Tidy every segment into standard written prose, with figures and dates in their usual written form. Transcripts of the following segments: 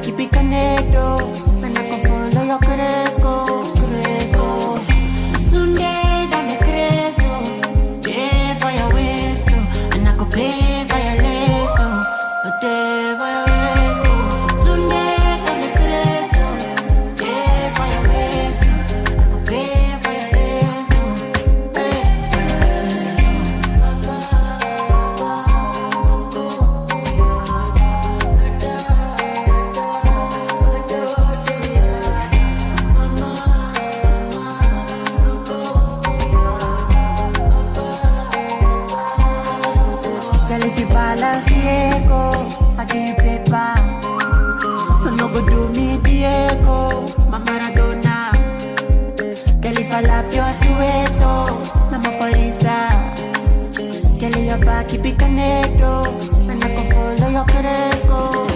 keep it connected. And I can follow your cresco. Sunday, dame creso. Pay for your waist, and I could pay for your lace. A day for your waist. Sunday, dame creso. Pay for your waist, I could pay for your lace. Girl, if you balance I give you paper. No go do me Diego, my Maradona. Girl, if I lap your sueto, na mafarisa. Girl, your back keep it connected, and I can follow your cresco.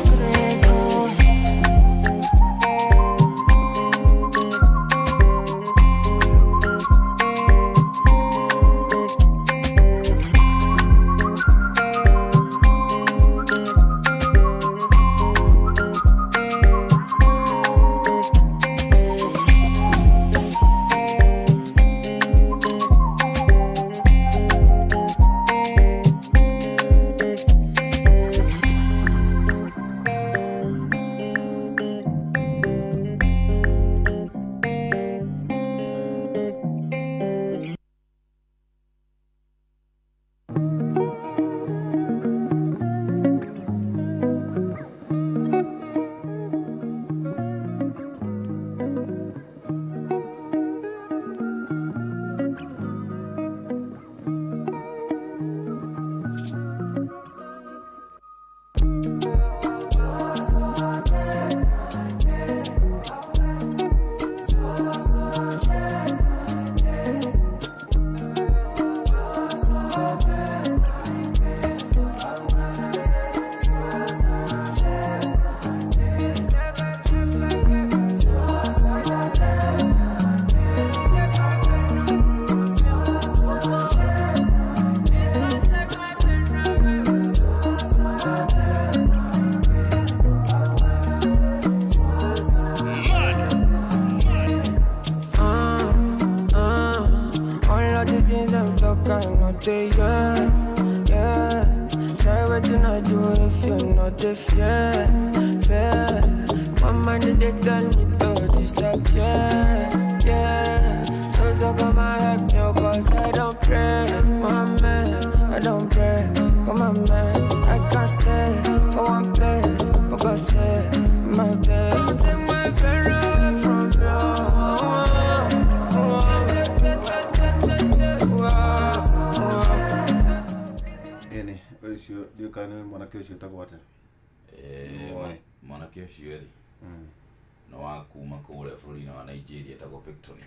Nigeria tako Victory.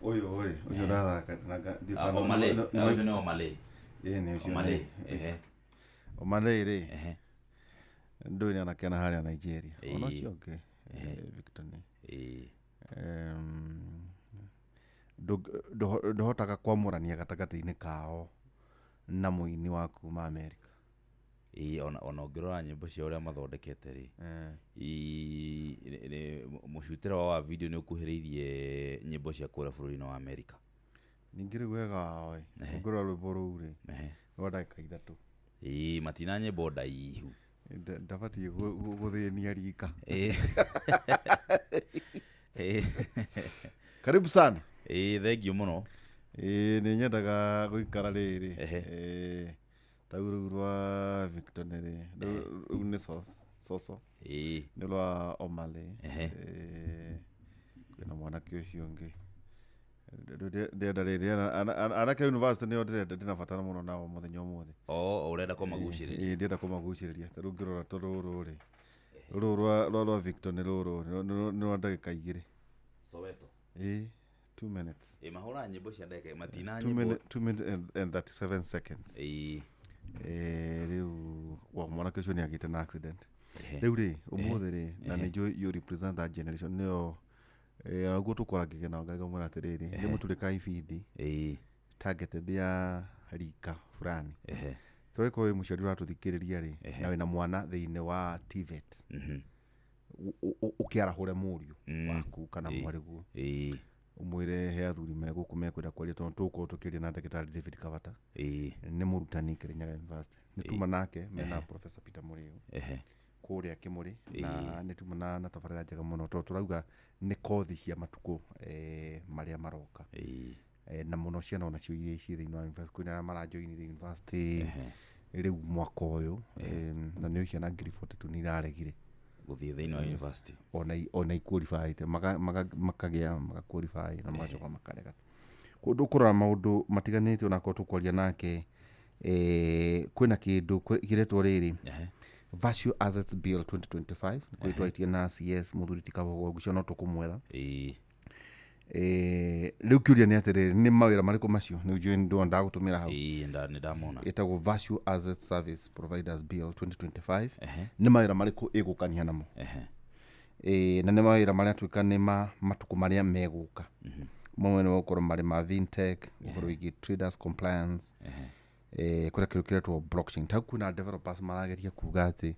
Oyo dada Omale, no Omale. Omale. Omale re. Ndo ni anakena hali ya Nigeria. Onakioke Victory. Dohotaka kwamurania gatagati-ini kao na muini waku ma America. Ona ngirora nyimbo cia uria mathondekete ri mucutira wa video ni ukuhiriirie nyimbo cia kura bururi-ini wa America. Ningiri gwega oi ngirora rwimbo ruu ri rwa ndagika ithatu matina nyimbo ndaihu ndabatie guthinia rika. Karibu sana. Thank you muno. Ni nyendaga guikara riri tauru rwa Victory rune soso ni rwa Omale kwina mwanake ucio ngi ndenda riri anake university ni ndina batara muno nao muthenya umuthe. Urenda kumaguciriria? Ndenda kumaguciriria taru ngirora tururu ri ruru rwa Victory ruru ni rwa ndagika igiri Soweto 2 minutes mahura nyimbo cia ndagika matina 2 minutes and 37 seconds. Riu wa mwanake ucio ni agite na accident. Riu ri umuthe ri na ni you represent that generation nio aguo tukora kigena ngaga mwana atiriri ni muturika ibindi targeted ya rika fulani Toreko we muciari uratuthikiriria ri na wina mwana thiini wa TVET ukiarahura muriu waku kana mwarigu umwire he athuri meguku mekwira kwaria tondu tuko tukiria na ndagitari David Kavata ni murutani Kirinyaga University nituma nake mena Professor Peter Muriu kuria Kimuri na nituma na tabarira njega muno to turauga ni kothi cia matuko maria maroka na muno ciana ona cio iria ci thiini wa university kwina marajoini university riu mwaka uyu na ni ciana ngiri 42 ni iraregire guthie thiini wa university ona qualified makagia qualify na magacoka makarega kundu kurora maundu matiganite ona ko tukwaria nake kwina kindu kiretwo riri Virtual Assets Bill 2025 kwitwaitie na CS muthuri Tikabo gucio no tukumwetha riu kiuria ni atiriri ni mawira mariko macio ni ujue ndo ndagutumira hau ndamona etagwo Virtual Assets Service Providers Bill 2025 ni mawira mariko igukania namo na ni mawira maria twika ni matuku maria meguka mamwe ni gukoro mari ma fintech gukoro igi traders compliance kura kirukiretwo blockchain ta kuna developers marageria kuga ati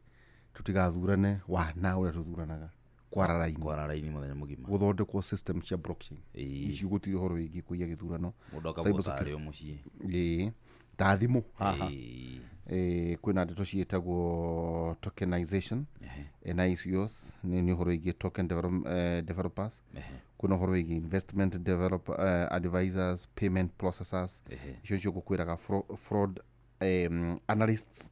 tutigathurane wa na uria tuthuranaga kwararaini muthenya mugima guthondekwo system cia blockchain icio gutiri horo wingi kuiya githurano cyber mucii ta thimu haha kwina ndeto cietagwo tokenization na ICOs ni horo wingi token developers kuna horo wingi investment advisors payment processors icio cio gukwiraga fraud analysts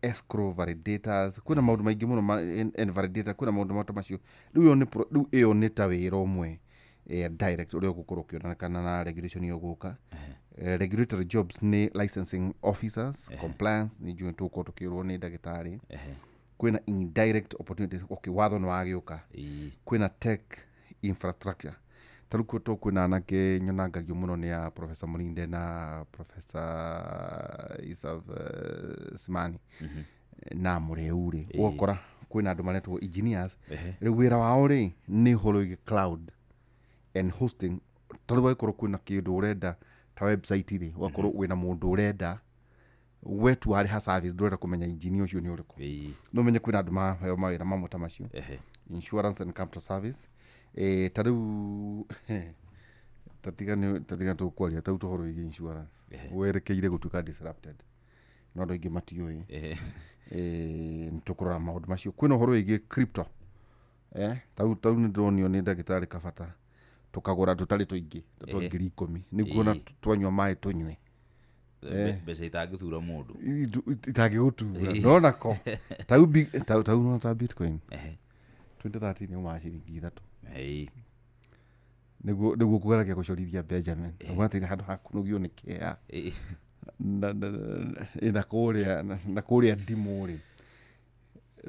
escrow validators kuna maundu maingi muno and validator kuna maundu macio riu iyo ni ta wira umwe direct uria gukorwo kionana na regulation yo guka regulatory jobs ni licensing officers compliance ni joint to tukirwo ni ndagitari kwina indirect opportunities watho no agiuka kwina tech infrastructure taruko to kwina nake nyonangagio muno ni ya Professor Mulinde na Professor Isaac Simani na mureuri ukora kwina andu maretwo engineers riu wira wao ri ni holo cloud and hosting taruwa ikoro kwina kindu urenda ta website ri wakoro wina mundu urenda wetu ari ha service ndurenda kumenya engineer ucio ni uriku no menye kwina andu maheo mawira mamwe ta macio insurance and capital service tariu tatiga tu kwaria tau tuhoro igi insurance werekeire gutuka disrupted no ndo igi matioi ntukurora maundu macio kwina horo igi crypto tau ni ndonio ni ndagitari Kavata tukagura tutari tuingi tu 10,000 niguo twanywa mai tunywe bese itagithura mundu itagigutura no nako tau no ta bitcoin 2013 ni maciringi 3 niguo kugeragia gucorithia Benjamin gwatire handu hakunugio ni kia na kuria ndimu ri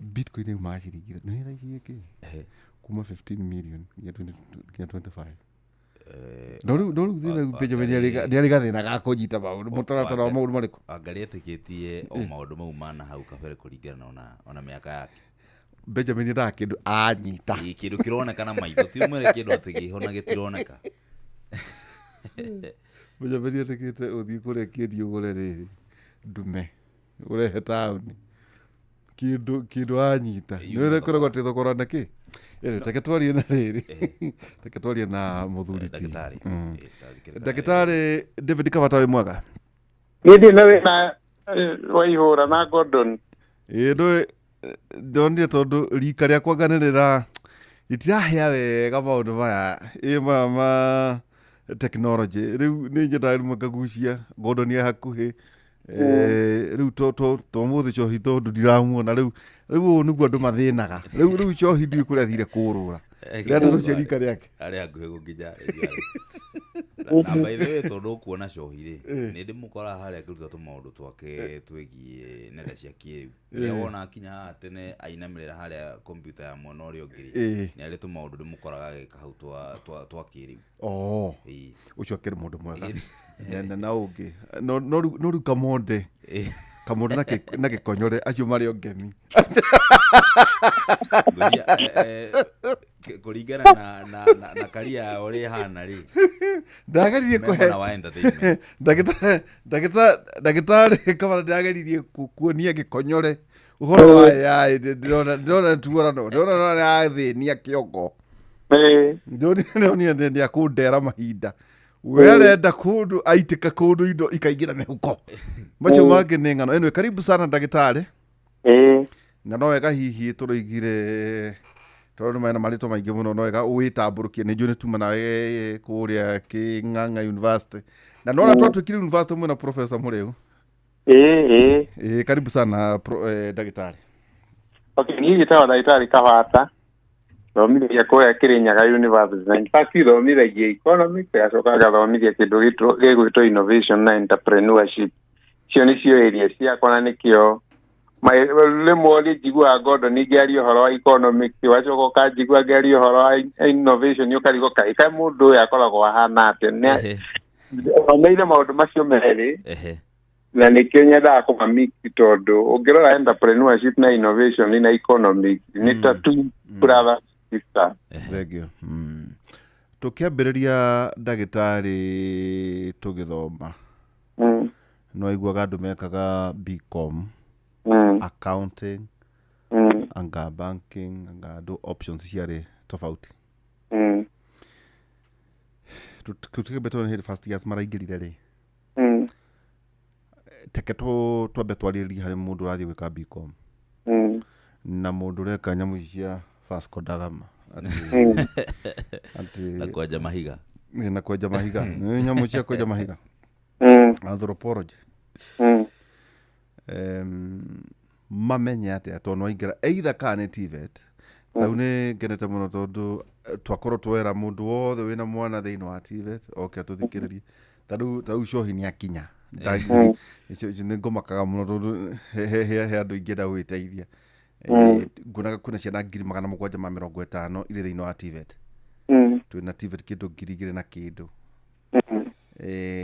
bitcoin ni maciringi ni thaithie ki kuma 15 million ya 25 no thina Benjamin ni gathina ga kunyita maundu mutaratara wa maundu mariko angarietikitie o maundu mau mana hau kabere kuringana ona miaka yake Benjamin nda kindu anyita kindu kironeka na maitho ti mwere kindu atigihona gitironeka Benjamin atikite uthii kuria kindu ugure riri ndume urehe town kindu anyita niwere koragwo ti thogora na ki taketwarie na riri taketwarie na muthuri ti ndagitari David Kavata we mwega Gidi na wina waihura na Gordon ndonire tondu rika ria kwanganirira itirahia wega maundu maya ma technology riu ni njenda rimwe ngagucia Gordon ya hakuhi riu to muthi cohi tondu ndiramuona riu niguo andu mathinaga riu cohi ndi kuria thire kurura ria ndu cia rika riake ari akuhe gukinya na by the way tondu kuona cohi ri ni ndimukora haria akiruta tu maundu twake twigie nenda cia kiriu ria wona kinya tene ainamirira haria computer ya mwana uria ungiri ni ari tu maundu ndimukoraga gika hau twa kiriu ucio akiri mundu mwega na ungi no ru kamonde na gikonyore acio mari ongemi kuringana na karia uri hana ri ndageririe kuhe na wa entertainment ndagitari kama ndageririe kuonia gikonyore uhoro wa AI ndona tuorano ndona athĩnia kĩongo ndona nĩ akundera mahinda we arenda kundu aitĩka kundu indo ikaingĩra mĩhuko macio mangĩ nĩ ng'ano anyway karibu sana ndagĩtarĩ na no wega hihi tũrũigire tondũ mena marĩtwa maingĩ mũno no wega ũwĩtambũrũkie nĩ njũĩ nĩ tuma nawe kũrĩa Kĩng'ang'a University na nona twatuĩkire university mwĩna professor mũrĩu karibu sana ndagĩtarĩ. Okay, niĩ njĩtagwo ndagĩtarĩ Kabata, thomithia kũrĩa Kĩrĩnyaga University na in fact thomithagia economics ngacoka ngathomithia kĩndũ gĩgwĩtwo innovation na entrepreneurship. Icio nĩcio area ciakwa na nĩkĩo rĩmwe njiguaga Gordon ngĩaria ũhoro wa economics wacoka ũkanjigua ngĩaria ũhoro wa innovation ũkarigwo kaĩ mũndũ ũyũ akoragwo ahana atĩa thomeire maũndũ macio merĩ na nĩkĩo nyendaga kũmamix tondũ ũngĩrora entrepreneurship na innovation na economics nĩ ta two brothers sisters. Thengio. Tũkĩambĩrĩria ndagĩtarĩ tũgĩthoma no aiguaga andũ mekaga BCom accounting anga banking anga do options ciarĩ tofauti tukĩbeto nĩ first years maraingĩrire rĩ teke twambe twarĩrĩrie harĩ mũndũ ũrathiĩ gwĩka BCom na mũndũ ũreka nyamũ cia Vasco da Gama na kwenja mahiga nyamũ cia kwenja mahiga anthropology mamenye atĩa tondũ waingĩra either kana nĩ TVET tau nĩ ngenete mũno tondũ twakorwo twera mũndũ wothe wĩna mwana thĩinĩ wa TVET oke tũthikĩrĩrie tau cohi nĩ akinya nĩ ngũmakaga mũno tondũ he andũ ingĩenda gwĩteithia nguonaga kwĩna ciana 750,000 irĩ thĩinĩ wa TVET twĩna TVET kĩndũ 2,000 na kĩndũ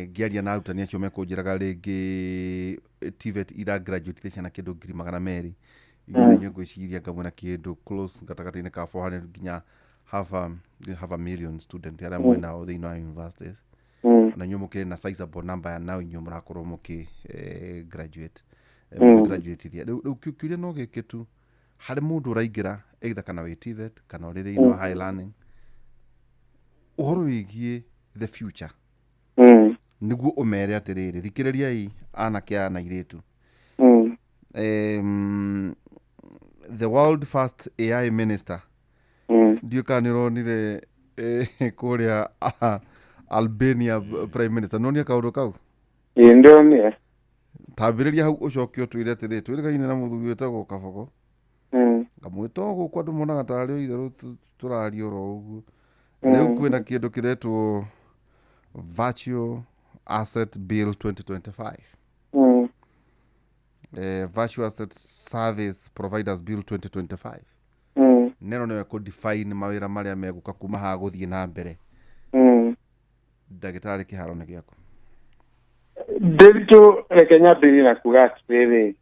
ngĩaria na arutani acio mekũnjĩraga rĩngĩ TVET ira graduate ciana kĩndũ 200,000 igũrũ ngwĩciria ngamwe na kĩndũ close gatagatĩ-inĩ ka 400 nginya half a million student arĩa mwĩnao thĩinĩ wa universities na inyuĩ mũkĩrĩ na sizable number ya nao inyuĩ mũrakorwo mũkĩ graduate rĩu kiuria no gĩkĩ tu harĩ mũndũ ũraingĩra either kana wĩ TVET kana ũrĩ thĩinĩ wa high learning ũhoro wĩgiĩ the future nĩguo ũmere atĩrĩrĩ thikĩrĩriai anake aya na airĩtu the world first AI minister ndiũ kana nĩ ũronire kũrĩa Albania prime minister nonĩa kaũndũ kau ndĩonire tambĩrĩria hau ũcoke ũtwĩre atĩrĩrĩ twĩrĩgaine na mũthuri wĩtagwo Kabogo ngamwĩta gũkũ andũ monaga tarĩ o itherũ tũraria oro ũguo rĩu kwĩna kĩndũ kĩretwo Virtual Asset Bill 2025 Virtual Asset Service Providers Bill 2025 neno nĩwe kũ-define mawĩra marĩa megũka kuma haha gũthiĩ na mbere ndagĩtarĩ kĩharo nĩ gĩaku Ndĩritũ reke nyambĩrĩrie na kuga atĩrĩrĩ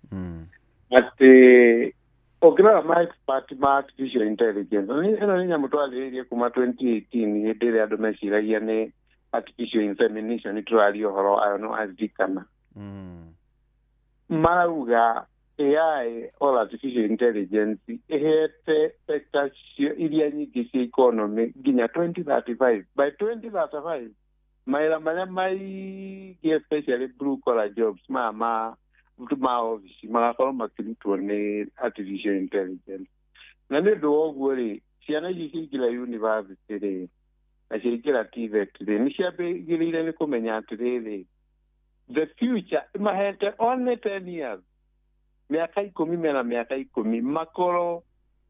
atĩ ũngĩrora ma expert ma artificial intelligence ĩno nĩ nyamũ twarĩrĩirie kuma 2018 hĩndĩ ĩrĩa andũ meciragia nĩ artificial insemination tũraria ũhoro wayo no azikana marauga AI or artificial intelligence ĩhete sectors iria nyingĩ cia economy nginya 2035 by 2035 mawĩra marĩa maingĩ especially blue collar jobs ma office magakorwo makĩrutwo nĩ artificial intelligence na nĩ ũndũ wa ũguo rĩ ciana ici ciaingĩra university rĩ na ciaingĩra TVET rĩ nĩ ciambĩrĩire nĩ kũmenya atĩrĩrĩ the future mahete only 10 years mĩaka 10 mena mĩaka 10 makorwo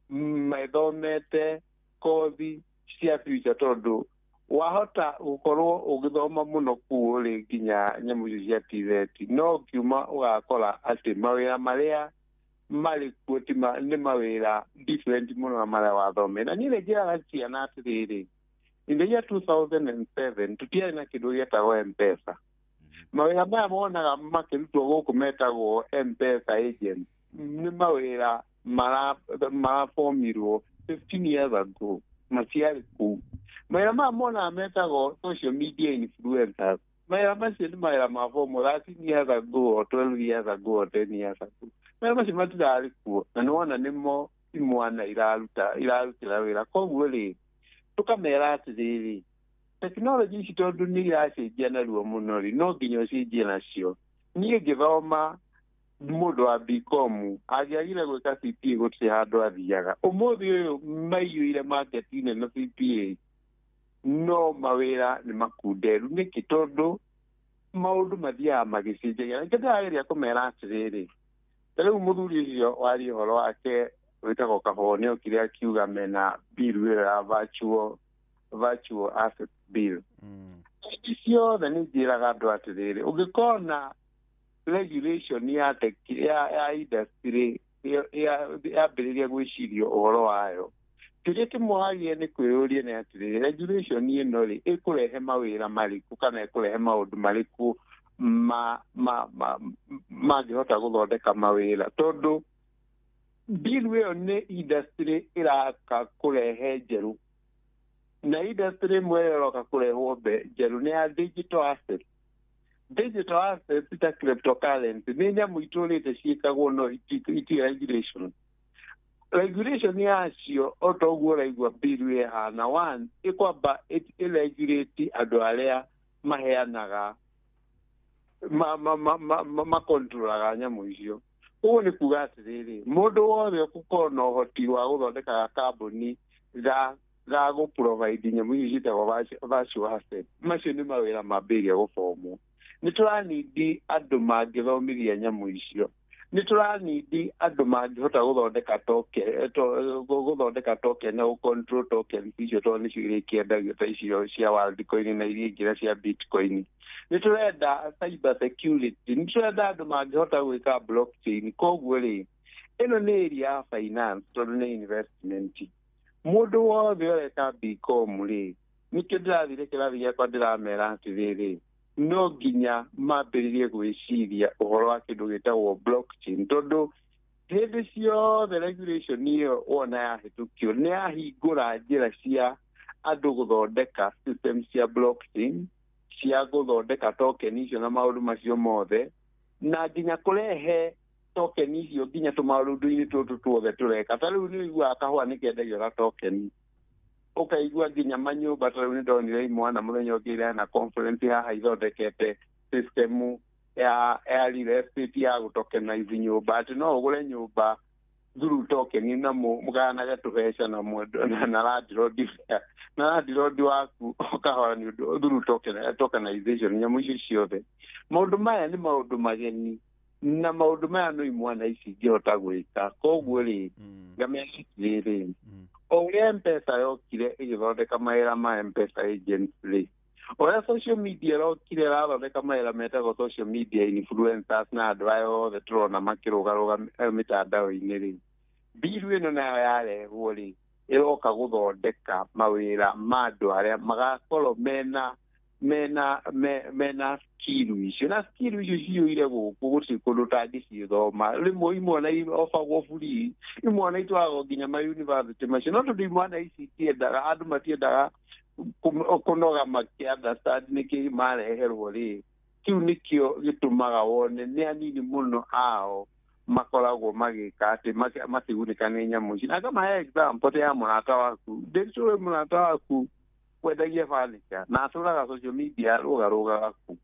methomete kothi cia future tondũ wahota gũkorwo ũgĩthoma mũno kũu rĩ nginya nyamũ icio cia TVET no kiuma ũgakora atĩ mawĩra marĩa marĩ kuo nĩ mawĩra different mũno na marĩa wathomete na niĩ njĩraga ciana atĩrĩrĩ in the year 2007 tũtiarĩ na kĩndũ gĩetagwo M-Pesa mawĩra maya monaga makĩrutwo gũkũ metagwo M-Pesa agent nĩ mawĩra marabomirwo 15 years ago maciarĩ kũu mawĩra maya mona metagwo social media influencers mawĩra macio nĩ mawĩra ma formal 13 years ago or 12 years ago or 10 years ago mawĩra macio matirarĩ kuo na nĩ wona nĩmo imwana irarutĩra wĩra koguo rĩ tũkamera atĩrĩrĩ tekinoronjĩ ici tondũ nĩ iracenjia narua mũno rĩ no nginya ũcenjie nacio niĩ ngĩthoma mũndũ wa BCom angĩagire gwĩka CPA gũtirĩ handũ athiaga ũmũthĩ ũyũ maiyũire market-inĩ na CPA no mawĩra nĩ makunderu nĩkĩ tondũ maũndũ mathiaga magĩcenjagia nĩkĩndĩrageria kũmera atĩrĩrĩ ta rĩu mũthuri ũcio waria ũhoro wake wĩtagwo Kahũa nĩokire akiuga mena bill ĩyo ya virtual asset bill ciothe nĩ njĩraga andũ atĩrĩrĩ ũngĩkona regulation ya industry yambĩrĩria gwĩcirio ũhoro wayo kĩrĩa kĩmũhagia nĩ kwĩyũria nĩ atĩrĩrĩ regulation ĩno rĩ ĩkũrehe mawĩra marĩkũ kana ĩkũrehe maũndũ marĩkũ mangĩhota gũthondeka mawĩra tondũ bill ĩyo nĩ industry ĩraka kũrehe njerũ na industry ĩmwe ĩroka kũrehwo njerũ nĩ ya digital assets ta cryptocurrency nĩ nyamũ itũrĩte ciĩkagwo no iti regulation yacio o ta ũguo ũraigua bill ĩhana one ĩkwamba ĩregulate andũ arĩa maheanaga makontrolaga nyamũ icio ũguo nĩ kuga atĩrĩrĩ mũndũ wothe ũgũkorwo na ũhoti wa gũthondekaga kambũni ga gũprovide nyamũ icio ciĩtagwo virtual asset macio nĩ mawĩra mambĩrĩria gũbomwo nĩ tũranindi andũ mangĩthomithia nyamũ icio nĩ tũranindi andũ mangĩhota gũthondeka token na gũcontrol token icio tondũ nĩcio irĩkĩendagio ta icio cia Worldcoin na iria ingĩ cia Bitcoin nĩ tũrenda cyber security nĩ tũrenda andũ mangĩhota gwĩka blockchain koguo rĩ ĩno nĩ area ya finance tondũ nĩ investment mũndũ wothe ũreka BCom rĩ nĩkĩo ndĩrathire kĩrathi gĩakwa ndĩramera atĩrĩrĩ no nginya mambĩrĩrie gwĩciria ũhoro wa kĩndũ gĩtagwo blockchain tondũ hĩndĩ ciothe regulation ĩyo wona yahĩtũkio nĩ yahingũra njĩra cia andũ gũthondeka system cia blockchain cia gũthondeka token icio na maũndũ macio mothe na nginya kũrehe token icio nginya tũmaũndũ-inĩ tũtũ tuothe tũreka ta rĩu nĩ ũiguaga kahũa nĩ kendagio ga token ũkaigua nginya manyũmba ta rĩu nĩ ndonire imwana mũthenya ũngĩ na conference haha ithondekete system ya real estate ya gũtokenize nyũmba atĩ no ũgũre nyũmba through token na mũgayanage tũbeca na landlord waku ũkahora nĩ ũndũ through tokenization nyamũ icio ciothe maũndũ maya nĩ maũndũ mageni na maũndũ maya no imwana ici ingĩhota gwĩka koguo rĩ ngamenya rĩrĩ o ũrĩa M-Pesa yokire ĩgĩthondeka mawĩra ma M-Pesa agents rĩ ũrĩa social media yokire ĩrathondeka mawĩra metagwo social media influencers na andũ aya othe tũrona makĩrũgarũga mĩtandao-inĩ rĩ bill ĩno nayo yarehwo rĩ ĩroka gũthondeka mawĩra ma andũ arĩa magakorwo mena skill icio na skill icio ciyũire gũkũ gũtirĩ kũndũ ũtangĩcithoma rĩmwe imwana ofagwo free imwana itwaragwo nginya mayunivasĩtĩ macio no tondũ imwana ici itiendaga andũ matiendaga kũnoga makĩ-understand nĩkĩ mareherwo rĩ kĩu nĩkĩo gĩtũmaga wone nĩ anini mũno ao makoragwo magĩka atĩ makĩgunĩka nĩ nyamũ ici na kamahe example ya mũrata waku ndĩcũĩ mũrata waku wendagia furniture na atũraga social media rũgarũgaga ku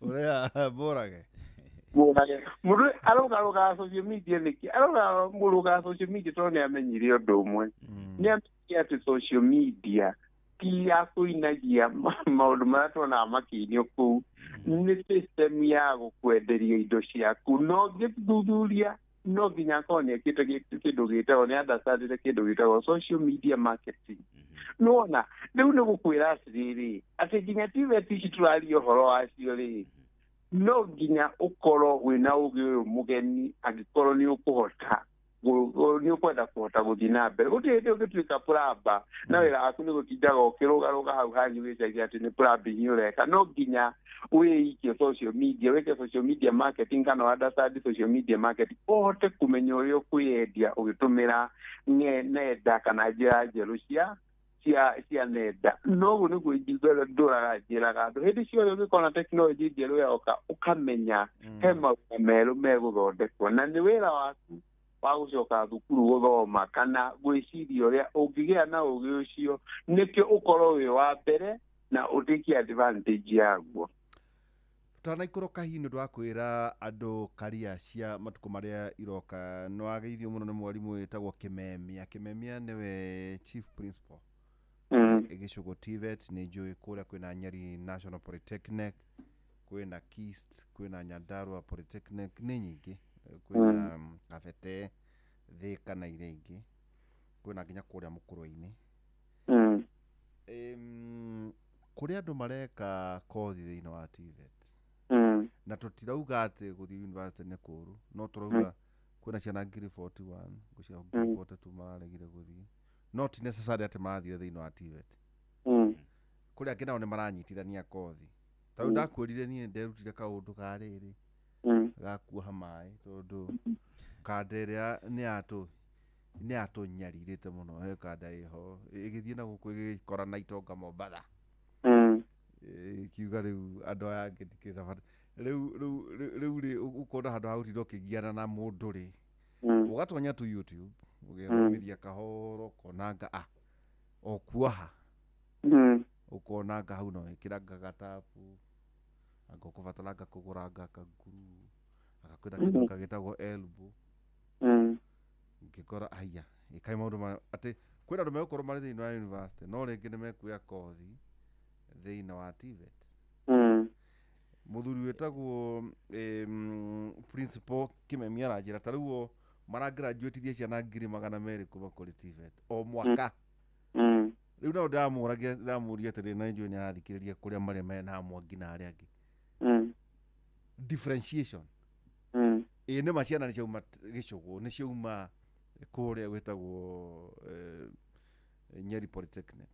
ũrĩa mbũrage mũndũ arũgarũgaga social media nĩkĩ arũgarũgaga social media tondũ nĩ amenyire ũndũ ũmwe nĩ amenyire atĩ social media ti ya kũinagia maũndũ marĩa tuonaga makĩinio kũu nĩ system ya gũkwenderia indo ciaku no ngĩthuthuria no nginya akorwo nĩ ekĩte kĩndũ gĩtagwo nĩ understandire kĩndũ gĩtagwo social media marketing nona rĩu nĩ gũkwĩra atĩrĩrĩ atĩ nginya TVET ici tũraria ũhoro wacio rĩ no nginya ũkorwo wĩna ũgĩ ũyũ mũgeni angĩkorwo nĩ ũkũhota nä å kwenda kåhota gå thiä na mbere gå tirä hä ndä å gä tuä ka plamba na wä ra waku nä gå tindaga å kä rå garå ga hau hanyu wä cagia atä nä plumbing å reka no nginya wä ikie social media wä ke social media marketing kana understand social media marketing å hote kå menya å rä a å kwä endia å gä tå mä ra nenda kana njä ra njerå cia nenda noguo nä guo ingä ndå raga njä raga andå hä ndä ciothe å gä korwo na tekinoronjĩ njerå yaoka å kamenya he maũndũ merũ megå thondekwo na nä wä ra waku wa gå coka thukuru gå thoma kana gwä ciria å rä a å ngä gä a na å gä å cio nä kä å korwo wä wa mbere na å tä kie advantage yaguo tanaikå kahi nä ndå wa kwä ra andå karia cia matukå marä a iroka nä wageithio må no nä mwarimå wä tagwo kä memia nä we chief principal gä cågå TVET nä njå ä kå rä a kwä na Nyeri National Polytechnic kwä na KIST kwä na Nyandarua Polytechnic nä nyingä kwä na Kabete Thika na iria ingä kwä na nginya kå rä a må kå rå-inä kå rä andå mareka kothi thä inä wa TVET na tå tirauga atä gå thiä university nä kå ru no tå rauga kwä na ciana ngiri 41 ngå cia ngiri 42 mararegire gå thiä no ti necessary atä marathire thä inä wa TVET kå rä angä nao nä maranyitithania kothi ta rä u ndakwä rire niä nderutire kaå ndå karä rä gakuoha maä tondå kanda ä rä a nä atå nyarirä te må no he kanda ä ho ä gä thiä na gå kå ä gä kora na itonga Mombatha kiuga rä u andå aya ngä thikä ra rä u rä å kona handå hau tinda å kä giana na må ndå rä å gatonya tu YouTube å gethomithia kahoro konanga o kuoha å konanga hau no ä kä ranga gatabu anga å kå bataranga kå gå ranga kanguru agakwä na kä ndå kagä tagwo elbow ngä kora aya ä kaä maå ndå atä kwä na andå megå korwo marä thä inä wa university no rä ngä nä mekuoya kothi thä inä wa TVET må thuri wä tagwo principal kä memia aranjä ra ta rä u maragraduatithia ciana 200,000 kuma kå rä TVET o mwaka rä u nao ndamå ria atä rä na njå nä arathikä rä ria kå rä a marä mena mwangi na arä angä differentiation ä nä ma ciana nä ciauma gä cågå nä ciauma kå rä a gwä tagwo Nyeri Polytechnic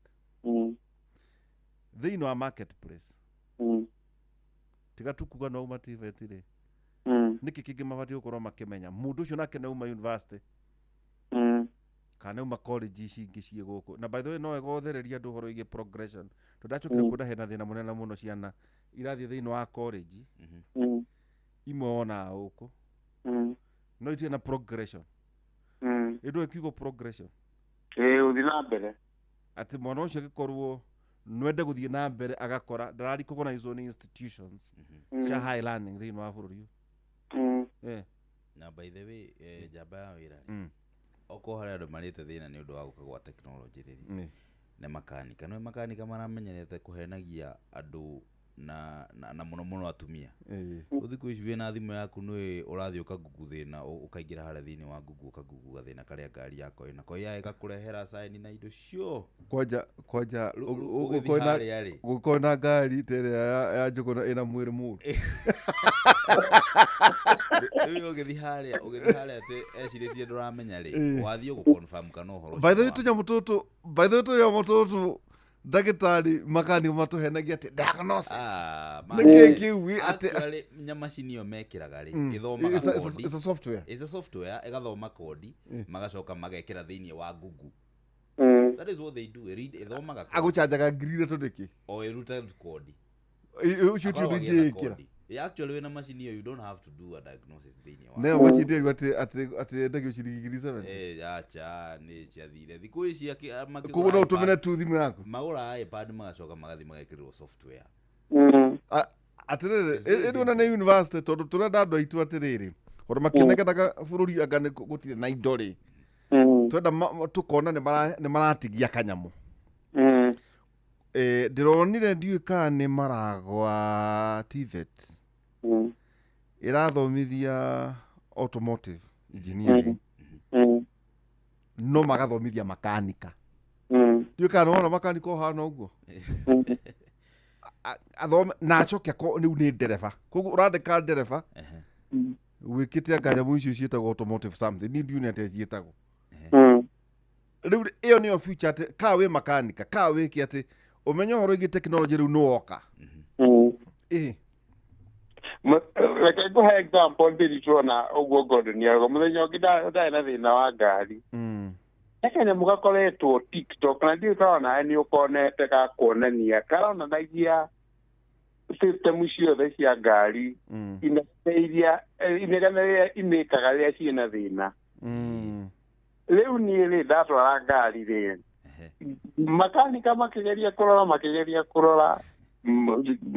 thä inä wa marketplace tiga tu kuga no uma TVET rä nä kä kä ngä mabatiä gå korwo makä menya må ndå å cio nake nauma university kana nauma college ici ingä ciä gå kå na by the way no egothereria andå horo igä progression tondå ndacokire kuona hena thä na må nene må no ciana irathiä thä inä wa college imwe wonaga gå kå no itirä na progression ä ndå ä kiugo progression gå thiä na mbere atä mwana å cio agä korwo nwende gå thiä na mbere agakora ndarari recognize ni institutions cia high learning thä inä wa bå rå ri na by the way njamba ya wä ra okorwo harä andå marä te thä na nä å ndå wa gå ka gwa tekinoronjä rä nä makanika nä makanika maramenyerete kå henagia andå na må no atumia å thikå ici wä na thimå yaku nä å rathiä å kangugu thä na å kaingä ra harä thä inä wa ngugu å kangugu gathä na karä a ngari yako ä nako ya ä gakå rehera caini na indo cio kwanja gå korwo na ngari tä ya njå gå ä na mwä rä må ru rä å gä thiä harä a atä ecirä cie ndå ramenya rä wathiä å gå confirm kana å horo by the way tå nyamå tå tå ndagä tarä makani matå henagia atä diagnosis nä kä kä u atä nyamacini ä yo mekä raga rä ä thomaga software ä gathoma kodi magacoka magekä ra thä inä wa Google that is what they do ä thomaga agå canjaga ngiri tå ndä kä o ä ruta kodi å cio ti å ndå ingä ä kä ra actually wena macini you don't have to do a diagnosis thini wa neo macini ä atä ndagä å ciringi ngiri 7 acha nä ciathire thikå ici koguo no å tå mä ne tu thimå yaku magå raga ipad magacoka magathi magekä rä rwo software atä rä rä ä ndå na nä university tondå tå renda andå aitå atä rä rä ondå makä negenaga bå rå ri anga gå tirä na indo rä twenda tå kona nä maratigia kanyamå ndä ronire ndiå kana nä maragwa TVET ä rathomithia automotive engineering no magathomithia makanika ndiå kana nä wona makanika o hana å guo athome na acoke nä u nä ndereba koguo å randä ka ndereba wikite kanyamu icio cietagwo automotive something ni ndiune ate cietagwo riu iyo niyo future ate ka wi makanika ka wi ki ate umenyo horo igi technology riu no oka reke nguhe example ndirituona ũguo Gordon niauga mũthenya ũngĩ ndarĩ na thĩna wa ngari kanyamũ gakoretwo TikTok na ndiũĩ kana nawe nĩ ũkonete gakuonania karonanagia system ciothe cia ngari iria imĩkaga rĩrĩa ciĩna thĩna rĩu niĩ rĩ ndatwara ngari rĩ makanika makĩgeria kũrora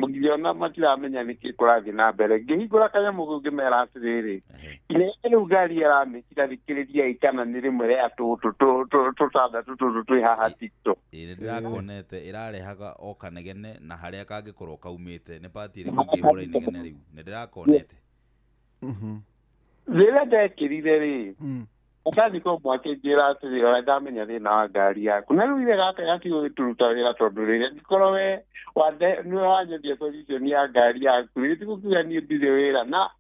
ngiona matiramenya nĩkĩ kũrathiĩ na mbere ngĩhingũra kanyamũ kau ngĩmera atĩrĩrĩ inegene rĩu ngari ĩramĩkira thikĩrĩria kana nĩ rĩmwe rĩa tũtandatũ tũtũ twĩ haha TikTok ndĩrakuonete ĩrarehaga o kanegene na harĩa kangĩkorwo kaumĩte nĩ pati ĩrĩkũ ngĩhũra inegene rĩu nĩ ndĩrakuonete rĩrĩa ndekĩrire rĩ makanika ũmwe akĩnjĩra atĩrĩ ona ndamenya thĩna wa ngari yaku na rĩu ithe gaka gatigwo gĩturuta wĩra tondũ rĩrĩa angĩkorwo we nĩwe wanyendia solution ya ngari yaku rĩrĩa tigũkiuga niĩ ndirĩ wĩra na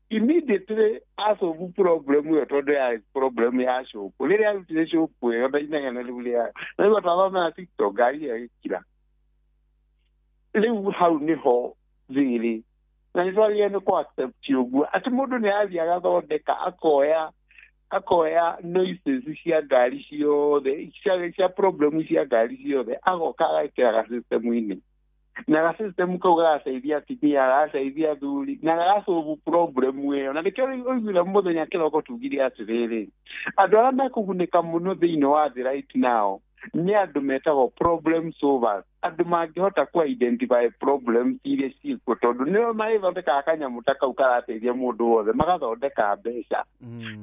immediately asolve problem ĩyo tondũ ya problem ya shop rĩrĩa arutire shop ĩyo na inegene rĩu rĩayo na rĩu twathomera TikTok ngari ĩyo ĩgĩkira rĩu hau nĩho thirĩ na nĩtwagĩrĩire nĩ kũ-accept ũguo atĩ mũndũ nĩ athiĩ agathondeka akoya noises cia ngari ciothe cia problem cia ngari ciothe agoka agekĩra gasystem-inĩ na gasystem kau gagateithia atumia gagateithia athuri na gagasolve problem ĩyo na nĩkĩo ũiguire mũthenya kĩroko tugire atĩrĩrĩ andũ arĩa mekũgunĩka mũno thĩinĩ wa thĩ right now nĩ andũ metagwo problem solvers andũ mangĩhota ku-identify problems iria ciĩkuo tondũ nĩo magĩthondekaga kanyamũ ta kau karateithia mũndũ wothe magathondeka mbeca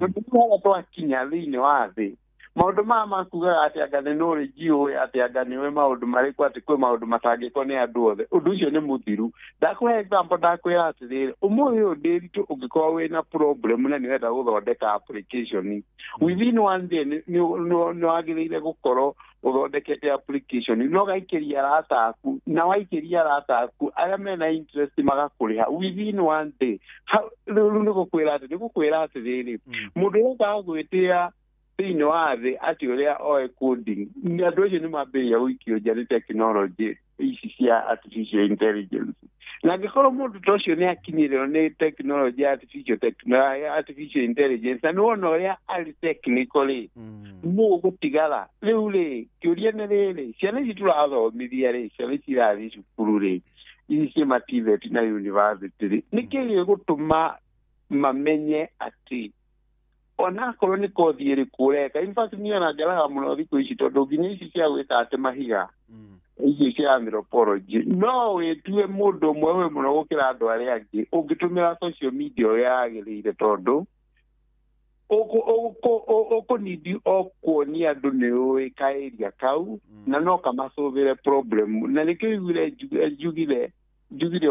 tondũ nĩhaga twakinya thĩinĩ wa thĩ maũndũ maya makugaga atĩ anga nĩ knowledge ũĩ atĩ anga nĩũĩ maũndũ marĩkũ atĩ kwĩ maũndũ matangĩkwo nĩ andũ othe ũndũ ũcio nĩ mũthiru ndakũhe example ndakwĩra atĩrĩrĩ ũmũthĩ ũyũ ndĩritũ ũngĩkorwo wĩna problem na nĩwenda gũthondeka application within one day nĩ wagĩrĩire gũkorwo ũthondekete application no gaikĩria arata aku na waikĩria arata aku arĩa mena interest magakũrĩha within one day rĩu nĩ gũkwĩra atĩrĩrĩ mũndũ ũrĩa gwĩtĩa thĩinĩ wa thĩ atĩ ũrĩa oĩ coding andũ acio nĩ mambĩrĩria gũikio nja nĩ tekinoronjĩ ici cia artificial intelligence na angĩkorwo mũndũ ta ũcio nĩ akinyĩrĩrwo nĩ tekinoronjĩ ya artificial intelligence na nĩ wona ũrĩa arĩ technically nũ gũtigara rĩu rĩ kĩũria nĩ rĩrĩ ciana ici tũrathomithia rĩ ciana ici irathiĩ cukuru rĩ ici cia TVET na university rĩ nĩkĩ gĩgũtũma mamenye atĩ ona akorwo nĩ kothi ĩrĩkũ ũreka in fact niĩ ona ngeraga mũno thikũ ici tondũ nginya ici cia gwĩka atĩ mahiga ici cia anthropology no wĩtue mũndũ ũmwe wĩ mũno gũkĩra andũ arĩa angĩ ũngĩtũmĩra social media ũrĩa yagĩrĩire tondũ ũkũnindi o kuonia andũ nĩ ũĩ kaĩria kau na no kamasũvĩre problem na nĩkĩo njugire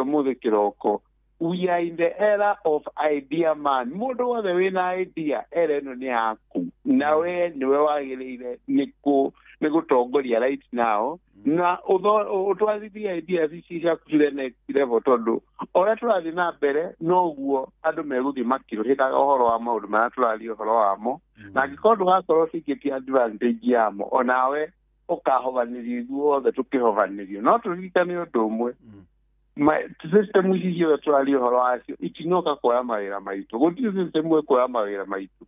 ũmũthĩ kĩroko we are in the era of idea man mũndũ wothe wĩna idea era ĩno nĩ yaku na we nĩwe wagĩrĩire nĩ gũtongoria right now na ũtwarithie ideas ici ciaku cirĩ next level tondũ ũrĩa tũrathiĩ na mbere noguo andũ megũthiĩ makĩrũhĩkaga ũhoro wa maũndũ marĩa tũrathiĩ ũhoro wamo na angĩkorwo ndũgakorwo ũcikĩtie advantage yamo onawe ũkahobanĩrio ithuothe tũkĩhobanĩrio no tũririkane ũndũ ũmwe system ici ciothe tũraria ũhoro wacio itinoka kuoya mawĩra maitũ gũtirĩ system ĩkuoya mawĩra maitũ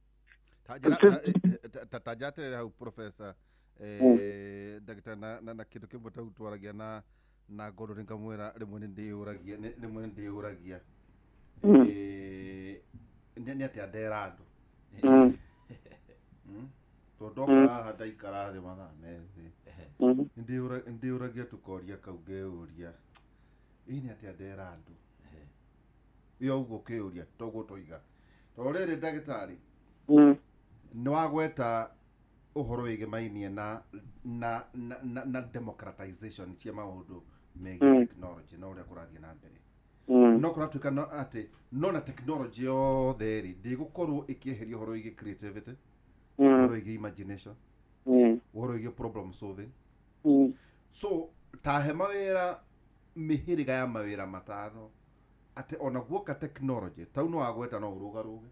tajaterere hau professor ndagĩtarĩ na kĩndũ kĩmwe tau twaragia na Gordon ngamwĩra rĩmwe nĩ ndĩyũragia nĩ atĩ andera andũ tondũ haha ndaikara thĩ mathaa methĩ ndĩyũragia tũkoria kau ngeyũria ini ati andera andu yo ugo kiuria toguo toiga to riri ndagitari ni wagweta uhoro wigimainie na democratization cia maundu megie technology na uria kurathie na mbere no kuratuika no ati no na technology yothe ri ndigukorwo ikieheria uhoro wigi creativity uhoro wigi imagination uhoro wigi problem solving so tahe mawira mihiriga ya mawira matano ate ona guoka technology tau no agweta no urugaruge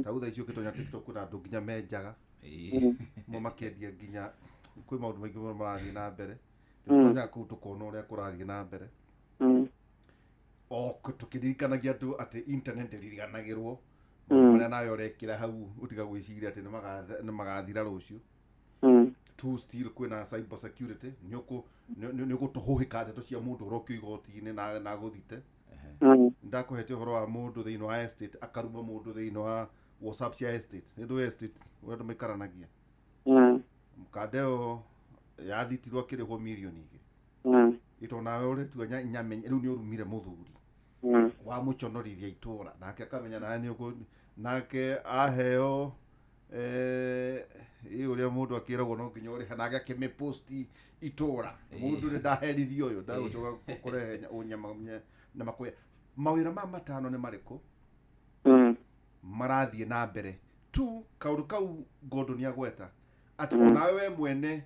tau tha icio kitonya TikTok kuna andu nginya menjaga mo makendia nginya kwi maundu maingi mo marathie na mbere tutonya kuu tukona uria kurathie na mbere o tukiririkanagia andu ati internet iriganagirwo maria nayo urekira hau utiga gwiciria ati ni magathira rucio tu still kwina cyber security nyuko tuhuhika ndeto cia mundu urokio igoti-ini na guthite ndakuhete uhoro wa mundu thiini wa estate akaruma mundu thiini wa WhatsApp cia estate ndu estate uria tumikaranagia mukadeo yathitirwo akirihwo mirioni igiri ito nawe uritua nyamenye riu ni urumire muthuri wa muconorithia itura nake akamenya nawe ni nake aheo uria mundu akiragwo no nginya uri nake akimiposti itura mundu ni ndaherithio uyu ndagucoka kurehe unyama na makoya mawira ma matano ni mariko marathie na mbere tu kaundu kau Gordon agweta ati onawe mwene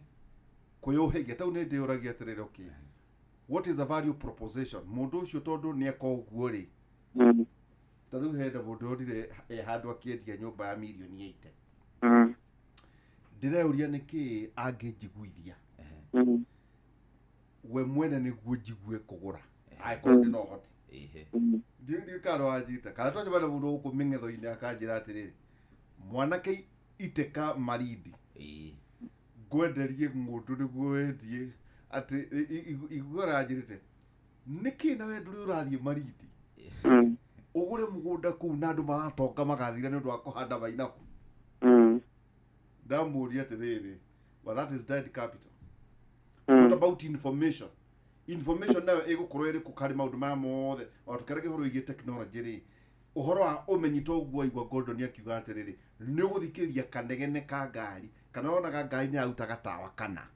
kuyuhigia tau ni ndiuragia atiriri okay what is the value proposition mundu ucio tondu ni ekoguo ri tariu henda mundu orire handu akiendia nyumba ya mirioni 8 ndireuria niki angijiguithia we mwene niguo njigue kugura aikorwo ndi no hoti ndi karo ajita kana twaje bana mundu ukuming'etho-ini akanjira atiriri mwanake iteka maridi ngwenderie mundu niguo wendie ati igora njirite niki nawe nduri urathie maridi ugure mugunda kuu na andu maratonga magathira ni undu wa kuhanda mainabu ndamuria atiriri well that is dead capital what about information nayo igukorwo iri kukari maundu maya mothe o tukerege horo igie technology ri uhoro wa umenyito uguo igwa Gordon akiuga atiriri ni uguthikiriria kanegene ka ngari kana onaga ngari ni autaga tawa kana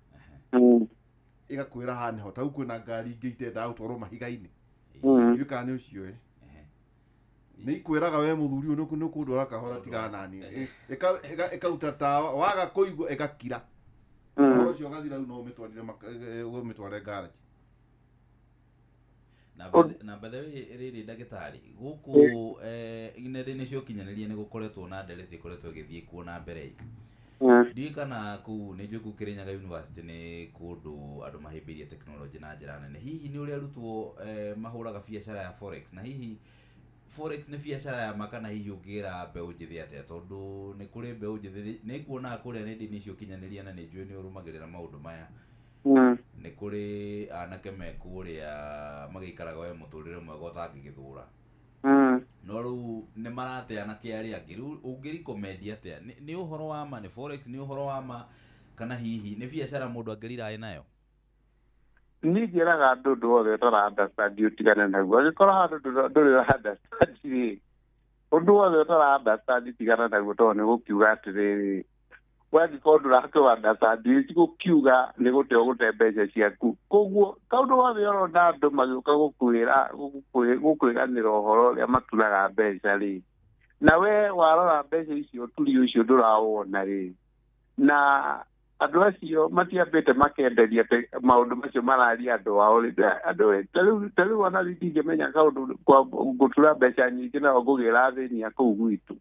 igakwira hane ho tau kwina ngari ingi itenda gutwarwo mahiga-ini yukani ucio ni ikwiraga we muthuri uyu ni kundu urakahora tigana nani ikaruta tawa waga kuigwa igakira uhoro ucio gathira no umitwarire garage na bethe riri ndagitari guku inende nicio kinyaniria ni gukoretwo na ndereti ikoretwo igithie kuona mbere ndikana ku ni njuku Kirinyaga University ni kundu andu mahimbirie technology na njira nene hihi ni uria arutwo mahuraga biacara ya forex na hihi forex ni biacara ya makana hihi ungira mbeu njithi atia tondu ni kuri mbeu njithi ni kuona kuria nindi nicio kinyaniria na ni njui ni urumagirira maundu maya ni kuri anake mekuria magikaraga we muturire mwega utangigithura no riu ni marateana kiari angi riu ungiri atia ni uhoro wa ma ni forex ni uhoro wa ma kana hihi ni biacara mundu angirirae nayo ni njiraga andu ndothe understand utigane naguo agikora handu nduri understand undu wothe utara understand tigana naguo tondu ni gukiuga atiriri wangĩkorwo ndũrakĩwandastandi gũkiuga nĩ gũte ũgũte mbeca ciaku koguo kaũndũ wothe ũrona andũ magĩũka gũkwĩranĩra ũhoro ũrĩa maturaga mbeca rĩ na we warora mbeca icio ũturi ũcio ndũrawona rĩ na andũ acio matiambĩte makenderia maũndũ macio mararia andũ ao rĩ ta rĩu ona ndingĩmenya kaũndũ gũtura mbeca nyingĩ nao ngũgĩra thĩnia kũu gwitũ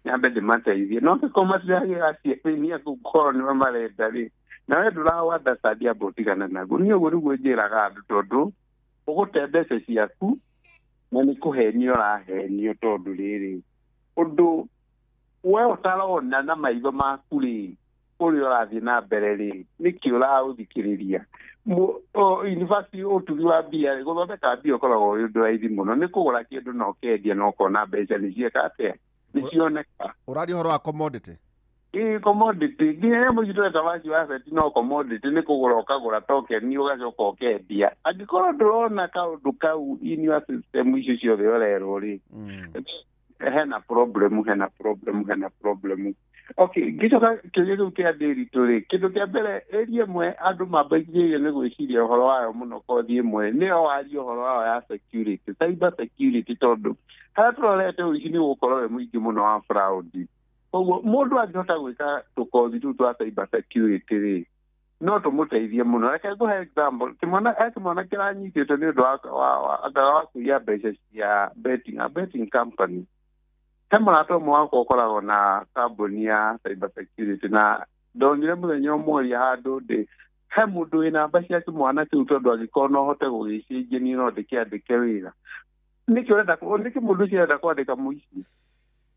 nyambe ndĩmateithie no ngĩkorwo matiragĩgacia thĩnia kũu korwo nĩwe marenda rĩ na we ndũrawandastandi amba ũtigana naguo niĩ ũguo nĩguo njĩraga andũ tondũ ũgũte mbeca ciaku na nĩ kũhenio ũrahenio tondũ rĩrĩ ũndũ we ũtarona na maitho maku rĩ ũrĩa ũrathiĩ na mbere rĩ nĩkĩ ũraũthikĩrĩria university ũtugi wa mbia rĩ gũthondeka mbia ũkoragwo ũrĩ ũndũ raithi mũno nĩ kũgũra kĩndũ na ũkendia na ũkona mbeca nĩ cieka atĩa nĩcioneka ũraria ũhoro wa commodity commodity nginya mũndũ weta wacio asset no commodity nĩ kũgũra ũkagũra token ũgacoka ũkendia angĩkorwo ndũrona kaũndũ kau inyua system icio ciothe ũrerwo rĩ hena problem okay gĩcoka kĩrĩa kĩu kĩa ndĩritũ rĩ kĩndũ kĩa mbere ĩria ĩmwe andũ mambaigĩire nĩ gwĩciria ũhoro wayo mũno kothi ĩmwe nĩyo waria ũhoro wayo ya security cyber security tondũ harĩa tũrorete ũici nĩ gũkorwo wĩ mũingĩ mũno wa fraud koguo mũndũ angĩhota gwĩka tũkothi tũu twa cyber security rĩ no tũmũteithie mũno. Reke ngũhe example, kĩmwana kĩranyitĩtwo nĩ ũndũ wa kũiya mbeca cia betting company. He mũrata ũmwe wakwa ũkoragwo na kambuni ya cyber security, na ndonire mũthenya ũmwe handũ ndĩ he mũndũ wĩ namba cia kĩmwana kĩu, tondũ angĩkorwo no hote gũgĩcenjia niĩ no ndĩkĩandĩke wĩra. Nĩkĩ mũndũ ũcio arenda kwandĩka mũici?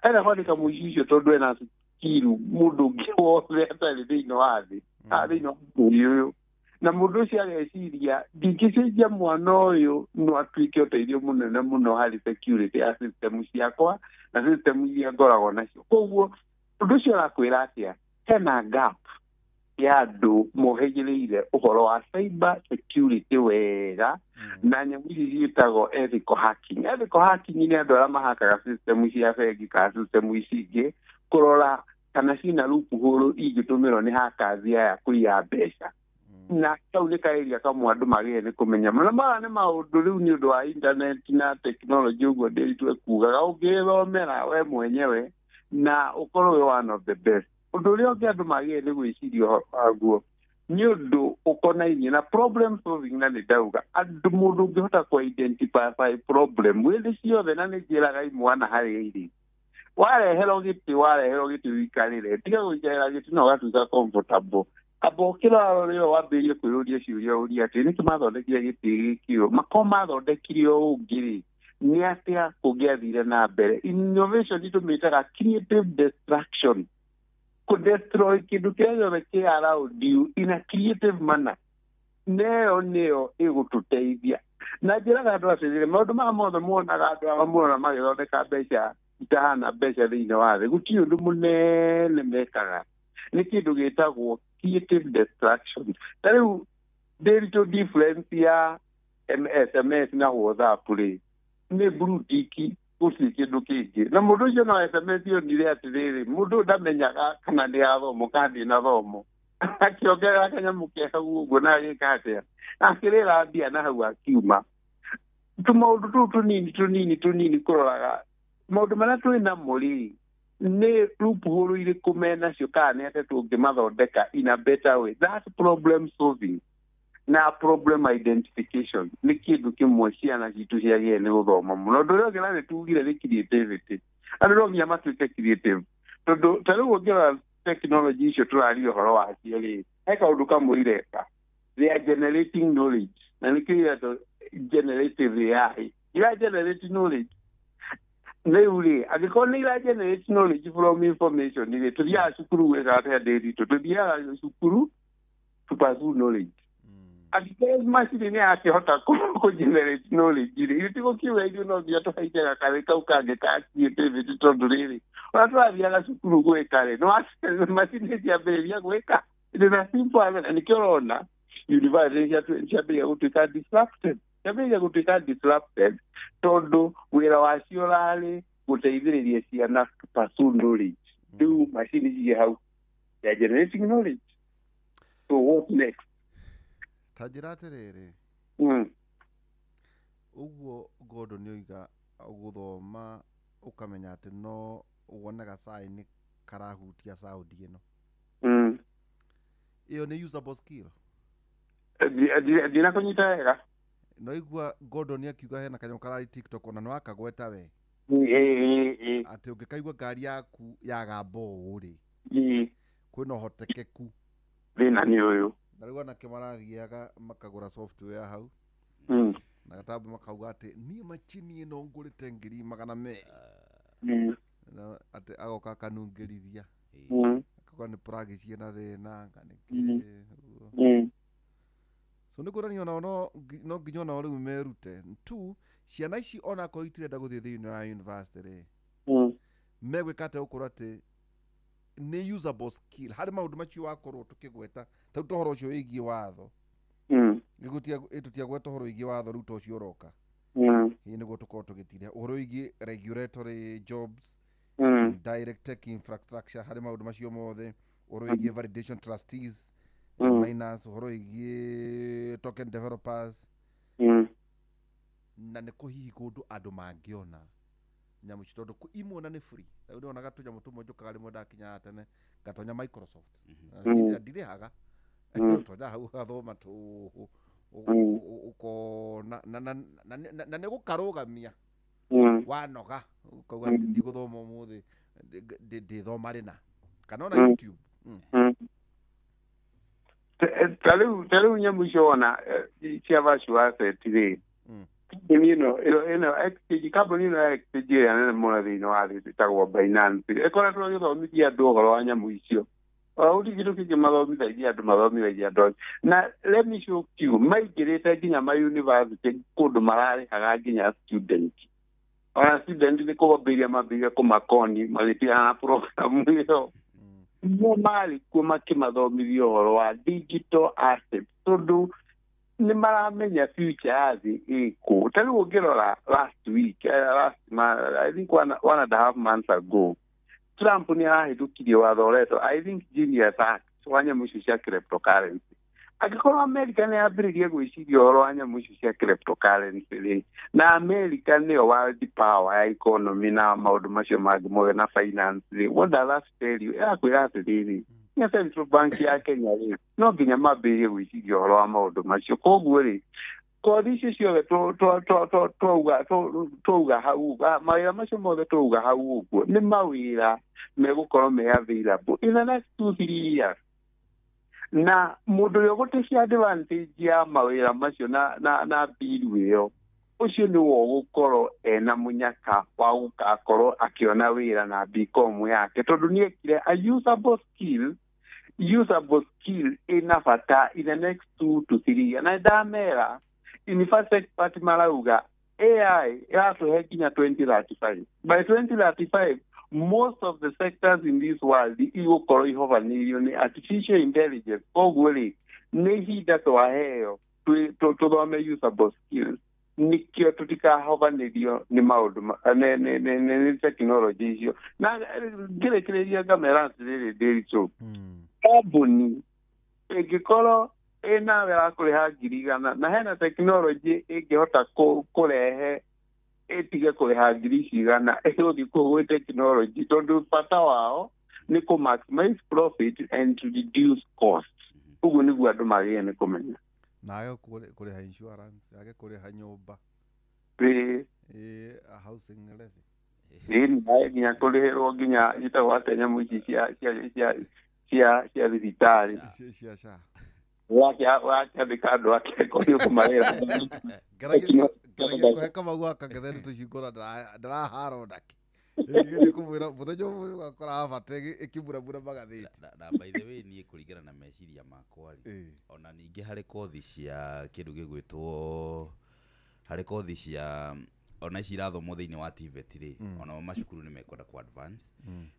Arenda kwandĩka mũici ũcio tondũ ena skill mũndũ ũngĩ wothe atarĩ thĩinĩ wa thĩ, thĩinĩ wa bũrũri ũyũ. Na mũndũ ũcio ageciria ndingĩcenjia mwana ũyũ no atuĩke ũteithio mũnene mũno harĩ security ya system ciakwa na system iria ngoragwo nacio. Koguo ũndũ ũcio ũrakwĩra atĩa, hena gap ya andũ mohĩgĩrĩire ũhoro wa cyber security wega, na nyamũ ici ciĩtagwo ethical hacking. Ethical hacking nĩ andũ arĩa mahakaga system cia bengi kana system ici ingĩ kũrora kana cina loophole ingĩtũmĩrwo nĩ hackers aya kũiya mbeca. Na kau nĩ kaĩria kamwe andũ magĩrĩire nĩ kũmenya. Maya nĩ maũndũ rĩu nĩ ũndũ wa internet na technology ũguo ndĩritwe kugaga, ũngĩthomera we mwenyewe na ũkorwo wĩ one of the best. Ũndũ ũrĩa ũngĩ andũ magĩrĩire nĩ gwĩciria ũhoro waguo nĩ ũndũ ũkonainie na problem solving. Na nĩ ndauga andũ mũndũ ũngĩhota kũ-identify problem hĩndĩ ciothe, na nĩ njĩraga imwana harĩa irĩ, wareherwo gĩtĩ wikarĩre, tiga gũikarĩra gĩtĩ na ũgatuĩka comfortable. Amba ũkĩrora rĩo wambĩrĩrie kwĩyũria ciũria ũria atĩ nĩkĩ mathondekire gĩtĩ gĩkĩ ũũ, makorwo mathondekire ũũ ũngĩ-rĩ, nĩ atĩa kũngĩathire na mbere. Innovation tũmĩtaga creative destruction, kũ-destroy kĩndũ kĩrĩa gĩothe kĩ around you in a creative manner. Neyo nĩyo ĩgũtũteithia. Na njĩraga andũ atĩrĩrĩ, maũndũ maya mothe muonaga andũ aya muona magĩthondeka mbeca itahana mbeca thĩinĩ wa thĩ, gũtirĩ ũndũ mũnene mekaga. Nĩ kĩndũ gĩtagwo creative destruction. Ta rĩu digital difference ya SMS na WhatsApp-rĩ nĩ brutiki gũtirĩ kĩndũ kĩngĩ. Na mũndũ ũcio no SMS yonire atĩrĩrĩ, mũndũ ndamenyaga kana nĩ athomo kana ndĩnathomo, akĩongerera kanyamũ ke hau ũguo na agĩka atĩa, akĩrĩra mbia na hau akiuma. Tũmaũndũ tũu tũnini kũroraga maũndũ marĩa twĩ namo-rĩ nĩ loophole irĩkũ menacio kana nĩ atĩa tũngĩmathondeka in a better way. That's problem solving na problem identification. Nĩ kĩndũ kĩmwe ciana citũ ciagĩrĩire nĩ gũthoma mũno. Ũndũ ũrĩa ũngĩ na nĩ tugire nĩ creativity. Andũ no nginya matuĩke creative, tondũ ta rĩu ũngĩrora technology icio tũraria ũhoro wacio-rĩ, he kaũndũ kamwe ireka, they are generating knowledge, na nĩkĩo gĩatũ generative AI ira-generate knowledge. Rĩu-rĩ, angĩkorwo nĩ ira-generate knowledge from information-rĩ, tũthiaga cukuru gwĩka atĩa ndĩritũ, tũthiaga cukuru to pursue knowledge. Angĩkorwo macini nĩ yakĩhota kũ-generate knowledge-rĩ, itigũkiuga ithuĩ no nginya tũhaite gakarĩ kau kangĩ ka creativity, tondũ rĩrĩ ona tũrathiaga cukuru gwĩka-rĩ, macini ciambĩrĩria gwĩka. It is a simple, na nĩkĩo ũrona university ciambĩrĩria gũtuĩka disrupted, tondũ wĩra wacio ũrarĩ gũteithĩrĩria ciana to pursue knowledge. Rĩu macini ciĩ hau, they are generating knowledge. So what next? Ta njĩra atĩrĩrĩ, ũguo Gordon nĩoiga gũthoma ũkamenya atĩ no wone gacai nĩ karahutia sound ĩno. Ĩyo nĩ usable skill. Ndina kũnyita wega. No igua Gordon akiuga hena kanyamũ karari TikTok ona nĩwakagweta we. Atĩ ũngĩkaigua ngari yaku yagamba ũũ-rĩ, kwĩna ũhotekeku. Thĩna nĩ ũyũ. Na rĩu anake marathiaga makagũra software hau, na gatambu makauga atĩ niĩ macini ĩno ngũrĩte 200,000. Atĩ agoka akanungĩrithia, akauga nĩ plug ciĩna thĩna kanĩkĩ. So nĩ kuonania onao no nginya onao rĩu merute. Tu, ciana ici onakorwo itirenda gũthiĩ thĩinĩ wa university-rĩ, megwĩka atĩ gũkorwo atĩ nĩ usable skill harĩ maũndũ macio wakorwo tũkĩgweta. Ta rĩu tohoro ũcio wĩgiĩ watho, tũtiagweta ũhoro wĩgiĩ watho rĩu ta ũcio ũroka. Hii nĩguo tũkorwo tũgĩtiria ũhoro wĩgiĩ regulatory jobs, direct tech infrastructure harĩ maũndũ macio mothe, ũhoro wĩgiĩ validation trustees, miners, ũhoro wĩgiĩ token developers, na nĩ kũhihi kũndũ andũ mangĩona nyamũ ici, tondũ imwe ona nĩ free. Rĩu ndĩronaga tũnyamũ tũmwe njũkaga rĩmwe ndakinya tene ngatonya Microsoft, ndirĩhaga, tonya hau gathoma tu uko na nä gå karå wanoga ukauga ndigå thoma å må thä ndä thoma rä na kana ona YouTube tarä u nyamå icio wona cia virtual asset rä exchange kambuni ĩno ya exchange ĩrĩa nene mũno thĩinĩ wa thĩ ĩtagwo Binance ĩkoretwo ĩgĩthomithia andũ ũhoro wa nyamũ icio ũtigĩtũ kĩngĩ mathomithagia andũ na let me show you maingĩrĩte nginya ma university kũndũ mararĩhaga nginya student ona student nĩ kũhambĩria mambĩrĩria kũmakoni magĩtigana na program ĩyo no marĩ kuo makĩmathomithia ũhoro wa digital assets tondũ nĩ maramenya future ya thĩ ĩkũ ta rĩu ũngĩrora last week I think one and a half months ago Trump nĩ arahĩtũkirie watho ũretwo I think Genius Act wa nyamũ icio cia cryptocurrency angĩkorwo America nĩ yambĩrĩirie gwĩciria ũhoro wa nyamũ icio cia cryptocurrency rĩ na America nĩyo world power ya economy na maũndũ macio mangĩ mothe na finance rĩ what does that tell you ĩrakwĩra atĩrĩrĩ nya Central Bank ya Kenya rĩ no nginya mambĩrĩrie gwĩciria ũhoro wa maũndũ macio koguo rĩ kothi icio ciothe twauga hau mawĩra macio mothe twauga hau ũguo nĩ mawĩra megũkorwo me available in the next 2-3 years na mũndũ ũrĩa ũgũtecia advantage ya mawĩra macio na bill ĩyo ũcio nĩ wogũkorwo ena mũnyaka wa gũgakorwo akĩona wĩra na BCom yake tondũ nĩ ekire a usable skill ina bata in the next 2 to 3 years na ndamera in fact expert marauga AI ĩratũhe nginya 2035 by 2035 most of the sectors in this world igũkorwo ihovanĩirio nĩ artificial intelligence koguo rĩ nĩ ihinda twaheo tũthome usable skills nikio tutikahovanĩrio nĩ maũndũ nĩ technology icio na ngĩrĩkĩrĩria ngamera rĩrĩ ndĩritũ kambuni ĩngĩkorwo ĩna wĩra kũrĩha ngiri 100 na hena technology ĩngĩhota kũrehe ĩtige kũrĩha ngiri 100 ĩgũthiĩ kũhũĩ technology tondũ bata wao nĩ kũ maximize profit and to reduce costs ũguo nĩguo andũ magĩrĩire nĩ kũmenya nayo kũrĩha insurance yake kũrĩha nyũmba housing levy nayo nginya kũrĩhĩrwo nginya itagwo atĩa nyamũ ici cia thibitarĩ cia SHA wakĩandĩka andũ ake kũrĩ kũmarĩra ngeragia kũhe kamau gaka getheni tũcingũra ndarahara ndaki ĩngĩgeria kũmwĩra mũthenya ũmwe ũgakora abata ĩkĩmũramũra magathĩti na by the way niĩ kũringana na meciria makwa rĩ ona ningĩ harĩ kothi cia kĩndũ gĩgwĩtwo harĩ kothi cia ona ici irathomwo thĩinĩ wa TVET rĩ ona macukuru nĩ mekwenda ku advance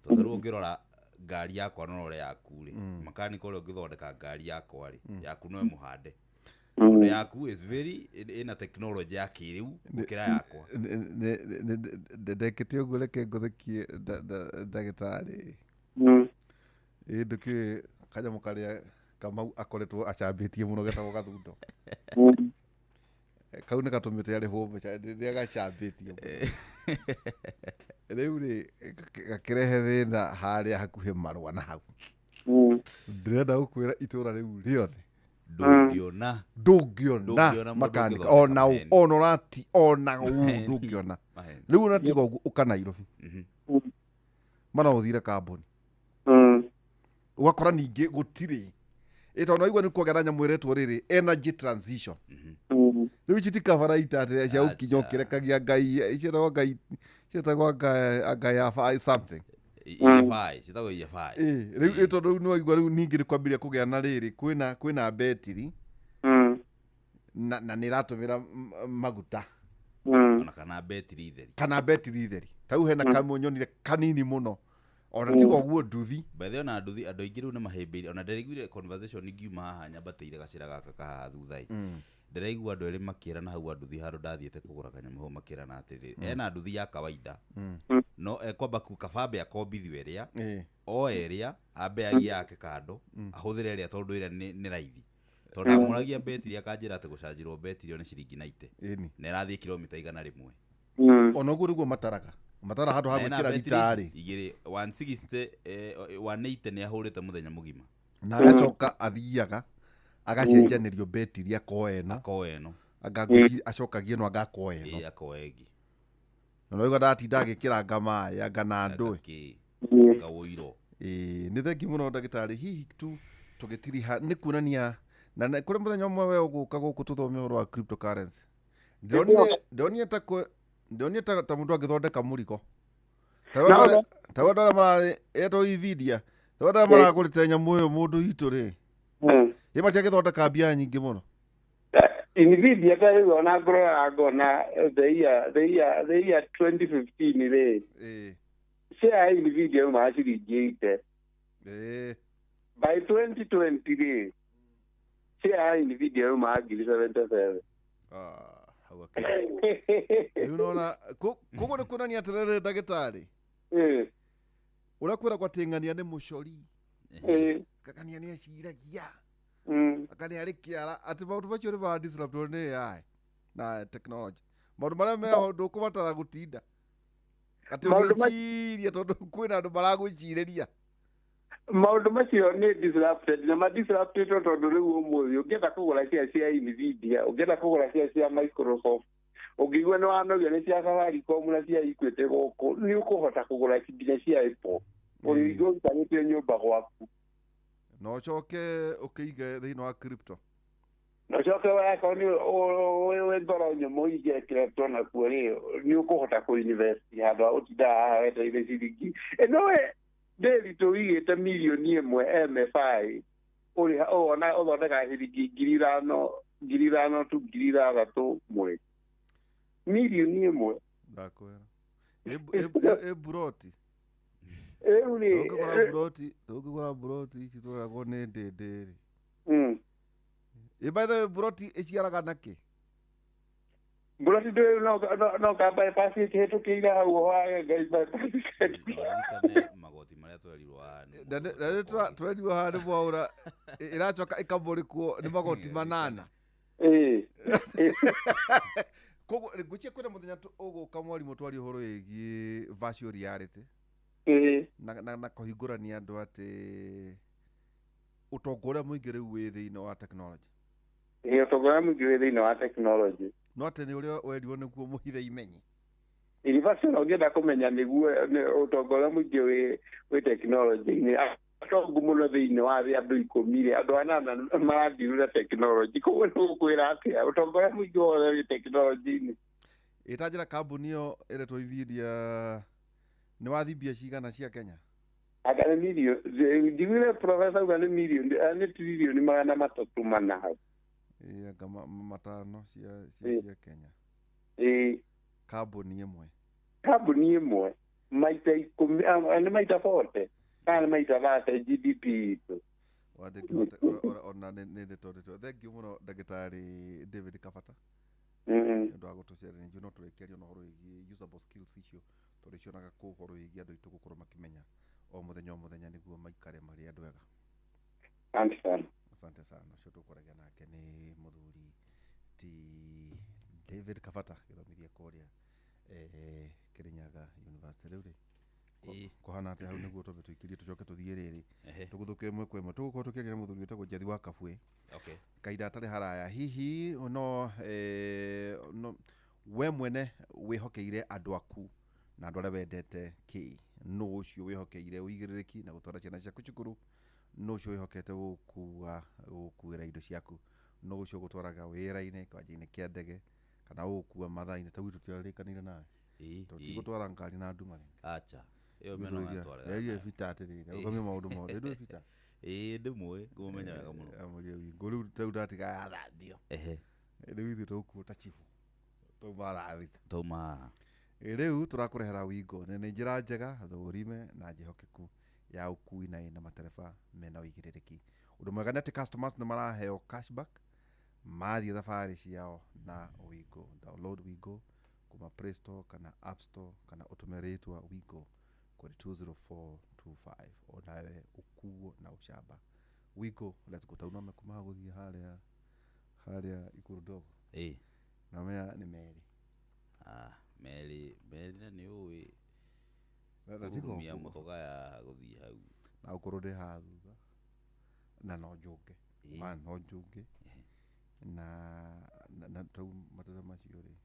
tondũ rĩu ũngĩrora ngari yakwa no ũrĩa yaku rĩ makanika ũrĩa ũngĩthondeka ngari yakwa rĩ yaku no mũhande tondũ yaku is very ina technology ya kĩrĩu gũkĩra yakwa ndekĩte ũguo reke ngũthĩkie ndagĩtarĩ ndũkĩũĩ kanyamũ karĩa Kamau akoretwo acambĩtie mũno getagwo gathundo kau nĩ gatũmĩte arĩhwo mbeca rĩrĩa gacambĩtie rĩu rĩ gakĩrehe thĩna harĩa hakuhĩ marũa na hau ndĩrenda gũkwĩra itũra rĩu rĩothe ndũngĩona makanika ona ũrati ona ndũngĩona rĩu ũnatiga ũguo ũka Nairobi mana ũthire kambuni ũgakora ningĩ gũtirĩ tondũ waigua nĩ kuongerera nyamũ ĩretwo rĩrĩ energy transition rĩu citikabaraita atĩ cia ũkinya ũkĩrekagia ngai cietagwo ngai ya something rĩu tondũ rĩu nĩwaigua rĩu ningĩ nĩ kwambĩrĩria kũgĩa na rĩrĩ kwĩna betiri na nĩ ĩratũmĩra maguta kana betiri theri tau hena kamwe nyonire kanini mũno ona tiga ũguo nduthi bethe ona nduthi andũ aingĩ rĩu nĩ mahĩmbĩirie ona ndereiguire conversation ngiuma haha nyambatĩire gacĩra gaka kahaha thutha-ĩ ndereigua andũ erĩ makĩrana hau anduthi handũ ndathiĩte kũgũra kanyamũ hau makĩrana atĩrĩrĩ ena nduthi ya kawaida no ekwamba kabambe akombithio ĩrĩa o ĩrĩa ambe aigi yake kando ahũthĩre ĩrĩa tondũ ĩrĩa nĩ raithi tondũ amũragia betiri akanjĩra atĩ gũcanjĩrwo betiri nĩ ciringi 90 na ĩrathiĩ kilomita 100 ona ũguo nĩguo matara handũ ha gwĩkĩra ritarĩ igĩrĩ 160 180 nĩ ahũrĩte mũthenya mũgima na agacoka athiaga agacenjanĩrio beti iria koeno akoeno acokagie no agakoeno akoegi na no ndatinda agĩkĩranga maĩ anga na ndũĩ gaũiro nĩ thengi mũno ndagĩtarĩ hihi tu tũgĩtiriha nĩ kuonania na kũrĩ mũthenya ũmwe we ũgũka gũkũ tũthome ũhoro wa cryptocurrency ndonire ta mũndũ angĩthondeka mũrigo ta andũ arĩa mararĩ etwo Nvidia ta andũ arĩa maragũrĩte nyamũ ũyũ mũndũ witũ rĩ ye matiagĩthondeka mbia nyingĩ mũno Nvidia ta rĩu ona ngona the year 2015 rĩ share Nvidia uma ciringi 80 by 2020 rĩ share Nvidia uma ngiri 77 rĩu nona kũguo nĩ kuonania atĩrĩrĩ ndagĩtarĩ ũrĩa kwĩragwo atĩ ng'ania nĩ mũcori ng'ania nĩ eciragia akania arĩ kĩara atĩ maũndũ macio nĩ ma disruptwo nĩ AI na technology maũndũ marĩa meho ndũkũbatara gũtinda atĩ ũgĩciria tondũ kwĩna andũ maragwĩcirĩria maũndũ macio nĩ disrupted na madisruptĩtwo tondũ rĩu ũmũthĩ ũngĩenda kũgũra cia Nvidia ũngĩenda kũgũra cia Microsoft ũngĩigua nĩ wanogio nĩ cia Safaricom na cia Equity gũkũ nĩ ũkũhota kũgũra nginya cia Apple ũrĩigua ũtarĩtie nyũmba gwaku na ũcoke ũkĩige thĩinĩ wa crypto na ũcoke weka nĩ ngoro nyũmũ igekĩra tona kuo rĩ nĩ ũkũhota kũ-invest handũ ha ũtindaga wetereire ciringi no ndĩritũ wigĩte mirioni ĩmwe MFI ũrona ũthondeka ciringi ngiri ithano tu ngiri ithathatũ mweri mirioni ĩmwe ndakwĩra ĩ buroti ũngĩgũra buroti ici twĩragwo nĩ ndĩndĩ rĩ by the way buroti ĩciaraga na kĩ buroti no kamba bypass ĩkĩhĩtũkĩire hau magoti marĩa twerirwo haha nĩ mwaũra ĩracoka ĩkamũrĩkwo nĩ magoti manana koguo ngwĩciria kwĩna mũthenya ũgũka mwarimũ twarie ũhoro wĩgiĩ virtual reality na kũhingũrania andũ atĩ ũtonga ũrĩa mũingĩ rĩu wĩ thĩinĩ wa technology ũtonga ũrĩa mũingĩ wĩ thĩinĩ wa technology no atĩ nĩ ũrĩa werirwo nĩguo mũhithe imenyi universal ũngĩenda kũmenya nĩguo ũtonga ũrĩa mũingĩ wĩ technology-inĩ atongu mũno thĩinĩ wa thĩ andũ 10 rĩ andũ 8 marathiru na technology koguo nĩ gũkwĩra atĩa ũtonga ũrĩa mũingĩ wothe wĩ technology-inĩ ĩta njĩra kambuni ĩyo ĩretwo Nvidia nĩ wathimbia cigana cia Kenya agana milioni njiguire professor uga nĩ milioni nĩ trilioni 300 hau anga matano cia Kenya kambuni ĩmwe maita 10 nĩ maita 40 kana maita 30 GDP itu ona nĩ ndĩtondetwo thengiũ mũno ndagĩtarĩ David Kabata nĩũndũ wa gũtũcerera ningĩ no tũrĩkĩaria ũhoro wĩgiĩ usable skills icio tũrĩcionaga kũ ũhoro wĩgiĩ andũ aitũ gũkorwo makĩmenya o mũthenya nĩguo maikare marĩ andũ ega asante sana ũcio tũkwaragia nake nĩ mũthuri ti David Kabata gĩthomithia kũrĩa Kirinyaga University rĩu rĩ kũhana atĩ hau nĩguo tũikĩrie tũcoke tũthiĩ rĩrĩ tũgũthũke ĩmwe kwa ĩmwe tũgũkorwo tũkĩaria na mũthuri wĩtagwo Njethi wa Kabuĩ kahinda atarĩ haraya hihi no we mwene wĩhokeire andũ aku na andũ arĩa wendete kĩ no ũcio wĩhokeire ũigĩrĩrĩki na gũtwara ciana ciaku cukuru no ũcio wĩhokete gũkuĩra indo ciaku no ũcio gũtwaraga wĩra-inĩ kĩwanja-inĩ kĩa ndege kana gũkua mathaa-inĩ ta gwitũ tũrarĩkanĩire nawe tũtigũtwara ngari na nduma acha ĩyo meno natwara ĩyo bita atĩrĩrĩ ũkamia maũndũ mothe ndũĩ bita ndĩmũĩ ngũmenya wega mũno amũria wingo rĩu tau ndatiga athandio rĩu ithuĩ tũkuo ta chifu tauma rĩu tũrakũrehera wingo nĩ njĩra njega thũrime na njĩhokeku ya ũkui na matereba mena ũigĩrĩrĩki ũndũ mwega nĩ atĩ customers nĩ maraheo cashback mathiĩ thabarĩ ciao na wingo download wingo kuma Play Store kana App Store kana ũtũme rĩtwa wingo kũrĩ 20425 onawe ũkuo na ũcamba wingo let's go taunome kuma gũthiĩ harĩa ikũrũ ndogo na mea nĩ Meri na nĩ ũĩ kurumia mũtoga ya gũthiĩ hau na ũkorwo ndĩ haha thutha na no njũke no njunge na tau matara macio ri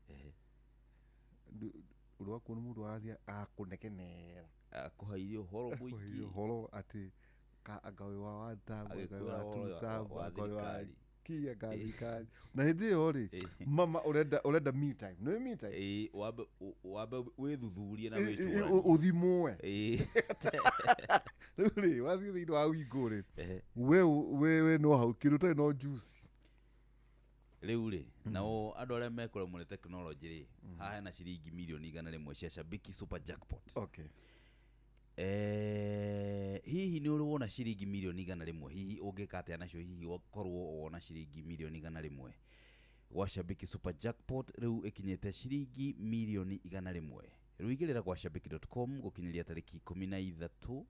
urwa kuona mundu athia akunekenera akuhairio horo muingi horo ati ka agawe wa wata agawe wa tuta agawe wa kia galikali na hindi yo ri mama urenda me time no me time wabe withuthurie na wichura uthimwe ri wathi thiini wa wingu ri we no hau kiruta no juice riu ri nao andu aria mekore mu technology ri haha na ciringi milioni 100 cia Shabiki Super Jackpot. Okay. Hihi ni uri wona ciringi milioni 100 hihi ungika atia nacio hihi ukorwo wona ciringi milioni 100 gwa Shabiki Super Jackpot riu ikinyete ciringi milioni 100 riu igirira kwa shabiki.com gukinyiria tariki 13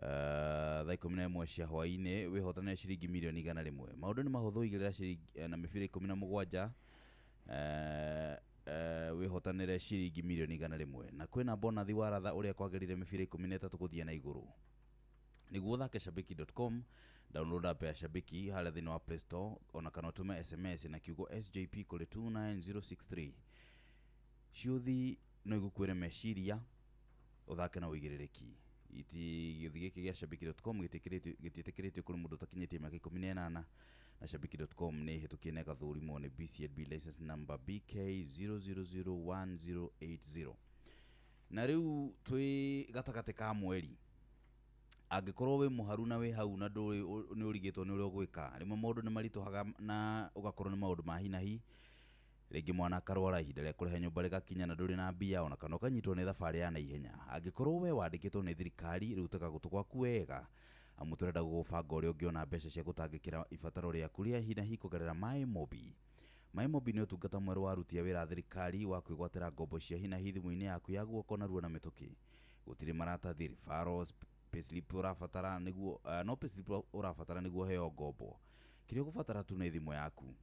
thaa 11 cia hwaini wihotane ciringi milioni 100 maundu ni mahuthu igirira ciringi na mibira 17 wihotanire ciringi milioni 100 na kwina bonathi waratha uria kwagirire mibira 13 guthia na iguru niguo thake shabiki.com download app ya Shabiki haria thini wa Play Store ona kana tume SMS na kiugo SJP kuri 29063 ciuthi no igukwire meciria uthake na uigiririki iti githigiki gia shabiki.com gititikiritio kuri mundu takinyetie miaka 18 na shabiki.com ni hitukiene gathurimo ni BCLB license number BK0001080 na riu twi gatakate ka mweri angikorwo we muharu na we hau na nduri ni urigitwo ni uri ogwika rimwe maundu ni marituhaga na ugakorwo ni maundu ma hinahi ringi mwana akarwara ihinda ria kurihe nyumba rigakinya na nduri na mbia ona kana ukanyitwo ni thabari ya naihenya angikorwo we wandikitwo ni thirikari riu teka gutu gwaku wega amu turenda gugubanga uria ungiona mbeca cia gutangikira ibataro riaku ria hinahi kugerera MyMobi ni utungata mweru wa aruti a wira thirikari wa kwigwatira ngombo cia hinahi thimu-ini yaku ya guoko na ruo na mituki gutiri maratathi referrals payslip urafatara niguo no payslip urafatara niguo heo ngombo kiria gubatara tu ni thimu yaku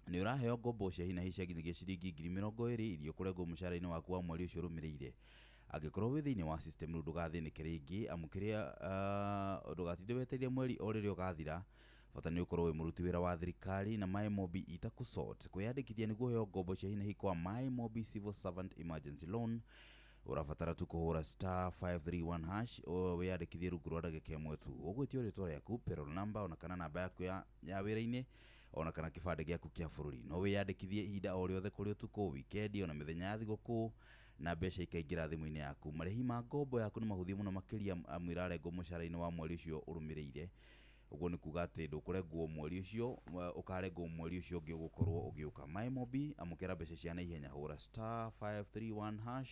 ni uraheo ngombo cia hinahi cia nginyagia ciringi 20,000 irio kurengwo mushara-ini waku wa mweri ucio rumirire angikorwo wi thiini wa system ru ndugathinike ringi amukiria ndugatinde weteria mweri o riria ugathira bata ni ukorwo wi muruti wira wa thirikari na MyMobi itakusort kwiyandikithia niguo heo ngombo cia hinahi kwa MyMobi Civil Servant Emergency Loan urafatara tu kuhura *531# o wiyandikithie rungu rwa ndagika imwe tu ugwitio ritwa riaku payroll number ona kana namba yaku ya wira-ini ona kana kibande giaku kia bururi no wiyandikithie ihinda o riothe kuri utuku weekend ona mithenya ya thiguku na mbeca ikaingira thimu-ini yaku marihi ma ngombo yaku ni mahuthie muno makiria amwirarengwo mushara-ini wa mweri ucio urumirire uguo ni kuga ati ndukurengwo mweri ucio ukarengwo mweri ucio ungi ugukorwo ugiuka MyMobi amukira mbeca cia na ihenya hura *531#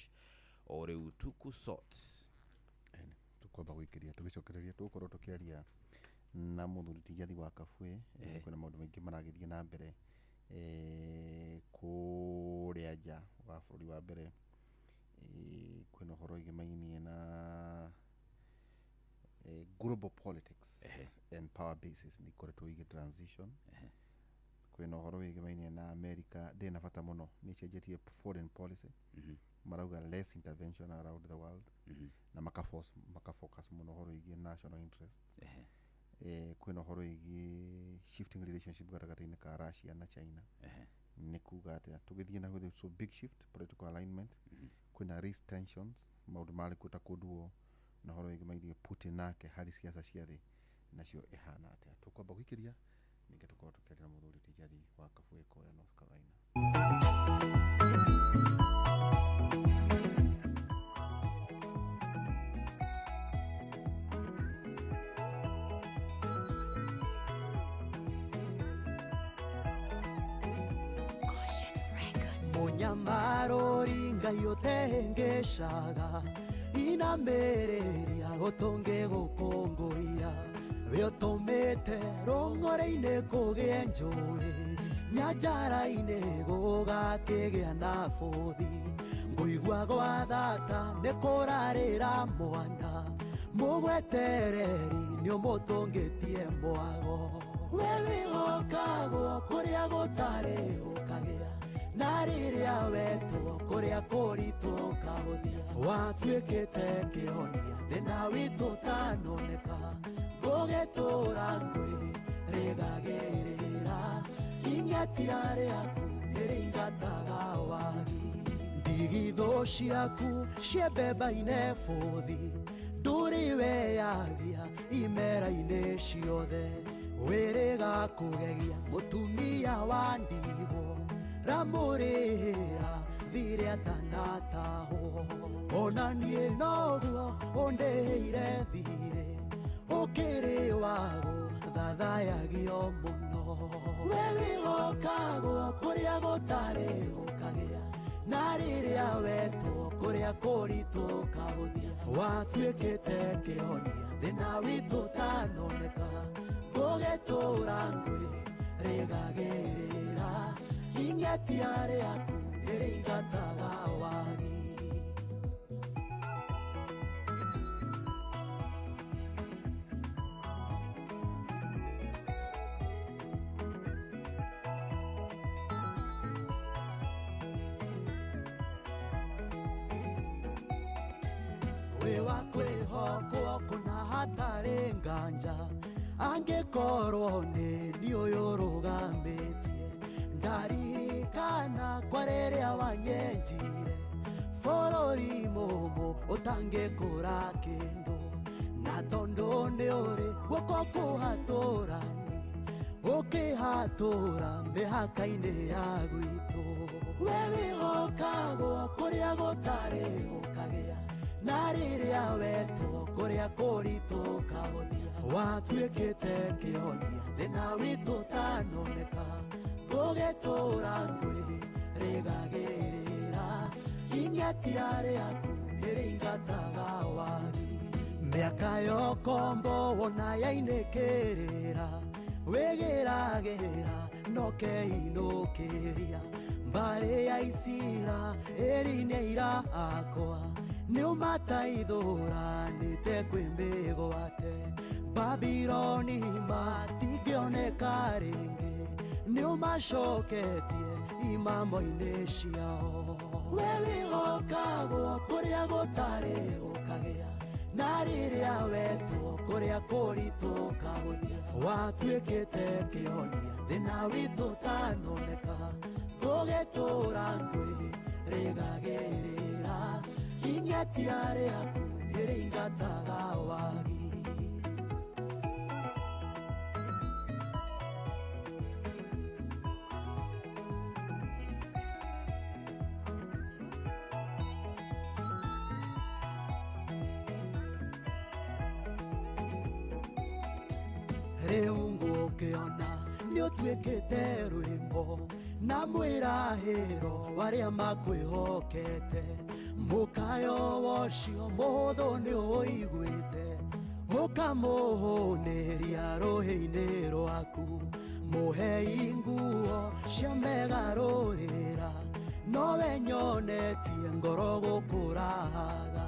o riu tukusort tukwamba gwikiria tugicokereria tugukorwo tukiaria na muthuri Tijathi wa Kabwe kwina maundu maingi maragithie na mbere kuria nja wa bururi wa mbere kwina uhoro igimainie na global politics and power bases ni koretwo igi transition kwina uhoro igimainie na America ndina bata muno ni cenjetie foreign policy marauga less intervention around the world na makafocus muno uhoro igi national interest kwina uhoro igi shifting relationship gatagati-ini ka Russia na China ni kuga atia tugithie na with so big shift political alignment kwina risk tensions maundu mari kuta kuduo na horo igimairie Putin nake hari siasa cia thi nacio ihana atia tukwamba gwikiria ninge tukorwo tukiarira muthuri Tijathi wa Kabwe kuria North Carolina. Munyamarori ngai utengeshaga ina mereri agotonge gukongoia wiotomete rongore-ine kugie njuri nyanjara-ine gugakigea na buthi nguigua gwa thata ni kurarira mwana mugwetereri ni umutongetie mwago wewigokagwo kuria gutari gukagea na riria wetwo kuria kuritwo kahuthia watuikite kihonia thina witu tanoneka gugitura ngwi rĩgagĩrĩra ing'etia rĩaku nĩrĩingataga wagi ndigithũ ciaku ciembemba-inĩ bũthi ndũrĩ weyagia imera-inĩ ciothe wĩrĩga kũgegia mũtumia wa ndigwo ramũrĩra thire atanatahwo ona niĩ noguo ũndĩire thirĩ ũkĩrĩ wagũ thathayagio mũno we wĩhokagwo kũrĩa gũtarĩ gũkagĩa na rĩrĩa wetwo kũrĩa kũritũ kahũthia watuĩkĩte kĩhonia thĩna witũ tanoneka gũgĩtũra ngwĩ rĩgagĩrĩra ing'etia rĩaku nĩrĩingataga wagi wĩ wa kwĩhokwo kũna hatarĩ nganja angĩkorwo nĩ niĩ ũyũ ũrũgamĩtie ndaririkana kwa rĩrĩa wanyenjire bũrũri mũmũ ũtangĩkũra kĩndũ na tondũ nĩ ũrĩ guoko kũhatũrani ũkĩhatũra mĩhaka-inĩ ya gwitũ we wĩhokagwo kũrĩa gũtarĩ gũkagĩa na rĩrĩa wetwo kũrĩa kũritũ kahũthia watuĩkĩte kĩhonia thĩna witũ tanoneka gũgĩtũra ngwĩ rĩgagĩrĩra ing'etia rĩaku nĩrĩingataga wagi mĩaka yokombo wona yainĩkĩrĩra wĩgĩragĩra nokeinũkĩria mbarĩ ya Isira ĩri-inĩ irakwa nĩũmataithũranĩte kwĩmbĩgwate Babironi matingĩoneka rĩngĩ nĩũmacoketie imamo-inĩ ciao we wĩhokagwo kũrĩa gũtarĩ gũkagĩa na rĩrĩa wetwo kũrĩa kũritũ kahũthia watuĩkĩte kĩhonia thĩna witũ tanoneka gũgĩtũra ngwĩ rĩgagĩrĩra ing'etia rĩaku nĩrĩingataga wagi rĩu ngũkĩona nĩũtuĩkĩte rwĩmbo na mwĩrahĩro warĩa makwĩhokete mũkayo wocio mũhũthũ nĩũiguĩte ũkamũhũnĩria rũhĩ-inĩ rwaku mũhei nguo cia megarũrĩra nowe nyonetie ngoro gũkũrahaga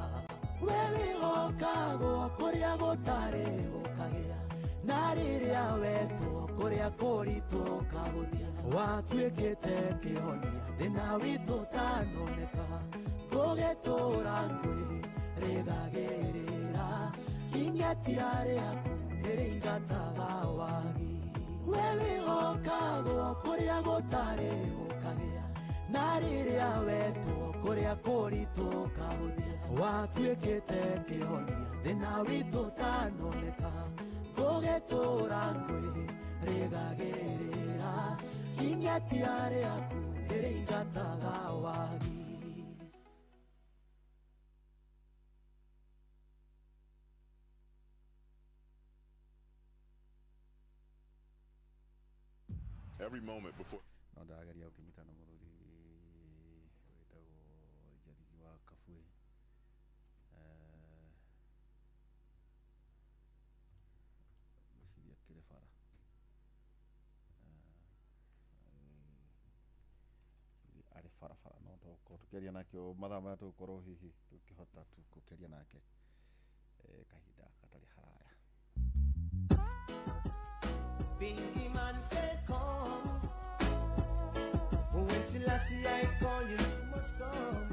we wĩhokagwo kũrĩa gũtarĩ gũkagĩa na rĩrĩa wetwo kũrĩa kũritũ kahũthia watuĩkĩte kĩhonia thĩna witũ tanoneka gũgĩtũra ngwĩ rĩgagĩrĩra ing'etia rĩaku nĩrĩingataga wagi we wĩhokagwo kũrĩa gũtarĩ gũkagĩa na rĩrĩa wetwo kũrĩa kũritũ kahũthia watuĩkĩte kĩhonia thĩna witũ tanoneka gũgĩtũra ngwĩ rĩgagĩrĩra ing'etia rĩaku nĩrĩingataga wagi every moment before no ndageria ũkĩnyitana mũthuri wĩtagwo Njarigi wa Kabwe gũciria kĩrĩ bara arĩ barabara no tũkorwo tũkĩaria nakĩo mathaa marĩa tũgũkorwo hihi tũkĩhota gũkĩaria nake kahinda gatarĩ haraya. Bingy man said come, when Selassie I call you, you must come.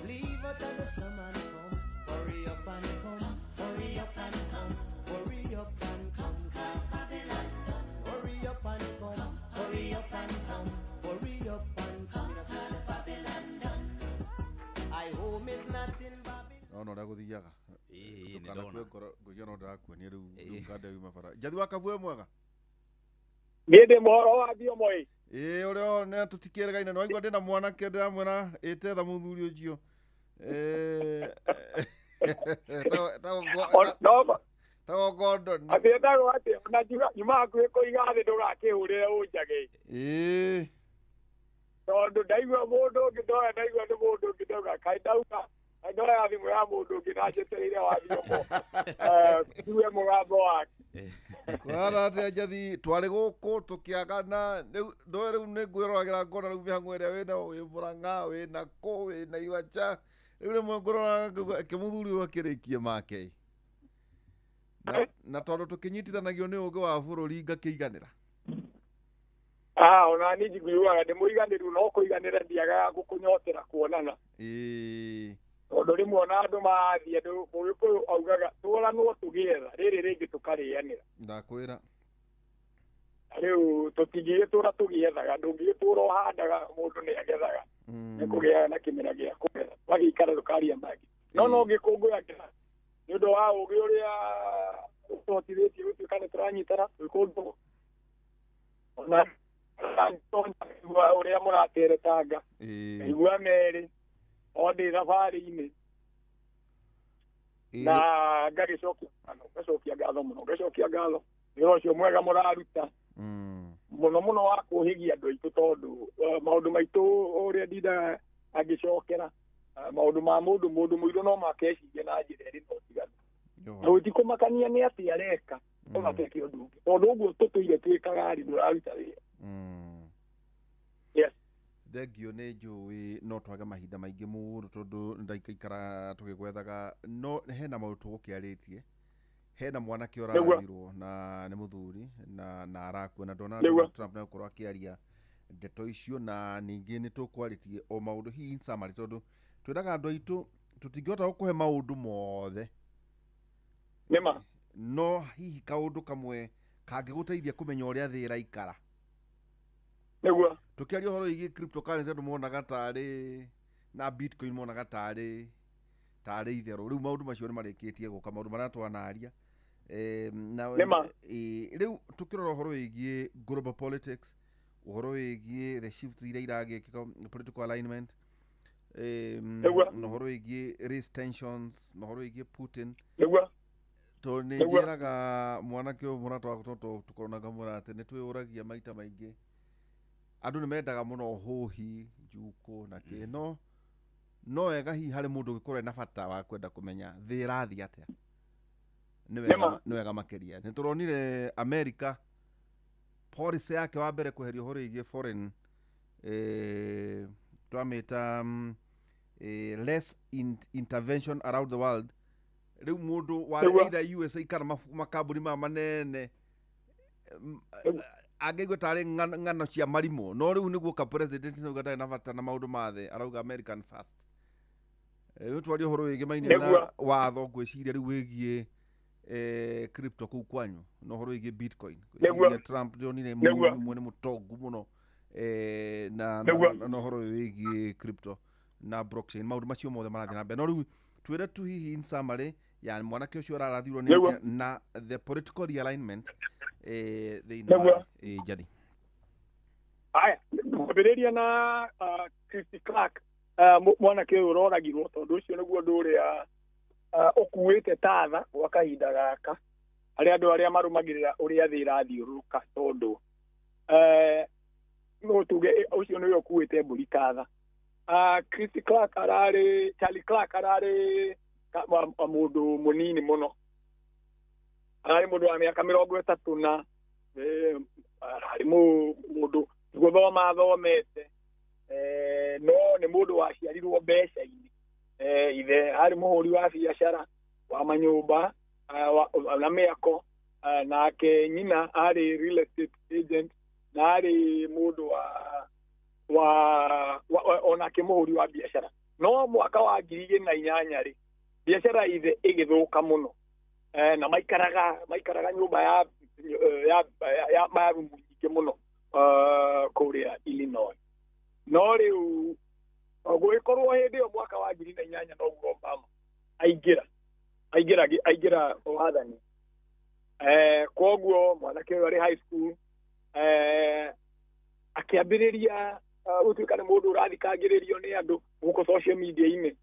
Leave out of the slum and come. Hurry up and come, hurry up and come, hurry up and come. Cause Babylon done. thiaga Ĩĩ nĩ ndona. ngũgia no ndĩrakuonia rĩu kanda yuma bara njathi wa Kabuye mwega Gĩndĩ mohoro wa bio moi. ũrĩa nĩ tũtikĩrĩgaine nĩ waigua ndĩna mwanake ndĩramwĩra ĩtetha mũthuri ũcio tago Gordon Atĩndagwo atĩ ona nyuma hakuhĩ kũiga thĩ ndũgakĩhũrĩre ũnjage. Tondũ ndaigua mũndũ ũngĩ ndoya ndaigua nĩ mũndũ ũngĩ ndauga kaĩ ndauga ndoya thimũ ya mũndũ ũngĩ na njetereire wathio mo. Tuwe mũgambo wake. kwara atĩa njathi twarĩ gũkũ tũkĩagana ndoe rĩu nĩ ngwĩroragĩra ngona rĩu mĩhang'o ĩrĩa wĩna wĩ Mũrang'a wĩna kũ wĩna Iwacha rĩu rĩmwe ngũrora kĩmũthuri ũyũ akĩrĩkie make na tondũ tũkĩnyitithanagio nĩ ũũgĩ wa bũrũri ngakĩiganĩra Ona niĩ njiguaga ndĩ mũiganĩru no kũiganĩra ndiagaga gũkũnyotera kuonana. Tondũ rĩmwe ona andũ mathiĩ andũ Mũgĩkũyũ augaga tũranwo tũgĩetha rĩrĩ rĩngĩ tũkarĩanĩra. Ndakwĩra. Rĩu tũtingĩgĩtũra tũgĩethaga ndũngĩgĩtũra ũhandaga mũndũ nĩ agethaga. Nĩ kũgĩaga na kĩmera gĩa kũgetha. Wagĩikara ndũkaria mangĩ. No ngĩkũngũyagĩra nĩ ũndũ wa ũũgĩ ũrĩa ũtũhotithĩtie gũtuĩka nĩ tũranyitana twĩkũndũ. Ona ũrĩa mũrateretanga. Igua merĩ. O ndĩ thabarĩ-inĩ na ngagĩcokia ngatho mũno nĩ ũcio mwega mũraruta mũno wa kũhĩgia andũ aitũ tondũ maũndũ maitũ ũrĩa ndindaga angĩcokera maũndũ ma mũndũ mũirũ no makeciria na njĩra ĩrĩ no tiganu na gũtikũmakania nĩ atĩ areka ũgakeke ũndũ ũngĩ tondũ ũguo tũtũire twĩkaga rĩ ndũraruta wĩra. Thengio nĩ njũĩ no twage mahinda maingĩ mũno tondũ ndaikaikara tũgĩgwethaga no hena maũndũ tũgũkĩarĩtie hena mwanake ũraragirwo na nĩ mũthuri na arakuo na ndona Trump nĩ gũkorwo akĩaria ndeto icio na ningĩ nĩ tũkwarĩtie o maũndũ hihi summary tondũ twĩraga andũ aitũ tũtingĩhota gũkũhe maũndũ mothe no hihi kaũndũ kamwe kangĩgũteithia kũmenya ũrĩa thĩ ĩraikara tukiaria horo igi cryptocurrency ndu monaga tarĩ na bitcoin monaga tarĩ itherũ rĩu maũndũ macio nĩ marĩkĩtie gũka maũndũ marĩa twanaria rĩu tukĩrora ũhoro wĩgiĩ global politics ũhoro wĩgiĩ the shifts iria iragĩkĩka political alignment na ũhoro wĩgiĩ race tensions na ũhoro wĩgiĩ Putin to nĩ njĩraga mwanake ũyũ mũrata wakwa tũkonaga mũrata nĩ twĩũragia maita maingĩ andũ nĩ mendaga mũno hũhi njukũ na kĩ no wega hihi harĩ mũndũ ũgĩkorwo na bata wa kwenda kũmenya thĩ ĩrathiĩ atĩa nĩ wega makĩria nĩ tũronire America policy yake wa mbere kweheria ũhoro wĩgiĩ foreign twamĩta less intervention around the world rĩu mũndũ warĩ either USA kana makambuni ma manene angĩgwe tarĩ ng'ano cia marimũ no rĩu nĩguo ka president nĩ ũgatarĩ na bata na maũndũ mathe arauga American first rĩu twaria ũhoro wĩgiĩ mainĩ na watho ngwĩciria rĩu wĩgiĩ crypto kũu kwanyu no ũhoro wĩgiĩ bitcoin gwĩciria Trump ndionire mũndũ nĩ mũtongu mũno na ũhoro wĩgiĩ crypto na blockchain maũndũ macio mothe marathiĩ na mbere no rĩu twĩre tu hihi in summary ya mwanake ũcio ararathirwo nĩ na the political realignment thĩinĩ wa njathi aya ngwambĩrĩria na Christy Clark mwanake ũyũ ũroragirwo tondũ ũcio nĩguo ũndũ ũrĩa ũkuĩte tatha gwa kahinda gaka harĩ andũ arĩa marũmagĩrĩra ũrĩa thĩ irathiũrũrũka tondũ no tuge ũcio nĩwe ũkuĩte mbũri tatha Christy Clark Charlie Clark ararĩ mũndũ mũnini mũno ararĩ mũndũ wa mĩaka 30 na ararĩ mũndũ gũthoma athomete no nĩ mũndũ waciarirwo mbeca-inĩ ithe arĩ mũhũri wa biacara wa manyũmba na mĩako nake nyina arĩ real estate agent na arĩ mũndũ onake mũhũri wa biacara no mwaka wa 2008 rĩ biacara ithe ĩgĩthũka mũno na maikaraga nyũmba ya marumu nyingĩ mũno kũrĩa Illinois no rĩu gũgĩkorwo hĩndĩ ĩyo mwaka wa 2008 noguo Obama aingĩra aigira wathani koguo mwanake wari high school akiambiriria gutuika ni mundu urathikagiririo ni andu guku social media-ini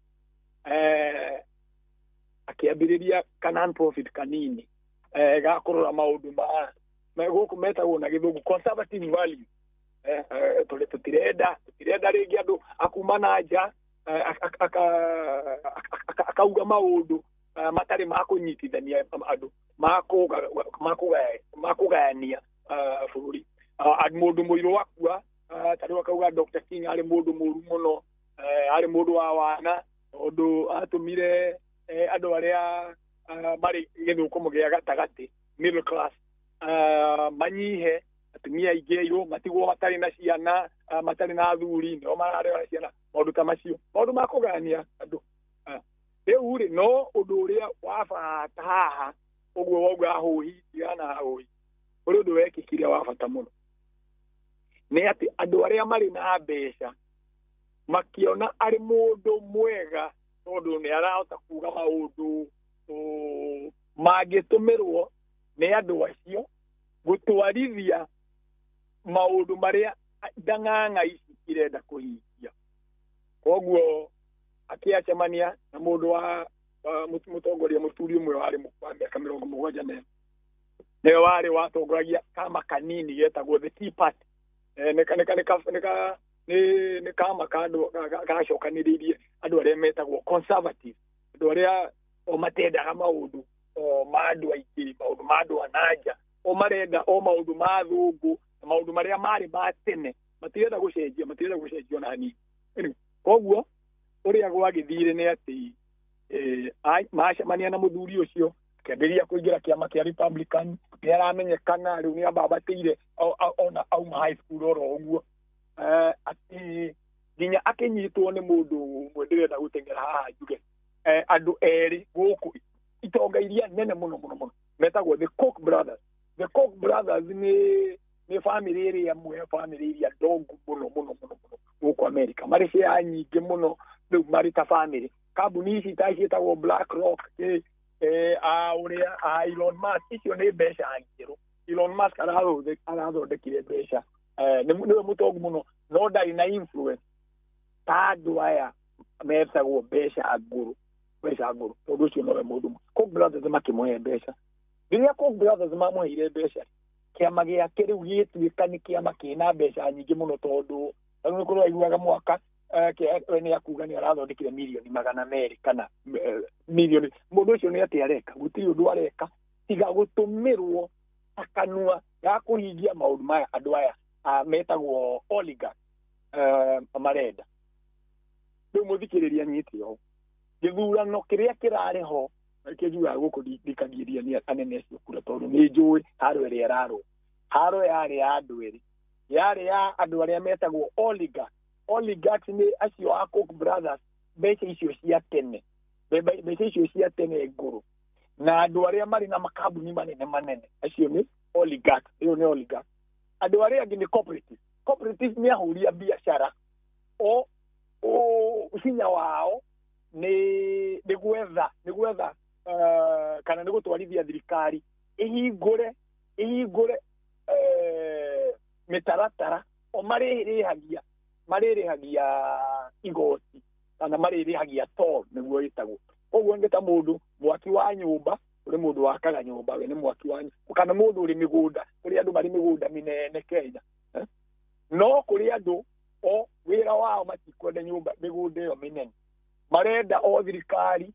akiambiriria ka non-profit kanini ga kurora maundu ma guku metagwo na githungu conservative value tutirenda ringi andu akuma na nja akauga maundu matari ma kunyitithania andu makugayania bururi mundu muiru wakua tari wakauga Dr. King ari mundu muru muno ari mundu wa wana undu atumire andu aria mari githukumu gia gatagati middle class manyihe atumia igeyo matigwo matari na ciana matari na athuri no mararera ciana maundu ta macio maundu makugania andu riu ri no undu uria wabata haha uguo wauga ahuhi yana ahuhi uri undu wekikire wabata muno ni ati andu aria mari na mbeca makiona ari mundu mwega tondu ni arahota kuga maundu magitumirwo ni andu acio gutwarithia maundu maria ndang'ang'a ici irenda kuhingia koguo akiacemania na mundu wa mutongoria muturi umwe wari wa miaka 70 niwe wari watongoragia kama kanini getagwo the Tea Party ni kama kandu gacokaniririe andu aria metagwo conservative andu aria o matendaga maundu ma andu aingi maundu ma andu ananja o marenda o maundu ma thungu maundu maria mari ma tene matirenda gucenjio na hanini koguo uria gwagithire ni ati macemania na muthuri ucio akiambiria kuingira kiama kia Republican ni aramenyekana riu ni ababatire ona auma high school oro uguo ati nginya akinyitwo ni mundu mwenderera gutengera haha njuge andu eri guku itonga iria nene muno metagwo the Koch brothers ni family iria ndongu muno guku America mari cia nyingi muno riu mari ta family kambuni ici ta cietagwo Black Rock uria Elon Musk icio ni mbeca ngiru Elon Musk arathondekire mbeca niwe mutongu muno no ndari na influence ta andu aya metagwo mbeca nguru tondu ucio nowe mundu Koch brothers makimuhe mbeca riria Koch brothers mamuheire mbeca kiama giake riu gituika ni kiama kina mbeca nyingi muno tondu riu kurwa iguaga mwaka ni akuga ni arathondekire milioni 200 kana milioni mundu ucio ni ati areka gutiri undu areka tiga gutumirwo akanua ya kuhingia maundu maya andu aya metagwo oligarch marenda riu muthikiriria nyitio githurano kiria kirariho kijuga guku dikagiria ni anene cio kura tondu ni njui haro iri haro yari andu iri yari ya andu aria metagwo oligarchs ni acio a Koch brothers mbeca icio cia tene nguru na andu aria mari na makambuni manene acio ni oligarchs andu aria angi ni cooperatives ni ahuria biashara o hinya wao ni gwetha kana ni gutwarithia thirikari ihingure mitaratara o maririhagia igoti kana maririhagia toll niguo yitagwo koguo ngeta mundu mwaki wa nyumba uri mundu wakaga nyumba we ni mwaki wa kana mundu uri migunda uri andu mari migunda minene Kenya no kuri andu o wira wao matikwenda nyumba migunda iyo minene marenda o thirikari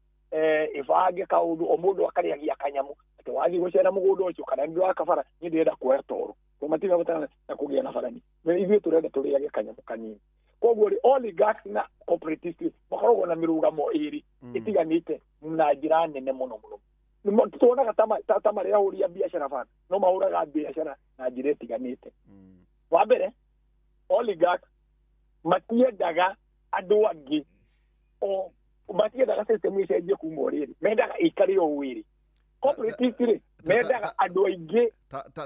ibange kaundu o mundu akariagia kanyamu ati wathi gucera mugunda ucio kana ndio akabara ni ndenda kuoya toro to matiga batana na kugia na barani ithuĩ turenda turiage kanyamu kanini koguo oligarchs na cooperatives makoragwo na mirugamo iri itiganite na njira nene muno tuonaga ta maria ahuria biashara bana no mahuraga biashara na njira itiganite wa mbere oligarchs matiendaga andu angi o matiendaga system icenjie kuma uriri mendaga ikari o wiri cooperatives ri mendaga andu aingi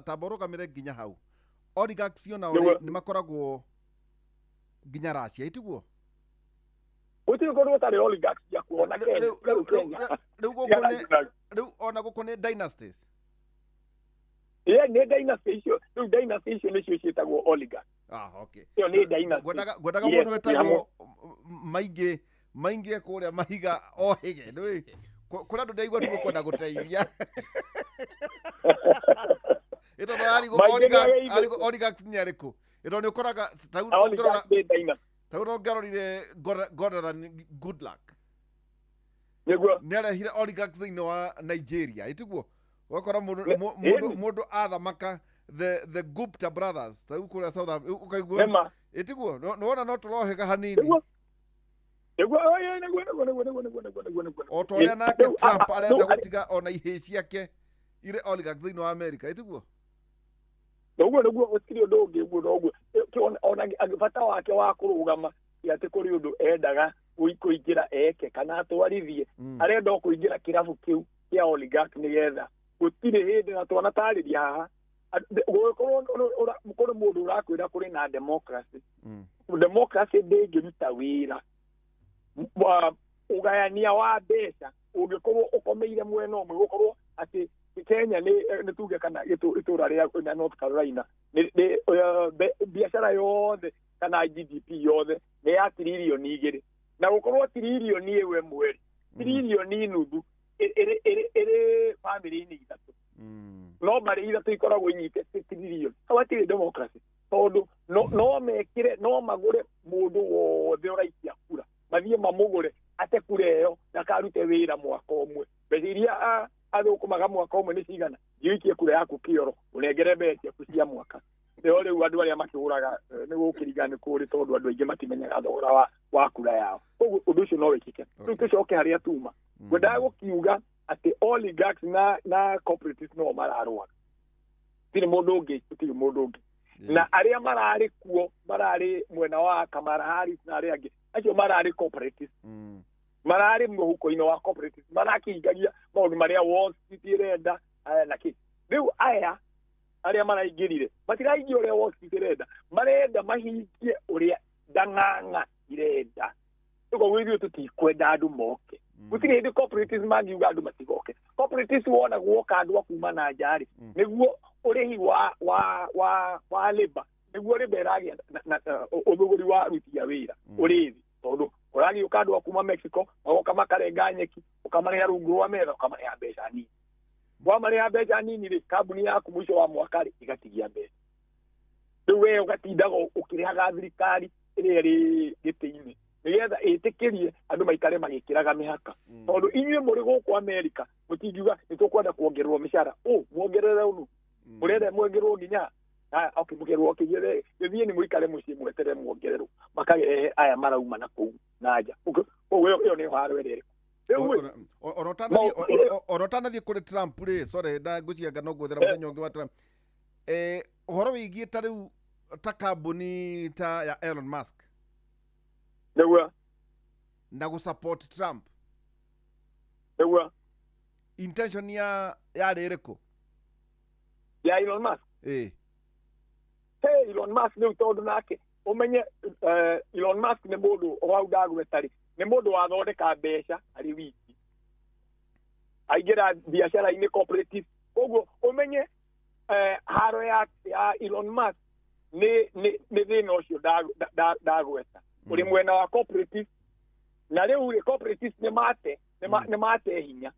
ta borogamire nginya hau oligarchs yo nao ni makoragwo nginya Russia itiguo gutire kundu gutari oligarchs ya kuona Kenya riu ona guko ni dynasties nä dynasty icio rä u dynasty icio nä cio ciätagwo oligarch okay ĩyo nä dynasty gwendaga mũndũ wetagwo maingi kũrĩa mahiga ohĩge nĩ kũrĩa andũ ndaigua tu kwenda gũteithia ĩto no oligarchs nĩ arĩkũ ĩto nĩ ũkoraga tau no ngarorire Jonathan Goodluck nĩ arehire oligarchs thĩinĩ wa Nigeria ĩtiguo wakora mundu athamaka the Gupta brothers tau kũrĩa South Africa ukaigua ĩtiguo nona no tũrohĩga hanini o ta ũrĩa nake Trump arenda gũtiga ona ihĩ ciake irĩ oligarchs thĩinĩ wa America ĩtiguo noguo gũtirĩ ũndũ ũngĩ guo noguo ona bata wake wa kũrũgama atĩ kũrĩ ũndũ endaga kũingĩra eke kana atwarithie arenda kũingĩra kĩrabu kĩu kĩa oligarch nĩgetha gũtirĩ hĩndĩ na twanatarĩria haha kũrĩ mũndũ ũrakwĩra kũrĩ na democracy democracy ndĩngĩruta wĩra ũgayania wa mbeca ũngĩkorwo ũkomeire mwena ũmwe gũkorwo atĩ Kenya nĩ tuge kana itũra rĩa North Carolina biacara yothe kana GDP yothe nĩ ya tiririoni 2 na gũkorwo tiririoni ĩwe mweri tiririoni nuthu ĩrĩ family-inĩ ithatũ no marĩ ithatũ ikoragwo inyitĩte tiririoni hatirĩ democracy tondũ no mekĩre no magũre mũndũ wothe ũraikia kura mathiĩ mamũgũre ate kura ĩyo ndakarute wĩra mwaka ũmwe mbeca iria athũkũmaga mwaka ũmwe nĩ cigana ngiũikie kura yaku kĩoro ũnengere mbeca ciaku cia mwaka rĩo rĩu andũ arĩa makĩhũraga nĩ gũkĩringana nĩ kũrĩ tondũ andũ aingĩ matimenyaga thogora wa kura yao koguo ũndũ ũcio no wĩkĩke rĩu tũcoke harĩa tuma ngwendaga gũkiuga atĩ oligarchs na corporatists no mararũaga gũtirĩ mũndũ ũngĩ na arĩa mararĩ kuo mararĩ mwena wa Kamala Harris na arĩa angĩ acio mararĩ corporatists mararĩ mũhuko-inĩ wa corporatists marakĩhingagia maũndũ marĩa Wall Street ĩrenda na kĩ rĩu aya arĩa maraingĩrire matiraingĩ ũrĩa Wall Street ĩrenda marenda mahingie ũrĩa ndang'ang'a irenda ũguo ithuĩ tũtikwenda andũ moke gũtirĩ hĩndĩ corporatists mangiuga andũ matigoke corporatists wona guoka andũ a kuma na nja-rĩ nĩguo ũrĩhi wa labor nĩguo labor ĩragĩa ũthũgũri wa aruti a wĩra ũrĩ thĩ tondũ ũragĩũka andũ a kuma Mexico magoka makarenga nyeki ũkamarĩha rungu rwa metha ũkamarĩha mbeca nini wamarĩha mbeca nini-rĩ kambuni yaku mũico wa mwaka-rĩ igatigia mbeca rĩu we ũgatindaga ũkĩrĩhaga thirikari ĩrĩa ĩrĩ gĩtĩ-inĩ nĩgetha ĩtĩkĩrie andũ maikare magĩkĩraga mĩhaka tondũ inyuĩ mũrĩ gũkũ Amerika mũtingiuga nĩtũkwenda kuongererwo mĩcara muongerere ũnu mũrenda muongererwo nginya mũkerwo kĩgĩre gĩthiĩ nĩ mũikare mũciĩ mweterere muongererwo makarehe aya marauma na kũu na nja ũguo ĩyo nĩ haro ĩrĩa ona ũtanathiĩ kũrĩ Trump rĩ sorry ndagũcianga no gwethera mũthenya ũngĩ wa Trump ũhoro wĩgiĩ ta rĩu ta kambuni ta ya Elon Musk na gũsupport Trump intention yarĩ ĩrĩkũ ya Elon Musk Elon Musk nĩ tondũ nake ũmenye Elon Musk nĩ mũndũ wau ndagwetarĩ nĩ mũndũ wathondeka mbeca arĩ wiki aingĩra biacara-inĩ cooperative koguo ũmenye haro ya Elon Musk nĩ thĩna ũcio ndagweta ũrĩ mwena wa cooperative na rĩu cooperatives nĩ mate hinya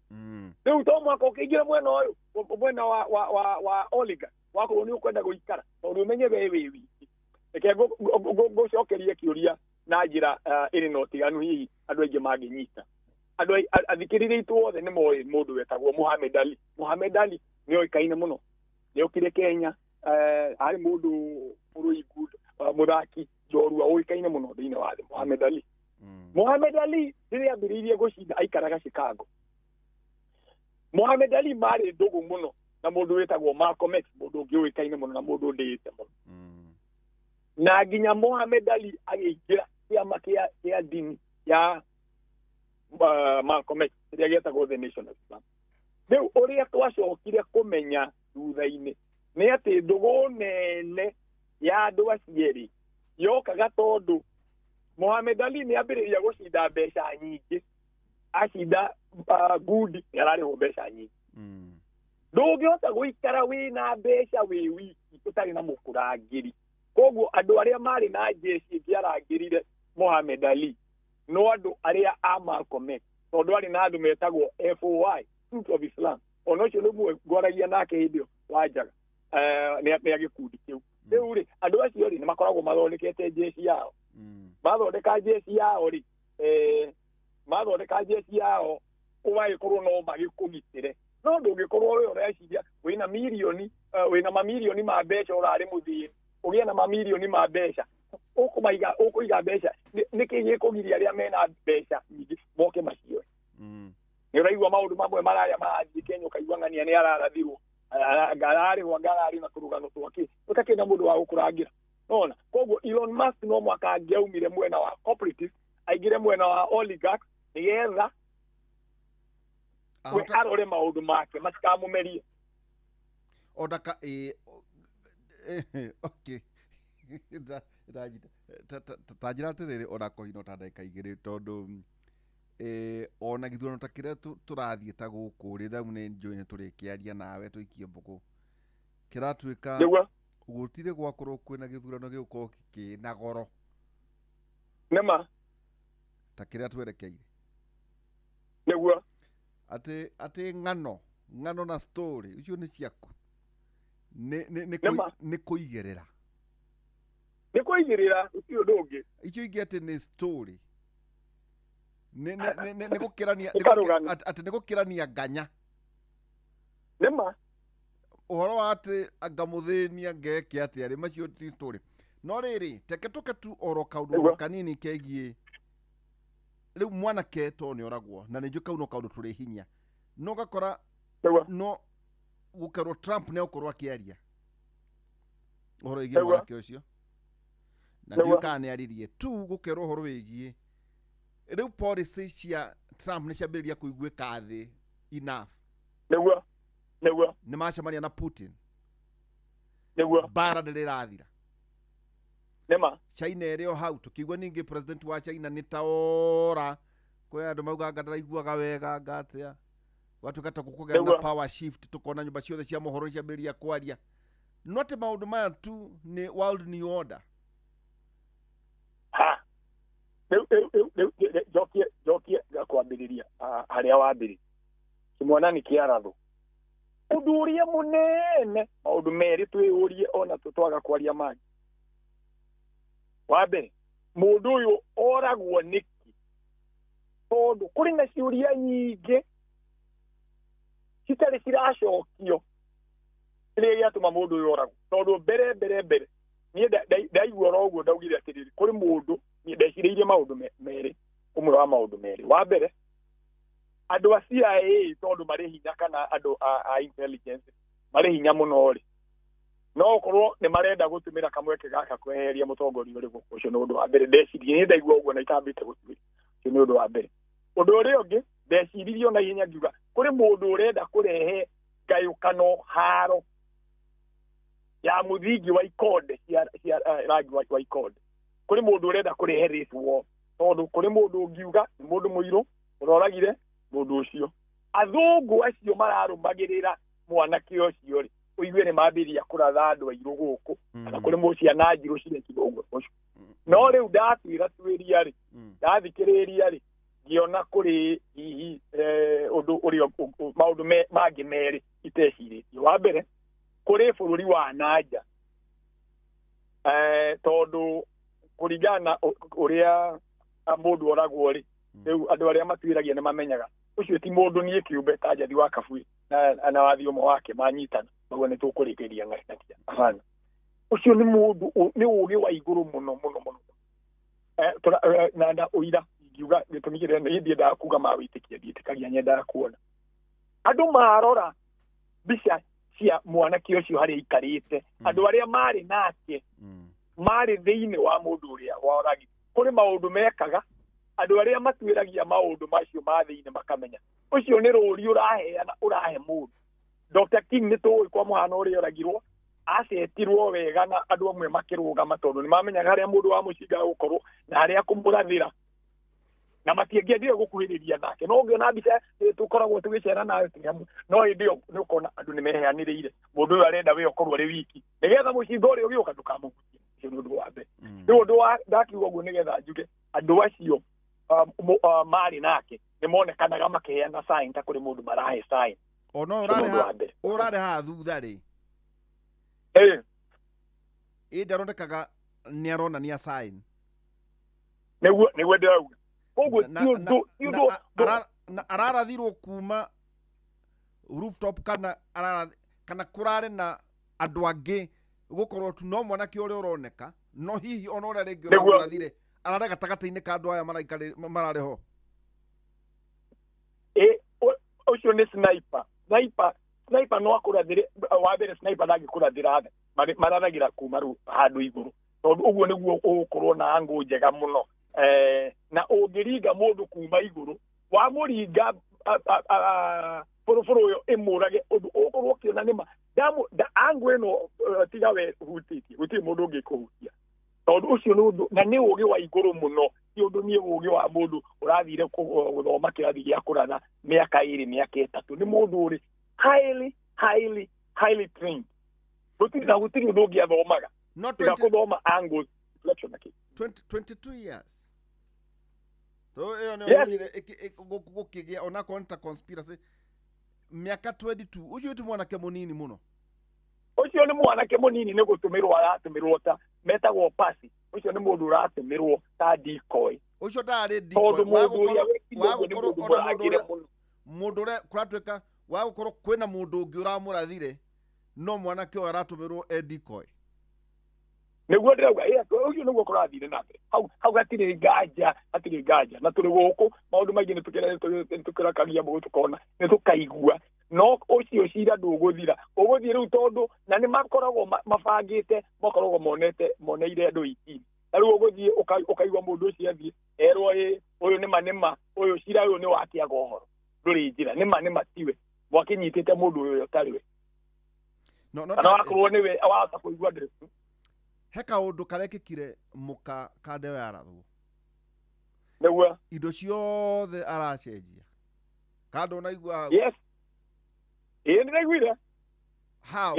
rĩu to mwaka ũkĩingĩra mwena ũyũ mwena wa oligarch wakorwo nĩ ũkwenda gũikara tondũ ũmenye we wĩ wiki reke ngũcokerie kĩũria na njĩra ĩrĩ na ũtiganu hihi andũ aingĩ mangĩnyita andũ athikĩrĩria itũ othe nĩ moĩ mũndũ wetagwo Muhammad Ali nĩ oĩkaine mũno nĩ okire Kenya arĩ mũndũ mũrũiku mũthaki njorua oĩkaine mũno thĩinĩ wa thĩ Muhammad Ali rĩrĩa ambĩrĩirie gũcinda aikaraga Chicago Muhammad Ali marĩ ndũgũ mũno na mũndũ wetagwo Malcolm X mũndũ ũngĩ oĩkaine mũno na mũndũ ndĩĩte mũno na nginya Muhammad Ali agĩingĩra kĩama kĩa dini ya Malcolm X rĩrĩa gĩetagwo The Nation of Islam rĩu ũrĩa twacokire kũmenya thutha-inĩ nĩ atĩ ndũgũ nene ya andũ acio erĩ yokaga tondũ Mohamed Ali nĩ ambĩrĩria gũcinda mbeca nyingĩ acinda ngundi nĩ ararĩhwo mbeca nyingĩ ndũngĩhota gũikara wĩna mbeca wĩ wiki ũtarĩ na mũkũrangĩri koguo andũ arĩa marĩ na jeshi ĩngĩarangĩrire Mohamed Ali no andũ arĩa a Malcolm X tondũ arĩ na andũ metagwo FOI Fruit of Islam ona ũcio nĩguo ngoragia nake hĩndĩ ĩyo Wanjaga nĩ agĩkundi kĩu rĩu rĩ andũ acio rĩ nĩ makoragwo mathondekete jeshi yao mathondeka jeshi yao rĩ mathondeka jeshi yao ũgagĩkorwo no magĩkũgitĩre no ndũngĩkorwo we ũreciria wĩna milioni wĩna mamilioni ma mbeca ũrarĩ mũthĩni ũgĩe na mamilioni ma mbeca ũkũiga mbeca nĩkĩ gĩkũgiria arĩa mena mbeca nyingĩ moke macio nĩ ũraigua maũndũ mamwe mararĩa marathiĩ Kenya ũkaigua ng'ania nĩ ararathirwo ngararĩ na tũrũgano twake ũtakĩrĩ na mũndũ wa gũkũrangira nona koguo Elon Musk no mwaka angĩaumire mwena wa cooperatives aingĩre mwena wa oligarchs nĩgetha we arore maũndũ make matikamũmerie odaka okay tajira atĩrĩrĩ ona kũhina ta ndagĩka igĩrĩ tondũ ona gĩthurano ta kĩrĩa tũrathiĩ ta gũkũ rĩ thau nĩ njũĩ nĩ tũrĩkĩaria nawe tũikie mbũkũ kĩratuĩka gũtirĩ gwakorwo kwĩna gĩthurano gĩgũkorwo kĩna goro nĩma ta kĩrĩa twerekeire nĩguo atĩ ng'ano na story icio nĩ ciaku nĩ kũigĩrĩra ũcio ũndũ ũngĩ icio ingĩ atĩ nĩ story nĩ gũkĩrania atĩ nĩ gũkĩrania nganya nĩma ũhoro wa atĩ angamũthĩnia ngeke atĩ arĩ macio ti story no rĩrĩ teke tũke tu oro kaũndũ kanini kegiĩ rĩu mwanake to nĩ oragwo na nĩ njũĩ kau no kaũndũ tũrĩ hinya no gakora no gũkerwo Trump nĩ gũkorwo akĩaria ũhoro wĩgiĩ mwanake ũcio na ndiũ kana nĩ aririe tu gũkerwo ũhoro wĩgiĩ rĩu policy cia Trump nĩ ciambĩrĩria kũiguĩka thĩ enough nĩguo nĩ macemania na Putin nĩguo bara ndĩrĩrathira nĩma China ĩrĩ o hau tũkĩigua ningĩ president wa China nĩ ta ora kwĩ andũ mauga ngataraiguaga wega ngatĩa watuĩka ta gũkũgĩa na power shift tũkona nyũmba ciothe cia mohoro ciambĩrĩria kwaria no atĩ maũndũ maya tu nĩ world new order jokie kwambĩrĩria harĩa wambĩrĩria kĩmwana nĩ kĩarathũ ũndũ ũrĩa mũnene maũndũ merĩ twĩyũrie ona tũtwaga kwaria mangĩ wa mbere mũndũ ũyũ oragwo nĩkĩ tondũ kũrĩ na ciũria nyingĩ citarĩ ciracokio kĩrĩa gĩatũma mũndũ ũyũ oragwo tondũ mbere niĩ ndaigua oro ũguo ndaugire atĩrĩrĩ kũrĩ mũndũ ndecireirie maũndũ merĩ ũmwe wa maũndũ merĩ wa mbere andũ a CIA tondũ marĩ hinya kana andũ a intelligence marĩ hinya mũno rĩ no okorwo nĩ marenda gũtũmĩra kamweke gaka kweheria mũtongoria ũrĩ gũkũ ũcio nĩ ũndũ wa mbere ndecirie nĩ ndaigua ũguo na itambĩte gũtuĩra ũcio nĩ ũndũ wa mbere ũndũ ũrĩa ũngĩ ndeciririe ona ihenya ngiuga kũrĩ mũndũ ũrenda kũrehe ngayũkano haro ya mũthingi wa ikonde cia rangi wa ikonde kũrĩ mũndũ ũrenda kũrehe race war tondũ kũrĩ mũndũ ũngiuga nĩ mũndũ mũirũ ũroragire mũndũ ũcio athũngũ acio mararũmagĩrĩra mwanake ũcio rĩ ũigue nĩ mambĩrĩria kũratha andũ airũ gũkũ kana kũrĩ mũciana njirũ cirekire ũguo ũcio no rĩu ndatuĩra tuĩria rĩ ndathikĩrĩria rĩ ngĩona kũrĩ hihi ũndũ ũrĩa maũndũ mangĩ merĩ itecirĩtie wa mbere kũrĩ bũrũri wa nanja tondũ kũringana ũrĩa mũndũ oragwo rĩ rĩu andũ arĩa matuĩragia nĩ mamenyaga ũcio ti mũndũ niĩ kĩũmbe ta Njathi wa Kabui na wathi ũmwe wake manyitana maguo nĩ tũkũrĩkĩria ng'acia hapana ũcio nĩ mũndũ nĩ ũũgĩ wa igũrũ mũno na ũira ingiuga gĩtũmi kĩrĩa nĩ ndiendaga kuuga mawĩtĩkia ndiĩtĩkagia nyendaga kuona andũ marora mbica cia mwanake ũcio harĩa aikarĩte andũ arĩa marĩ nake marĩ thĩinĩ wa mũndũ ũrĩa woragi kũrĩ maũndũ mekaga andũ arĩa matuĩragia maũndũ macio ma thĩinĩ makamenya ũcio nĩ rũũri ũrahe mũndũ Dr. King nĩ tũĩ kwa mũhano ũrĩa oragirwo acetirwo wega na andũ amwe makĩrũgama tondũ nĩ mamenyaga harĩa mũndũ wa mũcinga gũkorwo na harĩa kũmũrathĩra na matiangĩendire gũkuhĩrĩria nake no ũngĩona mbica tũkoragwo tũgĩcera nayo no hĩndĩ ĩyo nĩ ũkona andũ nĩ meheanĩrĩire mũndũ ũyũ arenda we ũkorwo arĩ wiki nĩgetha mũcinga ũrĩa ũgĩũka ndũkamũhutie ũcio nĩ ũndũ wa mbere rĩu ũndũ ndakiuga ũguo nĩgetha njuge andũ acio marĩ nake nĩ monekanaga makĩheana sign ta kũrĩ mũndũ marahe sign ona ũrarĩ haha thutha rĩ ndaronekaga nĩ aronania sign nĩguo ndĩrauga koguo ararathirwo kuma rooftop kana kũrarĩ na andũ angĩ gũkorwo tu no mwanake ũrĩa ũroneka no hihi ona ũrĩa rĩngĩ ũramũrathire ararĩ gatagatĩ-inĩ ka andũ aya mararĩ ho ũcio nĩ sniper no akũrathĩre wa mbere sniper ndangĩkũrathĩra thĩ mararagĩra kuma handũ igũrũ tondũ ũguo nĩguo ũgũkorwo na angũ njega mũno na ũngĩringa mũndũ kuma igũrũ wamũringa bũrũbũrũ ũyũ ĩmũrage ũndũ ũgũkorwo ũkĩona nĩma angũ ĩno tiga we hutĩtie gũtirĩ mũndũ ũngĩkũhutia tondũ ũcio nĩ ũndũ na nĩ ũgĩ wa igũrũ mũno ti ũndũ nĩ ũgĩ wa mũndũ ũrathire gũthoma kĩrathi gĩa kũratha mĩaka 2 mĩaka 3 nĩ mũndũ ũrĩ highly trained gũtirĩ ũndũ ũngĩathomaga tiga kũthoma angles reflection na 22 years ĩyo nĩ yonire gũkĩgĩa onakorwo nĩ ta conspiracy mĩaka 22 ũcio ti mwanake mũnini mũno ũcio nĩ mwanake mũnini nĩ gũtũmĩrwo aratũmĩrwo ta metagwo pasi ũcio nĩ mũndũ ũratũmĩrwo ta decoy ũcio ndarĩ decoy mũndũ ũrĩa kũratuĩka wa gũkorwo kwĩna mũndũ ũngĩ ũramũrathire no mwanake ũyũ aratũmĩrwo decoy nĩguo ndĩrauga ũcio nĩguo kũrathire na mbere hau hatirĩ nganja na tũrĩ gũkũ maũndũ maingĩ nĩtũkĩrakagia mũgũ tũkona nĩtũkaigua no ũcio cira ndũgũthira ũgũthiĩ rĩu tondũ na nĩ makoragwo mabangĩte makoragwo moneire andũ ikini na rĩu ũgũthiĩ ũkaigua mũndũ ũcio athiĩ erwo ũyũ nĩma ũyũ cira ũyũ nĩ wakĩaga ũhoro ndũrĩ njĩra nĩma tiwe mwakĩnyitĩte mũndũ ũyũ ũtarĩ we kana wakorwo nĩwe wahota kũigua ndĩrĩ he kaũndũ karekĩkire mũka kandewe arathwo nĩguo indo ciothe aracenjia kando naigua yes nĩraiguire how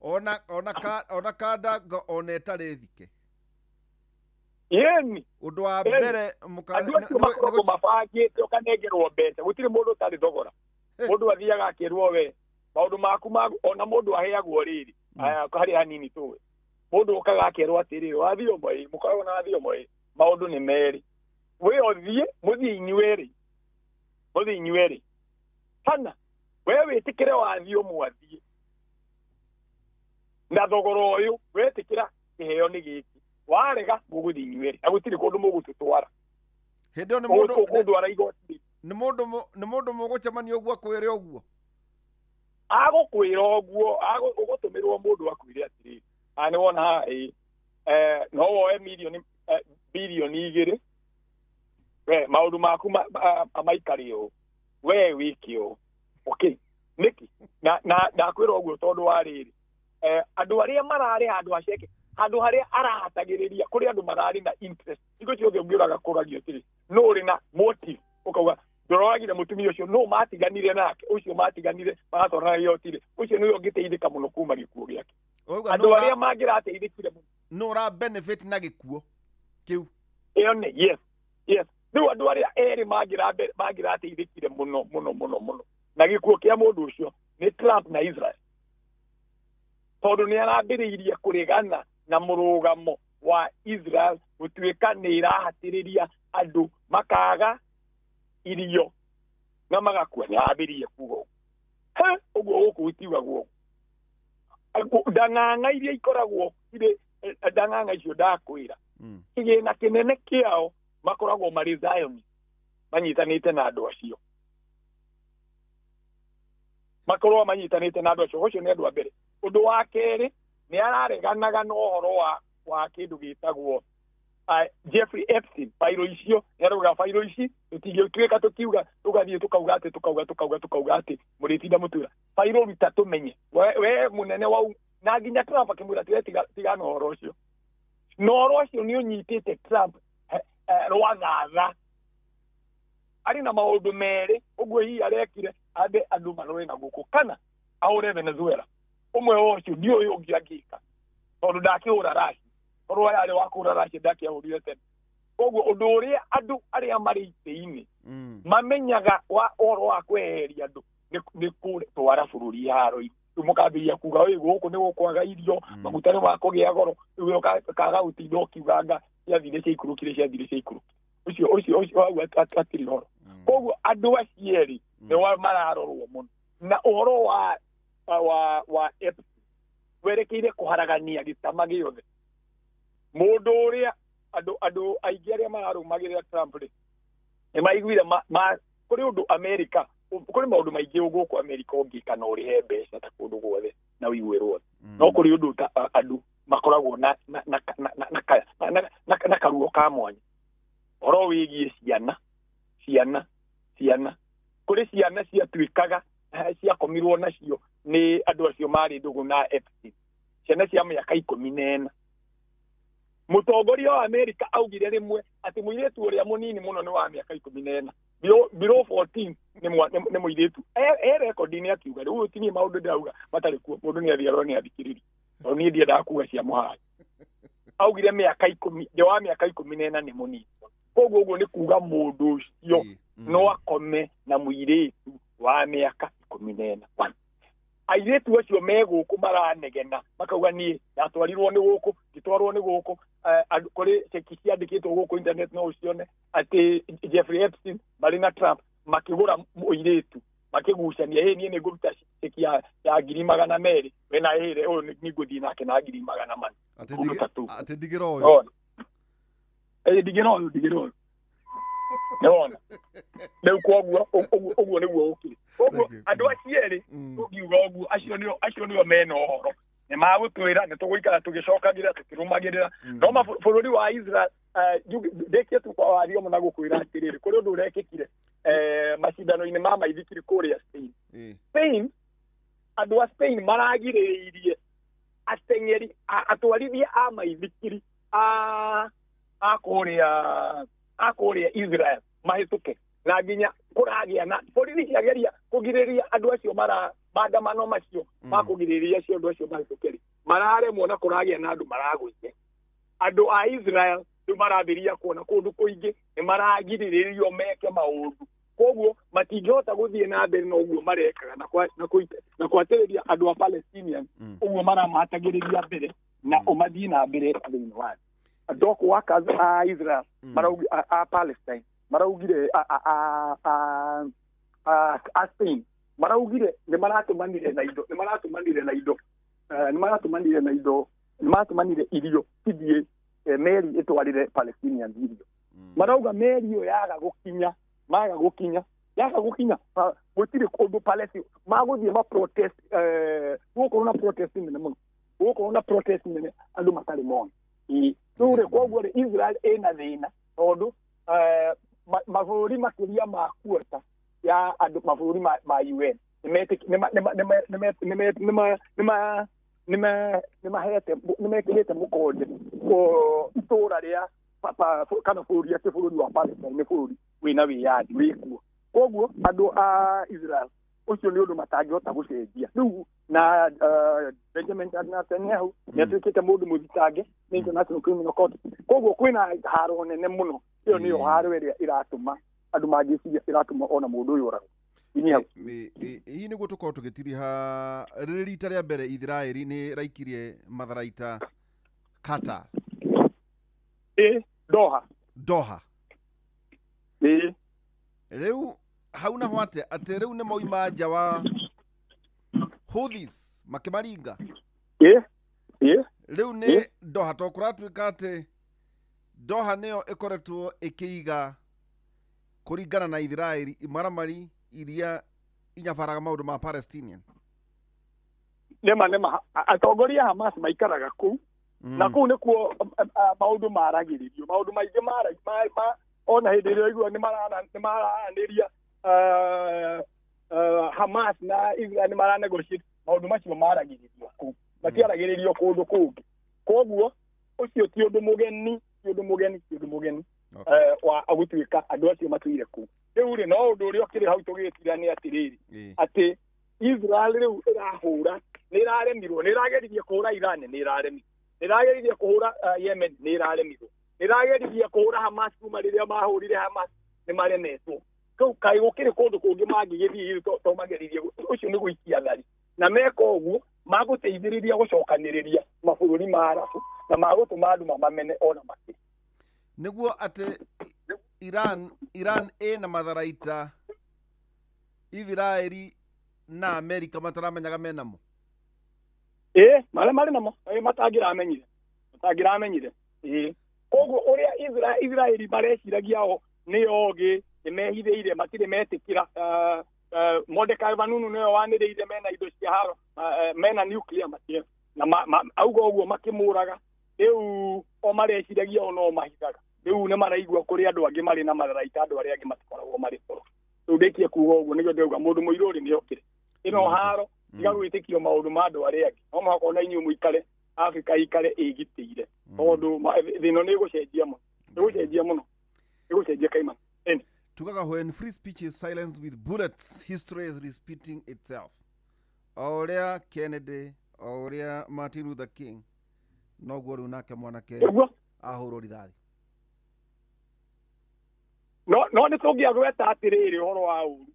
ona kanda ona ĩtarĩ thike yeni ũndũ wa mbere mũka mabangĩte ũkanengerwo mbeca gũtirĩ mũndũ ũtarĩ thogora mũndũ athiaga akĩrwo we maũndũ maku ona mũndũ aheagwo rĩrĩ harĩ hanini tũwe mũndũ ũkaga akerwo atĩrĩ wathiĩ ũmwe mũkoragwo na wathiĩ ũmwe maũndũ nĩ merĩ we ũthiĩ mũthiĩ inyuerĩ kana we wĩtĩkĩre wathiĩ ũmwe athiĩ na thogora ũyũ wetĩkĩra kĩheo nĩ gĩkĩ warega mũgũthiĩ inyuerĩ na gũtirĩ kũndũ mũgũtũtwara hĩndĩ ĩyo nĩ mũndũ mũgũcemania ũguo akwĩre ũguo agũkwĩra ũguo ũgũtũmĩrwo mũndũ akwĩre atĩrĩ nĩ wona no woe bilioni 2 we maũndũ maku maikare ũũ we wĩke ũũ okay nĩkĩ na ndakwĩra ũguo tondũ wa rĩrĩ andũ arĩa mararĩ handũ haceke handũ harĩa arahatagĩrĩria kũrĩ andũ mararĩ na interest iko ciothe ũngĩũraga kũragio atĩrĩ no ũrĩ na motive ũkauga ndoragire mũtumia ũcio no matiganire nake ũcio matiganire magatwarana yotire ũcio nĩwe ũngĩteithĩka mũno kuma gĩkuũ gĩake andũ arĩa mangĩrateithĩkire mũno no ra benefit na gĩkuũ kĩu ĩyo nĩ yes rĩu andũ arĩa erĩ mangĩrateithĩkire mũno na gĩkuũ kĩa mũndũ ũcio nĩ Trump na Israel tondũ nĩ arambĩrĩirie kũregana na mũrũgamo wa Israel gũtuĩka nĩ irahatĩrĩria andũ makaga irio na magakua nĩ arambĩrĩirie kuga ũguo gũkũ gũtiugagwo ndang'ang'a iria ikoragwo ndang'ang'a icio ndakwĩra kĩgĩna kĩnene kĩao makoragwo marĩ Zion manyitanĩte na andũ acio makorwo manyitanĩte na andũ acio ũcio nĩ andũ a mbere ũndũ wa kerĩ nĩ arareganaga na ũhoro wa kĩndũ gĩtagwo Jeffrey Epstein fairo icio nĩarauga fairo ici tũtingĩtuĩka tũkiuga tũgathiĩ tũkauga atĩ mũrĩtinda mũtura fairo ruta tũmenye we mũnene na nginya Trump akimwira tigana horo ucio no horo ucio ni unyitite Trump rwathatha ari na maundu mere uguo hi arekire ande andu marore na guku kana aure Venezuela umwe wocio ndio uyu ungiagika tondu ndakihura rashi oro yari wakura rashi ndakihurire tene koguo undu uria andu aria mari ite-ini mamenyaga wa oro wa kweheria andu ni kure twara bururi haro mukambiria kuga uyu guku ni gukwaga irio maguta ni makugia goro uyu kaga utindo ukiuganga yathire cia ikurukire ciathire cia ikuruki ucio atiri horo koguo andu acieri ni wa mararorwo muno na uhoro wa werekeire kuharagania gitama giothe mundu uria andu aingi aria mararumagirira Trump ri ni maiguire kuri undu America kuri maundu maingi guku America ungikana urihe mbeca ta kundu guothe na wiguirwo no kuri undu andu makoragwo na karuo ka mwanya oro wigie ciana kuri ciana ciatuikaga ciakomirwo nacio ni andu acio mari ndugu na Epstein ciana cia miaka 14 mutongoria wa America augire rimwe ati muiretu uria munini muno ni wa miaka 14 below 14 ni muiretu record ni akiuga riu tini maundu ndauga matari kuo mundu ni athiarwo ni athikiriri no ni ndia ndakuga cia muhai augire miaka 10 de wa miaka 14 ni munini koguo uguo ni kuga mundu ucio no akome na muiretu wa miaka 14 airetu acio meguku maranegena makauga ni yatwarirwo ni guku gitwarwo ni guku kuri cheki ciandikitwo guku internet no ucione ati Jeffrey Epstein Marina Trump makigura muiretu makigucania ni nguruta cheki ya 200,000 wena ire ni guthi nake na 200,000 ati digiro digiro Nona. Leo koguo oguo ni guo ukiri. Oguo andu acieri ugiuga oguo acio ni mena horo. Ni magutwira ni tuguikara tugicokagira tukirumagirira. No mabũrũri wa Israel ndekie tu kwa wario muna gukwira atiriri kuri undu urekikire macindano-ini ma maithikiri kuria Spain. Spain andu a Spain maragiririe ateng'eri atwarithia a maithikiri akuria Israel mahituke na nginya kuragia na borithi ciageria kugiriria andu acio maandamano macio makugiriria acio andu acio mahitukeri mararemwo na kuragia na andu maragucie andu a Israel ndu marambiria kuona kundu kuingi ni maragiririo meke maundu koguo matingihota guthie na mbere no uguo marekaga na kwatiriria andu a Palestinian uguo maramatagiriria mbere na umathii na mbere thiini wa adoko waka a Israel maraugi a Palestine maraugire a Spain maraugire ni maratumanire irio tidie meri etwarire Palestinian irio marauga meri yo yaga gukinya gutire kundu Palestine maguthie ma protest guko na protest nene muno guko na protest nene andu makari mono Sure koguo Israel ena thina tondu mabũrũri makiria ma kuota ya andu mabũrũri ma UN nimekirite mukonde ko itura ria kana bũrũri ati bũrũri wa Palestine ni bũrũri wina wiyadi wikuo koguo andu a Israel ucio ni undu matangihota gucenjia riu na Benjamin Netanyahu ni atuikite mundu muthitange ni International Criminal Court koguo kwina haro nene muno iyo niyo haro iria iratuma andu magiciria iratuma ona mundu uyu ora hii niguo tukorwo tugitiriha rita ria mbere Israeli ni raikirie matharaita Qatar Doha riu hau na hwate ati riu ni moima nja wa Houthis makimaringa riu ni Doha to kuratuika ati Doha niyo ikoretwo ikiiga kuringana na Israeli imaramari iria inyabaraga maundu ma Palestinian nema atongoria Hamas maikaraga kuu na kuu nikuo maundu maragiririo maundu maingi ona hindi ĩrĩa igua nĩ maranĩria Hamas na Israel nĩ maranegotiate maundu macio maragiririo kuu matiaragĩrĩrio kũndũ kũngĩ koguo ũcio ti ũndũ mũgeni wa gũtuĩka andũ acio matuire kũu rĩu rĩ no ũndũ ũrĩa ũkĩrĩ hau tũgĩtira nĩ atĩrĩrĩ atĩ Israel rĩu ĩrahũra nĩ ĩraremirwo nĩ ĩrageririe kũhũra Iran nĩ ĩraremirwo nĩ ĩrageririe kũhũra Yemen nĩ ĩraremirwo nĩ ĩrageririe kũhũra Hamas kuma rĩrĩa mahũrire Hamas nĩ maremetwo kau kaĩ gũkĩrĩ kũndũ kũngĩ mangĩgĩthiĩ to mageririe ũcio nĩ gũikia thari na meka ũguo magũteithĩrĩria gũcokanĩrĩria mabũrũri ma Arabu na magũtũma andũ mamamene ona makĩ nĩguo atĩ Iran ĩna matharaita Israeli na Amerika mataramenyaga menamo marĩa marĩ namo matangĩramenyire koguo ũrĩa Israeli mareciragia o nĩ ogĩ nĩ mehithĩire matirĩ metĩkĩra Mordecai Vanunu nĩwe wanĩrĩire mena indo cia haro mena nuclear matie na auga ũguo makĩmũraga rĩu o mareciragia o no mahithaga rĩu nĩ maraigua kũrĩ andũ angĩ marĩ na matharaita andũ arĩa angĩ matikoragwo marĩ toro rĩu ndĩkie kuuga ũguo nĩguo ndauga mũndũ mũirũ rĩ nĩokire ĩno haro tiga gwĩtĩkio maũndũ ma andũ arĩa angĩ no mũhaka ona inyuĩ mũikare Afrika ikare ĩgitĩire tondũ thĩno nĩ ĩgũcenjia mũno ĩgũcenjia kaimana tugaga when free speech is silenced with bullets history is repeating itself oria Kennedy oria Martin Luther King noguo rĩu nake mwanake ahũrwo rithathi no nĩ tũngĩagweta atĩrĩrĩ ũhoro wa ũru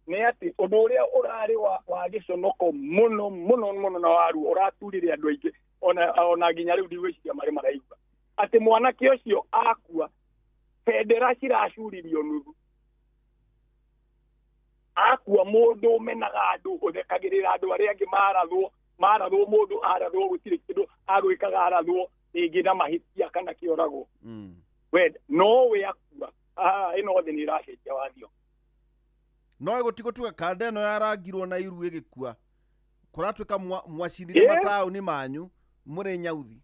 nĩ atĩ ũndũ ũrĩa ũrarĩ wa gĩconoko mũno na waru ũraturire andũ aingĩ ona nginya rĩu ndigwĩciria marĩ maraigua atĩ mwanake ũcio akua bendera ciracuririo nuthu akua mũndũ ũmenaga andũ ũthekagĩrĩra andũ arĩa angĩ marathwo mũndũ arathwo gũtirĩ kĩndũ agwĩkaga arathwo rĩngĩ na mahĩtia kana kĩoragwo no we akua ĩno thĩ nĩ ĩracenjia wathio no ĩgũtigũtuga kanda ĩno yarangirwo na iru ĩgĩkua kũratuĩka mwacinire mataũni manyu mũrĩ nyauthi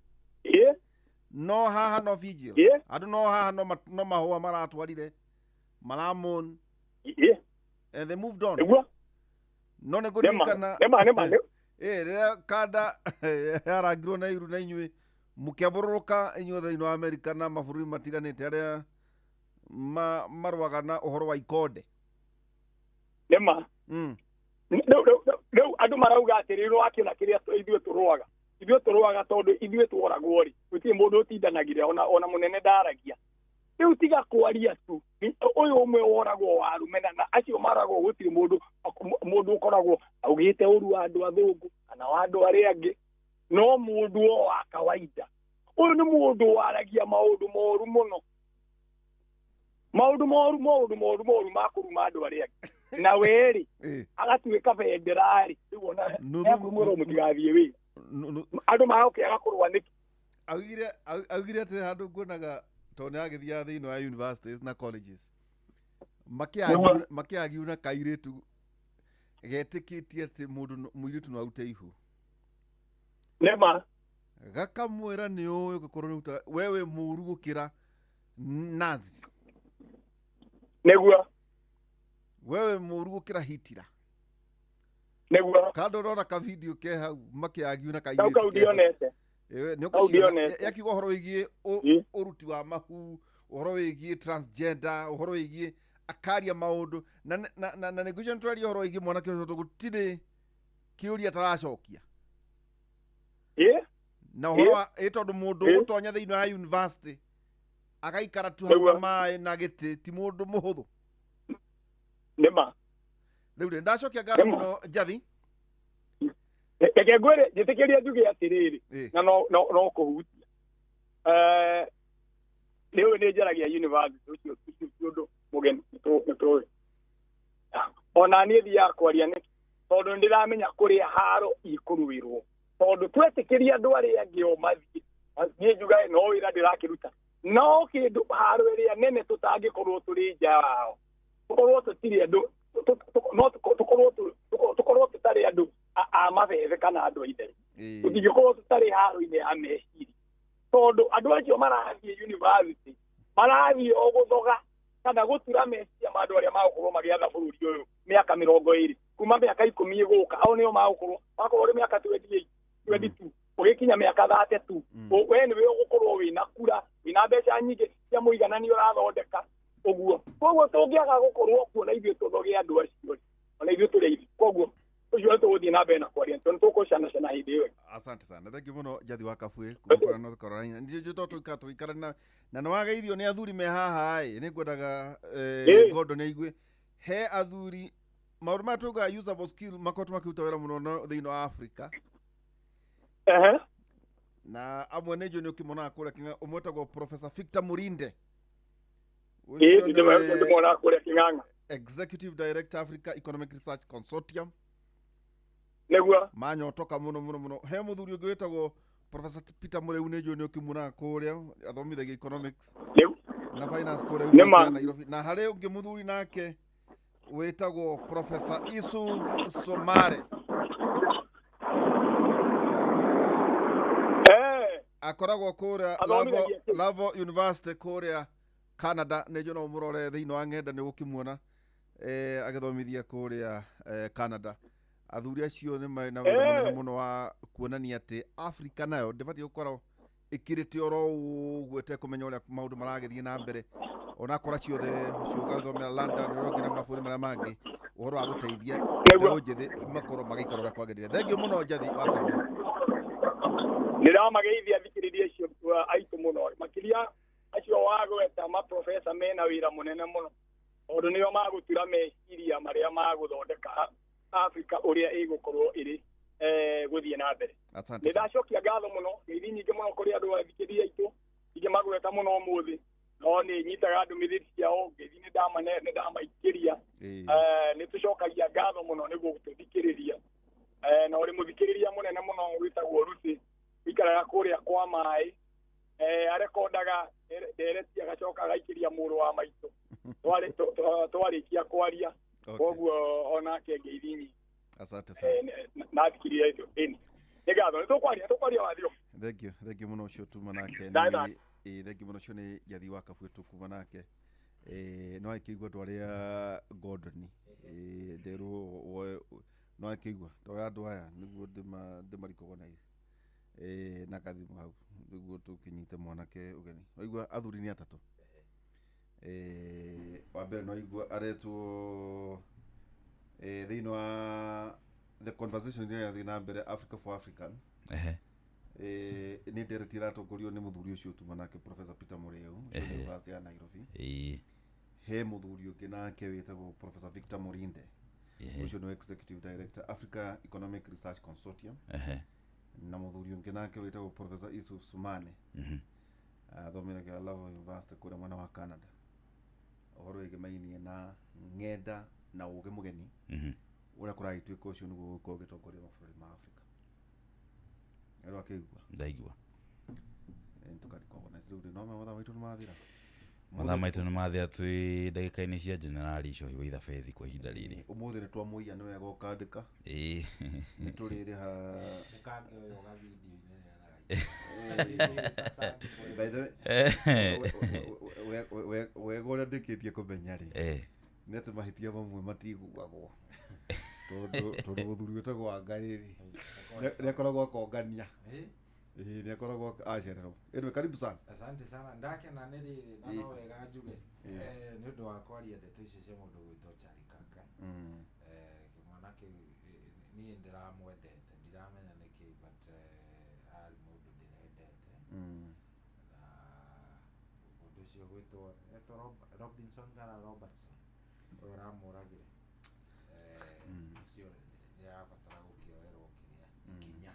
no haha no vigil andũ no haha no mahũa maratwarire maramon and they moved on no nĩ kũririkana rĩrĩa kanda yarangirwo na iru na inyuĩ mũkĩambũrũrũka inyuĩ thĩinĩ wa Amerika na mabũrũri matiganĩte arĩa marũaga na ũhoro wa ikonde rĩu andũ marauga atĩrĩrĩ wakĩona kĩrĩa ithuĩ tũrũaga tondũ ithuĩ tworagwo rĩ gũtirĩ mũndũ ũtindanagire ona mũnene ndaragia rĩu tiga kwaria tu ũyũ ũmwe woragwo warumena na acio maragwo gũtirĩ mũndũ ũkoragwo augĩte ũru wa andũ athũngũ kana wa andũ arĩa angĩ no mũndũ o wa kawaida ũyũ nĩ mũndũ waragia maũndũ moru mũno maũndũ moru ma kũruma andũ arĩa angĩ na werĩ agatuĩka benderarĩ rĩu ona ekumũrwo mũtigathiĩ wĩ andũ magokĩaga kũrũa nĩkĩ augire atĩ handũ nguonaga tondũ nĩ agĩthiaga thĩinĩ wa universities na colleges makĩagiu na kairĩtu getĩkĩtie atĩ mũndũ mũirĩtu no arute ihu nĩma gakamwĩra nĩ ũĩ gũkorwo nĩ utaga wewe mũru gũkĩra Nazi nĩguo wewe mũru gũkĩra Hitler nĩguo kando rora ka video ke hau makĩagiu na kairĩtu kau ndionete yakiuga ũhoro wĩgiĩ ũruti wa mahu ũhoro wĩgiĩ transgender ũhoro wĩgiĩ akaria maũndũ na nĩguo tũraria ũhoro wĩgiĩ mwanake ũcio gũtirĩ kĩũria ataracokia na ũhoro wa tondũ mũndũ gũtonya thĩinĩ wa university agaikara tu hau na maĩ na gĩtĩ ti mũndũ mũhũthũ nĩma rĩu ndacokia ngatho mũno Njathi reke ngwĩre njĩtĩkĩria njuge atĩrĩrĩ na no kũhutia rĩu nĩ njaragia university ũcio ũndũ mũgeni nĩtũĩ ona niĩ thiaga kwaria nĩkĩ tondũ nĩndĩramenya kũrĩa haro ikũrũĩrwo tondũ twetĩkĩria andũ arĩa angĩ o mathiĩ niĩ njugaĩ no wĩra ndĩrakĩruta no kĩndũ haro ĩrĩa nene tũtangĩkorwo tũrĩ nja wao tũkorwo tũtirĩ andũ tũkorwo tũtarĩ andũ a mabebe kana andũ a itherũ tũtingĩkorwo tũtarĩ haro-inĩ ya meciria tondũ andũ acio marathiĩ university marathiĩ o gũthoga kana gũtura meciria ma andũ arĩa magũkorwo magĩatha bũrũri ũyũ mĩaka 20 kuma mĩaka 10 gũka ao nĩo magũkorwo ũrĩ mĩaka 28 22 kinya miaka 32 we ni we gukorwo wina kura wina mbeca nyingi cia muiganani urathondeka uguo koguo tungiaga gukorwo kuona ithuĩ tuthoge andu acio ona ithuĩ tũrĩ koguo ucio tũgũthiĩ na mbere na kwaria tondũ tũkũcana cana hĩndĩ ĩyo. Asante sana, thank you muno Jathi wa Kabui kuma North Carolina. Ndio tũikara na nĩ wageithio nĩ athuri me haha nĩ ngwendaga Gordon aigue he athuri maũndũ maya tũgaga usable skill makoretwo makĩruta wĩra mũno thĩinĩ wa Africa. Na amwe nĩ nĩ ũkĩmonaga kũrĩa Kĩng'ang'a ũmwe wĩtagwo Professor Victor Murinde. Ndĩmona kũrĩa Kĩng'ang'a. Executive Director Africa Economic Research Consortium. Nĩguo. Manyotoka mũno. He mũthuri ũngĩ wĩtagwo Professor Peter Mũrĩu nĩ nĩ ũkĩmonaga kũrĩa athomithagia economics. Na finance kũrĩa Nairobi. Na harĩ ũngĩ mũthuri nake wĩtagwo Professor Yusuf Somare. Akoragwo kũrĩa Lavo University kũrĩa Canada nĩ njona mũrore thĩinĩ wa ng'enda nĩ gũkĩmuona agĩthomithia kũrĩa Canada. Athuri acio nĩ marĩ na wĩra mũnene mũno wa kuonania atĩ Africa nayo ndĩbatiĩ gũkorwo ĩkĩrĩte oro ũguo ĩtekũmenya ũrĩa maũndũ maragĩthiĩ na mbere ona kora ciothe ciũgathomera London ũrĩa na mabũrũri marĩa mangĩ ũhoro wa gũteithia mbeũ njĩthĩ makorwo magĩikara ũrĩa kwagĩrĩire. Thengiũ mũno Jathi wa Kabui. Ndĩramageithia thikĩrĩria icio aitũ mũno makĩria acio wagweta maprofesa mena wĩra mũnene mũno tondũ nĩo magũtura meciria marĩa magũthondeka Africa ũrĩa ĩgũkorwo ĩrĩ gũthiĩ na mbere. Nĩ ndacokia ngatho mũno ngeithi nyingĩ mũno kũrĩ andũ athikĩrĩria aitũ ingĩ magweta mũno ũmũthĩ no nĩ nyitaga ndũmĩrĩri ciao ngeithi nĩ ndamaikĩria nĩ tũcokagia ngatho mũno nĩguo gũtũthikĩrĩria na ũrĩ mũthikĩrĩria mũnene mũno wĩtagwo Ruthi ikaraga kũrĩa kwa maĩ arekondaga ndereti agacoka agaikĩria mũrũ wa maitũ twarĩkia kwaria koguo onake ngeithi nyingi. Asante sana. Nathikĩrĩria icio nĩ ngatho nĩ tũkwaria wathio. Thank you mũno ũcio tuma nake thank you mũno ũcio nĩ Jathi wa Kabui tukuma nake no akĩigua andũ arĩa Gordon nderwo no akĩigua to andũ aya nĩguo ndĩmarikũgwo na na kathimũ hau nĩguo tũkĩnyite mwanake ũgeni. Waigua athuri nĩ atatũ wa mbere no igua aretwo thĩinĩ wa the conversation ĩrĩa yathii na mbere Africa for Africans nĩ ndereti ĩratongorio nĩ mũthuri ũcio tuma nake Professor Peter Mũrĩu University ya Nairobi. He mũthuri ũngĩ nake wĩtagwo Professor Victor Murinde ũcio nĩ Executive Director Africa Economic Research Consortium. Na mũthuri ũngĩ nake wĩtagwo Professor Yusuf Somane athomithagĩra Lavo University kũrĩa mwena wa Canada ũhoro wĩgĩmainie na ng'enda na ũgĩ mũgeni ũrĩa kũragĩtuĩka ũcio nĩguo gũkorwo ũgĩtongoria mabũrũri ma Africa. Rĩu akĩigua ndaigua tũkarĩkogwo na rĩu no mathaa maitũ nĩ mathira mathaa maitũ nĩ mathira twĩ ndagĩka-inĩ cia Generali Icohi wa Ithabethi kwa ihinda rĩrĩ. Ũmũthĩ nĩ twamũia nĩ wega ũkandĩka nĩ tũrĩrĩha ũkangĩoyoga video-inĩ wega ũrĩa ndĩkĩtie kũmenya rĩ nĩ atĩ mahĩtia mamwe matiguagwo tondũ mũthuri wĩtagwo Wangarĩ nĩ akoragwo akongania nĩ akoragwo acererwo. Anyway, karibu sana. Asante sana ndakena nĩ rĩrĩ na no wega njuge nĩ ũndũ wa kwaria ndeto icio cia mũndũ gwĩtwo Charlie Kanga mwanake niĩ ndĩramwendete ndiramenya nĩkĩ but arĩ mũndũ ndĩrendete na mũndũ ũcio gwĩtwo Robinson kana Robertson ũrĩa ũramũragire ũcio nĩarabatara gũkĩoerwo kĩrĩa ikinya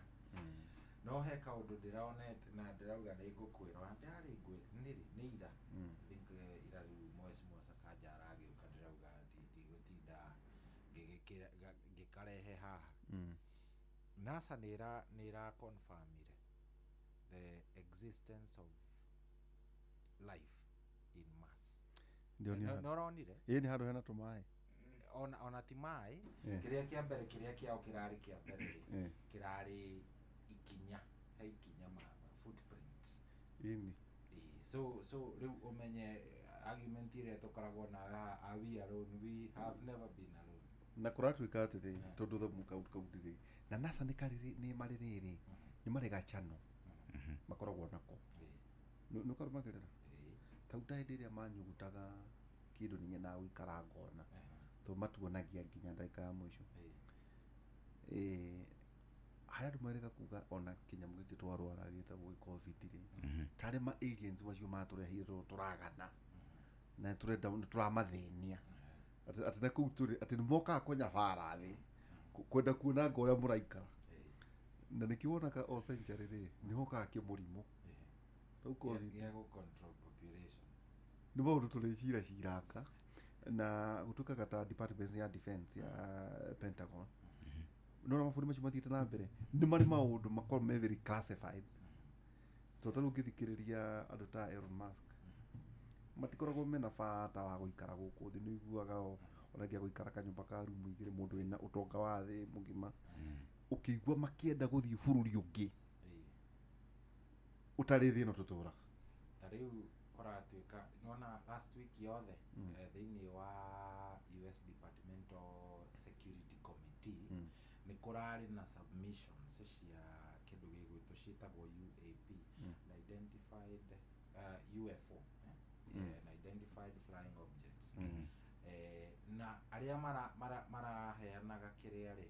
no he kaũndũ ndĩronete na ndĩrauga nĩ ngũkwĩrwo ndarĩ nĩ ira ira rĩu Mheshimiwa Sakaja aragĩũka ndĩrauga ndigũtinda ngĩkarehe haha. NASA nĩra confirmire the existence of life in Mars. Nĩũronire nĩ handũ hena tũmaĩ ona ti maĩ kĩrĩa kĩa mbere kĩrĩa kĩao kĩrarĩ kĩa mbere kĩrarĩ ikinya he ikinya ma footprint so rĩu ũmenye argument ĩrĩa tũkoragwo na are we alone? We have never been alone. Na kũratuĩka atĩrĩ tondũ kauti na NASA nĩ marĩ rĩrĩ nĩ marega chano makoragwo nako nĩ ũkarũmagĩrĩra tau ta hĩndĩ ĩrĩa manyugutaga kĩndũ nĩ nyendaga gũikara ngona tondũ matuonagia nginya ndagĩka ya mũico harĩa andũ marega kuga ona kĩnyamũ gĩkĩ twarwara gĩtagwo covid-rĩ tarĩ ma aliens macio matũrehire tũragana na tũramathĩnia atĩ na kũu tũrĩ atĩ nĩ mokaga kũnyabara thĩ kwenda kuonanga ũrĩa mũraikara na nĩkĩo wonaga o century-rĩ nĩ hokaga kĩmũrimũ tau covid nĩ maũndũ tũrĩciraciranga na gũtuĩkaga ta department ya defense ya Pentagon nona mabũrũri macio mathiĩte na mbere nĩ marĩ maũndũ makorwo me very classified tondũ tarĩu ũngĩthikĩrĩria andũ ta Elon Musk matikoragwo mena bata wa gũikara gũkũ thĩ nĩ ũiguaga onangia gũikara kanyũmba ka rumu igĩrĩ mũndũ wĩna ũtonga wa thĩ mũgima ũkĩigua makĩenda gũthiĩ bũrũri ũngĩ ũtarĩ thĩ ĩno tũtũraga tarĩu kũratuĩka nona last week yothe thĩinĩ wa US Departmental Security Committee nĩ kũrarĩ na submissions cia kĩndũ gĩgwĩtwo ciĩtagwo UAP Unidentified UFO Unidentified Flying Objects na arĩa maraheanaga kĩrĩa-rĩ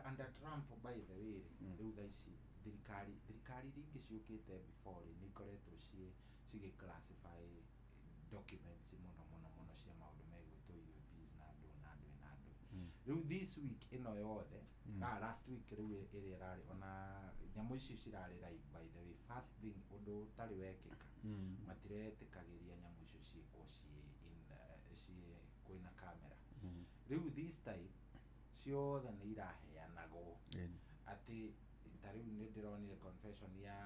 under Trump by the way rĩu thaa ici thirikari ringĩ ciũkĩte before nĩ ikoretwo cigĩclassify documents mũno cia maũndũ megwĩtwo UAPs na andũ rĩu this week ĩno yothe last week rĩu ĩrĩa ĩrarĩ ona nyamũ icio cirarĩ live by the way first thing ũndũ ũtarĩ wekĩka matiretĩkagĩria nyamũ icio ciĩkwo kwĩna camera rĩu this time ciothe nĩ iraheanagwo atĩ tarĩu nĩ ndĩronire confession ya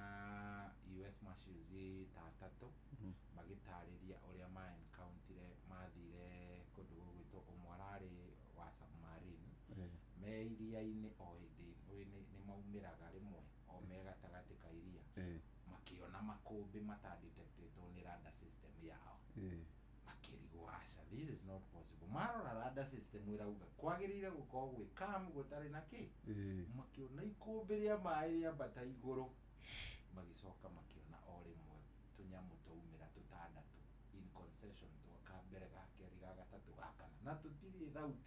US Marshals tatatũ magĩtarĩria ũrĩa ma-encounter mathire kũndũ gũgwĩtwo ũmwe ararĩ wa submarine me iria-inĩ o hĩndĩ nĩ maumĩraga rĩmwe o me gatagatĩ ka iria makĩona makũmbĩ matadetectĩtwo nĩ radar system yao makĩrigwo aca this is not possible marora radar system ĩrauga kwagĩrĩire gũkorwo gwĩ calm gũtarĩ na kĩ makĩona ikũmbĩ rĩa maĩ rĩambata igũrũ magĩcoka makĩona o rĩmwe tũnyamũ twaumĩra tũtandatũ in concession twa mbere ga kerĩ ga gatatũ ga kana na tũtirĩ thauti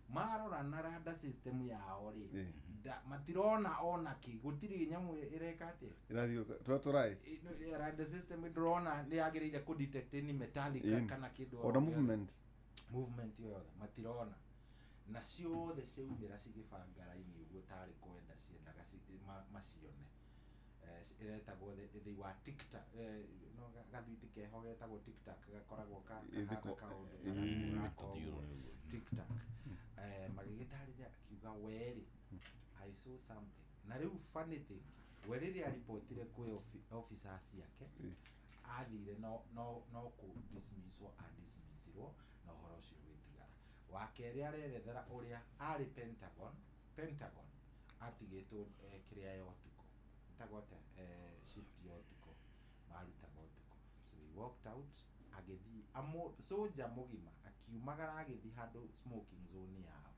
marora na radar system yao-rĩ matirona ona kĩ gũtirĩ nyamũ ĩreka atĩa ĩrathiĩ tũraĩ radar system ndrona nĩ yagĩrĩire kũ detect any metallic kana kĩndũ ona movement yothe matirona na ciothe ciaumĩra cigĩbanga raini ũguo tarĩ kwenda ciendaga macione iretagwo thĩ wa TikTok no gathwiti keho getagwo TikTok gakoragwo kaũndũ TikTok magĩgĩtarĩria akiuga werĩ I saw something na rĩu funny thing we rĩrĩa aripotire kwĩ officers ciake athire no kũ dismissirwo na ũhoro ũcio wĩtigara wa kerĩ arerethera ũrĩa arĩ Pentagon atigĩtwo kĩrĩa ya ũtukũ ĩtagwo shift ya ũtukũ marutaga ũtukũ so he walked out agĩthiĩ soja mũgima akiumagara agĩthiĩ handũ smoking zone yao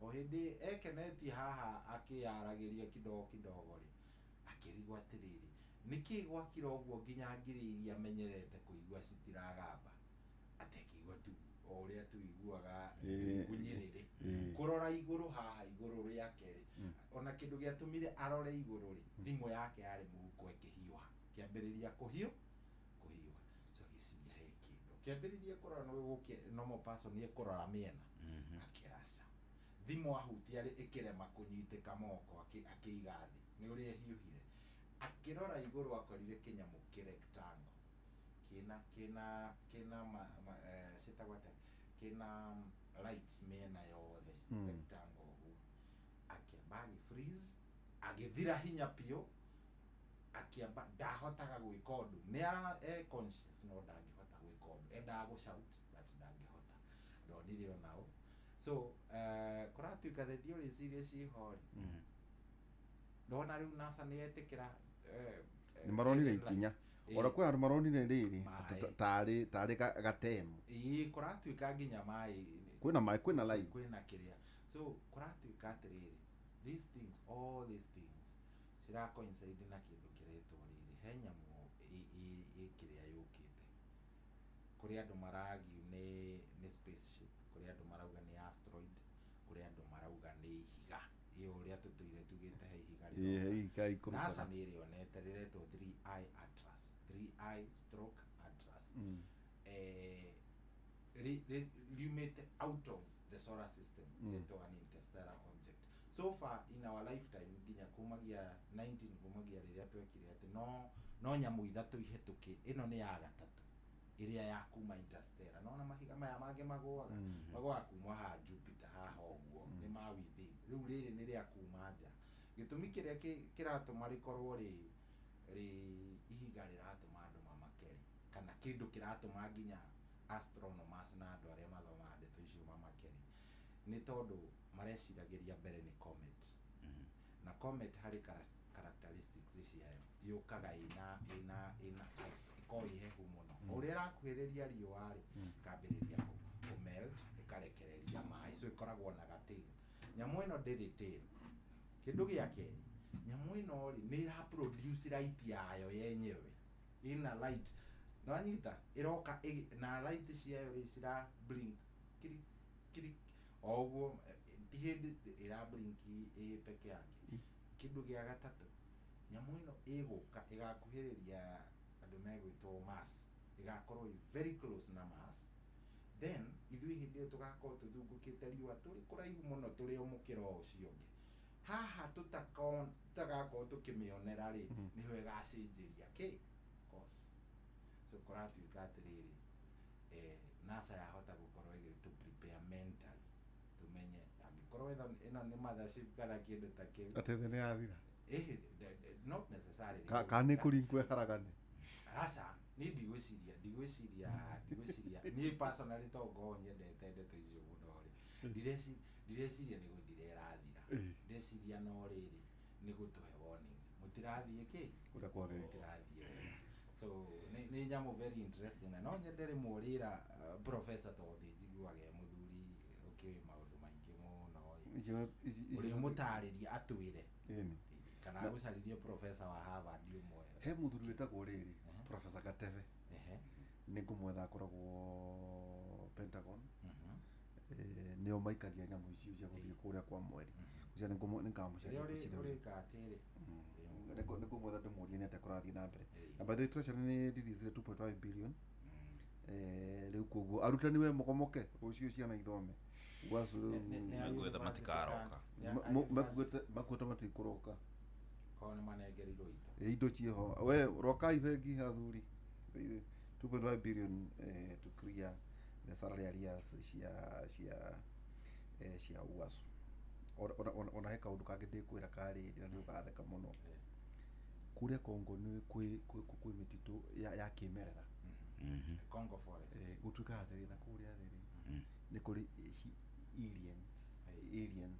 o hĩndĩ ekenetie haha akĩaragĩria kidogo-rĩ akĩrigwo atĩrĩrĩ nĩkĩ gwakira ũguo nginya ngiri iria amenyerete kũigua citiragamba atekĩigua tu o ũrĩa tũiguaga gunyĩrĩrĩ kũrora igũrũ haha igũrũ rĩa kerĩ ona kĩndũ gĩatũmire arore igũrũ-rĩ thimũ yake yarĩ mũhuko ĩkĩhiũha kĩambĩrĩria kũhiũha so agĩciria he kĩndũ kĩambĩrĩria kũrora normal person ekũrora mĩena akĩaca thimũ ahutia ĩkĩrema kũnyitĩka moko akĩiga thĩ nĩ ũrĩa hiũhire akĩrora igũrũ akorire kĩnyamũ kĩrectangle kĩna citagwo atĩa kĩna lights mĩena yothe rectangle ũguo akĩamba agĩ-freeze agĩthira hinya biũ akĩamba ndahotaga gwĩka ũndũ nĩ conscious no ndangĩhota gwĩka ũndũ endaga gũ-shout but ndangĩhota ndonire onao so kũratuĩka the theories iria ciho-rĩ ndona rĩu NASA nĩyetĩkĩra nĩ maronire ikinya ora kwĩ andũ maronire rĩrĩ tarĩ gatemu kũratuĩka nginya maĩ kwĩna maĩ kwĩna live kwĩna kĩrĩa so kũratuĩka atĩrĩrĩ all these things cira coincide na kindu kiretwo riri he nyamu ikiria yukite kuri andu maragi ni spaceship kuri andu marauga ni asteroid kuri andu marauga ni ihiga iyo uria tutuire tugite he ihiga riro NASA ni rionete riretwo 3i Atlas 3i stroke Atlas riumite out of the solar system into an interstellar object so far in our lifetime nginya kumagia 19 kumagia riria twekire ati no nyamu ithatu ihetuki ino ni ya gatatu iria ya kuma interstellar no na mahiga maya mange magwa kuma ha Jupiter haha uguo ni ma within riu riri ni ria kuma nja gitumi kiria kiratuma rikorwo ri ihiga riratuma andu mamakeri kana kindu kiratuma nginya astronomers na andu aria mathomaga ndeto icio mamakeri ni tondu mareciragiria mbere ni comet na comet hari characteristics ciayo yukaga ina ice iko ihehu muno uria rakuhiriria riua ri kambiriria ku melt ikarekereria mai so ikoragwo na gatiri nyamu ino ndiri tail kindu gia keri nyamu ino ri ni ra produce light yayo yenyewe ina light no anyita iroka na light ciayo ri cira blink kiri oguo hindi ira blink peke yake kindu gia gatatu nyamu ino iguka igakuhiriria andu megwitwo Mars igakorwo very close na Mars then ithui hindi tugakorwo tuthungukite riua turi kuraihu muno turi omukiro ucio ngi haha tutagakorwo tukimionera ri niho igacinjiria course so kuratuika atiriri NASA yahota gukorwo igitu prepare mentally tumenye angikorwo ino ni mothership kana kindu ta kiu atete ni athira not necessarily kani kurinkwe haragane asa ni ndigwiciria ni personally to go nyendete ndeto icio muno ri ndireciria ni guthira irathira ndireciria no riri ni gutuhe warning mutirathie ki kuria kwagire mutirathie so ni nyamu very interesting na no nyendere murira professor to njiguage muthuri ukiwi maundu maingi muno uri mutariria atwire kana gucaririe professor wa Harvard umwe he muthuri wetagwo riri professor Gateve ni ngumwetha akoragwo Pentagon nio maikaria nyamu icio cia guthie kuria kwa mweri kucia ni ngamucaria uri katiri ni ngumwetha ndimurie ni atakurathie na mbere na by the way treasury ni release 2.5 billion riu koguo arutani we mokomoke ucio ciana ithome gwacu ngweta matikaroka makweta matikuroka kone manegerirwo indo cieho we rokai bengi athuri 2.5 billion to clear the salary arrears cia uasu ona he kaundu kangi ndikwira kari na ndio gatheka muno kuria Kongo ni kwi mititu ya kimerera Congo forest gutuika athiri na kuria athiri ni kuri aliens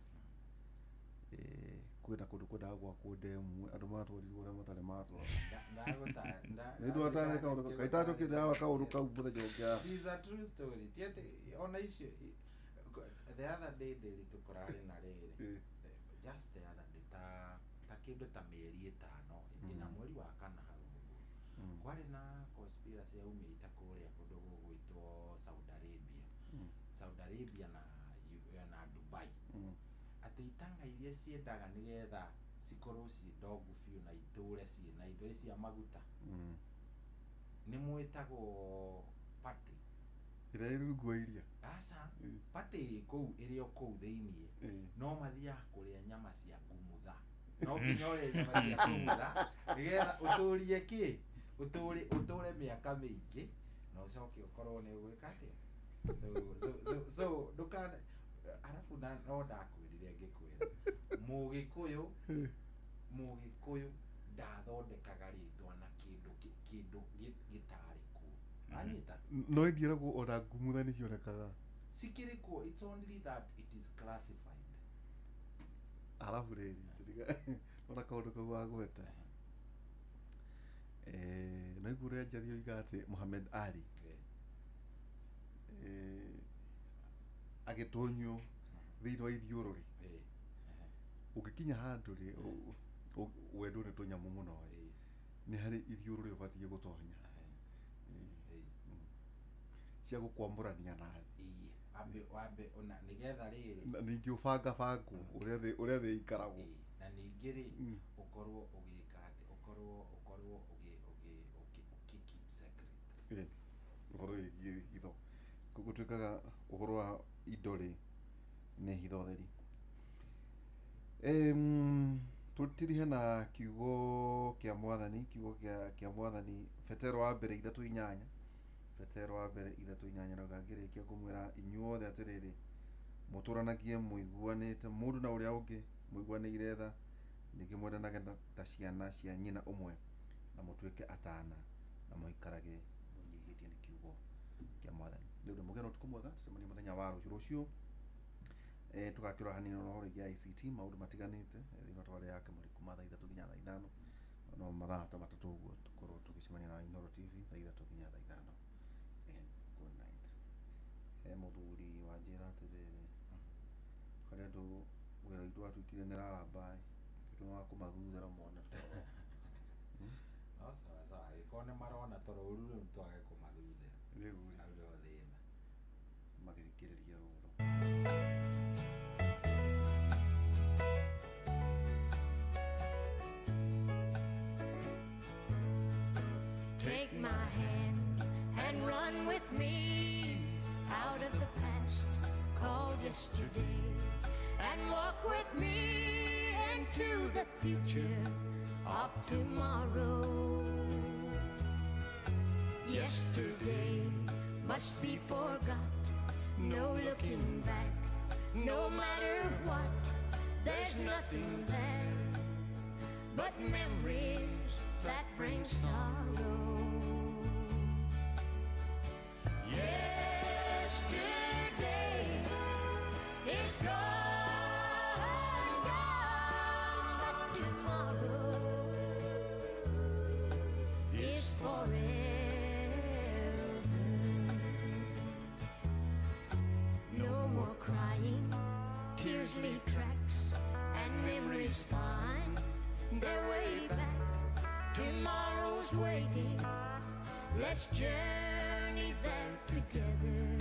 kwenda kundu kwenda gwa kudemu andu matwarirwo ria matare matwa ndu atane kaundu kaitacho kidala kaundu kau buthe jogya is a true story tiete ona icio the other day tukorari na riri just the other day ta kindu ta mieri 5 ina mweri wa kana hau kwari na conspiracy ya umita kuria kundu gugwitwo Saudi Arabia na Dubai ati itanga iria ciendaga nigetha cikorwo ci ndogu fiu na iture ci na indo cia maguta ni mwitagwo party ira irugwa iria asa party kou irio kou theinie no mathia kuria nyama cia ngumutha no kinyore nyama cia ngumutha nigetha uturie ki uture miaka mingi no ucoke ukorwo ni gwikate so ndukana arafu na no ndakwirire ngikwira mugikuyu ndathondekaga ritwa na kindu gitari ku anyita no ndiragwo ona ngumutha ni cionekaga sikiri ku it's only that it is classified arafu riri ona kaundu kau agweta no igure njario igate Muhammad Ali agitonyo thiini wa ithiururi ugikinya handu ri wendo nä tå nyamå må no nä harä ithiå rä å batiä gå tonya cia gå kwamå rania na wambe ona nä getha rä rä na ningä å banga bangwo å rä a thä ikaragwo na ningä rä å korwo å gä ka å korwo å keep secret å horo wä giä hitho gå tuä kaga å horo wa indo rä nä hitho theri tå tirihe na kiugo kä a mwathani kiugo kä a mwathani Petero wa mbere 3:8 Petero wa mbere 3:8 rauga ngä rä kia ngå mwä ra inyuothe atä rä rä må tå ranagie må iguanä te må ndå na å rä a å ngä må iguanä ire tha nä ngä mwendanage ta ciana cia nyina å mwe na må tuä ke atana na må ikarage må nyihä tie nä kiugo kä a mwathani rä u nä må gä na å tukå mwega cemania må thenya wa rå cio rå cio tå gakä rora hanini no horo ingä ya ICT maå ndå matiganä te thä inä twarä yake må rä kuma thaa 3 nginya thaa 5 no mathaa ta matatå å guo tå korwo tå gä cemania na Inoro TV thaa 3 nginya thaa 5 good night he må thuri wa njä ra atä rä rä harä andå wä ra itå atuä kire nä raramba tå no wakå mathuthera mone sawa gä korwo nä marona toro å ru rä u nä twage kå mathuthera rä u au rä o thä na magä thikä rä ria rå ro Take my hand and run with me out of the past called yesterday and walk with me into the future of tomorrow. Yesterday must be forgot, no looking back, no matter what, there's nothing there but memories that bring sorrow. Yesterday is gone, but tomorrow is forever. No more crying, tears leave tracks, and memories find their way back. Tomorrow's waiting, let's journey there together.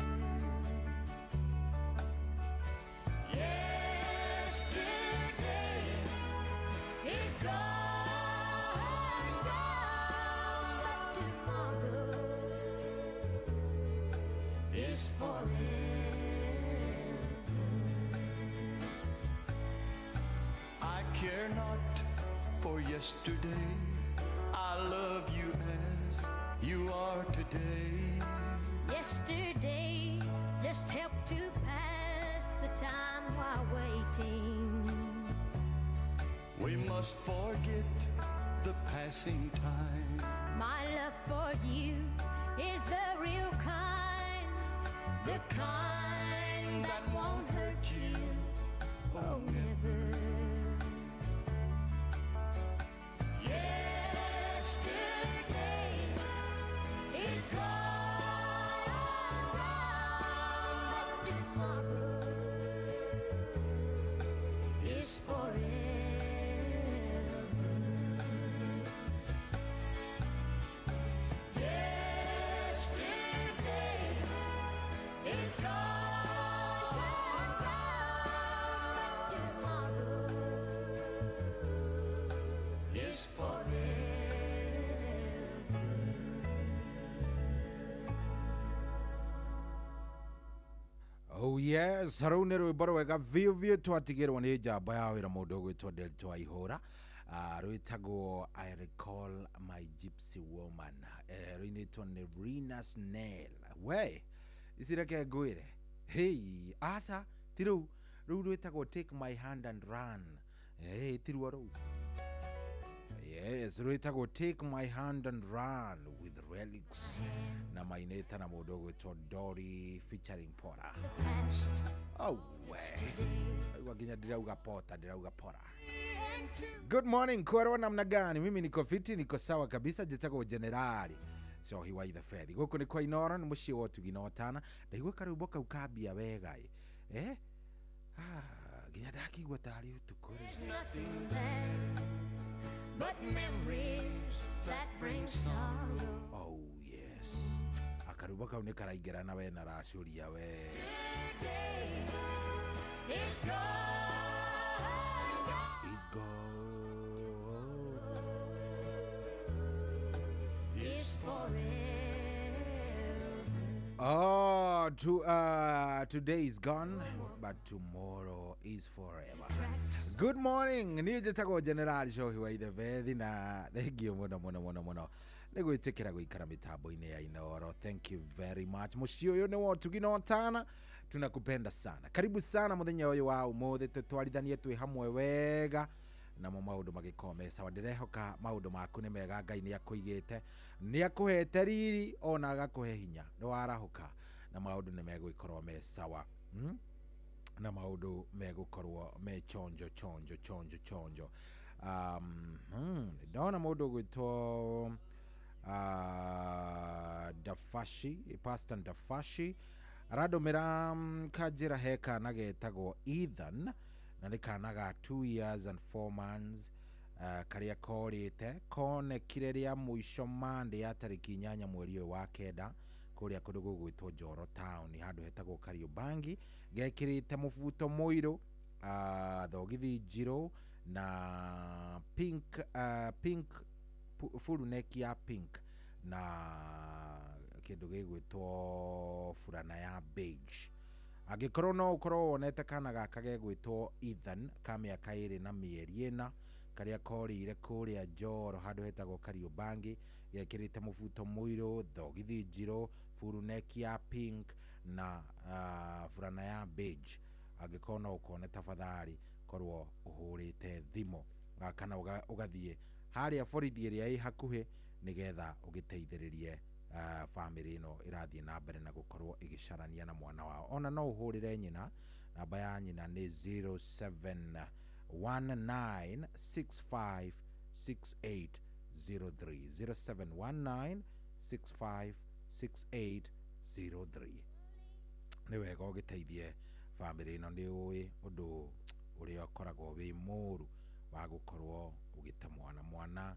Yesterday is gone, but tomorrow is forever. I care not for yesterday, I love you as you are today. Yesterday just helped to pass the time while waiting. We must forget the passing time. My love for you is the real kind, the kind that won't hurt you, oh never. Yesterday is gone, but tomorrow is forever. Yesterday is gone, but tomorrow is forever. Oh yes, harau nä rwä mbo rwega biå biå twatigä rwo nä njamba ya wä ra må ndå å gwä two Delta Waihå ra rwä tagwo I recall my gypsy woman rwä two nä Rina Snell we icireke ngwä re hei aca ti rä u rwä tagwo take my hand and run ti ruo rå u yes rwĩtagwo take my hand and run with relics na mainĩta na mũndũ ũgwĩtwo Dory featuring Pora we aigua nginya ndirauga pota ndirauga Pora. Good morning kwerwo namna gani? Mimi niko fiti, niko sawa kabisa, njĩtagwo Generali Cohi wa Ithafethi gũkũ nĩ kwa Inoro, nĩ mũciĩ wa ũtugi na Otana. Ndaigua karwĩmbo kau kambia wega nginya ndakigua tarĩ ũtukũ. but memories that bring sorrow. Oh yes, akaruba kau nä karaingä na we na racuria we. Today is gone. Is gone. Is forever. Oh, today is gone, but tomorrow is forever. Good morning. Niä njätagwo General Cohi wa ithe Bethi na thengio muno muno muno muno nä gwä tä kä ra gå ikara mä tambo-inä ya Inoro. Thank you very much. Muciĩ ũyũ nĩ wa Ũtugi na Otana, tunakupenda sana. Karibu sana mũthenya ũyũ wa ũmũthĩ, tũtwarithanie twĩ hamwe wega namo maũndũ magĩkorwo me sawa. Ndĩrehoka maũndũ maku nĩ mega, Ngai nĩ akũigĩte, nĩ akũhete riri ona agakũhe hinya, nĩ warahũka na maũndũ nĩ megũgĩkorwo me sawa. Na maũndũ megũkorwo me chonjo chonjo chonjo chonjo. Ndona mũndũ ũgwĩtwo Dafashi, Pastor Dafashi arandomĩra kanjĩra he kana getagwo Ethan, na nĩ kana ga 2 years and 4 months karĩa korĩte konekire rĩa mũico Monday ya tarĩki 8 mweri ũyũ wa kenda kũrĩa kũndũ gũgwĩtwo Njoro Town handũ hetagwo Kariobangi, gekĩrĩte mũbuto mũirũ, thogithi njirũ na pink full neck ya pink na kĩndũ gĩgwĩtwo burana ya beige. Angĩkorwo no ũkorwo wonete kana gaka gegwĩtwo Ethan ka mĩaka 2 na mĩeri 4 karĩa korĩire kũrĩa Njoro handũ hetagwo Kariobangi, gekĩrĩte mũbuto mũirũ, thogithi njirũ, full neck ya pink na burana ya beige. Angĩkorwo no ũkone tafadhali korwo ũhũrĩte thimũ kana ũgathiĩ harĩa borithi ĩrĩa ĩ hakuhĩ nĩgetha ũgĩteithĩrĩrie family ĩno ĩrathiĩ na mbere na gũkorwo ĩgĩcarania na mwana wao. Ona no ũhũrĩre nyina, namba ya nyina nĩ 0719656803, 0719656803. nĩ wega ũgĩteithie family ĩno, nĩ ũĩ ũndũ ũrĩa ũkoragwo wĩ mũru wa gũkorwo ũgĩte mwana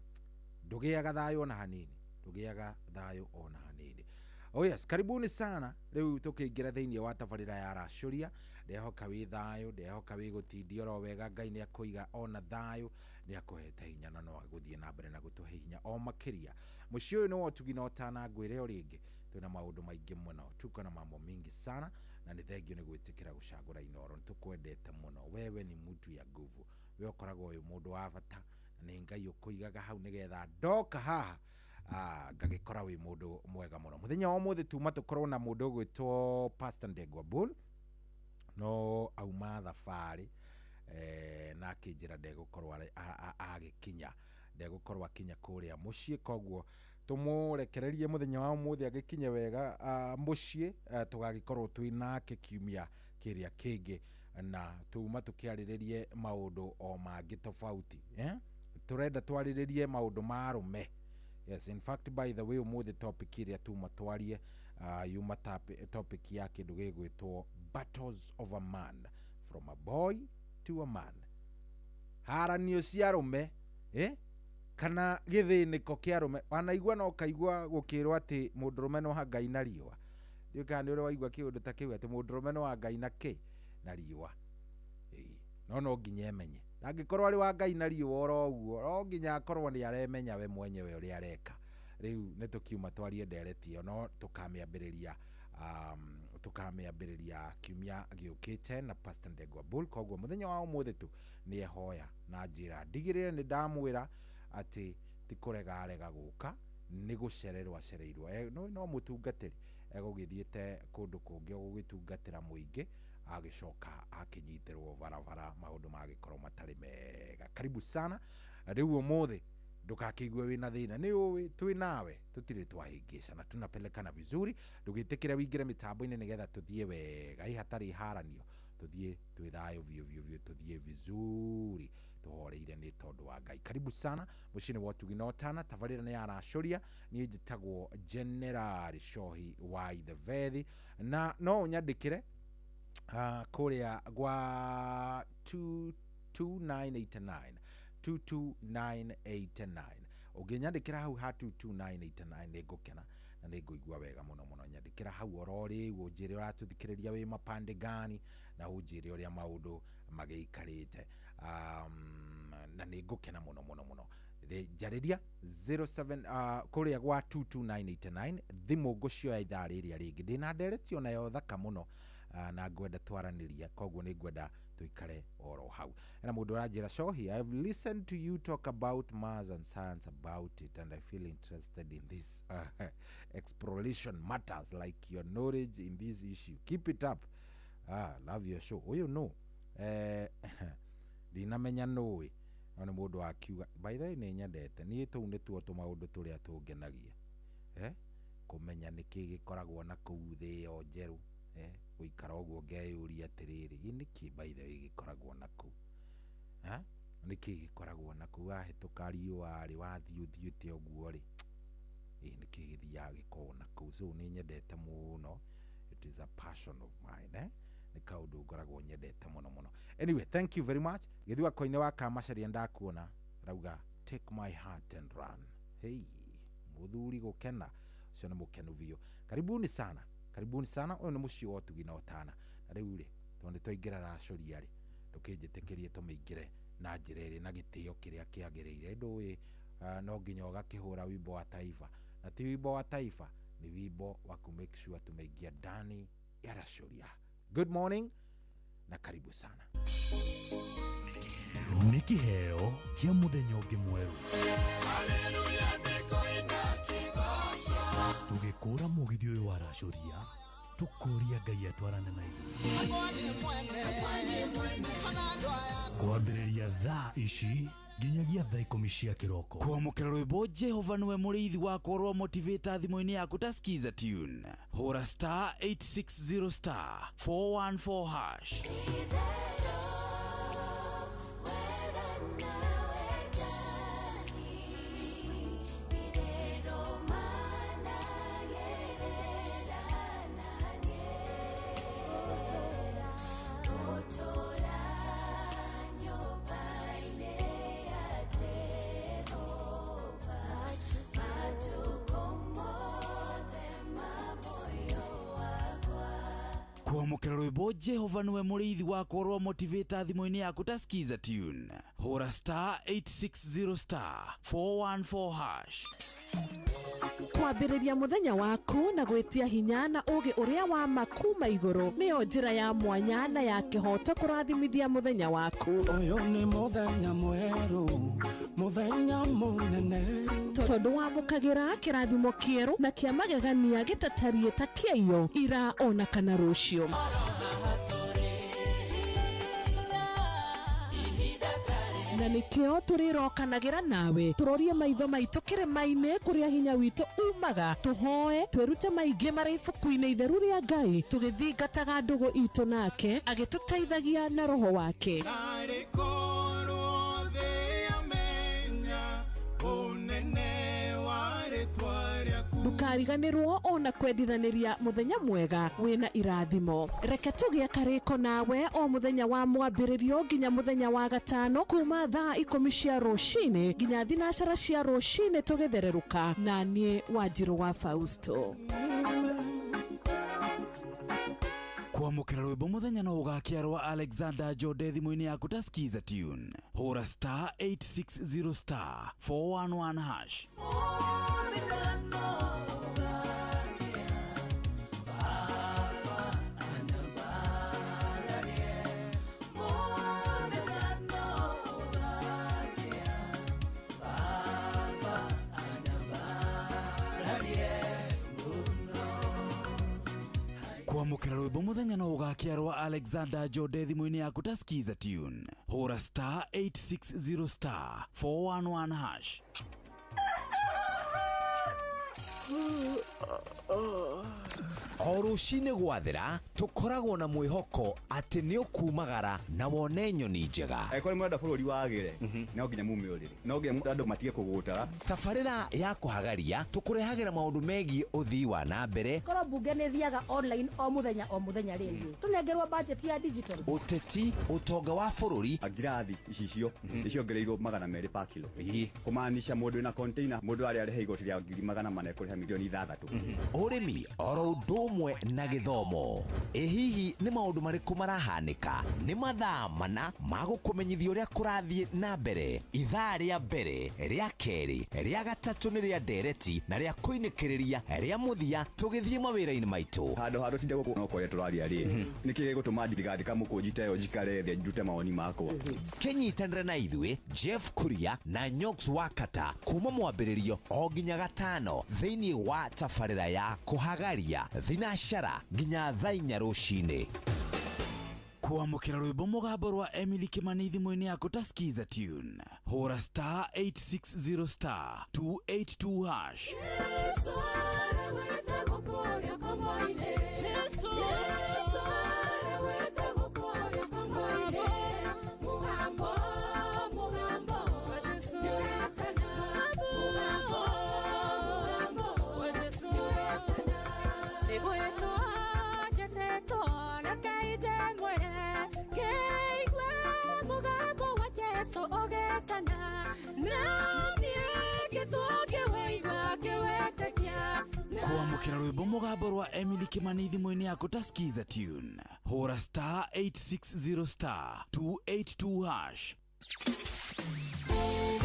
ndũgĩaga thayũ ona hanini, ndũgĩaga thayũ ona hanini. Oh yes, karibuni sana. Rĩu tũkĩingĩra thĩinĩ wa tabarĩra ya racuria, ndehoka wĩ thayũ, ndehoka wĩ gũtindio ro wega. Ngai nĩ akũiga ona thayũ, nĩ akũhete hinya na no agũthiĩ na mbere na gũtũhe hinya o makĩria. Mũciĩ ũyũ nĩ wa Ũtugi na Otana, ngwĩre o rĩngĩ twĩna maũndũ maingĩ mũno, tuko na mambo mingi sana, na nĩ thengio nĩ gwĩtĩkĩra gũcagũra Inoro. Nĩ tũkwendete mũno, wewe ni mtu ya nguvu, we ũkoragwo wĩ mũndũ wa bata, na nĩ Ngai ũkũigaga hau nĩgetha ndoka haha ngagĩkora wĩ mũndũ mwega mũno. Mũthenya wa ũmũthĩ tuma tũkorwo na mũndũ ũgwĩtwo Pastor Ndegwa Bull, no auma thabarĩ na akĩnjĩra ndegũkorwo agĩkinya, ndegũkorwo akinya kũrĩa mũciĩ, koguo tũmũrekererie mũthenya wa ũmũthĩ agĩkinye wega mũciĩ, tũgagĩkorwo twĩ nake kiumia kĩrĩa kĩngĩ na tuma tũkĩarĩrĩrie maũndũ o mangĩ tofauti. Tũrenda twarĩrĩrie maũndũ ma arũme. Yes, in fact, by the way, ũmũthĩ topic ĩrĩa tuma twarie yuma topic ya kĩndũ gĩgwĩtwo battles of a man, from a boy to a man. Haranio cia arũme, kana gĩthĩnĩko kĩa arũme. Wanaigua no kaigua gũkĩrwo atĩ mũndũrũme no ha Ngai na riũa. Ndiũ kana nĩ ũrĩ waigua kĩũndũ ta kĩu atĩ mũndũrũme no ha Ngai na kĩ na riũa. No nginya emenye. Angĩkorwo arĩ wa Ngai na riũa oro ũguo, no nginya akorwo nĩ aremenya we mwenyewe ũrĩa areka. Rĩu nĩ tũkiuma twarie ndereti ĩyo, no tũkamĩambĩrĩria kiumia gĩũkĩte na Pastor Ndegwa Bull. Koguo mũthenya wa ũmũthĩ tu nĩ ehoya na njĩra ndigĩrĩre nĩ ndamwĩra atĩ ti kũrega gũka, nĩ gũcererwo acereirwo. No mũtungatĩri egũgĩthiĩte kũndũ kũngĩ gũgĩtungatĩra mũingĩ, agĩcoka akĩnyitĩrwo barabara, maũndũ magĩkorwo matarĩ mega. Karibu sana. Rĩu ũmũthĩ ndũgakĩigue wĩna thĩna, nĩ ũĩ twĩ nawe, tũtirĩ twahĩngĩcana, tunapelekana vizuri. Ndũgĩtĩkĩre wĩingĩre mĩtambo-inĩ nĩgetha tũthiĩ wega, hatarĩ haranio, tũthiĩ twĩ thayũ biũ, tũthiĩ vizuri tũhoreire nĩ tondũ wa Ngai. Karibu sana. Mũciĩ nĩ wa Ũtugi na Otana, tabarĩra nĩ ya racuria, niĩ njĩtagwo General Cohi wa ithe Bethi, na no ũnyandĩkĩre kũrĩa gwa 2989 22989 ũngĩnyandĩkĩra hau ha 22989 nĩngũkena na nĩngũigua wega mũno mũno. Nyandĩkĩra hau oro rĩu ũnjĩre ũratũthikĩrĩria wĩ mapande gani na ũnjĩre ũrĩa maũndũ magĩikarĩte, na nĩngũkena mũno mũno mũno. Jarĩria 07 kũrĩa gwa 22989 thimũ ngũcioya ithaa rĩrĩa rĩngĩ. Ndĩna ndereti onayo thaka mũno na ngwenda twaranĩria, koguo nĩ ngwenda tuikare oro hau. Na mũndũ aranjĩra Shohi, I've listened to you talk about Mars and science about it and I feel interested in this exploration matters like your knowledge in this issue. Keep it up. Love your show. You know, ndinamenya nũĩ no nĩ mũndũ akiuga by the way nĩ nyendete niĩ tũu nĩ tuo tũmaũndũ tũrĩa tũngenagia kũmenya nĩkĩ gĩkoragwo na kũu thĩ yo njerũ gũikara ũguo ngeyũria atĩrĩrĩ nĩkĩ by the way gĩkoragwo na kũu nĩkĩ gĩkoragwo na kũu ahĩtũka riũa rĩ wathiĩ ũthiĩte ũguo rĩ nĩkĩ gĩthiaga gĩkoragwo na kũu. So nĩ nyendete mũno, it is a passion of mine nĩ kaũndũ ngoragwo nyendete mũno mũno. Anyway, thank you very much. Gĩthua koine wa Kamacharia ndakuona rauga take my heart and run. Hey, mũthuri gũkena ũcio nĩ mũkenu biũ. Karibuni sana ũyũ nĩ mũciĩ wa Ũtugi na Ũtana. Na rĩu rĩ tondũ twaingĩra racoria rĩ ndũkĩnjĩtĩkĩrie tũmĩingĩre na njĩra ĩrĩ na gĩtĩo kĩrĩa kĩagĩrĩire. Ndũĩ no nginya ũgakĩhũra wimbo wa taifa, na ti wimbo wa taifa, ni wimbo wa ku make sure tumeingia ndani ya racoria. Good morning na karibu sana. Nĩ kĩheo kĩa mũthenya ũngĩ mwerũ. Tũgĩkũra mũgithi ũyũ wa racoria tũkũria Ngai atwarane na ithuĩ. Kwambĩrĩria thaa ici nginyagia thaa 10 cia kĩroko. Kwamũkĩra rwĩmbo Jehova nĩwe mũrĩithi wakwa rwa motivator thimũ-inĩ yaku ta skiza tune. Hũra star 860 star 414 hash. Kwamũkĩra rwĩmbo Jehova nĩwe mũrĩithi wakwa rwa motivator thimũ-inĩ yaku ta skiza tune. Hũra star 860 star 414 hash. Kwambĩrĩria mũthenya waku na gwĩtia hinya na ũgĩ ũrĩa wa makuma igũrũ nĩyo njĩra ya mwanya na ya kĩhoto kũrathimithia mũthenya waku. Ũyũ nĩ mũthenya mwerũ, mũthenya mũnene, tondũ wamũkagĩra kĩrathimo kĩerũ na kĩa magegania gĩtatariĩ ta kĩayo ira ona kana rũciũ. Na nĩkĩo tũrĩrokanagĩra nawe tũrorie maitho maitũ kĩrĩma-inĩ kũrĩa hinya witũ umaga, tũhoe twĩrute maingĩ marĩ ibuku-inĩ itheru rĩa Ngai tũgĩthingataga ndũgũ itũ nake agĩtũteithagia na roho wake. Ndũkariganĩrwo ona kwendithanĩria mũthenya mwega wĩna irathimo. Reke tũgĩe karĩko nawe o mũthenya wa mwambĩrĩrio nginya mũthenya wa gatano kuma thaa 10 cia rũcinĩ nginya thinacara cia rũcinĩ tũgĩthererũka na niĩ Wanjirũ wa Fausto. Kwamũkĩra rwĩmbo mũthenya no ũgakĩarwo Alexander Jode thimũ-inĩ yaku ta skiza tune. Hũra star 860 star 411 hash. Kwamũkĩra rwĩmbo mũthenya no ũgakĩarwo Alexander Jode thimũ-inĩ yaku ta skiza tune. Hũra star 860 star 411 hash. O rũcinĩ gwathĩra tũkoragwo na mwĩhoko atĩ nĩ ũkumagara na wone nyoni njega. Kũrĩ mwenda bũrũri wagĩre no nginya mume ũrĩrĩ, no nginya andũ matige kũgũtara. Tabarĩra ya kũhagaria tũkũrehagĩra maũndũ megiĩ ũthii wa na mbere. Korwo mbunge nĩ thiaga online o mũthenya rĩngĩ tũnengerwo budget ya digital. Ũteti, ũtonga wa bũrũri. Ngirathi icio nĩciongereirwo 200 per kilo. Kũmaanisha mũndũ wĩna container, mũndũ arĩa arĩhe igoti rĩa 400 kũrĩha milioni 6. Ũrĩmi oro ũndũ ũmwe na gĩthomo. Hihi nĩ maũndũ marĩkũ marahanĩka? Nĩ mathaa mana ma gũkũmenyithia ũrĩa kũrathiĩ na mbere. Ithaa rĩa mbere, rĩa kerĩ, rĩa gatatũ nĩ rĩa ndereti na rĩa kũinĩkĩrĩria rĩa mũthia tũgĩthiĩ mawĩra-inĩ maitũ. Handũ tinde gũkũ no kũrĩa tũraria rĩ. Nĩkĩ gĩgũtũma ndigandĩka mũkũnjita ĩyo njikare thĩ njute mawoni makwa. Kĩnyitanĩre na ithuĩ Jeff Kuria na Nyox Wakata kuma mwambĩrĩrio o nginya gatano thĩinĩ wa tabarĩra ya kũhagaria thinashara nginya thaa 4 rũcinĩ. Kwamũkĩra rwĩmbo mũgambo rwa Emily Kimani thimũ-inĩ yaku ta skiza tune. Hũra *860*282#. Kwamũkĩra rwĩmbo mũgambo rwa Emily Kimani thimũ-inĩ yaku ta skiza tune. Hũra *860*282#.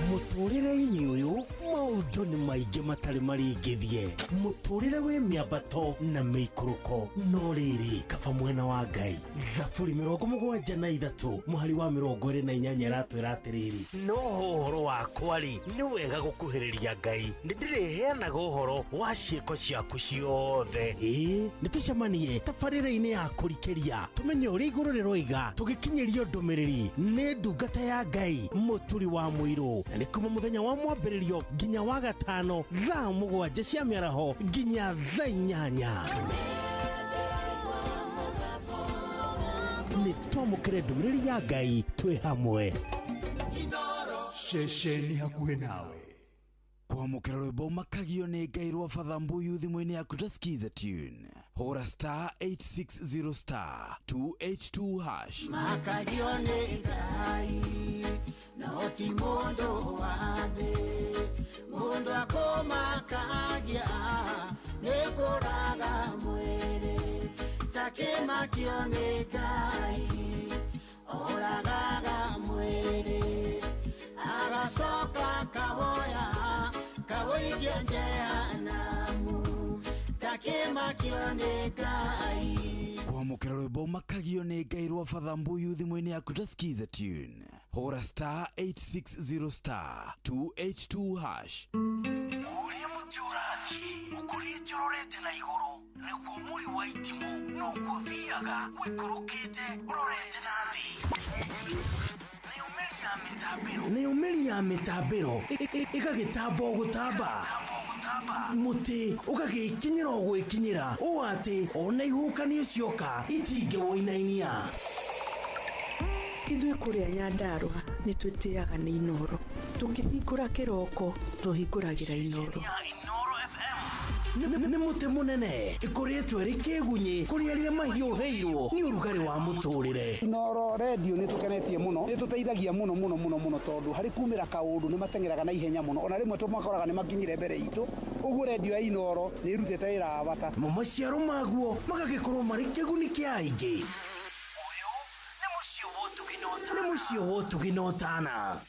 Mũtũrĩre-inĩ ũyũ maũndũ nĩ maingĩ matarĩ maringithie. Mũtũrĩre wĩ mĩambato na mĩikũrũko, no rĩrĩ kaba mwena wa Ngai. Thaburi 73 mũhari wa 28 ratwĩra atĩrĩrĩ, no ũhoro wakwa rĩ nĩ wega gũkuhĩrĩria Ngai, nĩndĩrĩheanaga ũhoro wa ciĩko ciaku ciothe. Nĩ tũcemanie tabarĩra-inĩ ya kũrikĩria tũmenye ũrĩa igũrũ rĩroiga tũgĩkinyĩrio ndũmĩrĩri nĩ ndungata ya Ngai mũturi wa mũirũ. Na nĩ kuma mũthenya wa mwambĩrĩrio nginya wa gatano thaa 7 cia mĩaraho nginya thaa 8. Nĩ twamũkĩre ndũmĩrĩri ya Ngai twĩ hamwe. Ceceni hakuhĩ nawe. Kwamũkĩra rwĩmbo makagio nĩ Ngai rwa Father Mbuyu thimũ-inĩ yaku ta skiza tune. Hũra *860*282#. Makagio nĩ Ngai no ti mũndũ wa thĩ, mũndũ akũmakagia nĩ kũraga mwĩrĩ. Takĩmakio nĩ Ngai oragaga mwĩrĩ, agacoka kawoya kawoikia jehanamu. Takĩmakio nĩ Ngai. Kwamũkĩra rwĩmbo makagio nĩ Ngai rwa Father Mbuyu thimũ-inĩ yaku ta skiza tune. Hũra *860*282#. Ũrĩa mũtĩ ũrathiĩ ũkũrĩte ũrorete na igũrũ, nĩguo mũri wa itimũ noguo ũthiaga wĩkũrũkĩte ũrorete na thĩ. Nĩ ũmĩri ya mĩtambĩro ĩgagĩtamba o gũtamba, mũtĩ ũgagĩkinyĩra o gwĩkinyĩra, ũũ atĩ ona ihuhũkanio cioka itingĩwoinainia. Ithuĩ kũrĩa Nyandarua nĩ twĩtĩaga nĩ Inoro. Tũkĩhingũra kĩroko tũhingũragĩra Inoro. Nĩ mũtĩ mũnene ĩkoretwo ĩrĩ kĩgunyi kũrĩ arĩa mahiũhĩirwo nĩ ũrugarĩ wa mũtũrĩre. Inoro radio nĩ tũkenetie mũno, nĩ tũteithagia mũno tondũ harĩ kumĩra kaũndũ nĩ matengeraga na ihenya mũno, ona rĩmwe tũmakoraga nĩ makinyire mbere itũ. Ũguo radio ya Inoro nĩ irutĩte wĩra wa bata. Maciaro maguo magagĩkorwo marĩ kĩguni kĩa aingĩ. Ũyũ nĩ mũciĩ wa ũtugi na ũtana.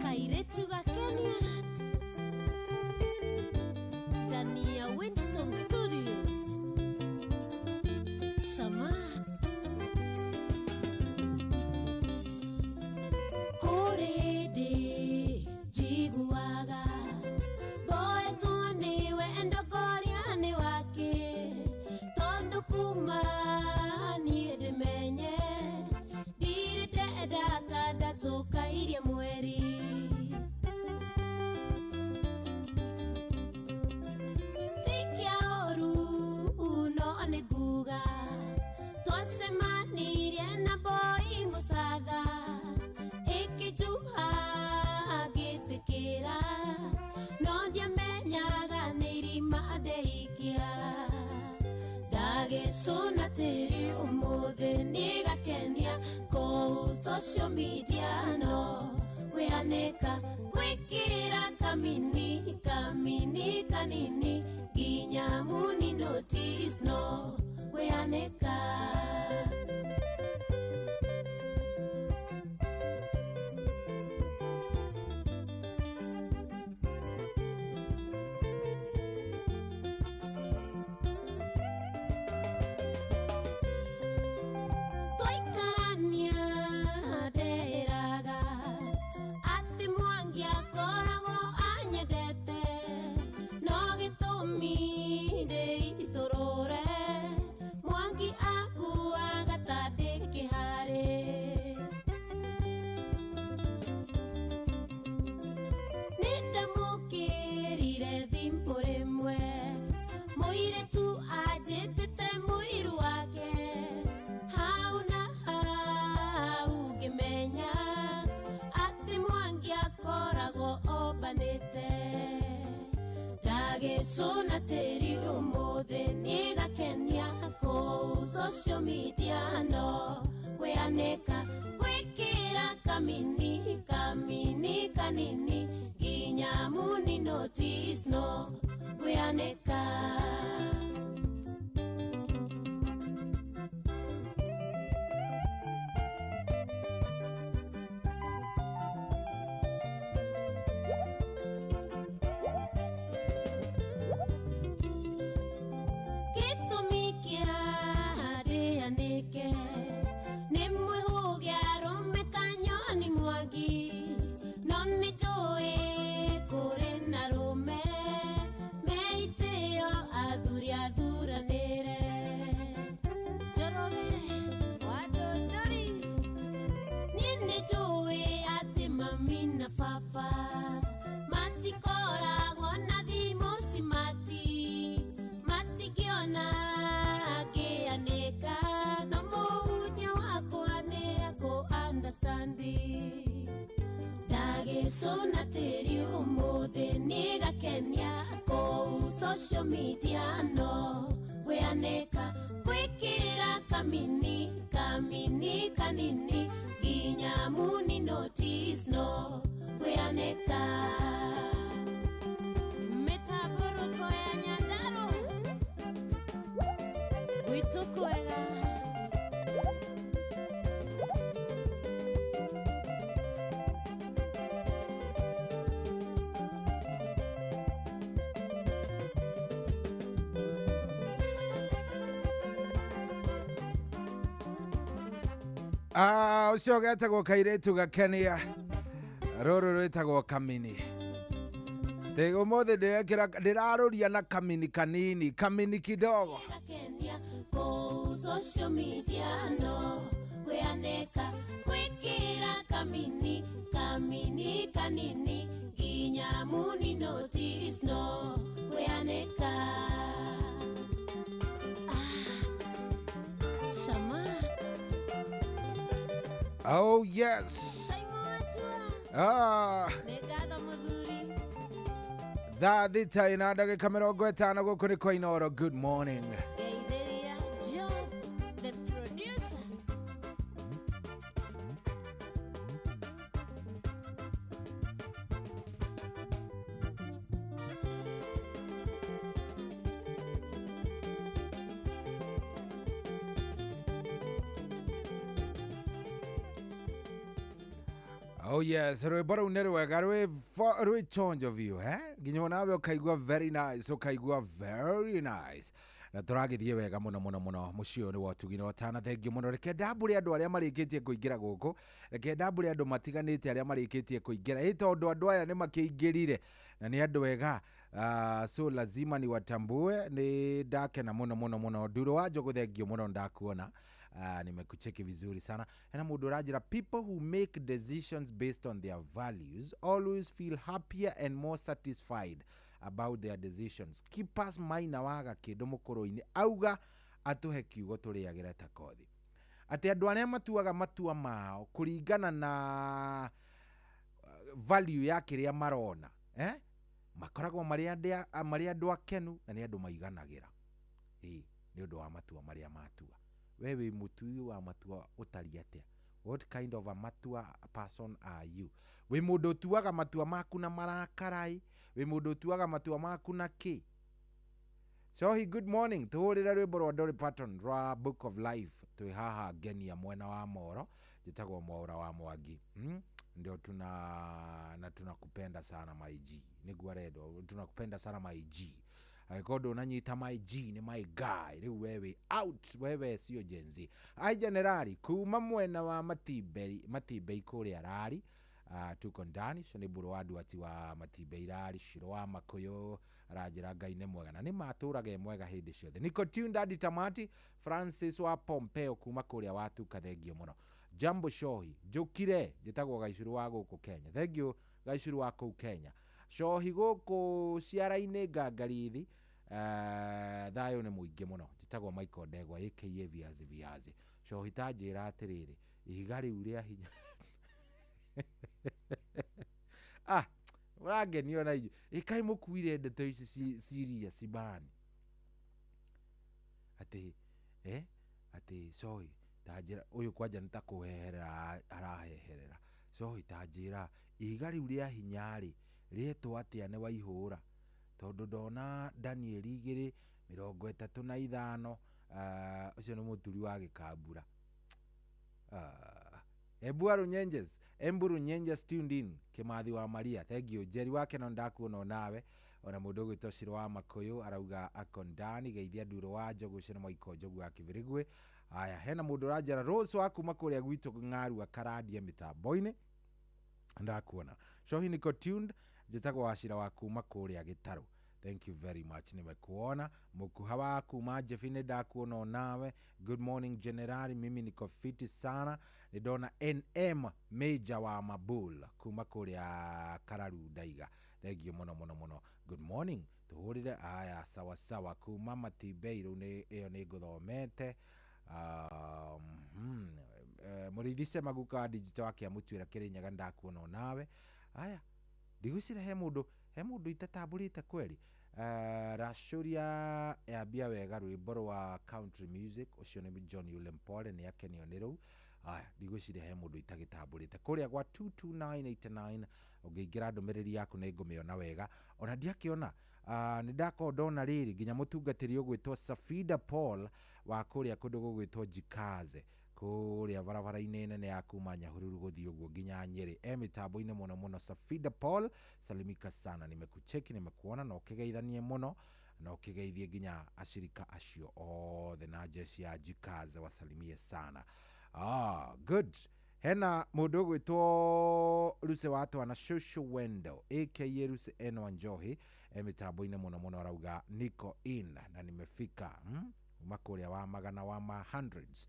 Kairetu gakenia ndani ya Winston Studios. Shama kuridi jiguaga boy toni wendo koriani wake tondu kuma niende menye dirite edaka datoka iria mweri ndagĩcũna tĩri ũmũthĩ nĩgakenia kũu social media no kwĩanĩka gwĩkĩra kamini kanini nginya muni notice no kwĩanĩka. Ndagĩcũna tĩri ũmũthĩ nĩgakenia kũu social media no kwĩanĩka gwĩkĩra kamini kanini nginya muni notice no kwĩanĩka. Ndagĩcũna tĩri ũmũthĩ nĩgakenia kũu social media no kwĩanĩka gwĩkĩra kamini kanini nginya muni notice no kwĩanĩka. Mĩtamboroko ya Nyandarua gwitũ kwega. Ũcio getagwo kairĩtu gakenia rũrũ rwĩtagwo kamini. Tega ũmũthĩ ndĩrarũria na kamini kamini kidogo. Kũu social media no kwĩanĩka gwĩkĩra kamini kanini nginya muni notice no kwĩanĩka. Shama. Oh yes. Thaa thita ina ndagĩka 50 gũkũ nĩ kwa Inooro. Good morning. The producer. Oh yes, rwĩmbo rũu nĩ rwega rwĩ chonjo view nginya nawe ũkaigua very nice, ũkaigua very nice. Na tũragĩthiĩ wega mũno mũciĩ ũyũ nĩ wa ũtugi na ũtana. Thengiũ mũno. Reke ndambũre andũ arĩa marĩkĩtie kũingĩra gũkũ, reke ndambũre andũ matiganĩte arĩa marĩkĩtie kũingĩra tondũ andũ aya nĩ makĩingĩrire na nĩ andũ ega. So lazima ni watambue. Ni ndakena mũno. Nduro wa Njogu, thengiũ mũno ndakuona. Nimekucheki vizuri sana. Na mũndũ ũranjĩra people who make decisions based on their values always feel happier and more satisfied about their decisions. Keepers Maina waga kĩndũ mũkũrũ-inĩ auga atũhe kiugo tũrĩagĩre ta kothi. Atĩ andũ arĩa matuaga matua mao kũringana na value ya kĩrĩa marona makoragwo marĩ andũ akenu na nĩ andũ maiganagĩra. nĩ ũndũ wa matua marĩa matua. We wĩ mũtui wa matua ũtari atia? What kind of a matua person are you? Wĩ mũndũ ũtuaga matua maku na marakarai? Wĩ mũndũ ũtuaga matua maku na kĩ? Shohi, good morning. Tuhurira rwimbo rwa Dolly Parton rwa Book of Life. Twi haha ngenia mwena wa Moro. Jitagwo Mwaura wa Mwangi. Ndio tunakupenda sana my G. Niguo redo tunakupenda sana my G. Aikodo unanyita my G ni my guy. Riu wewe out, wewe sio jenzi. Ai generali kuma mwena wa Matibei kuria rari. Tuko ndani so ni buru wadu ati wa Matibei rari shiro wa Makoyo rajira Ngai nĩ mwega na nĩ matũraga mwega hindi ciothe. Niko tuned hadi tamati. Francis wa Pompeo kuma kuria watu kathengio muno. Jambo Shohi njukire njitagwo Gaicuru wa guku Kenya. Thengio Gaicuru wa kuu Kenya. Shohi guku ciara-inĩ ngangarithi thayo nĩ mũingĩ mũno. Njitagwo Michael Ndegwa aka Viazi. Shohi tanjĩra atĩrĩrĩ ihiga rĩu rĩa hinya ũrangenio na inyuĩ ĩkai mũkuire ndeto ici ciria cibani atĩ Shohi tanjĩra ũyũ kwanja nĩtakũheherera araheherera. Shohi tanjĩra ihiga rĩu rĩa hinya-rĩ rĩetwo atĩa nĩ Waihũra tondũ ndona Daniel 2:35 ũcio nĩ mũturi wa Gĩkambura. Eburu Nyenjes tuned in. Kimathi wa Maria, thank you. Jerry wake no ndakuona nawe ona mũndũ gwĩtwo Shiro wa Makoyo arauga akondani geithia nduro wa Njogu cina Maiko Njogu akibirigwe. Aya hena mũndũ ranjara Rose wa kuma kũrĩa gwitũ Ng'aru akaradia mitambo-inĩ ndakuona. Shohi niko tuned njĩtagwo Wachira wa kuma kũrĩa Gĩtarũ. Thank you very much. Nimekuona. Mukuha wa kuma Jefine ndakuona nawe. Good morning Generali, mimi niko fiti sana. Nidona NM Major wa Mabul kuma kũrĩa Kararu Daiga. Thank you muno. Good morning. Tuhurire aya sawa kuma Matibei rune ĩyo nĩ ngũthomete. Mũrithise Maguka digital akia mũtuĩra Kĩrĩnyaga ndakuona nawe. Aya ndigwĩciria he mũndũ itatamburĩte kweli. Rashuria yambia wega rwĩmbo rwa country music ũcio nĩ John Ulempole nĩ akenio nĩ rũu. Aya ndigwĩciria he mũndũ itagĩtamburĩte kũrĩa gwa 22989 ũngĩingĩra ndũmĩrĩri yaku nĩ ngũmĩona wega. Ona ndiakĩona nĩ ndakorwo ndona rĩrĩ nginya mũtungatĩri ũgwĩtwo Safida Paul wa kũrĩa kũndũ gũgwĩtwo Jikaze kũrĩa barabara-inĩ nene ya kuma Nyahururu gũthiĩ ũguo nginya Nyeri. Mitambo-inĩ mũno Safida Paul, salimika sana. Nimekucheki, nimekuona na ũkĩgeithanie mũno na ũkĩgeithie nginya ashirika acio othe na jeshi ya Jikaze wasalimie sana. Good. Hena mũndũ gwĩtwo Ruse watu ana Shushu Wendo aka Ruse Enwa Njohi. Mitambo-inĩ mũno arauga niko in na nimefika makũrĩa wa magana wa ma hundreds.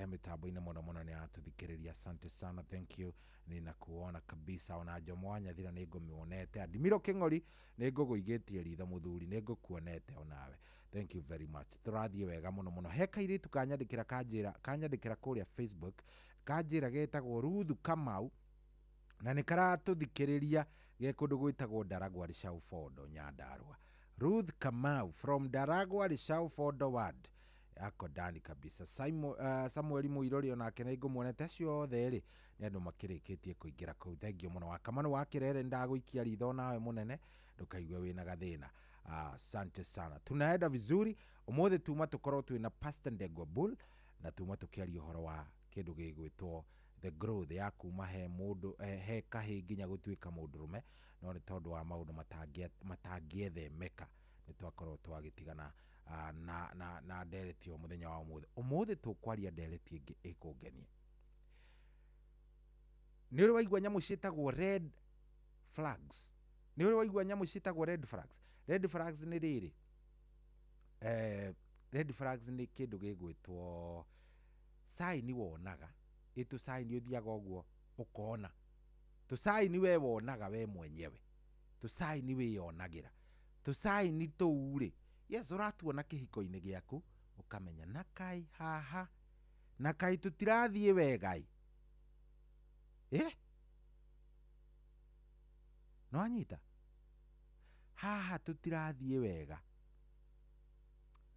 Mitambo-inĩ mũno nĩ atũthikĩrĩria. Asante sana, thank you. Ninakuona kabisa. Ona Jomwanya thira nĩ ngũmĩonete. Adimiro Kĩng'ori nĩ ngũgũigĩtie ritho mũthuri nĩ ngũkuonete onawe. Thank you very much. Tũrathiĩ wega mũno. He kairĩtu kanyandĩkĩra kũrĩa Facebook kanjĩra getagwo Ruthu Kamau na nĩ karatũthikĩrĩria ge kũndũ gwĩtagwo Ndaragwa Rĩcaũ Nyandarua. Ruth Kamau from Ndaragwa Rĩcaũ ward ako ndani kabisa. Samuel Muirori onake nĩ ngũmuonete acio othe rĩ nĩ andũ makĩrĩkĩtie kũingĩra kũu. Thengio mũno wa Kamanu wa Kĩrere ndagũikia ritho nawe mũnene ndũkaigue wĩna gathĩna. Asante sana. Tunaenda vizuri. Ũmũthĩ tuma tũkorwo twĩna Pastor Ndegwa Bull na tuma tũkĩaria ũhoro wa kĩndũ gĩgwĩtwo the growth ya kuma he mũndũ he kahĩ nginya gũtuĩka mũndũrũme no nĩ tondũ wa maũndũ matangĩethemeka nĩ twakorwo twagĩtigana na ndereti o mũthenya wa ũmũthĩ tũkwaria ndereti ĩngĩ ĩkũngenia. Nĩ ũrĩ waigua nyamũ ciĩtagwo red flags? Nĩ ũrĩ waigua nyamũ ciĩtagwo red flags? Red flags nĩ rĩrĩ, red flags nĩ kĩndũ gĩgwĩtwo sign wonaga sign ũthiaga ũguo ũkona sign we wonaga we mwenyewe sign wĩyonagĩra sign tũu rĩ yes ũratuona kĩhiko-inĩ gĩaku ũkamenya na kai haha na kai tũtirathiĩ wegai no anyita haha tũtirathiĩ wega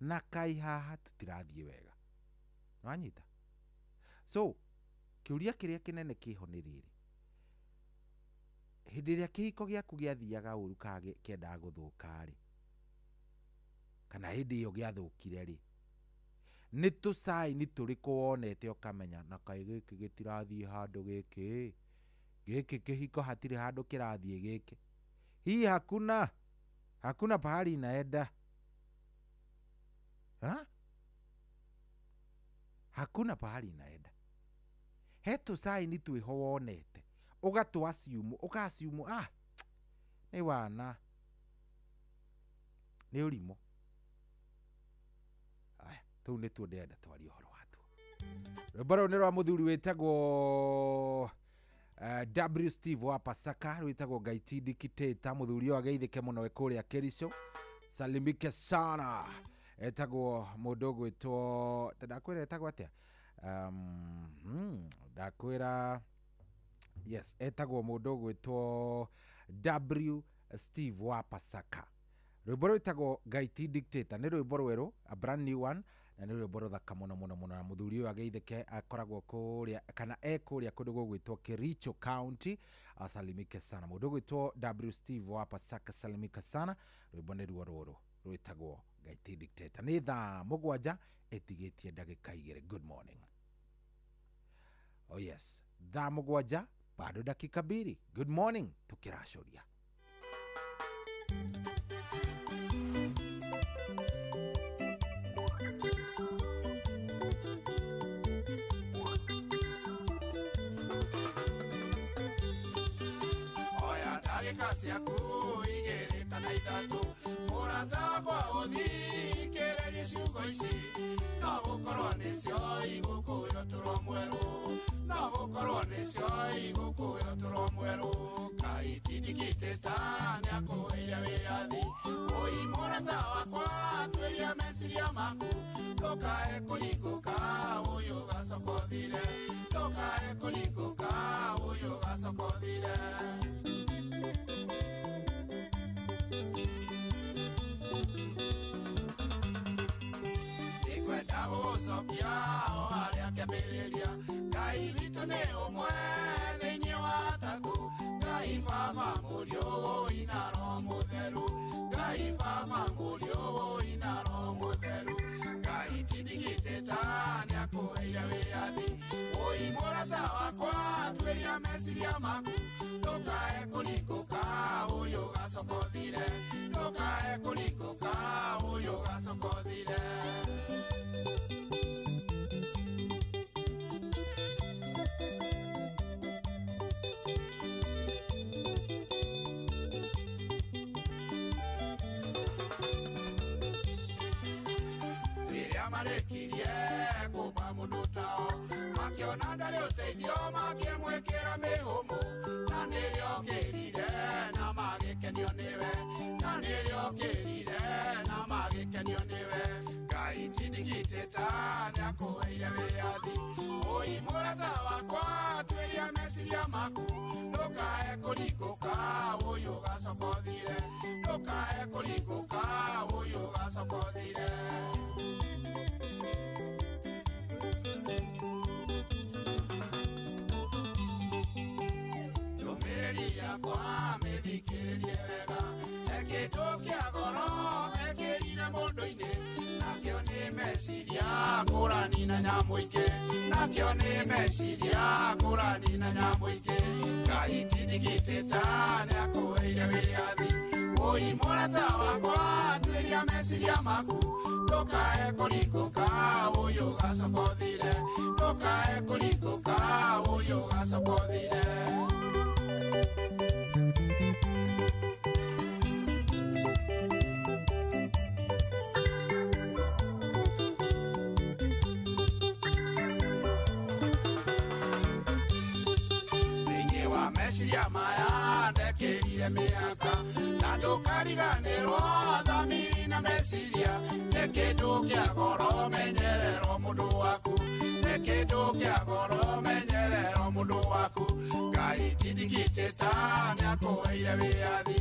na kai haha tutirathie wega nwanyita so kiuria kiria kinene kiho ni riri hindi ria kihiko giaku giathiaga uru kage kienda guthuka ri kana hindi iyo giathukire ri ni tu sign turiku wonete ukamenya na kai giki gitirathie handu giki kihiko hatire handu kirathie giki hii hakuna pahali inaenda hakuna pahali inaenda hetu sign twiho wonete ugatu assume ni wana ni urimo aya tu ni tu ndenda twari horo watu rwimbo ni rwa muthuri wetagwo W Steve wa Pasaka rwitagwo Gaiti Dictator muthuri wa geithike muno ekuria Kericho salimike sana etagwo mudogo etwo ndakwira etagwo atia ndakwira yes etagwo mudogo etwo W Steve wa Pasaka rwimbo rwitagwo Gaiti Dictator ni rwimbo rweru a brand new one na ni rwimbo ruthaka muno na muthuri uyu ageithike akoragwo kuria kana ekuria kundu gugwitwo Kericho County asalimike sana mudogo etwo W Steve wa Pasaka salimika sana rwimbo ni ruo ruru rwitagwo Gaiti Dictator ni thaa mugwanja etigetie ndagika 2 good morning oh yes thaa mugwanja bado dakika 2 good morning tukirashuria oya ndagika ciaku igiri kana ithatu murata kwa uthikiririe ciugo ici no gukorwo nicio igukuyo turwo mweru no gukorwo nicio igukuyo turwo mweru Gaiti Dictator niakuheire wiathi ui murata wakwa twiria meciria maku ndukae kuringuka uyu gacokothire ndukae kuringuka uyu gacokothire nikwenda gucokia o haria kiambiriria Ngai witũ nĩ ũmwe thĩinĩ wa taku Ngai Baba mũriũ na Roho Mũtheru Ngai Baba mũriũ na Roho Mũtheru Gaiti Dictator nĩakũheire wĩathi ui mũrata wakwa tuĩria meciria maku ndũkae kũringũka ũyũ gacokothire ndũkae kũringũka ũyũ gacokothire marekirie kuba mundu tao makiona ndarĩ ũteithio makĩmwĩkĩra mĩhũmũ na nĩrĩo kĩrire na magĩkenio nĩwe na nĩrĩo kĩrire na magĩkenio nĩwe Gaiti Dictator nĩakũheire wĩathi ui mũrata wakwa tuĩria meciria maku ndũkae kũringũka ũyũ gacokothire ndũkae kũringũka ũyũ gacokothire yakwa mithikiririe wega ekindu kia goro ekirire mundu-ini nakio ni meciria ngũrani na nyamũingĩ nakio nĩ meciria ngũrani na nyamũingĩ Gaiti Dictator nĩakũheire wĩathi ui mũrata wakwa tuĩria meciria maku ndũkae kũringũka ũyũ gacokothire ndũkae kũringũka ũyũ gacokothire meciria maya ndekĩrire mĩaka na ndũkariganĩrwo thamiri na meciria nĩ kĩndũ kĩa goro menyererwo mũndũ waku nĩ kĩndũ kĩa goro menyererwo mũndũ waku Gaiti Dictator nĩakũheire wĩathi